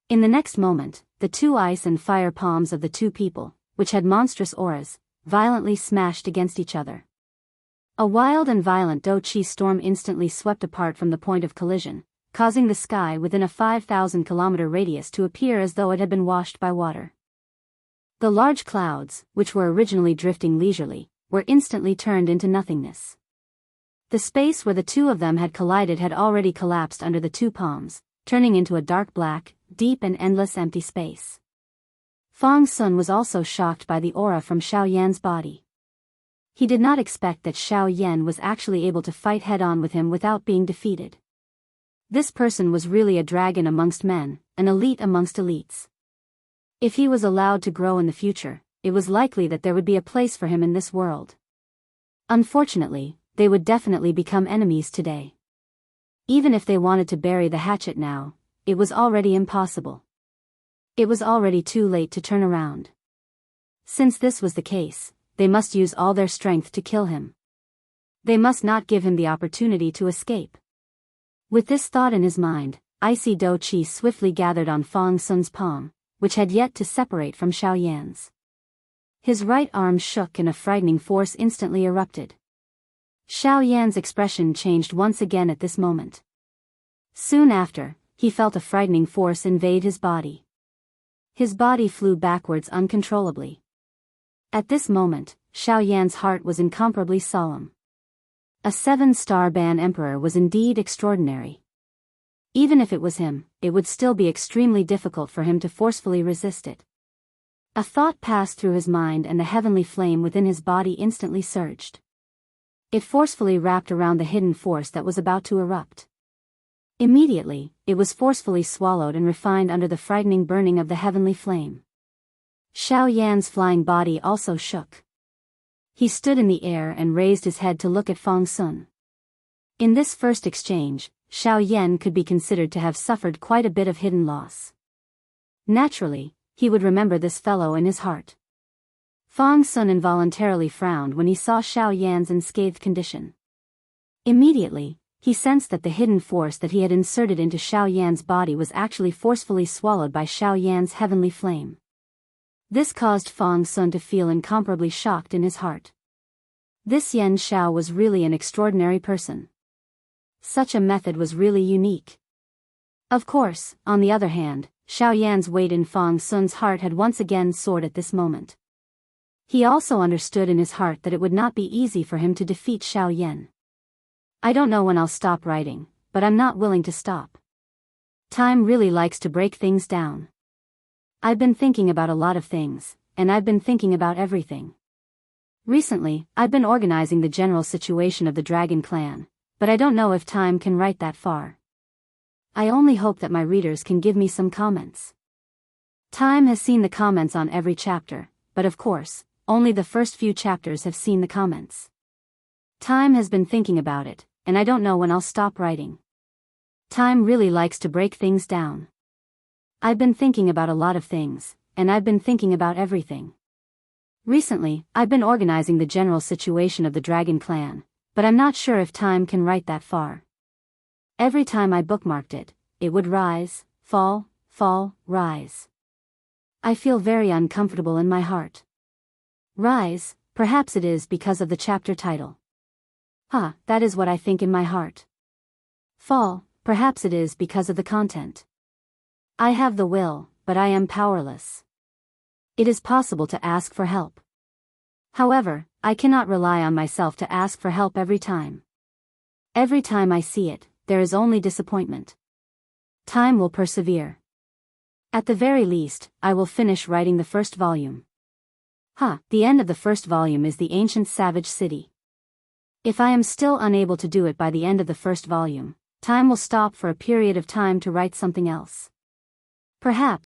In the next moment, the two ice and fire palms of the two people, which had monstrous auras, violently smashed against each other. A wild and violent do qi storm instantly swept apart from the point of collision, causing the sky within a 5,000-kilometer radius to appear as though it had been washed by water. The large clouds, which were originally drifting leisurely, were instantly turned into nothingness. The space where the two of them had collided had already collapsed under the two palms, turning into a dark black, deep and endless empty space. Fang Sun was also shocked by the aura from Xiao Yan's body. He did not expect that Xiao Yan was actually able to fight head-on with him without being defeated. This person was really a dragon amongst men, an elite amongst elites. If he was allowed to grow in the future, it was likely that there would be a place for him in this world. Unfortunately, they would definitely become enemies today. Even if they wanted to bury the hatchet now, it was already impossible. It was already too late to turn around. Since this was the case, they must use all their strength to kill him. They must not give him the opportunity to escape. With this thought in his mind, icy Do Chi swiftly gathered on Fong Sun's palm, which had yet to separate from Xiao Yan's. His right arm shook and a frightening force instantly erupted. Xiao Yan's expression changed once again at this moment. Soon after, he felt a frightening force invade his body. His body flew backwards uncontrollably. At this moment, Xiao Yan's heart was incomparably solemn. A 7-star ban emperor was indeed extraordinary. Even if it was him, it would still be extremely difficult for him to forcefully resist it. A thought passed through his mind and the heavenly flame within his body instantly surged. It forcefully wrapped around the hidden force that was about to erupt. Immediately, it was forcefully swallowed and refined under the frightening burning of the heavenly flame. Xiao Yan's flying body also shook. He stood in the air and raised his head to look at Fong Sun. In this first exchange, Xiao Yan could be considered to have suffered quite a bit of hidden loss. Naturally, he would remember this fellow in his heart. Fong Sun involuntarily frowned when he saw Xiao Yan's unscathed condition. Immediately, he sensed that the hidden force that he had inserted into Xiao Yan's body was actually forcefully swallowed by Xiao Yan's heavenly flame. This caused Fong Sun to feel incomparably shocked in his heart. This Yan Xiao was really an extraordinary person. Such a method was really unique. Of course, on the other hand, Xiao Yan's weight in Fong Sun's heart had once again soared at this moment. He also understood in his heart that it would not be easy for him to defeat Xiao Yan. I don't know when I'll stop writing, but I'm not willing to stop. Time really likes to break things down. I've been thinking about a lot of things, and I've been thinking about everything. Recently, I've been organizing the general situation of the Dragon Clan, but I don't know if time can write that far. I only hope that my readers can give me some comments. Time has seen the comments on every chapter, but of course, only the first few chapters have seen the comments. Time has been thinking about it, and I don't know when I'll stop writing. Time really likes to break things down. I've been thinking about a lot of things, and I've been thinking about everything. Recently, I've been organizing the general situation of the Dragon Clan, but I'm not sure if time can write that far. Every time I bookmarked it, it would rise, fall, rise. I feel very uncomfortable in my heart. Rise, perhaps it is because of the chapter title. That is what I think in my heart. Fall, perhaps it is because of the content. I have the will, but I am powerless. It is possible to ask for help. However, I cannot rely on myself to ask for help every time. Every time I see it, there is only disappointment. Time will persevere. At the very least, I will finish writing the first volume. The end of the first volume is the ancient savage city. If I am still unable to do it by the end of the first volume, time will stop for a period of time to write something else. Perhaps,